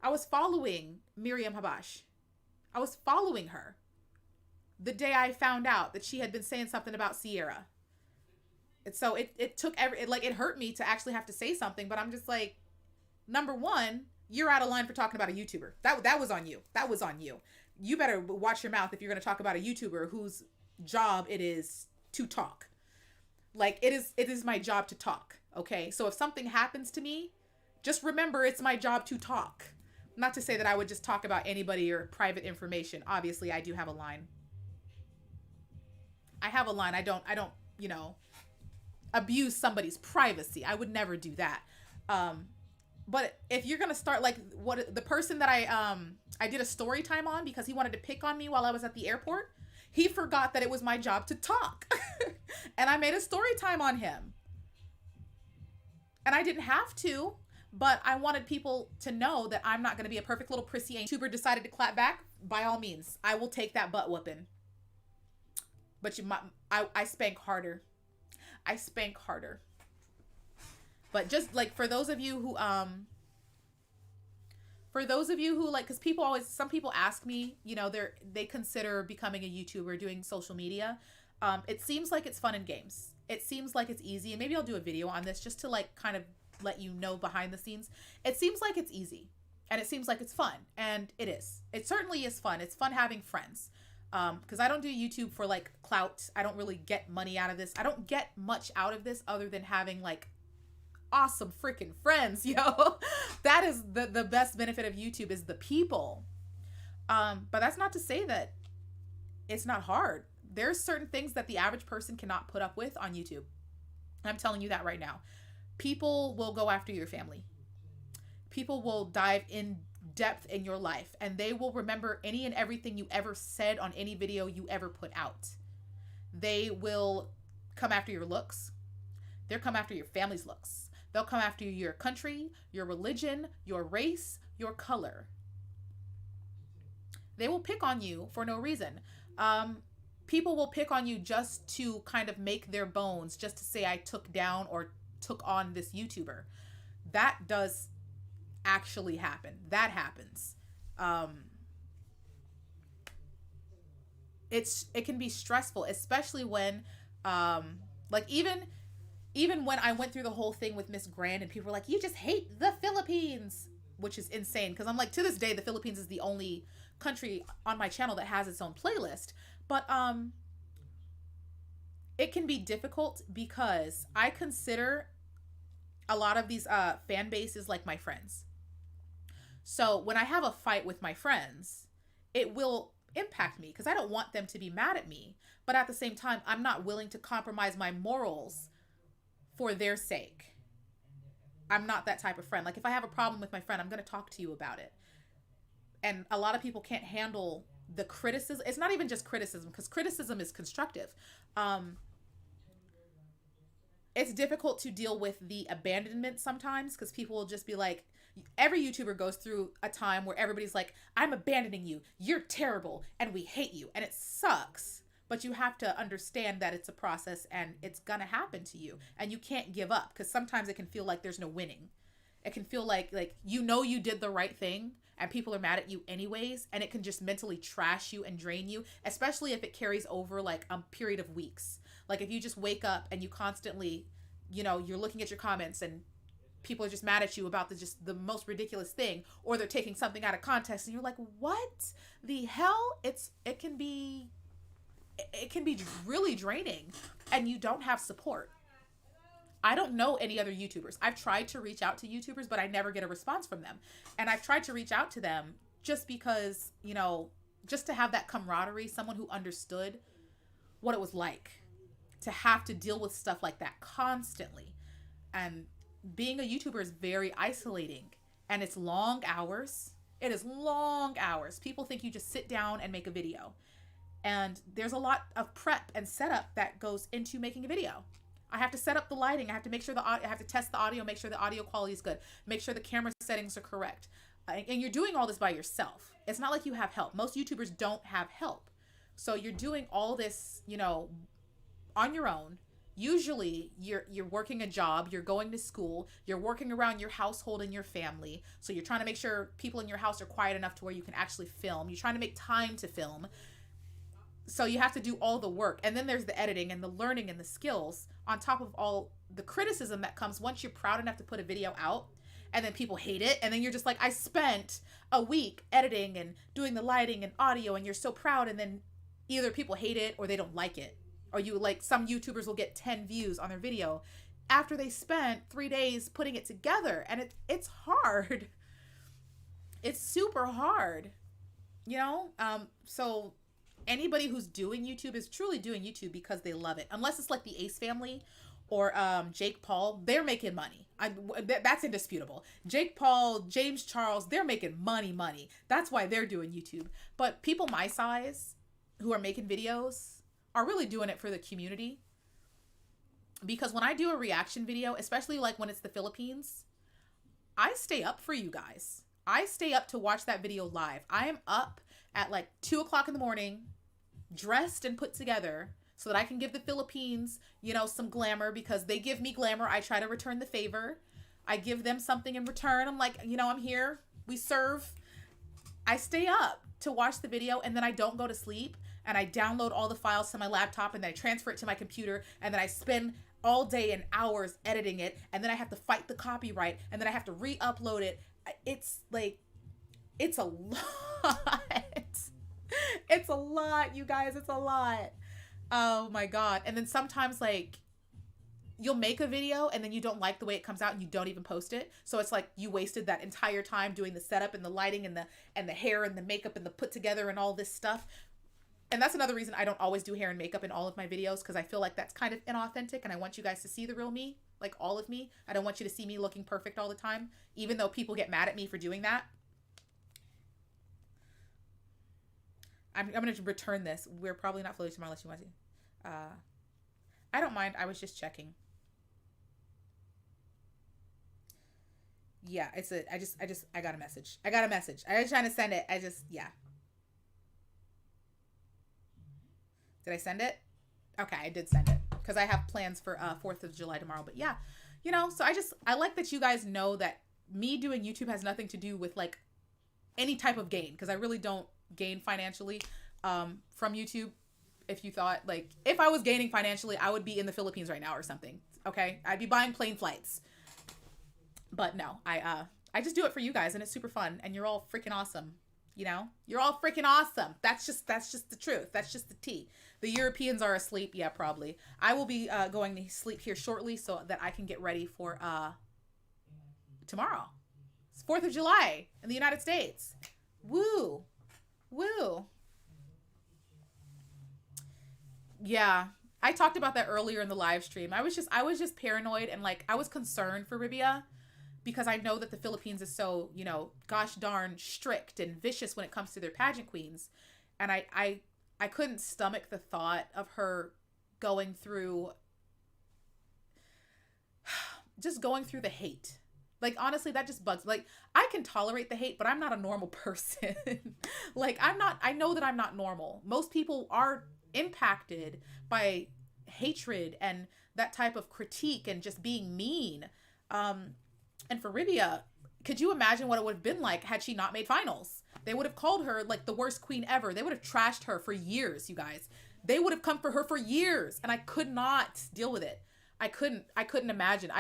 [SPEAKER 1] I was following Miriam Habash. I was following her the day I found out that she had been saying something about Sierra. And so it took it hurt me to actually have to say something, but I'm just like, number one, you're out of line for talking about a YouTuber. That was on you. That was on you. You better watch your mouth if you're going to talk about a YouTuber whose job it is to talk. Like, it is my job to talk. Okay. So if something happens to me, just remember it's my job to talk. Not to say that I would just talk about anybody or private information. Obviously, I do have a line. I have a line. I don't, you know, abuse somebody's privacy. I would never do that. But if you're going to start like the person that I did a story time on because he wanted to pick on me while I was at the airport, he forgot that it was my job to talk. And I made a story time on him. And I didn't have to, but I wanted people to know that I'm not going to be a perfect little prissy YouTuber. Decided to clap back. By all means, I will take that butt whooping. But I spank harder. I spank harder. But just like for those of you who like, because some people ask me, you know, they consider becoming a YouTuber, doing social media. It seems like it's fun and games. It seems like it's easy, and maybe I'll do a video on this just to like kind of let you know behind the scenes. It seems like it's easy, and it seems like it's fun, and it is. It certainly is fun. It's fun having friends. Because I don't do YouTube for like clout. I don't really get money out of this. I don't get much out of this other than having like awesome freaking friends, yo. That is the best benefit of YouTube, is the people. But that's not to say that it's not hard. There's certain things that the average person cannot put up with on YouTube. I'm telling you that right now. People will go after your family. People will dive in depth in your life, and they will remember any and everything you ever said on any video you ever put out. They will come after your looks. They'll come after your family's looks. They'll come after your country, your religion, your race, your color. They will pick on you for no reason. People will pick on you just to kind of make their bones, just to say I took down or took on this YouTuber. That does actually happen. That happens. It can be stressful, especially when like even when I went through the whole thing with Miss Grand and people were like, you just hate the Philippines, which is insane, because I'm like, to this day the Philippines is the only country on my channel that has its own playlist. But it can be difficult because I consider a lot of these fan bases like my friends. So when I have a fight with my friends, it will impact me because I don't want them to be mad at me. But at the same time, I'm not willing to compromise my morals for their sake. I'm not that type of friend. Like if I have a problem with my friend, I'm going to talk to you about it. And a lot of people can't handle the criticism. It's not even just criticism, because criticism is constructive. It's difficult to deal with the abandonment sometimes, because people will just be like, every YouTuber goes through a time where everybody's like, I'm abandoning you, you're terrible, and we hate you, and it sucks. But you have to understand that it's a process and it's gonna happen to you, and you can't give up, because sometimes it can feel like there's no winning. It can feel like you know you did the right thing and people are mad at you anyways, and it can just mentally trash you and drain you, especially if it carries over like a period of weeks. Like if you just wake up and you constantly, you know, you're looking at your comments and people are just mad at you about the most ridiculous thing, or they're taking something out of context and you're like, what the hell? It can be really draining, and you don't have support. I don't know any other YouTubers. I've tried to reach out to YouTubers, but I never get a response from them. And I've tried to reach out to them just because, you know, just to have that camaraderie, someone who understood what it was like to have to deal with stuff like that constantly. And being a YouTuber is very isolating, and it's long hours. It is long hours. People think you just sit down and make a video. And there's a lot of prep and setup that goes into making a video. I have to set up the lighting. I have to make sure I have to test the audio, make sure the audio quality is good, make sure the camera settings are correct. And you're doing all this by yourself. It's not like you have help. Most YouTubers don't have help. So you're doing all this, you know, on your own. Usually you're working a job, you're going to school, you're working around your household and your family. So you're trying to make sure people in your house are quiet enough to where you can actually film. You're trying to make time to film. So you have to do all the work. And then there's the editing and the learning and the skills on top of all the criticism that comes once you're proud enough to put a video out, and then people hate it. And then you're just like, I spent a week editing and doing the lighting and audio, and you're so proud. And then either people hate it or they don't like it. Or you, like, some YouTubers will get 10 views on their video after they spent 3 days putting it together. And it's hard. It's super hard, you know? So anybody who's doing YouTube is truly doing YouTube because they love it. Unless it's like the Ace family or Jake Paul, they're making money. That's indisputable. Jake Paul, James Charles, they're making money. That's why they're doing YouTube. But people my size who are making videos are really doing it for the community. Because when I do a reaction video, especially like when it's the Philippines, I stay up for you guys. I stay up to watch that video live. I am up at like 2 o'clock in the morning, dressed and put together so that I can give the Philippines, you know, some glamour, because they give me glamour. I try to return the favor. I give them something in return. I'm like, you know, I'm here. We serve. I stay up to watch the video, and then I don't go to sleep, and I download all the files to my laptop, and then I transfer it to my computer, and then I spend all day and hours editing it, and then I have to fight the copyright, and then I have to re-upload it. It's like, it's a lot. It's a lot, you guys. It's a lot. Oh my God. And then sometimes, like, you'll make a video and then you don't like the way it comes out and you don't even post it. So it's like you wasted that entire time doing the setup and the lighting and the hair and the makeup and the put together and all this stuff. And that's another reason I don't always do hair and makeup in all of my videos, because I feel like that's kind of inauthentic, and I want you guys to see the real me, like all of me. I don't want you to see me looking perfect all the time, even though people get mad at me for doing that. I'm going to return this. We're probably not floating tomorrow unless you want to. I don't mind. I was just checking. Yeah, it's a, I got a message. I was trying to send it. Yeah. Did I send it? Okay, I did send it because I have plans for 4th of July tomorrow. But yeah, you know, so I like that you guys know that me doing YouTube has nothing to do with like any type of gain, because I really don't gain financially from YouTube. If you thought, like, if I was gaining financially, I would be in the Philippines right now or something. Okay, I'd be buying plane flights. But no, I just do it for you guys, and it's super fun, and you're all freaking awesome. You know, you're all freaking awesome. That's just the truth. That's just the tea. The Europeans are asleep. Yeah, probably. I will be going to sleep here shortly so that I can get ready for tomorrow. It's 4th of July in the United States. Woo. Woo. Yeah. I talked about that earlier in the live stream. I was just paranoid, and like I was concerned for Ribia, because I know that the Philippines is so, you know, gosh darn strict and vicious when it comes to their pageant queens. And I couldn't stomach the thought of her going through the hate. Like, honestly, that just bugs. Like, I can tolerate the hate, but I'm not a normal person. Like, I know that I'm not normal. Most people are impacted by hatred and that type of critique and just being mean. And for Rivia, could you imagine what it would have been like had she not made finals? They would have called her like the worst queen ever. They would have trashed her for years, you guys. They would have come for her for years, and I could not deal with it. I couldn't imagine.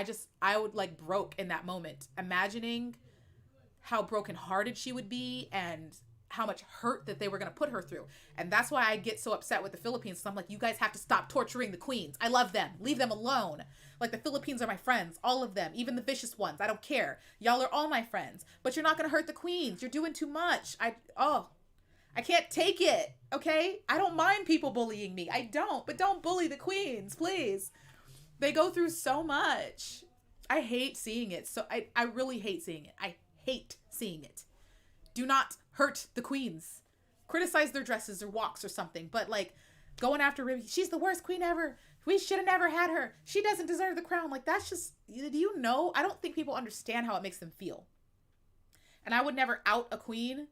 [SPEAKER 1] I would like broke in that moment, imagining how brokenhearted she would be and how much hurt that they were going to put her through. And that's why I get so upset with the Philippines. So I'm like, you guys have to stop torturing the queens. I love them. Leave them alone. Like, the Philippines are my friends, all of them, even the vicious ones. I don't care. Y'all are all my friends, but you're not going to hurt the queens. You're doing too much. I can't take it. Okay. I don't mind people bullying me. I don't, but don't bully the queens, please. They go through so much. I hate seeing it. So I really hate seeing it. I hate seeing it. Do not hurt the queens. Criticize their dresses or walks or something, but like going after Ruby, she's the worst queen ever. We should have never had her. She doesn't deserve the crown. Like, that's just, do you know? I don't think people understand how it makes them feel. And I would never out a queen.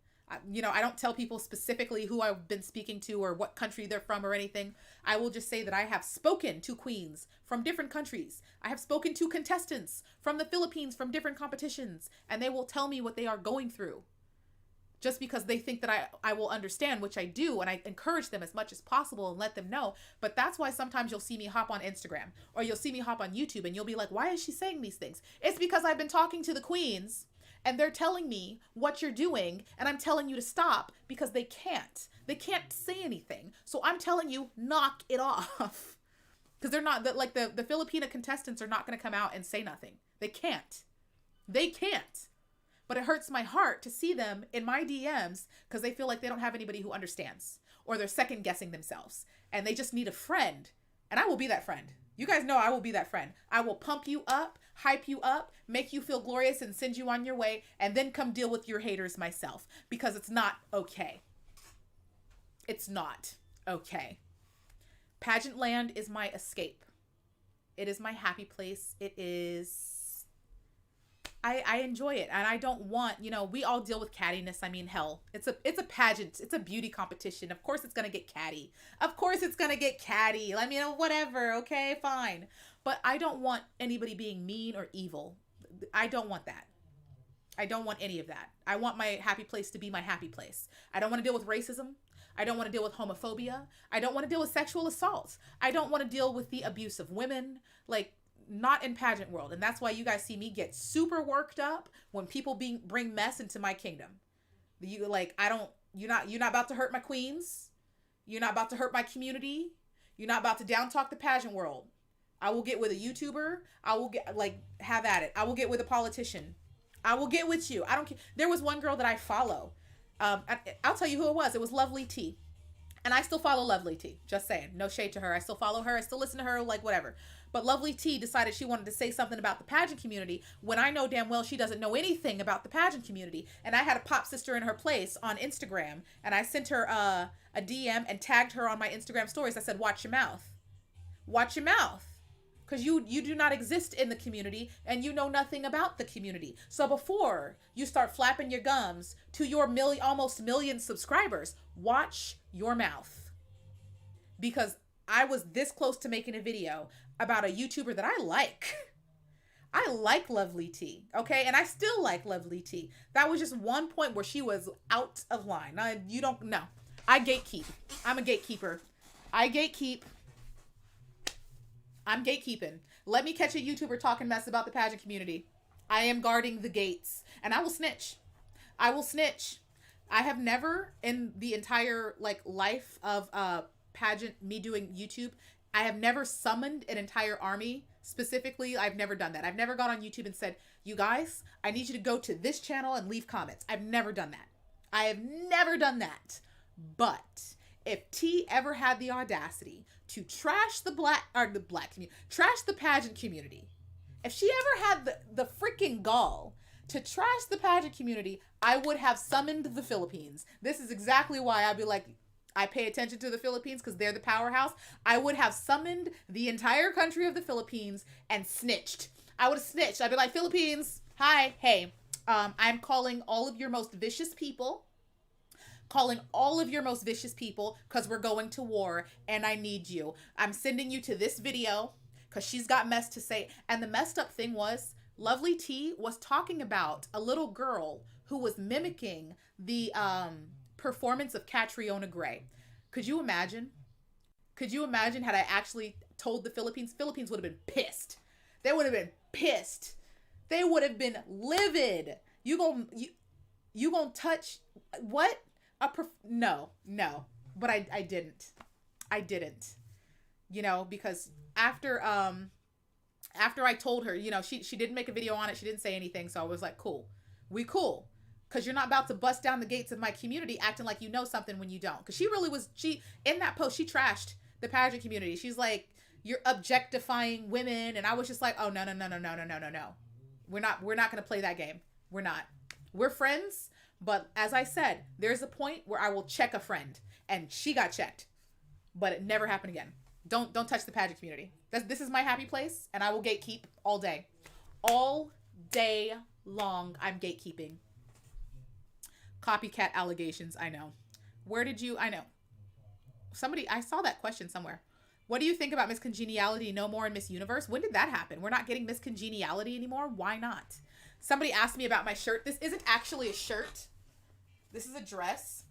[SPEAKER 1] You know, I don't tell people specifically who I've been speaking to or what country they're from or anything. I will just say that I have spoken to queens from different countries. I have spoken to contestants from the Philippines from different competitions, and they will tell me what they are going through. Just because they think that I will understand, which I do, and I encourage them as much as possible and let them know. But that's why sometimes you'll see me hop on Instagram or you'll see me hop on YouTube and you'll be like, why is she saying these things? It's because I've been talking to the queens and they're telling me what you're doing, and I'm telling you to stop because they can't. They can't say anything. So I'm telling you, knock it off. Because they're not, like the Filipina contestants are not going to come out and say nothing. They can't. They can't. But it hurts my heart to see them in my DMs because they feel like they don't have anybody who understands, or they're second guessing themselves and they just need a friend. And I will be that friend. You guys know I will be that friend. I will pump you up, hype you up, make you feel glorious, and send you on your way, and then come deal with your haters myself, because it's not okay. It's not okay. Pageant land is my escape. It is my happy place. It is... I enjoy it, and I don't want, you know, we all deal with cattiness. I mean, hell, it's a pageant. It's a beauty competition. Of course it's going to get catty. Of course it's going to get catty. I mean, whatever. Okay, fine. But I don't want anybody being mean or evil. I don't want that. I don't want any of that. I want my happy place to be my happy place. I don't want to deal with racism. I don't want to deal with homophobia. I don't want to deal with sexual assaults. I don't want to deal with the abuse of women. Like, not in pageant world. And that's why you guys see me get super worked up when people bring mess into my kingdom. You're not about to hurt my queens. You're not about to hurt my community. You're not about to down talk the pageant world. I will get with a YouTuber. I will get, like, have at it. I will get with a politician. I will get with you. I don't care. There was one girl that I follow. I'll tell you who it was. It was Lovely T. And I still follow Lovely T. Just saying. No shade to her. I still follow her. I still listen to her, like, whatever. But Lovely T decided she wanted to say something about the pageant community when I know damn well she doesn't know anything about the pageant community. And I had a pop sister in her place on Instagram. And I sent her a DM and tagged her on my Instagram stories. I said, watch your mouth. Watch your mouth. Because you do not exist in the community and you know nothing about the community. So before you start flapping your gums to your almost million subscribers, watch your mouth. Because I was this close to making a video about a YouTuber that I like. I like Lovely T, okay? And I still like Lovely T. That was just one point where she was out of line. Now, you don't know. I gatekeep. I'm a gatekeeper. I gatekeep. I'm gatekeeping. Let me catch a YouTuber talking mess about the pageant community. I am guarding the gates. And I will snitch. I will snitch. I have never, in the entire, like, life of pageant, me doing YouTube, I have never summoned an entire army. Specifically, I've never done that. I've never gone on YouTube and said, you guys, I need you to go to this channel and leave comments. I've never done that. I have never done that. But if T ever had the audacity to trash the black community, trash the pageant community, if she ever had the freaking gall to trash the pageant community, I would have summoned the Philippines. This is exactly why I'd be like, I pay attention to the Philippines because they're the powerhouse. I would have summoned the entire country of the Philippines and snitched. I would have snitched. I'd be like, Philippines, hi, hey, I'm calling all of your most vicious people. Calling all of your most vicious people because we're going to war and I need you. I'm sending you to this video because she's got mess to say. And the messed up thing was, Lovely T was talking about a little girl who was mimicking the performance of Catriona Gray. Could you imagine? Could you imagine had I actually told the Philippines? Philippines would have been pissed. They would have been pissed. They would have been livid. You gonna touch what? No. But I didn't. You know, because after I told her, you know, she didn't make a video on it. She didn't say anything. So I was like, cool. We cool. Because you're not about to bust down the gates of my community acting like you know something when you don't. Because in that post, she trashed the pageant community. She's like, you're objectifying women. And I was just like, oh, no. We're not going to play that game. We're not. We're friends. But as I said, there's a point where I will check a friend. And she got checked. But it never happened again. Don't touch the pageant community. This is my happy place. And I will gatekeep all day. All day long, I'm gatekeeping. Copycat allegations, I know. I know. I saw that question somewhere. What do you think about Miss Congeniality no more in Miss Universe? When did that happen? We're not getting Miss Congeniality anymore? Why not? Somebody asked me about my shirt. This isn't actually a shirt. This is a dress.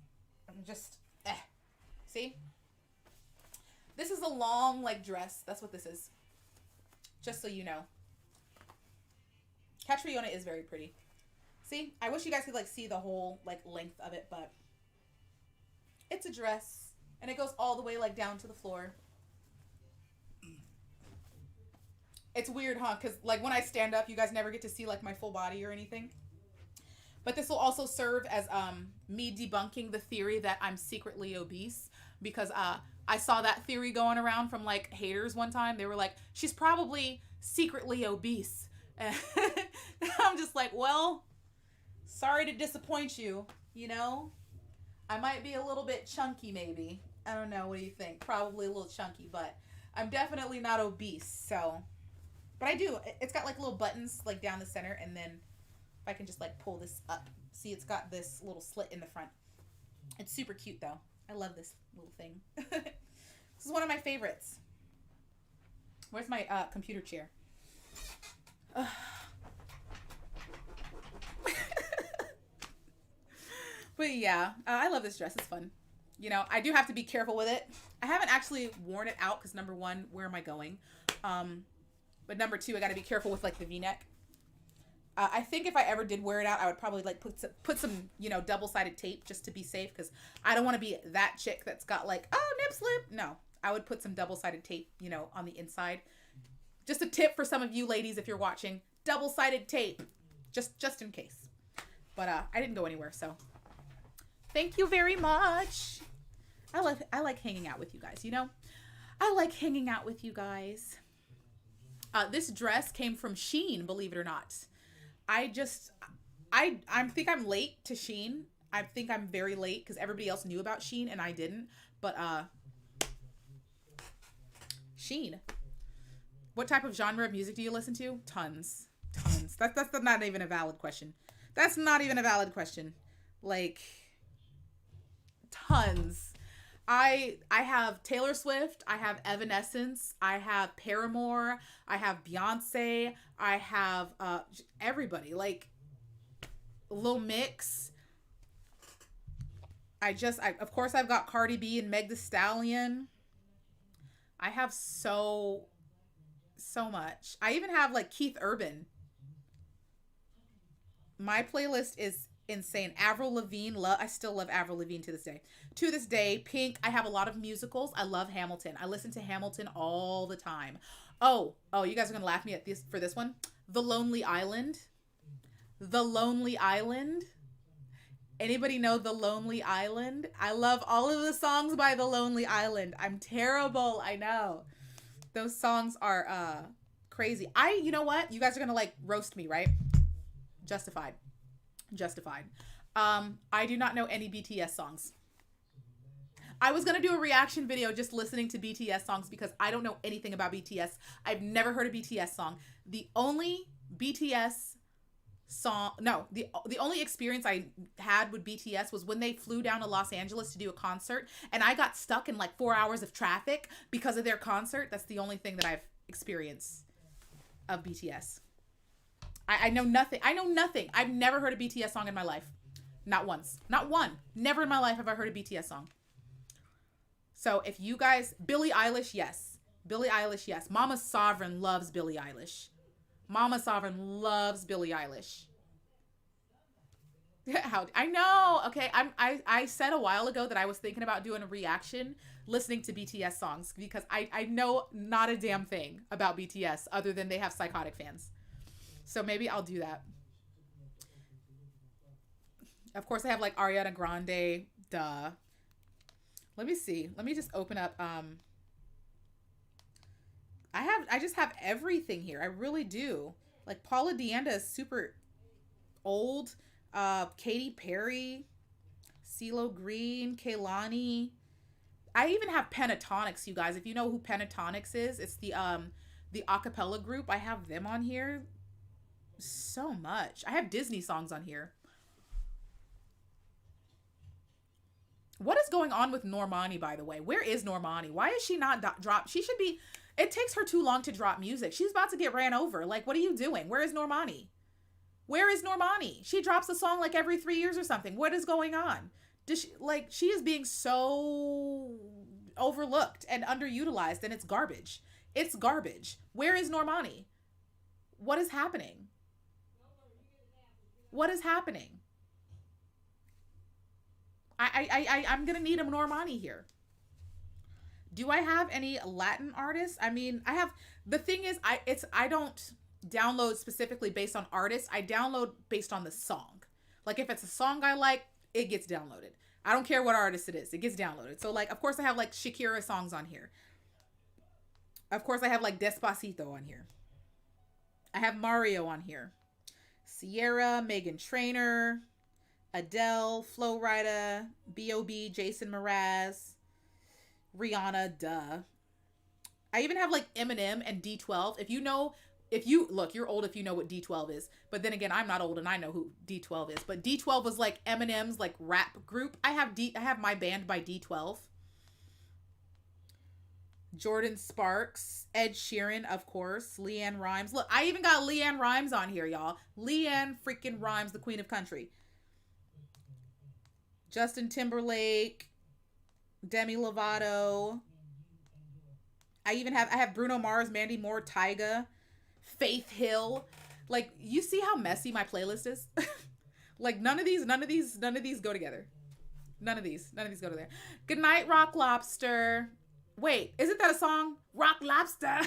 [SPEAKER 1] I'm just, see? This is a long, like, dress. That's what this is. Just so you know. Catriona is very pretty. See, I wish you guys could, like, see the whole, like, length of it, but it's a dress, and it goes all the way, like, down to the floor. It's weird, huh? Because, like, when I stand up, you guys never get to see, like, my full body or anything. But this will also serve as me debunking the theory that I'm secretly obese, because I saw that theory going around from like haters one time. They were like, she's probably secretly obese. And I'm just like, well, sorry to disappoint you, you know? I might be a little bit chunky maybe. I don't know, what do you think? Probably a little chunky, but I'm definitely not obese, so. But I do. It's got like little buttons like down the center, and then if I can just like pull this up. See, it's got this little slit in the front. It's super cute though. I love this little thing. This is one of my favorites. Where's my computer chair? But yeah, I love this dress. It's fun. You know, I do have to be careful with it. I haven't actually worn it out because number one, where am I going? But number two, I got to be careful with like the V-neck. I think if I ever did wear it out, I would probably like put some, you know, double-sided tape just to be safe, because I don't want to be that chick that's got like, oh, nip slip. No, I would put some double-sided tape, you know, on the inside. Just a tip for some of you ladies if you're watching, double-sided tape, just in case. But I didn't go anywhere, so thank you very much. I like hanging out with you guys, you know? I like hanging out with you guys. This dress came from Shein, believe it or not. I think I'm late to Shein. I think I'm very late because everybody else knew about Shein and I didn't. But Shein. What type of genre of music do you listen to? Tons. That's not even a valid question. That's not even a valid question. Like, tons. I have Taylor Swift, I have Evanescence, I have Paramore, I have Beyonce, I have everybody, like Lil Mix. Of course I've got Cardi B and Meg Thee Stallion. I have so much. I even have like Keith Urban. My playlist is insane. Avril Lavigne, I still love Avril Lavigne to this day. To this day, Pink. I have a lot of musicals. I love Hamilton. I listen to Hamilton all the time. Oh, you guys are gonna laugh at me for this one. The Lonely Island. The Lonely Island. Anybody know The Lonely Island? I love all of the songs by The Lonely Island. I'm terrible, I know. Those songs are crazy. You know what? You guys are gonna like roast me, right? Justified. I do not know any BTS songs. I was gonna do a reaction video just listening to BTS songs because I don't know anything about BTS. I've never heard a BTS song. The only BTS song, no, the only experience I had with BTS was when they flew down to Los Angeles to do a concert, and I got stuck in like 4 hours of traffic because of their concert. That's the only thing that I've experienced of BTS. I know nothing. I've never heard a BTS song in my life. Not once. Not one. Never in my life have I heard a BTS song. So if you guys, Billie Eilish, yes. Billie Eilish, yes. Mama Sovereign loves Billie Eilish. Mama Sovereign loves Billie Eilish. I know. Okay, I said a while ago that I was thinking about doing a reaction listening to BTS songs because I know not a damn thing about BTS other than they have psychotic fans. So maybe I'll do that. Of course, I have like Ariana Grande. Duh. Let me see. Let me just open up. I just have everything here. I really do. Like Paula Deanda is super old. Katy Perry, CeeLo Green, Kehlani. I even have Pentatonics, you guys. If you know who Pentatonics is, it's the acapella group. I have them on here. So much. I have Disney songs on here. What is going on with Normani, by the way? Where is Normani? Why is she not dropped? She should be. It takes her too long to drop music. She's about to get ran over. Like, what are you doing? Where is Normani? Where is Normani? She drops a song like every 3 years or something. What is going on? She is being so overlooked and underutilized, and it's garbage. It's garbage. Where is Normani? What is happening? What is happening? I'm gonna need a Normani here. Do I have any Latin artists? I mean, I have. The thing is, I don't download specifically based on artists. I download based on the song. Like if it's a song I like, it gets downloaded. I don't care what artist it is. It gets downloaded. So like, of course I have like Shakira songs on here. Of course I have like Despacito on here. I have Mario on here. Sierra, Megan Trainor, Adele, Flo Rida, B.O.B., Jason Mraz, Rihanna, duh. I even have like Eminem and D12. Look, you're old if you know what D12 is. But then again, I'm not old and I know who D12 is. But D12 was like Eminem's like rap group. I have my band by D12. Jordan Sparks, Ed Sheeran, of course, LeAnn Rimes. Look, I even got LeAnn Rimes on here, y'all. LeAnn freaking Rimes, the queen of country. Justin Timberlake, Demi Lovato. I have Bruno Mars, Mandy Moore, Tyga, Faith Hill. Like, you see how messy my playlist is? Like, none of these go together. None of these go together. Good night, Rock Lobster. Wait, isn't that a song? Rock Lobster.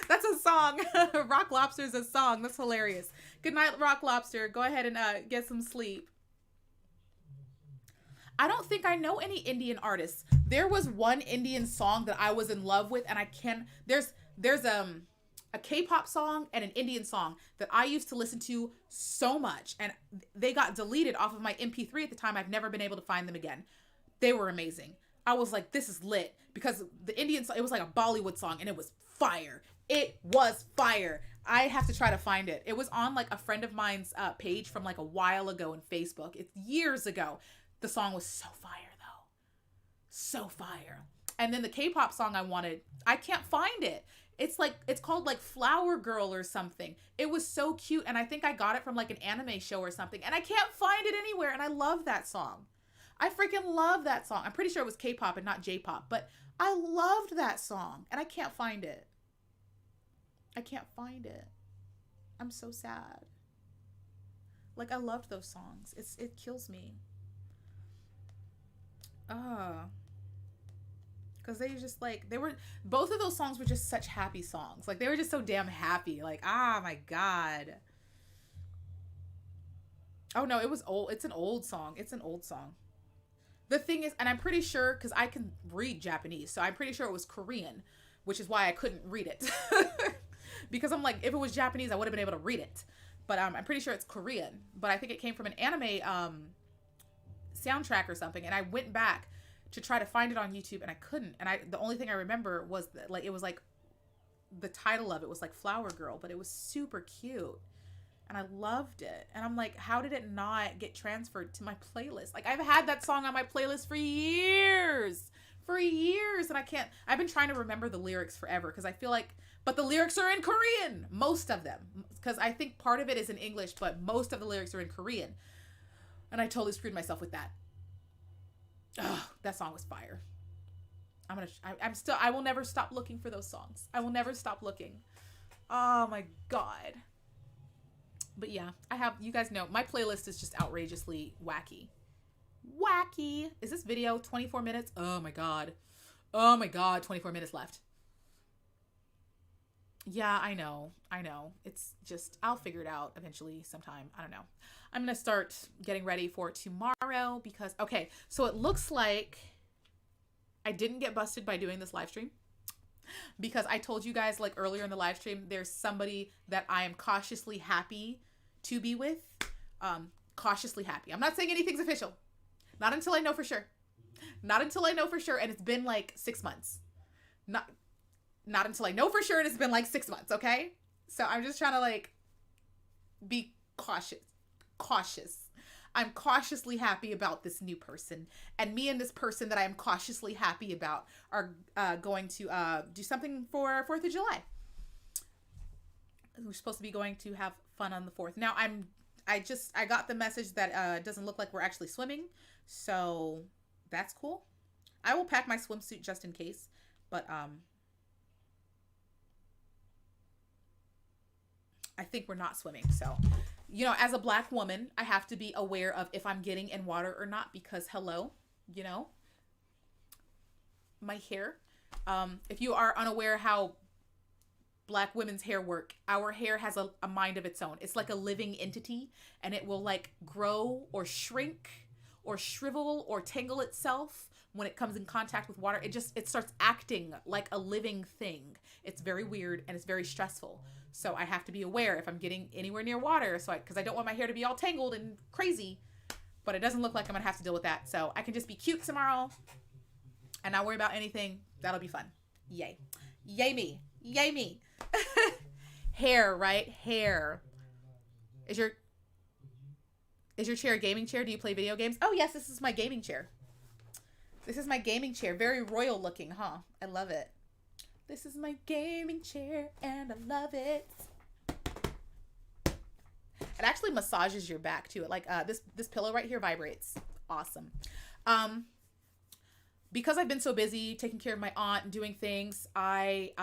[SPEAKER 1] That's a song. Rock Lobster is a song. That's hilarious. Good night, Rock Lobster. Go ahead and get some sleep. I don't think I know any Indian artists. There was one Indian song that I was in love with, and there's a K-pop song and an Indian song that I used to listen to so much, and they got deleted off of my MP3 at the time. I've never been able to find them again. They were amazing. I was like, this is lit, because the Indian song, it was like a Bollywood song, and it was fire. It was fire. I have to try to find it. It was on like a friend of mine's page from like a while ago in Facebook. It's years ago. The song was so fire though. So fire. And then the K-pop song I wanted, I can't find it. It's called like Flower Girl or something. It was so cute, and I think I got it from like an anime show or something, and I can't find it anywhere, and I love that song. I freaking love that song. I'm pretty sure it was K-pop and not J-pop, but I loved that song, and I can't find it. I can't find it. I'm so sad. Like, I loved those songs. It kills me. Because they just like, both of those songs were just such happy songs. Like, they were just so damn happy. Like, my God. Oh no, it was old. It's an old song. The thing is, and I'm pretty sure, because I can read Japanese, so I'm pretty sure it was Korean, which is why I couldn't read it. Because I'm like, if it was Japanese, I would have been able to read it. But I'm pretty sure it's Korean. But I think it came from an anime soundtrack or something, and I went back to try to find it on YouTube, and I couldn't. And the only thing I remember was that, like, it was like the title of it was like Flower Girl, but it was super cute. And I loved it. And I'm like, how did it not get transferred to my playlist? Like, I've had that song on my playlist for years. And I've been trying to remember the lyrics forever, because I feel like, but the lyrics are in Korean, most of them. Because I think part of it is in English, but most of the lyrics are in Korean. And I totally screwed myself with that. Oh, that song was fire. I will never stop looking for those songs. I will never stop looking. Oh my God. But yeah, you guys know, my playlist is just outrageously wacky. Wacky. Is this video 24 minutes? Oh my God. 24 minutes left. Yeah, I know. It's just, I'll figure it out eventually sometime. I don't know. I'm going to start getting ready for tomorrow because, okay, so it looks like I didn't get busted by doing this live stream, because I told you guys, like, earlier in the live stream, there's somebody that I am cautiously happy to be with. Cautiously happy. I'm not saying anything's official. Not until I know for sure. And it's been like 6 months. Not until I know for sure, and it's been like 6 months, okay? So I'm just trying to, like, be cautious. I'm cautiously happy about this new person. And me and this person that I am cautiously happy about are going to do something for 4th of July. We're supposed to be going to have fun on the 4th. Now, I got the message that it doesn't look like we're actually swimming. So that's cool. I will pack my swimsuit just in case. But I think we're not swimming. So, you know, as a Black woman, I have to be aware of if I'm getting in water or not, because hello, you know, my hair. If you are unaware how Black women's hair work. Our hair has a mind of its own. It's like a living entity, and it will like grow or shrink or shrivel or tangle itself when it comes in contact with water. It starts acting like a living thing. It's very weird and it's very stressful. So I have to be aware if I'm getting anywhere near water, because I don't want my hair to be all tangled and crazy. But it doesn't look like I'm gonna have to deal with that. So I can just be cute tomorrow and not worry about anything. That'll be fun. Yay. Yay me. Yay me. Hair, right? Hair. Is your chair a gaming chair? Do you play video games? Oh yes, this is my gaming chair. This is my gaming chair. Very royal looking, huh? I love it. This is my gaming chair and I love it. It actually massages your back too. Like this pillow right here vibrates. Awesome. Because I've been so busy taking care of my aunt and doing things, I've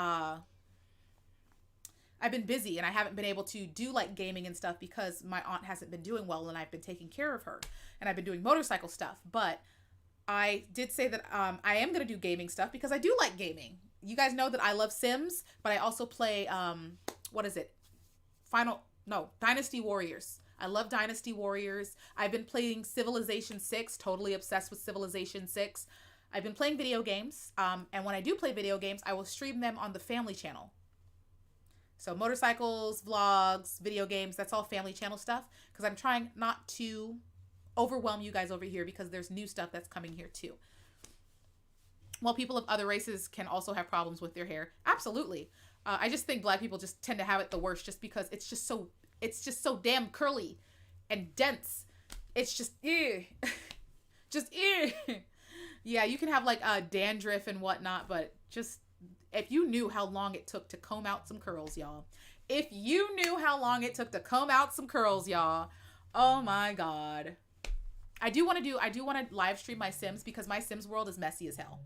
[SPEAKER 1] been busy and I haven't been able to do like gaming and stuff because my aunt hasn't been doing well and I've been taking care of her and I've been doing motorcycle stuff. But I did say that I am going to do gaming stuff because I do like gaming. You guys know that I love Sims, but I also play, what is it? Dynasty Warriors. I love Dynasty Warriors. I've been playing Civilization 6, totally obsessed with Civilization 6. I've been playing video games, and when I do play video games, I will stream them on the family channel. So motorcycles, vlogs, video games, that's all family channel stuff, because I'm trying not to overwhelm you guys over here because there's new stuff that's coming here too. While people of other races can also have problems with their hair. Absolutely. I just think Black people just tend to have it the worst just because it's just so damn curly and dense. It's just, ew. Just, ew. Yeah, you can have like dandruff and whatnot, but just, if you knew how long it took to comb out some curls, y'all. If you knew how long it took to comb out some curls, y'all. Oh my God. I do want to live stream my Sims because my Sims world is messy as hell.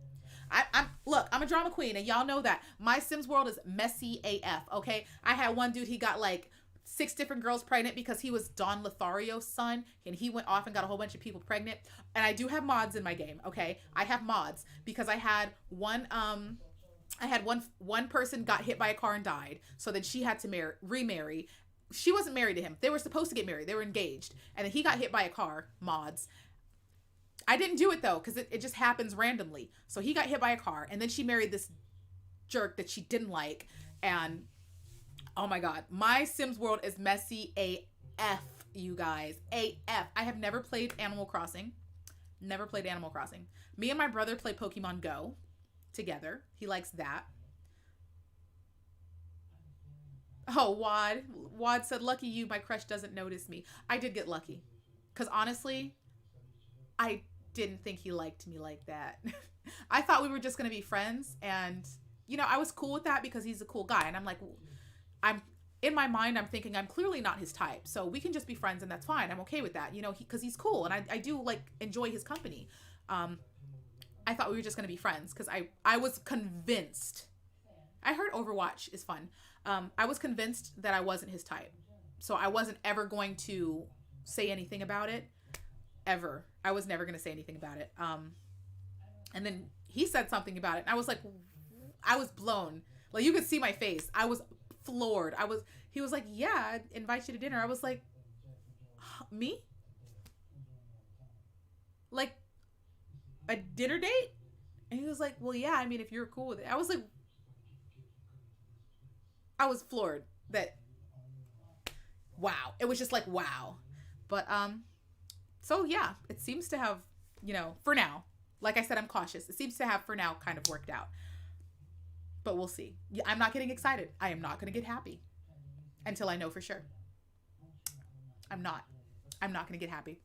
[SPEAKER 1] I'm a drama queen and y'all know that. My Sims world is messy AF, okay? I had one dude, he got like 6 different girls pregnant because he was Don Lothario's son and he went off and got a whole bunch of people pregnant. And I do have mods in my game, okay? I have mods because I had one person got hit by a car and died. So then she had to remarry. She wasn't married to him. They were supposed to get married. They were engaged. And then he got hit by a car, mods. I didn't do it though, because it just happens randomly. So he got hit by a car, and then she married this jerk that she didn't like. And oh my God, my Sims world is messy AF, you guys. AF. I have never played Animal Crossing. Never played Animal Crossing. Me and my brother play Pokemon Go together. He likes that. Oh, Wad said, lucky you, my crush doesn't notice me. I did get lucky. Because honestly, I didn't think he liked me like that. I thought we were just going to be friends. And, you know, I was cool with that because he's a cool guy. And I'm like, in my mind, I'm thinking I'm clearly not his type. So we can just be friends and that's fine. I'm okay with that, you know, because he's cool. And I do like enjoy his company. I thought we were just going to be friends because I was convinced. I heard Overwatch is fun. I was convinced that I wasn't his type. So I wasn't ever going to say anything about it. Ever. I was never going to say anything about it. And then he said something about it. And I was like, I was blown. Like, you could see my face. I was floored. He was like, yeah, I'd invite you to dinner. I was like, me? Like, a dinner date? And he was like, well, yeah, I mean, if you're cool with it. I was like, I was floored that, wow. It was just like, wow. But, so yeah, it seems to have, you know, for now, like I said, I'm cautious. It seems to have for now kind of worked out, but we'll see. I'm not getting excited. I am not going to get happy until I know for sure. I'm not going to get happy.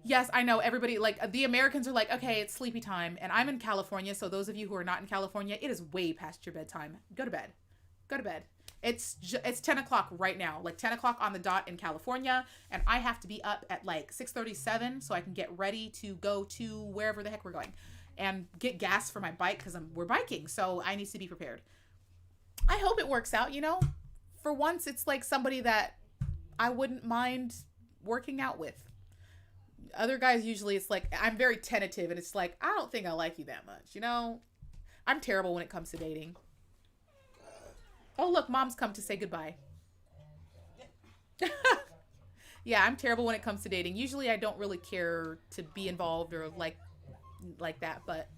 [SPEAKER 1] Yes, I know everybody, like the Americans are like, okay, it's sleepy time, and I'm in California. So those of you who are not in California, it is way past your bedtime. Go to bed. Go to bed. It's 10 o'clock right now, like 10 o'clock on the dot in California. And I have to be up at like 6:37 so I can get ready to go to wherever the heck we're going and get gas for my bike because we're biking. So I need to be prepared. I hope it works out, you know, for once it's like somebody that I wouldn't mind working out with. Other guys, usually it's like, I'm very tentative and it's like, I don't think I like you that much. You know, I'm terrible when it comes to dating. Oh, look, mom's come to say goodbye. Yeah, I'm terrible when it comes to dating. Usually I don't really care to be involved or like that, but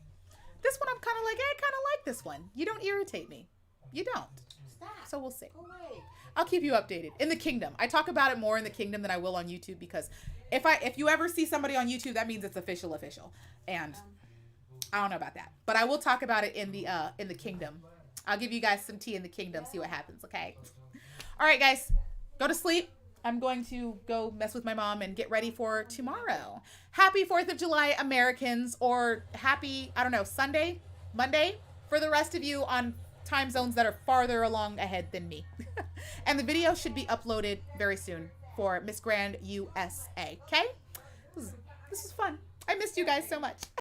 [SPEAKER 1] this one I'm kind of like, I kind of like this one. You don't irritate me. You don't.
[SPEAKER 2] Stop.
[SPEAKER 1] So we'll see.
[SPEAKER 2] Go away.
[SPEAKER 1] I'll keep you updated. In the kingdom. I talk about it more in the kingdom than I will on YouTube because if you ever see somebody on YouTube, that means it's official. And I don't know about that. But I will talk about it in the kingdom. I'll give you guys some tea in the kingdom, see what happens, okay? All right, guys. Go to sleep. I'm going to go mess with my mom and get ready for tomorrow. Happy 4th of July, Americans, or happy, I don't know, Sunday, Monday, for the rest of you on time zones that are farther along ahead than me. And the video should be uploaded very soon for Miss Grand USA, okay? This is fun. I missed you guys so much.